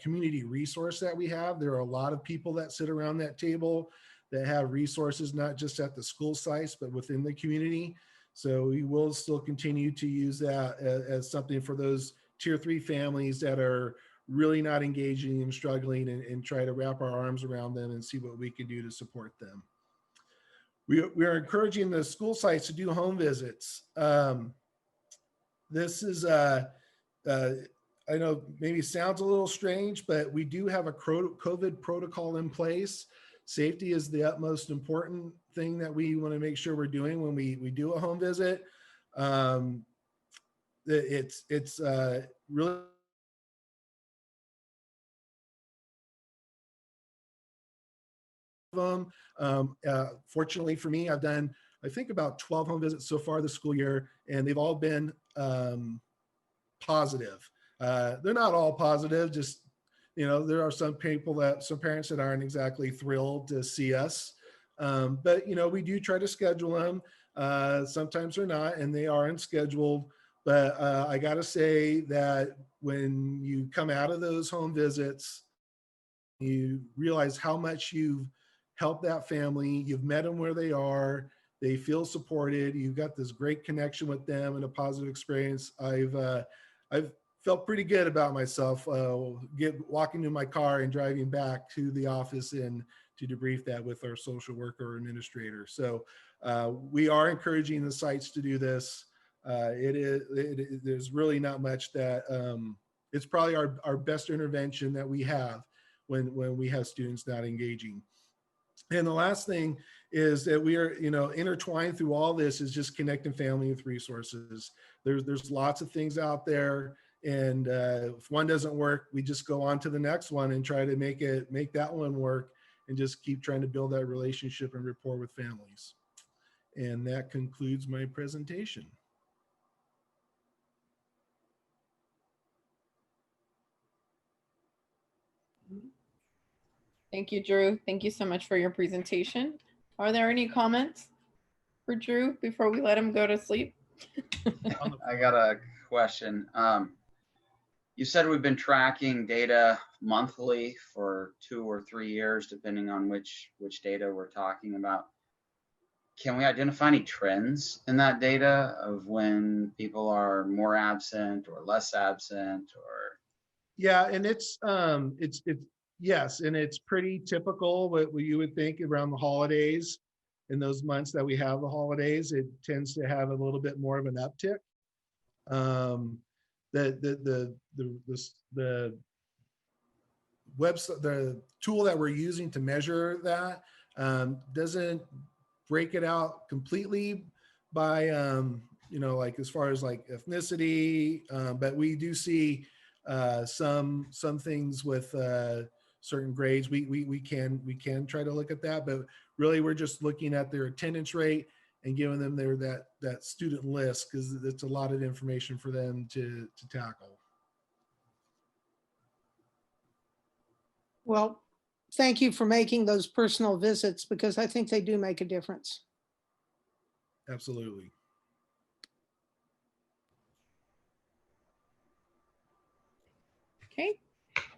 community resource that we have. There are a lot of people that sit around that table that have resources, not just at the school sites, but within the community. So we will still continue to use that as something for those tier 3 families that are really not engaging and struggling, and try to wrap our arms around them and see what we can do to support them. We are encouraging the school sites to do home visits. This is, I know maybe sounds a little strange, but we do have a COVID protocol in place. Safety is the utmost important thing that we want to make sure we're doing when we do a home visit. It's really fortunately for me, I've done I think about 12 home visits so far this school year, and they've all been positive. They're not all positive, just, there are some parents that aren't exactly thrilled to see us. But, we do try to schedule them. Sometimes they're not, and they are unscheduled. But I got to say that when you come out of those home visits, you realize how much you've helped that family. You've met them where they are. They feel supported. You've got this great connection with them and a positive experience. I've felt pretty good about myself walking to my car and driving back to the office and to debrief that with our social worker or administrator. So we are encouraging the sites to do this. There's really not much that it's probably our best intervention that we have when we have students not engaging. And the last thing is that we are, intertwined through all this is just connecting family with resources. There's lots of things out there, and if one doesn't work, we just go on to the next one and try to make that one work, and just keep trying to build that relationship and rapport with families. And that concludes my presentation. Thank you, Drew. Thank you so much for your presentation. Are there any comments for Drew before we let him go to sleep? I got a question. You said we've been tracking data monthly for 2 or 3 years, depending on which data we're talking about. Can we identify any trends in that data of when people are more absent or less absent? Or yeah, and it's yes, and it's pretty typical what you would think around the holidays. In those months that we have the holidays, it tends to have a little bit more of an uptick. The website, the tool that we're using to measure that doesn't break it out completely by like as far as like ethnicity, but we do see some things with certain grades. We can try to look at that, but really we're just looking at their attendance rate and giving them that student list, because it's a lot of information for them to tackle. Well, thank you for making those personal visits, because I think they do make a difference. Absolutely. Okay.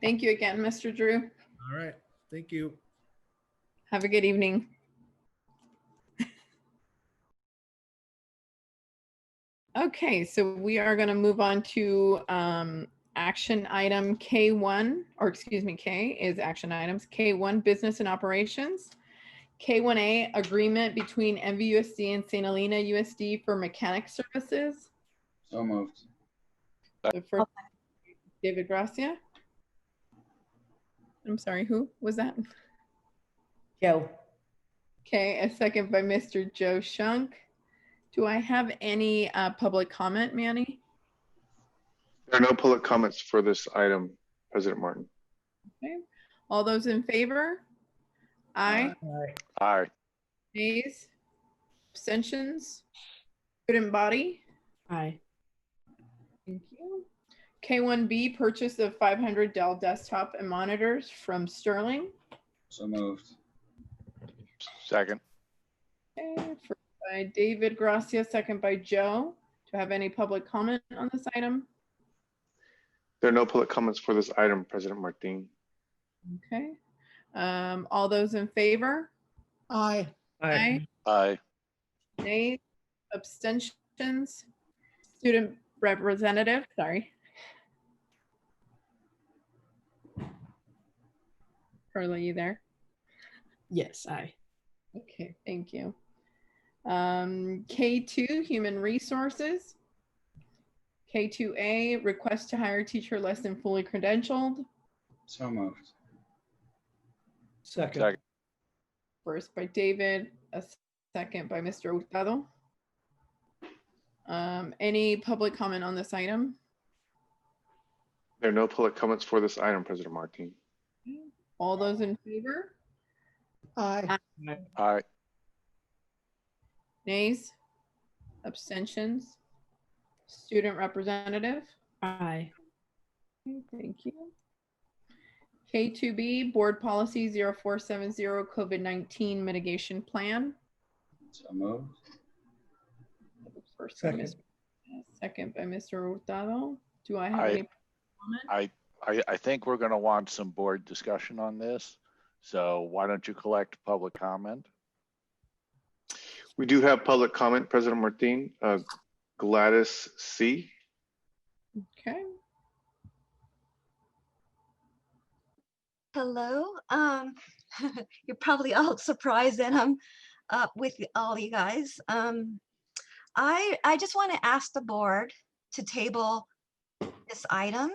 Thank you again, Mr. Drew. All right. Thank you. Have a good evening. Okay, so we are going to move on to action item K1, or excuse me, K is action items. K1, business and operations. K1A, agreement between NVUSD and St. Helena USD for mechanic services. So moved. The first, David Gracia. I'm sorry, who was that? Joe. Okay, a second by Mr. Joe Shunk. Do I have any public comment, Manny? There are no public comments for this item, President Martin. Okay. All those in favor? Aye. Aye. Nays? Abstentions? Student body? Aye. Thank you. K1B, purchase of 500 Dell desktop and monitors from Sterling. So moved. Second. Okay, first by David Gracia, second by Joe. Do I have any public comment on this item? There are no public comments for this item, President Martin. Okay. All those in favor? Aye. Aye. Aye. Nays? Abstentions? Student representative, sorry. Carla, you there? Yes, aye. Okay, thank you. K2, human resources. K2A, request to hire teacher less than fully credentialed. So moved. Second. First by David, a second by Mr. Hurtado. Any public comment on this item? There are no public comments for this item, President Martin. All those in favor? Aye. Aye. Nays? Abstentions? Student representative? Aye. Okay, thank you. K2B, Board Policy 0470, COVID-19 Mitigation Plan. So moved. First by Ms. Second by Mr. Hurtado. Do I have any comment? I think we're going to want some board discussion on this. So why don't you collect public comment? We do have public comment, President Martin. Gladys C. Okay. Hello. You're probably all surprised that I'm up with all you guys. I just want to ask the board to table this item.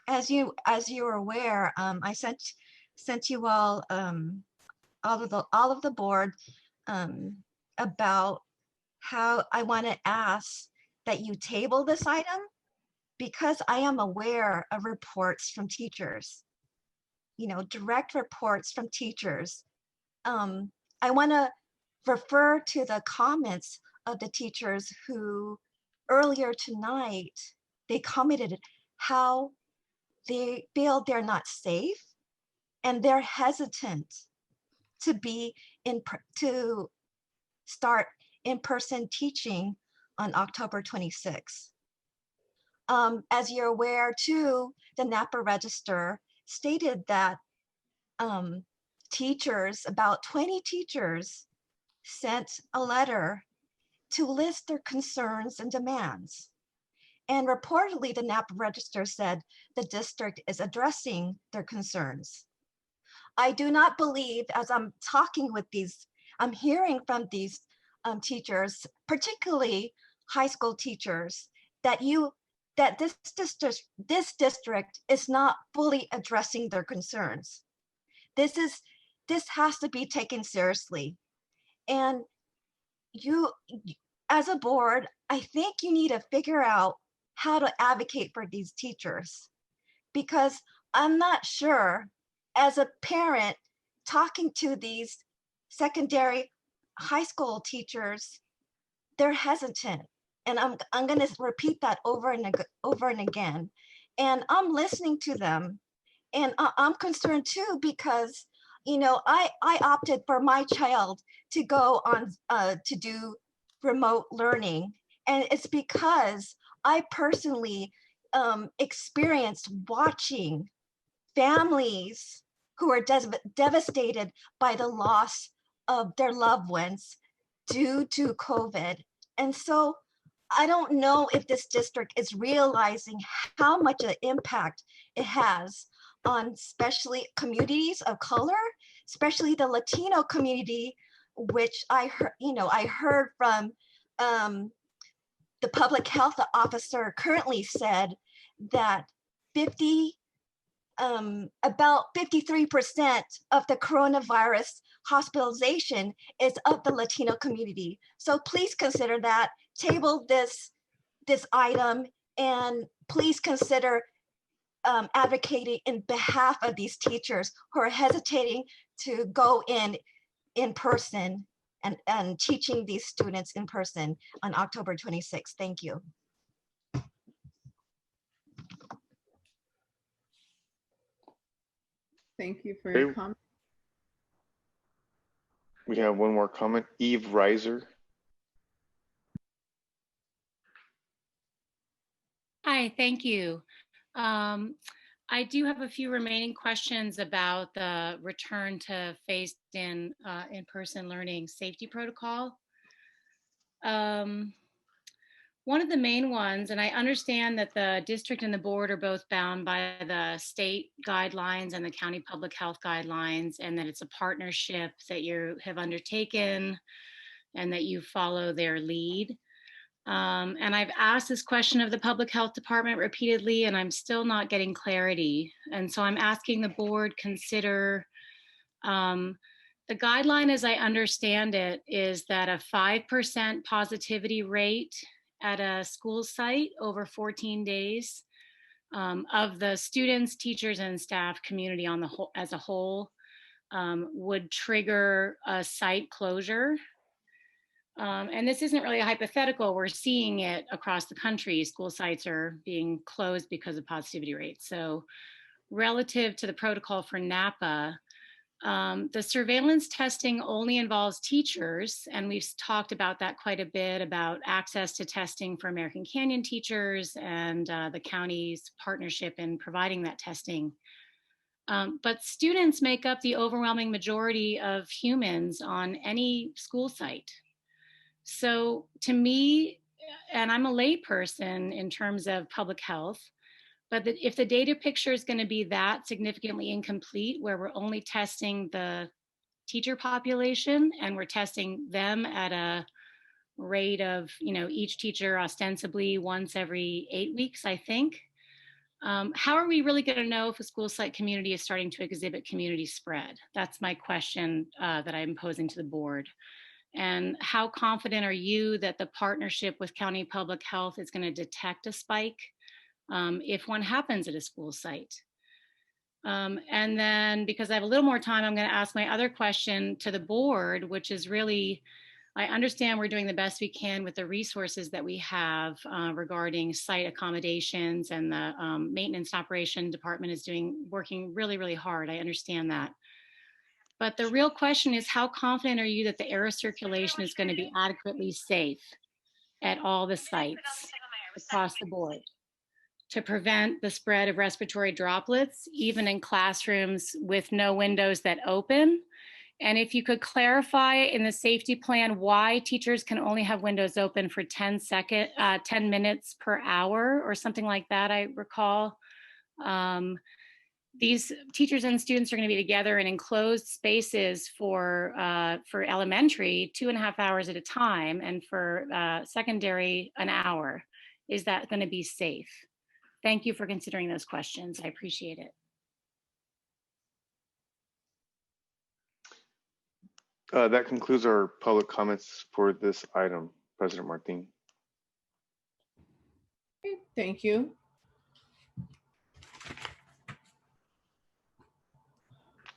As you are aware, I sent you all all of the board about how I want to ask that you table this item, because I am aware of reports from teachers, direct reports from teachers. I want to refer to the comments of the teachers who earlier tonight, they commented how they feel they're not safe and they're hesitant to start in-person teaching on October 26th. As you're aware too, the Napa Register stated that about 20 teachers sent a letter to list their concerns and demands. And reportedly, the Napa Register said the district is addressing their concerns. I do not believe, as I'm talking with I'm hearing from these teachers, particularly high school teachers, that this district is not fully addressing their concerns. This has to be taken seriously. And you, as a board, I think you need to figure out how to advocate for these teachers, because I'm not sure, as a parent talking to these secondary high school teachers, they're hesitant. And I'm going to repeat that over and again. And I'm listening to them, and I'm concerned too, because I opted for my child to go on to do remote learning, and it's because I personally experienced watching families who are devastated by the loss of their loved ones due to COVID. And so I don't know if this district is realizing how much of an impact it has on especially communities of color, especially the Latino community, which I heard from the public health officer currently said that about 53% of the coronavirus hospitalization is of the Latino community. So please consider that, table this item, and please consider advocating in behalf of these teachers who are hesitating to go in person and teaching these students in person on October 26th. Thank you. Thank you for your comment. We have one more comment. Eve Reiser. Hi, thank you. I do have a few remaining questions about the return to phased in-person learning safety protocol. One of the main ones, and I understand that the district and the board are both bound by the state guidelines and the county public health guidelines, and that it's a partnership that you have undertaken and that you follow their lead. And I've asked this question of the public health department repeatedly, and I'm still not getting clarity. And so I'm asking the board consider, the guideline as I understand it is that a 5% positivity rate at a school site over 14 days of the students, teachers, and staff community on the whole, as a whole, would trigger a site closure. And this isn't really a hypothetical. We're seeing it across the country. School sites are being closed because of positivity rates. So relative to the protocol for Napa, the surveillance testing only involves teachers, and we've talked about that quite a bit, about access to testing for American Canyon teachers and the county's partnership in providing that testing. But students make up the overwhelming majority of humans on any school site. So to me, and I'm a layperson in terms of public health, but if the data picture is going to be that significantly incomplete, where we're only testing the teacher population and we're testing them at a rate of, each teacher ostensibly once every 8 weeks, I think, how are we really going to know if a school site community is starting to exhibit community spread? That's my question that I'm posing to the board. And how confident are you that the partnership with county public health is going to detect a spike if one happens at a school site? And then, because I have a little more time, I'm going to ask my other question to the board, which is really, I understand we're doing the best we can with the resources that we have regarding site accommodations, and the maintenance operation department is working really, really hard. I understand that. But the real question is, how confident are you that the air circulation is going to be adequately safe at all the sites across the board to prevent the spread of respiratory droplets, even in classrooms with no windows that open? And if you could clarify in the safety plan why teachers can only have windows open for 10 minutes per hour or something like that, I recall. These teachers and students are going to be together in enclosed spaces for elementary 2.5 hours at a time, and for secondary an hour. Is that going to be safe? Thank you for considering those questions. I appreciate it. That concludes our public comments for this item, President Martin. Okay, thank you.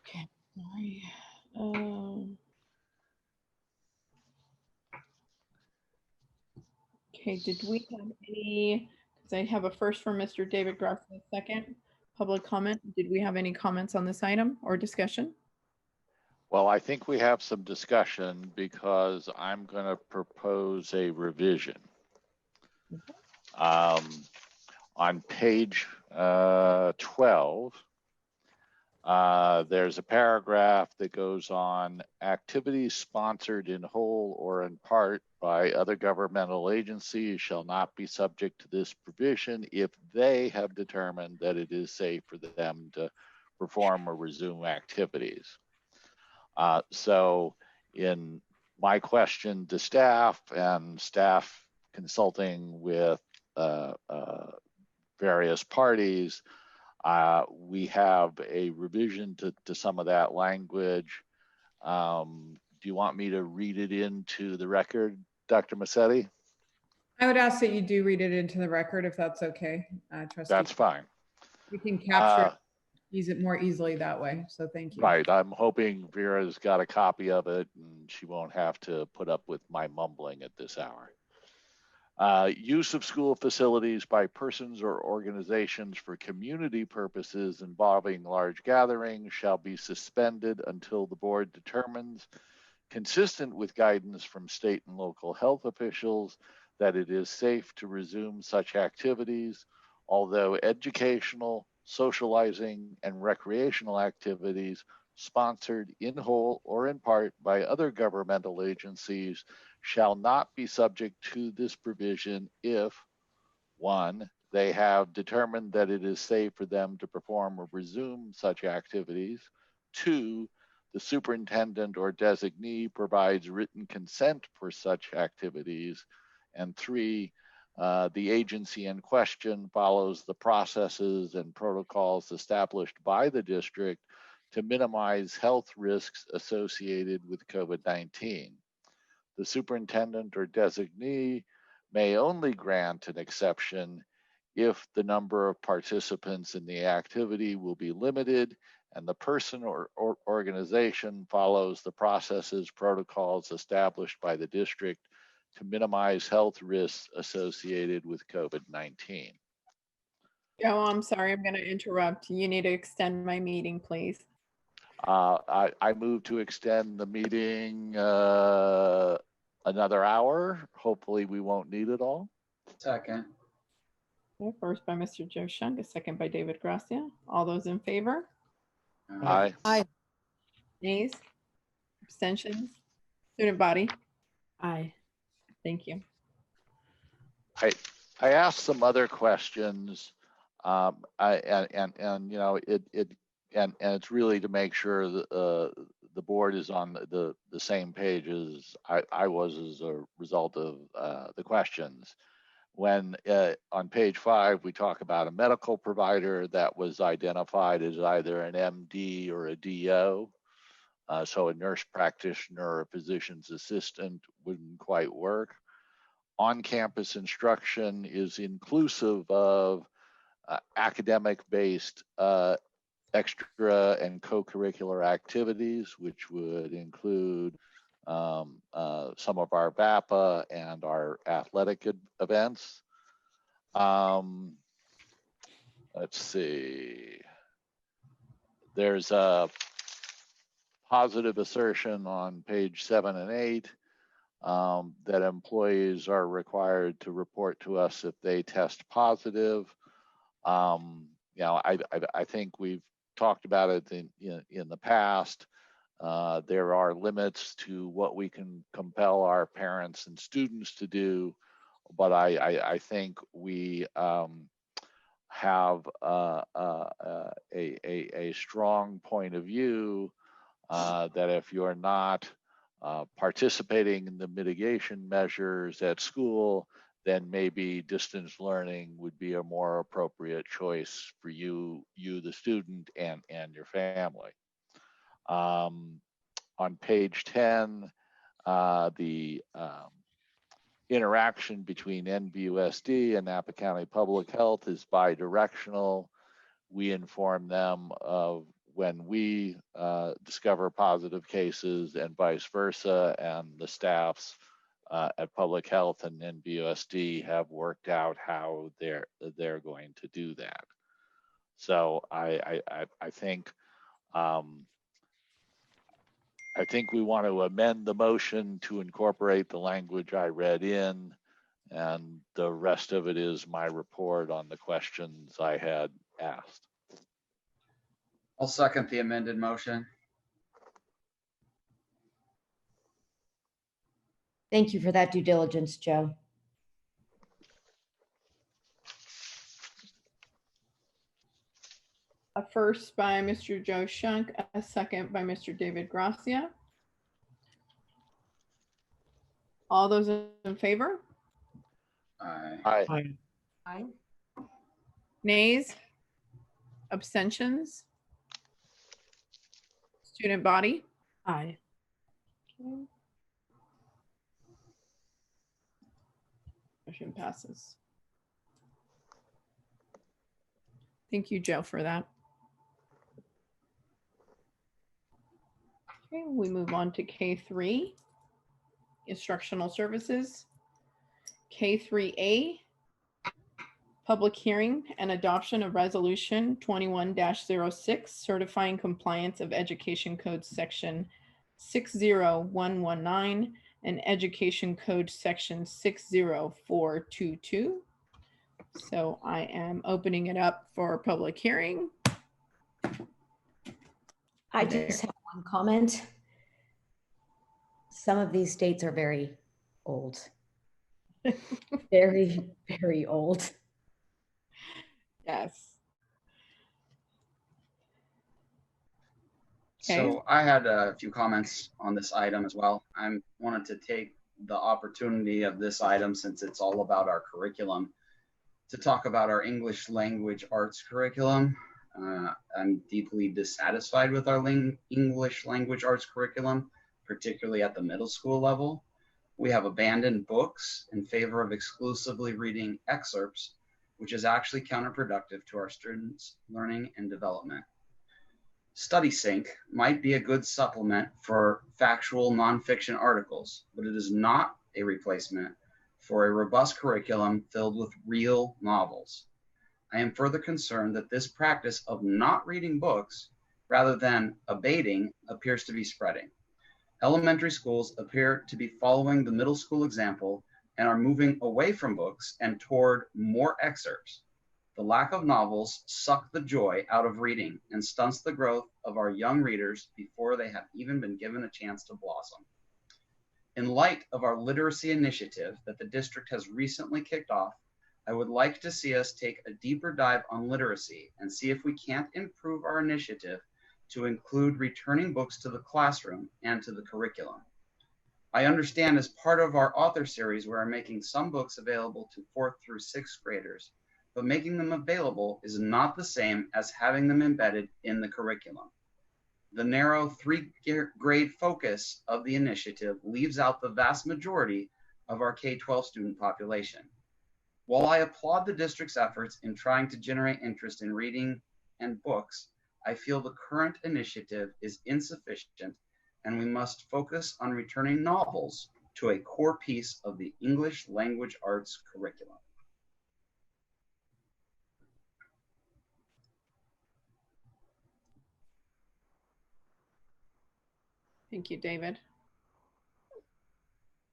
Okay, sorry. Okay, did we have any, because I have a first from Mr. David Gross, a second public comment. Did we have any comments on this item or discussion? Well, I think we have some discussion because I'm going to propose a revision. On page 12, there's a paragraph that goes on: activities sponsored in whole or in part by other governmental agencies shall not be subject to this provision if they have determined that it is safe for them to perform or resume activities. So in my question to staff, and staff consulting with various parties, we have a revision to some of that language. Do you want me to read it into the record, Dr. Massetti? I would ask that you do read it into the record, if that's okay, Trustee. That's fine. We can capture it, use it more easily that way. So thank you. Right. I'm hoping Vera's got a copy of it and she won't have to put up with my mumbling at this hour. Use of school facilities by persons or organizations for community purposes involving large gatherings shall be suspended until the board determines, consistent with guidance from state and local health officials, that it is safe to resume such activities, although educational, socializing, and recreational activities sponsored in whole or in part by other governmental agencies shall not be subject to this provision if, 1, they have determined that it is safe for them to perform or resume such activities, 2, the superintendent or designee provides written consent for such activities, and 3, the agency in question follows the processes and protocols established by the district to minimize health risks associated with COVID-19. The superintendent or designee may only grant an exception if the number of participants in the activity will be limited and the person or organization follows the processes, protocols established by the district to minimize health risks associated with COVID-19. Joe, I'm sorry, I'm going to interrupt. You need to extend my meeting, please. I move to extend the meeting another hour. Hopefully we won't need it all. Second. Okay, first by Mr. Joe Shunk, a second by David Gracia. All those in favor? Aye. Aye. Nays? Abstentions? Student body? Aye. Thank you. I asked some other questions, and you know and it's really to make sure that the board is on the same page as I was as a result of the questions. When on page 5 we talk about a medical provider that was identified as either an MD or a DO, so a nurse practitioner or a physician's assistant wouldn't quite work. On-campus instruction is inclusive of academic-based extra and co-curricular activities, which would include some of our VAPA and our athletic events. Let's see. There's a positive assertion on page 7 and 8 that employees are required to report to us if they test positive. You know, I think we've talked about it in the past. There are limits to what we can compel our parents and students to do, but I think we have a strong point of view that if you're not participating in the mitigation measures at school, then maybe distance learning would be a more appropriate choice for you the student, and your family. On page 10, the interaction between NVUSD and Napa County Public Health is bi-directional. We inform them of when we discover positive cases and vice versa, and the staffs at Public Health and NVUSD have worked out how they're going to do that. So I think we want to amend the motion to incorporate the language I read in, and the rest of it is my report on the questions I had asked. I'll second the amended motion. Thank you for that due diligence, Joe. A first by Mr. Joe Shunk, a second by Mr. David Gracia. All those in favor? Aye. Aye. Aye. Nays? Abstentions? Student body? Aye. Okay. Motion passes. Thank you, Joe, for that. Okay, we move on to K3, instructional services. K3A, public hearing and adoption of resolution 21-06, certifying compliance of Education Code section 60119 and Education Code section 60422. So I am opening it up for public hearing. I just have one comment. Some of these dates are very old. Very, very old. Yes. So I had a few comments on this item as well. I wanted to take the opportunity of this item, since it's all about our curriculum, to talk about our English language arts curriculum. I'm deeply dissatisfied with our English language arts curriculum, particularly at the middle school level. We have abandoned books in favor of exclusively reading excerpts, which is actually counterproductive to our students' learning and development. StudySync might be a good supplement for factual nonfiction articles, but it is not a replacement for a robust curriculum filled with real novels. I am further concerned that this practice of not reading books rather than abating appears to be spreading. Elementary schools appear to be following the middle school example and are moving away from books and toward more excerpts. The lack of novels suck the joy out of reading and stunts the growth of our young readers before they have even been given a chance to blossom. In light of our literacy initiative that the district has recently kicked off, I would like to see us take a deeper dive on literacy and see if we can't improve our initiative to include returning books to the classroom and to the curriculum. I understand as part of our author series, we are making some books available to 4th through 6th graders, but making them available is not the same as having them embedded in the curriculum. The narrow 3-grade focus of the initiative leaves out the vast majority of our K-12 student population. While I applaud the district's efforts in trying to generate interest in reading and books, I feel the current initiative is insufficient and we must focus on returning novels to a core piece of the English language arts curriculum. Thank you, David.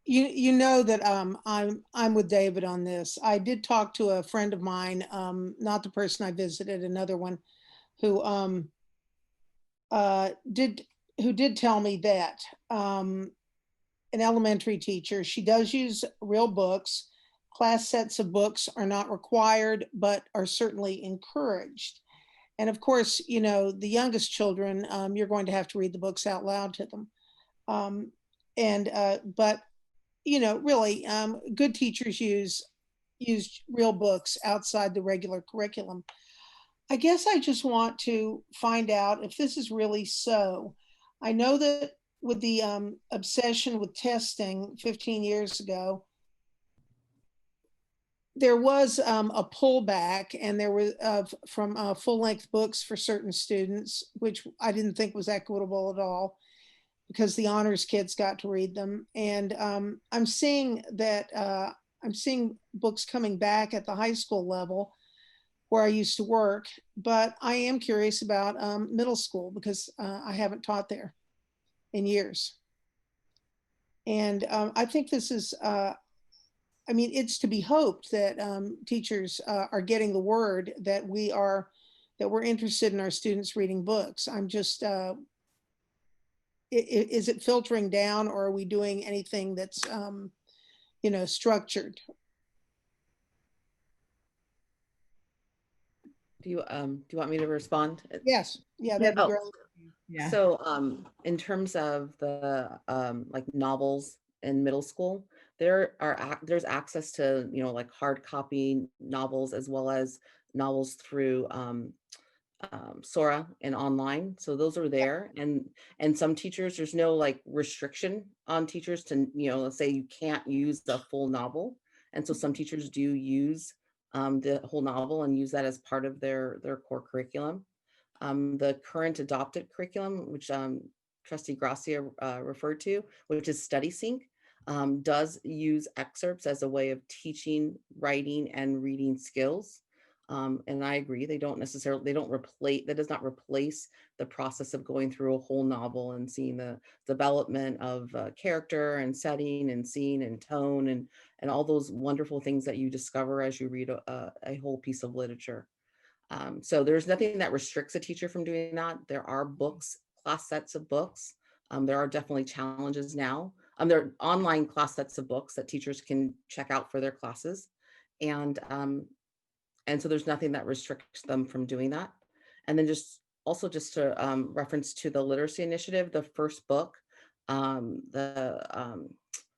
You know that I'm with David on this. I did talk to a friend of mine, not the person I visited, another one, who did tell me that an elementary teacher, she does use real books. Class sets of books are not required, but are certainly encouraged. And of course, you know, the youngest children, you're going to have to read the books out loud to them. But you know, really, good teachers use real books outside the regular curriculum. I guess I just want to find out if this is really so. I know that with the obsession with testing 15 years ago, there was a pullback, and there was from full-length books for certain students, which I didn't think was equitable at all, because the honors kids got to read them. And I'm seeing that I'm seeing books coming back at the high school level where I used to work, but I am curious about middle school because I haven't taught there in years. And I think this is, I mean, it's to be hoped that teachers are getting the word that we're interested in our students reading books. I'm just, is it filtering down, or are we doing anything that's, you know, structured? Do you want me to respond? Yes. Yeah, that'd be great. Yeah. So in terms of the like novels in middle school, there's access to, you know, like hard copy novels as well as novels through Sora and online. So those are there. And some teachers, there's no like restriction on teachers to, you know, let's say you can't use the full novel. And so some teachers do use the whole novel and use that as part of their core curriculum. The current adopted curriculum, which Trustee Gracia referred to, which is StudySync, does use excerpts as a way of teaching writing and reading skills. And I agree, they don't replace, that does not replace the process of going through a whole novel and seeing the development of character and setting and scene and tone and all those wonderful things that you discover as you read a whole piece of literature. So there's nothing that restricts a teacher from doing that. There are books, class sets of books. There are definitely challenges now. There are online class sets of books that teachers can check out for their classes. And so there's nothing that restricts them from doing that. And then just to reference to the literacy initiative, the first book, the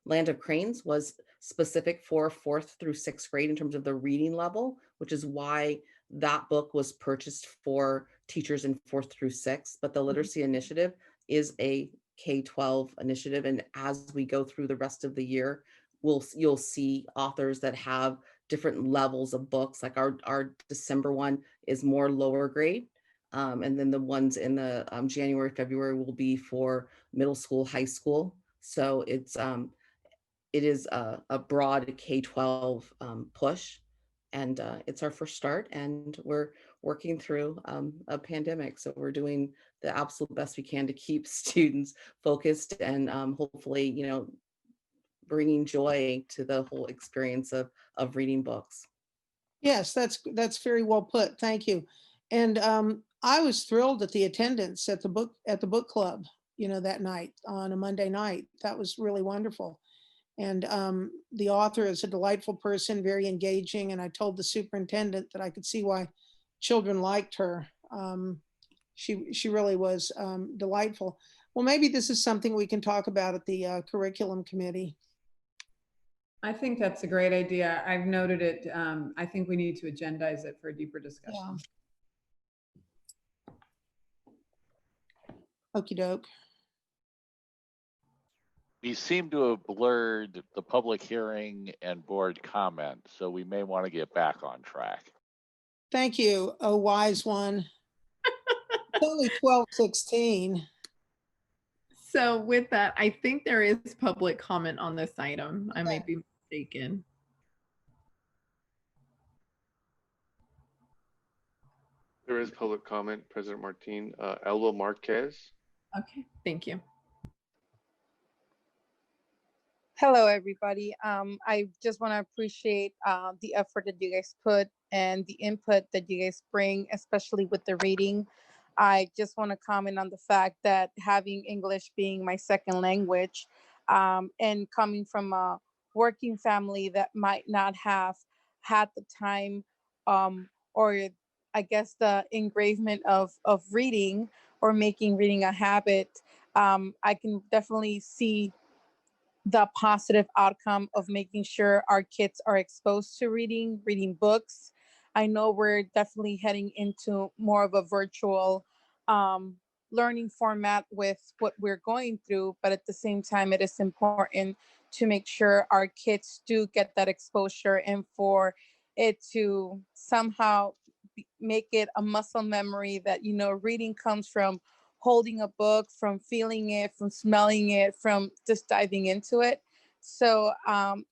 Land of Cranes, was specific for 4th through 6th grade in terms of the reading level, which is why that book was purchased for teachers in 4th through 6th. But the literacy initiative is a K-12 initiative. And as we go through the rest of the year, you'll see authors that have different levels of books. Like our December one is more lower grade. And then the ones in the January, February will be for middle school, high school. So it is a broad K-12 push, and it's our first start, and we're working through a pandemic. So we're doing the absolute best we can to keep students focused and hopefully, bringing joy to the whole experience of reading books. Yes, that's very well put. Thank you. And I was thrilled at the attendance at the book club, that night on a Monday night. That was really wonderful. And the author is a delightful person, very engaging. And I told the superintendent that I could see why children liked her. She really was delightful. Well, maybe this is something we can talk about at the curriculum committee. I think that's a great idea. I've noted it. I think we need to agendize it for a deeper discussion. Yeah. Okie doke. We seem to have blurred the public hearing and board comment, so we may want to get back on track. Thank you, oh wise one. It's only 12:16. So with that, I think there is public comment on this item. I may be mistaken. There is public comment, President Martin. Elba Marquez. Okay, thank you. Hello, everybody. I just want to appreciate the effort that you guys put and the input that you guys bring, especially with the reading. I just want to comment on the fact that having English being my second language and coming from a working family that might not have had the time or I guess the engravement of reading or making reading a habit, I can definitely see the positive outcome of making sure our kids are exposed to reading books. I know we're definitely heading into more of a virtual learning format with what we're going through, but at the same time, it is important to make sure our kids do get that exposure and for it to somehow make it a muscle memory that, reading comes from holding a book, from feeling it, from smelling it, from just diving into it. So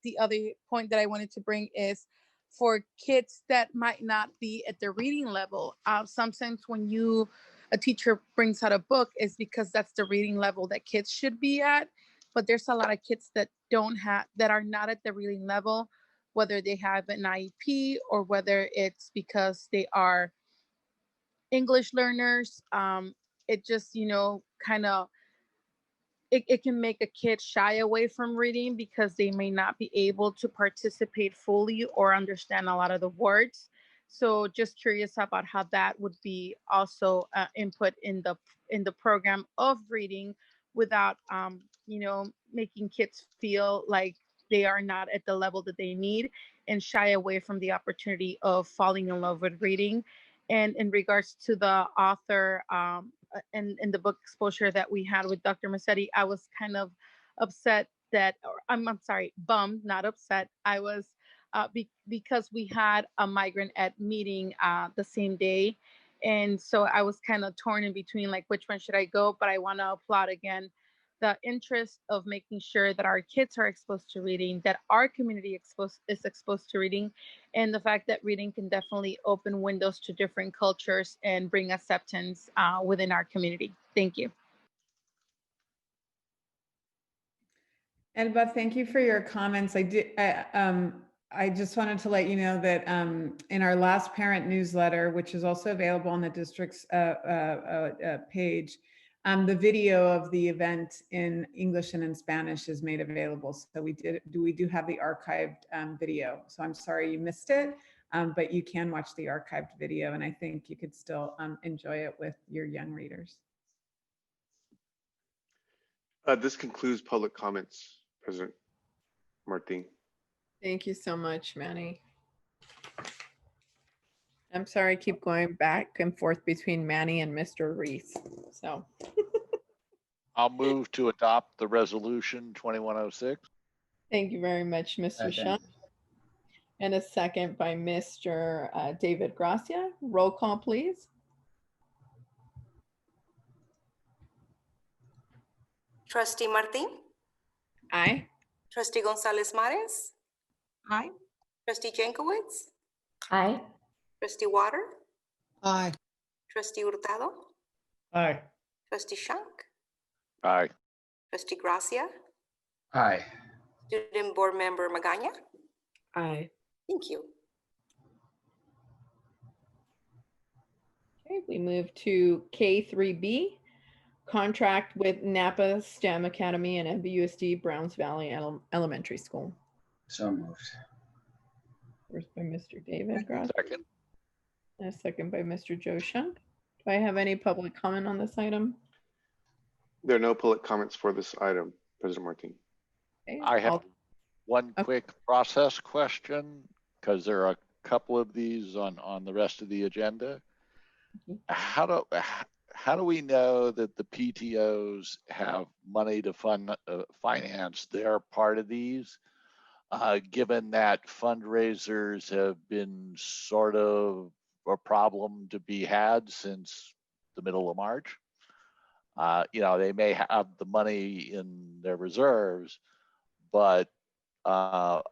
the other point that I wanted to bring is for kids that might not be at the reading level. Sometimes when a teacher brings out a book, is because that's the reading level that kids should be at. But there's a lot of kids that are not at the reading level, whether they have an IEP or whether it's because they are English learners. It just, kind of, it can make a kid shy away from reading because they may not be able to participate fully or understand a lot of the words. So just curious about how that would be also input in the program of reading without, making kids feel like they are not at the level that they need and shy away from the opportunity of falling in love with reading. And in regards to the author and the book exposure that we had with Dr. Massetti, I was kind of upset that, or I'm sorry, bummed, not upset. I was because we had a migrant ed meeting the same day. And so I was kind of torn in between, like, which one should I go? But I want to applaud again the interest of making sure that our kids are exposed to reading, that our community is exposed to reading, and the fact that reading can definitely open windows to different cultures and bring acceptance within our community. Thank you. Elba, thank you for your comments. I just wanted to let you know that in our last parent newsletter, which is also available on the district's page, the video of the event in English and in Spanish is made available. So we do have the archived video. So I'm sorry you missed it, but you can watch the archived video, and I think you could still enjoy it with your young readers. This concludes public comments, President Martin. Thank you so much, Manny. I'm sorry, I keep going back and forth between Manny and Mr. Reese. So I'll move to adopt the resolution 2106. thank you very much, Mr. Shaw. And a second by Mr. David Gracia. Roll call, please. Trustee Martin? Aye. Trustee Gonzalez Mares? Aye. Trustee Jankowicz? Aye. Trustee Water? Aye. Trustee Hurtado? Aye. Trustee Shank? Aye. Trustee Gracia? Aye. Student Board Member Magaña? Aye. Thank you. Okay, we move to K3B, contract with Napa STEM Academy and NVUSD Browns Valley Elementary School. So moved. First by Mr. David Gracia. Second. And a second by Mr. Joe Shunk. Do I have any public comment on this item? There are no public comments for this item, President Martin. Okay, I have one quick process question because there are a couple of these on the rest of the agenda. How do we know that the PTOs have money to finance their part of these, given that fundraisers have been sort of a problem to be had since the middle of March? They may have the money in their reserves, but a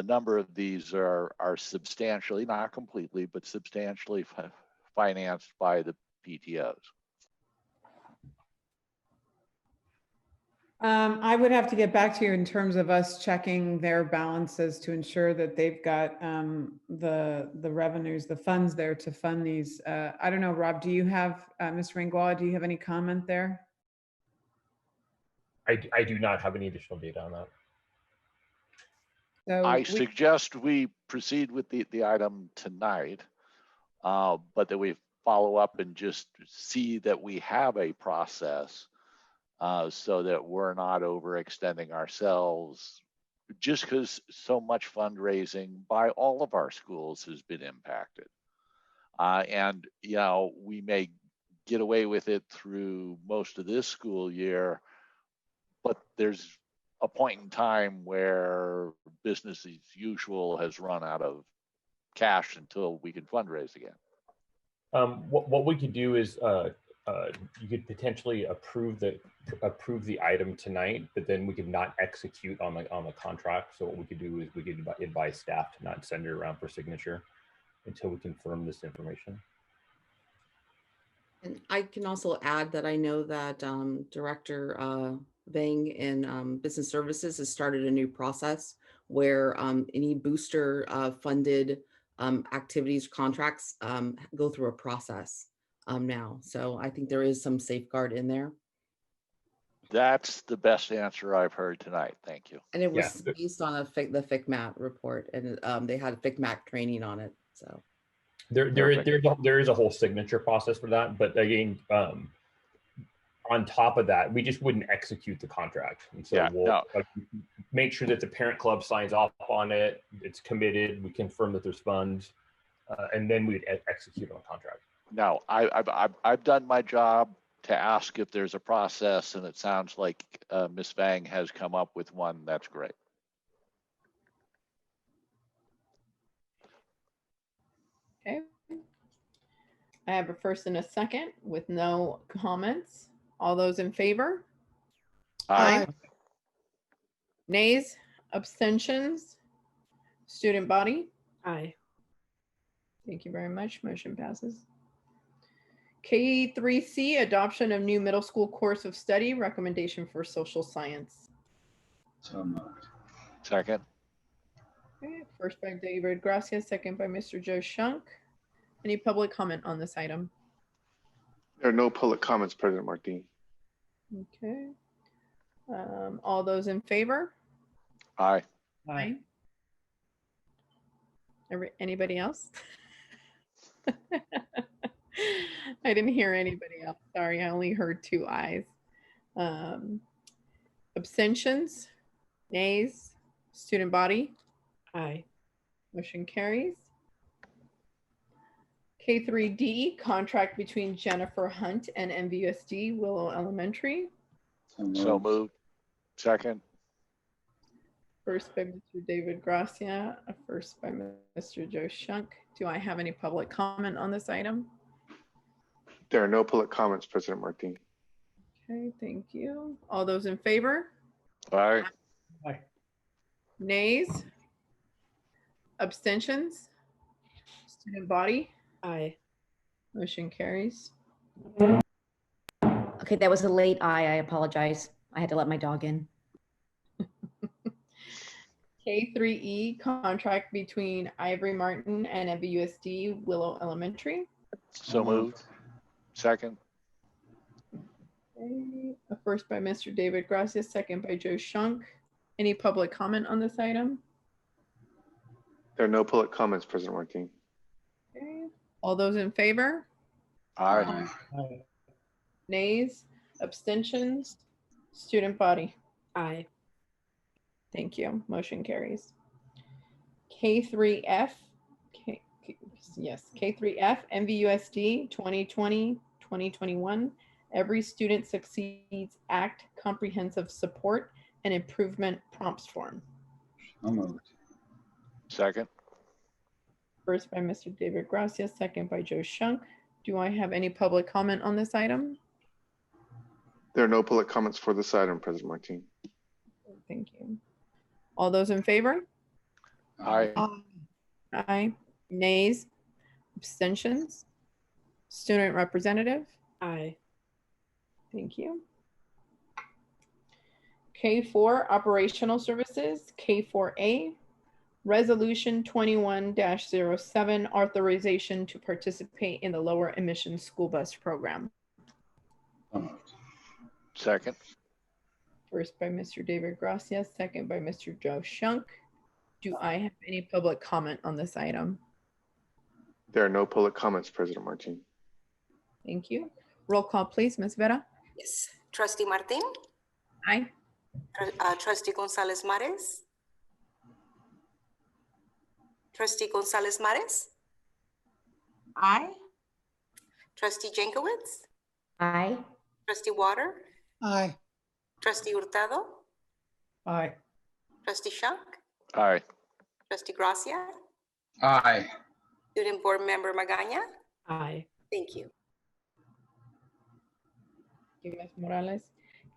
number of these are substantially, not completely, but substantially financed by the PTOs. I would have to get back to you in terms of us checking their balances to ensure that they've got the revenues, the funds there to fund these. I don't know, Rob, do you have, Mr. Rangois, do you have any comment there? I do not have any additional data on that. So I suggest we proceed with the item tonight, but that we follow up and just see that we have a process so that we're not overextending ourselves just because so much fundraising by all of our schools has been impacted. And, we may get away with it through most of this school year, but there's a point in time where business as usual has run out of cash until we can fundraise again. What we could do is you could potentially approve the item tonight, but then we could not execute on the contract. So what we could do is we could advise staff to not send it around for signature until we confirm this information. And I can also add that I know that Director Vang in Business Services has started a new process where any booster funded activities, contracts go through a process now. So I think there is some safeguard in there. That's the best answer I've heard tonight. Thank you. And it was based on the FICMAT report, and they had FICMAT training on it. So there is a whole signature process for that, but again, on top of that, we just wouldn't execute the contract, and so we'll make sure that the parent club signs off on it. It's committed. We confirm that there's funds, and then we'd execute on the contract. No, I've done my job to ask if there's a process, and it sounds like Ms. Vang has come up with one. That's great. Okay. I have a first and a second with no comments. All those in favor? Aye. Nays? Abstentions? Student body? Aye. Thank you very much. Motion passes. K3C, adoption of new middle school course of study, recommendation for social science. So moved. Second. Okay, first by David Gracia, second by Mr. Joe Shunk. Any public comment on this item? There are no public comments, President Martin. Okay. All those in favor? Aye. Aye. Anybody else? I didn't hear anybody else. Sorry, I only heard two ayes. Abstentions? Nays? Student body? Aye. Motion carries. K3D, contract between Jennifer Hunt and NVUSD Willow Elementary. So moved. Second. First by Mr. David Gracia, a first by Mr. Joe Shunk. Do I have any public comment on this item? There are no public comments, President Martin. Okay, thank you. All those in favor? Aye. Aye. Nays? Abstentions? Student body? Aye. Motion carries. Okay, that was a late aye. I apologize. I had to let my dog in. K3E contract between Ivory Martin and NVUSD Willow Elementary. So moved. Second. Okay, a first by Mr. David Gracia, second by Joe Shunk. Any public comment on this item? There are no public comments, President Martin. Okay. All those in favor? Aye. Aye. Nays? Abstentions? Student body? Aye. Thank you. Motion carries. K3F, K3F, NVUSD 2020-2021. Every Student Succeeds Act Comprehensive Support and Improvement Prompts Form. So moved. Second. First by Mr. David Gracia, second by Joe Shunk. Do I have any public comment on this item? There are no public comments for this item, President Martin. Thank you. All those in favor? Aye. Aye. Nays? Abstentions? Student representative? Aye. Thank you. K4 Operational Services, K4A, Resolution 21-07, authorization to participate in the lower emission school bus program. So moved. Second. First by Mr. David Gracia, second by Mr. Joe Shunk. Do I have any public comment on this item? There are no public comments, President Martin. Thank you. Roll call, please, Ms. Vera. Yes. Trustee Martin? Aye. Trustee Gonzalez Mares? Trustee Gonzalez Mares? Aye. Trustee Jankowicz? Aye. Trustee Water? Aye. Trustee Hurtado? Aye. Trustee Shunk? Aye. Trustee Gracia? Aye. Student Board Member Magaña? Aye. Thank you. Thank you, Ms. Morales.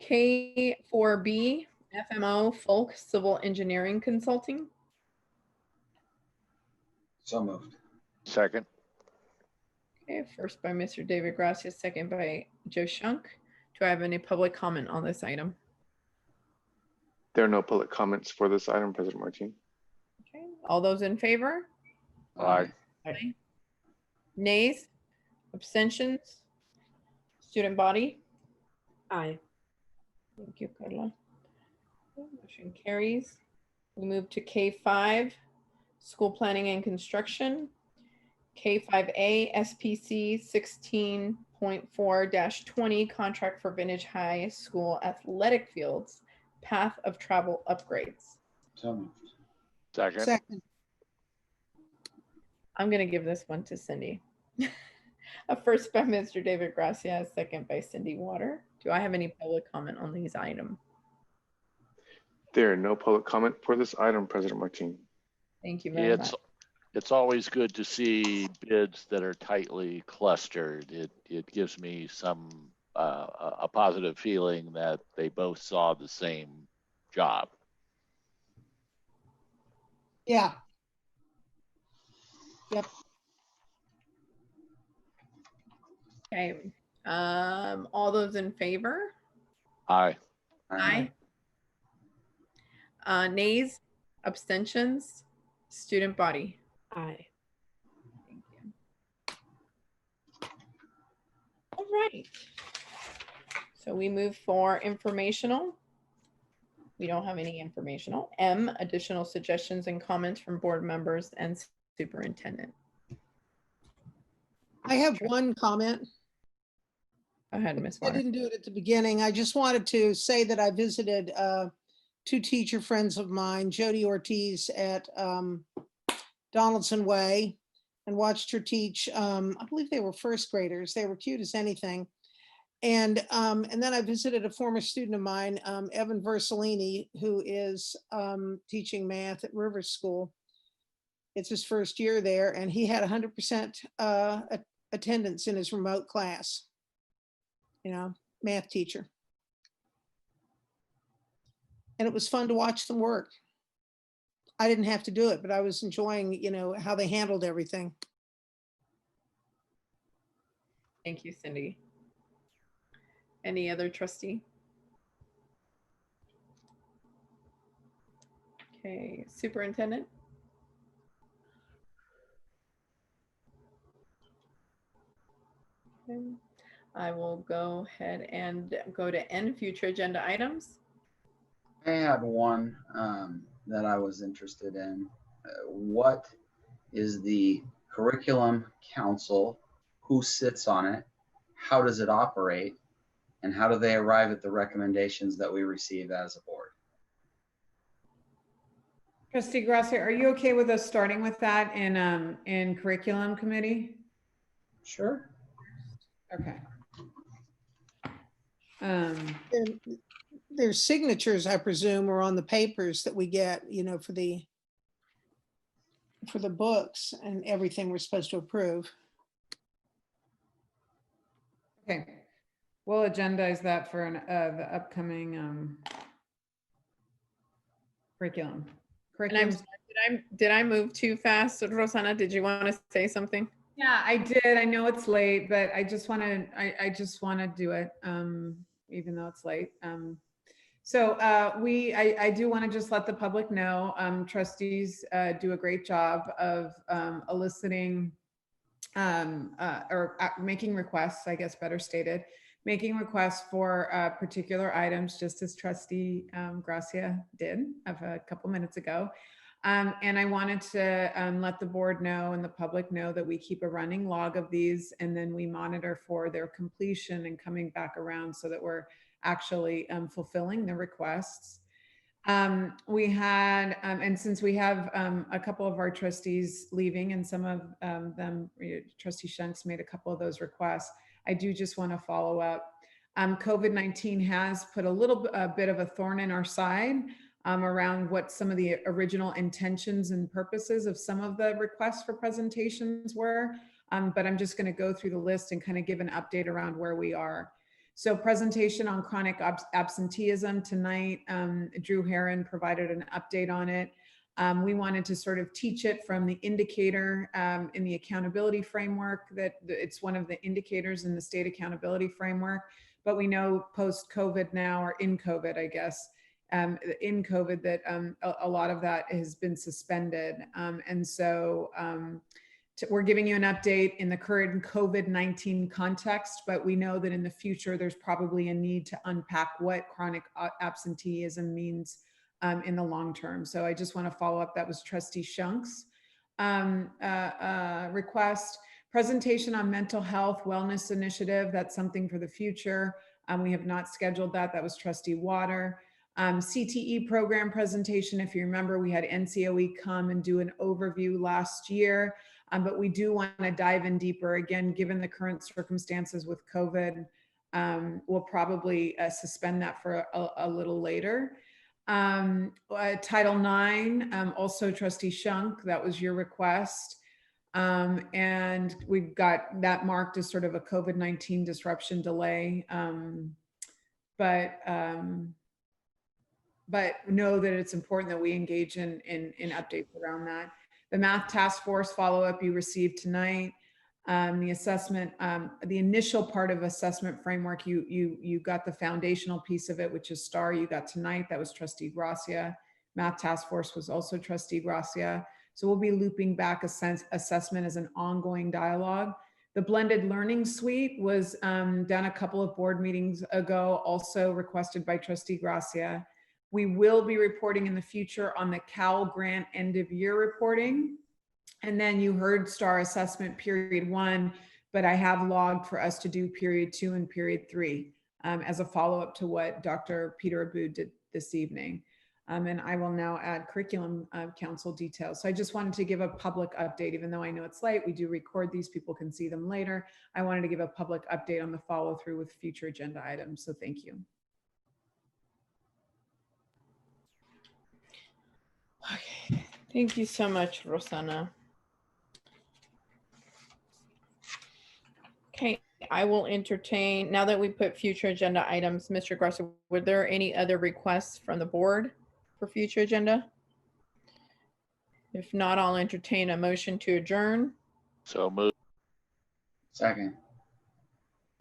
K4B, FMO, Folk Civil Engineering Consulting. So moved. Second. Okay, first by Mr. David Gracia, second by Joe Shunk. Do I have any public comment on this item? There are no public comments for this item, President Martin. Okay, all those in favor? Aye. Aye. Nays? Abstentions? Student body? Aye. Thank you, Carla. Okay, motion carries. We move to K5, School Planning and Construction. K5A, SPC 16.4-20, Contract for Vintage High School Athletic Fields, Path of Travel Upgrades. So moved. Second. Second. I'm going to give this one to Cindy. A first by Mr. David Gracia, a second by Cindy Water. Do I have any public comment on these items? There are no public comment for this item, President Martin. Thank you very It's much. it's always good to see bids that are tightly clustered. It gives me some a positive feeling that they both saw the same job. Yeah. Yep. Okay. All those in favor? Aye. Aye. Nays, abstentions, student body. Aye. Thank you. All right. So we move for informational. We don't have any informational. M, additional suggestions and comments from board members and superintendent. I have one comment. Go ahead, Ms. I Water. didn't do it at the beginning. I just wanted to say that I visited two teacher friends of mine, Jody Ortiz at Donaldson Way, and watched her teach. I believe they were first graders. They were cute as anything. And then I visited a former student of mine, Evan Versalini, who is teaching math at Rivers School. It's his first year there, and he had 100% attendance in his remote class. You know, math teacher. and it was fun to watch them work. I didn't have to do it, but I was enjoying, you know, how they handled everything. Thank you, Cindy. Any other trustee? Okay, superintendent? Okay. I will go ahead and go to N, future agenda items. I had one that I was interested in. What is the curriculum council? Who sits on it? How does it operate? And how do they arrive at the recommendations that we receive as a board? Trustee Gracia, are you okay with us starting with that in curriculum committee? Sure. Okay. And their signatures, I presume, are on the papers that we get, you know, for the books and everything we're supposed to approve. Okay. We'll agendize that for the upcoming curriculum. And I'm sorry, did I move too fast? Rosanna, did you want to say something? Yeah, I did. I know it's late, but I just want to do it, even though it's late. I do want to just let the public know, trustees do a great job of eliciting or making requests, I guess better stated, making requests for particular items, just as Trustee Gracia did a couple minutes ago. And I wanted to let the board know and the public know that we keep a running log of these, and then we monitor for their completion and coming back around so that we're actually fulfilling the requests. We had, and since we have a couple of our trustees leaving and some of them, Trustee Shanks made a couple of those requests, I do just want to follow up. COVID-19 has put a little bit of a thorn in our side around what some of the original intentions and purposes of some of the requests for presentations were. But I'm just going to go through the list and kind of give an update around where we are. So presentation on chronic absenteeism tonight, Drew Herron provided an update on it. We wanted to sort of teach it from the indicator in the accountability framework, that it's one of the indicators in the state accountability framework, but we know post-COVID now, or in COVID, I guess, in COVID, that a lot of that has been suspended. We're giving you an update in the current COVID-19 context, but we know that in the future, there's probably a need to unpack what chronic absenteeism means in the long term. So I just want to follow up. That was Trustee Shunk's request. Presentation on mental health wellness initiative. That's something for the future. We have not scheduled that. That was Trustee Water. CTE program presentation. If you remember, we had NCOE come and do an overview last year. But we do want to dive in deeper. Again, given the current circumstances with COVID, we'll probably suspend that for a little later. Title IX, also Trustee Shunk, that was your request. And we've got that marked as sort of a COVID-19 disruption delay. But know that it's important that we engage in updates around that. The math task force follow-up you received tonight. The assessment, the initial part of assessment framework, you got the foundational piece of it, which is STAR, you got tonight. That was Trustee Gracia. Math task force was also Trustee Gracia. So we'll be looping back assessment as an ongoing dialogue. The blended learning suite was done a couple of board meetings ago, also requested by Trustee Gracia. We will be reporting in the future on the Cal Grant end of year reporting. And then you heard STAR assessment period 1, but I have logged for us to do period 2 and period 3 as a follow-up to what Dr. Peter Aboud did this evening. And I will now add curriculum council details. So I just wanted to give a public update, even though I know it's late, we do record these, people can see them later. I wanted to give a public update on the follow through with future agenda items. So thank you. Okay, thank you so much, Rosanna. Okay, I will entertain, now that we put future agenda items, Mr. Garcia, were there any other requests from the board for future agenda? If not, I'll entertain a motion to adjourn. So move. Second.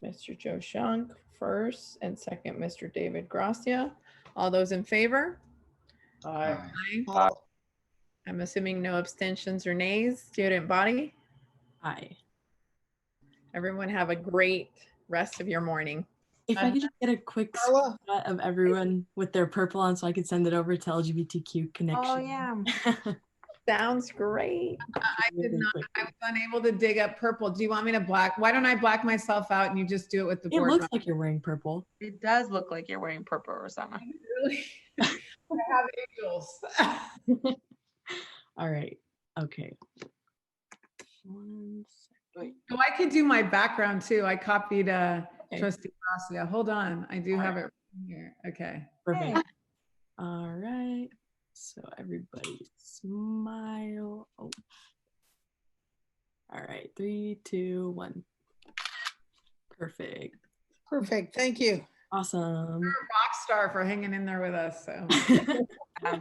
Mr. Joe Shunk first and second, Mr. David Gracia. All those in favor? Aye. Aye. I'm assuming no abstentions or nays. Student body? Aye. Everyone have a great rest of your morning. If I could just get a quick Carla? shot of everyone with their purple on so I could send it over to LGBTQ Connection. Oh, yeah. Sounds great. I did not, I was unable to dig up purple. Do you want me to black? Why don't I black myself out and you just do it with the It board? looks like you're wearing purple. It does look like you're wearing purple, Rosanna. Really? I have angels. All right. Okay. 1 second. Oh, I could do my background too. I copied Okay. Trustee Gracia. Hold on. I do have it here. Okay. Perfect. All right. So everybody smile. Oh. All right. 3, 2, 1. Perfect. Perfect. Thank you. Awesome. You're a rock star for hanging in there with us. So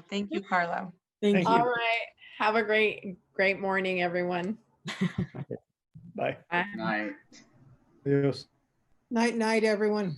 Thank you, Carla. Thank you. All right. Have a great morning, everyone. Bye. Bye. Night. Adios. Night, night, everyone.